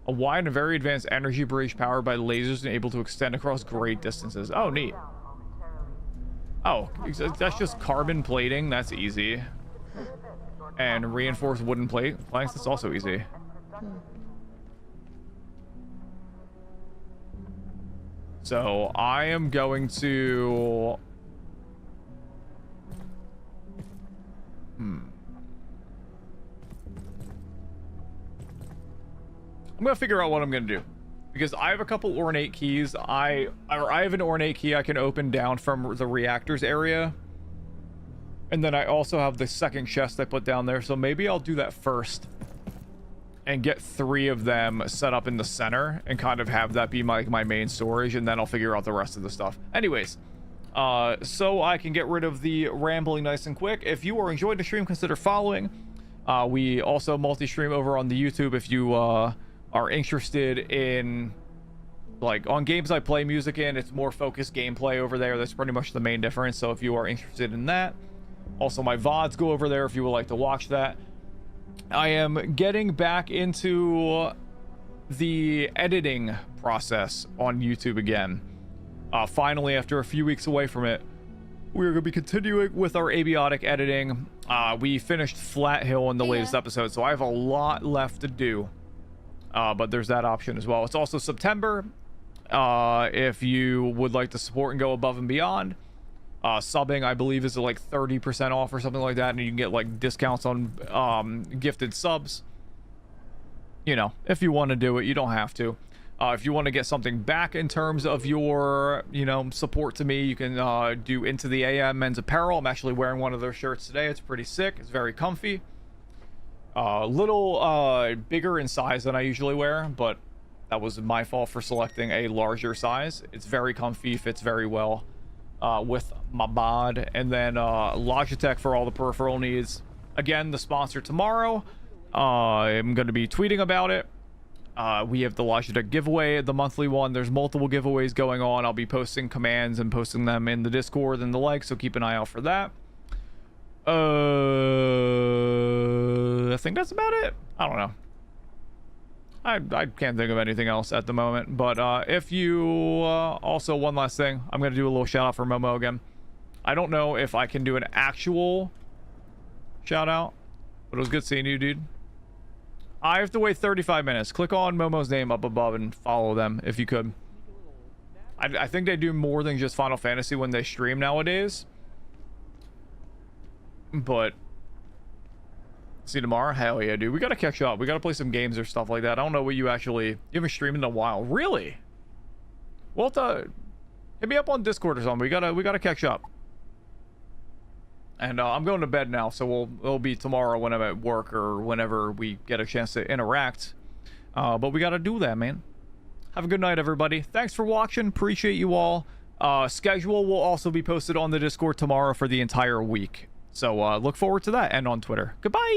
A wide and very advanced energy bridge powered by lasers and able to extend across great distances. Oh, neat. Oh, that's just carbon plating. That's easy. And reinforced wooden planks. That's also easy. So I am going to... I'm gonna figure out what I'm gonna do, because I have a couple ornate keys. I have an ornate key I can open down from the reactors area, and then I also have the second chest I put down there. So maybe I'll do that first and get 3 of them set up in the center and kind of have that be my main storage, and then I'll figure out the rest of the stuff. Anyways, so I can get rid of the rambling nice and quick. If you are enjoying the stream, consider following. We also multi-stream over on the YouTube if you are interested in, like, on games I play music in, it's more focused gameplay over there. That's pretty much the main difference. So if you are interested in that, also my VODs go over there if you would like to watch that. I am getting back into the editing process on YouTube again. Finally, after a few weeks away from it, we're going to be continuing with our Abiotic editing. We finished Flat Hill in the latest episode, so I have a lot left to do. But there's that option as well. It's also September. If you would like to support and go above and beyond, subbing, I believe, is like 30% off or something like that, and you can get like discounts on gifted subs. You know, if you want to do it, you don't have to. If you want to get something back in terms of your, you know, support to me, you can do Into the AM Men's Apparel. I'm actually wearing one of their shirts today. It's pretty sick. It's very comfy. Little bigger in size than I usually wear, but that was my fault for selecting a larger size. It's very comfy, fits very well with my bod. And then Logitech for all the peripheral needs. Again, the sponsor tomorrow. I'm going to be tweeting about it. We have the Logitech giveaway, the monthly one. There's multiple giveaways going on. I'll be posting commands and posting them in the Discord and the like, so keep an eye out for that. I think that's about it. I don't know. I can't think of anything else at the moment. But if you also, one last thing, I'm gonna do a little shout out for Momo again. I don't know if I can do an actual shout out, but it was good seeing you, dude. I have to wait 35 minutes. Click on Momo's name up above and follow them if you could. I think they do more than just Final Fantasy when they stream nowadays. But see you tomorrow. Hell yeah, dude. We gotta catch up. We gotta play some games or stuff like that. I don't know what you haven't streamed in a while. Really? Well, hit me up on Discord or something. We gotta catch up. And I'm going to bed now, so it'll be tomorrow when I'm at work or whenever we get a chance to interact. But we gotta do that, man. Have a good night, everybody. Thanks for watching. Appreciate you all. Schedule will also be posted on the Discord tomorrow for the entire week. So look forward to that, and on Twitter. Goodbye!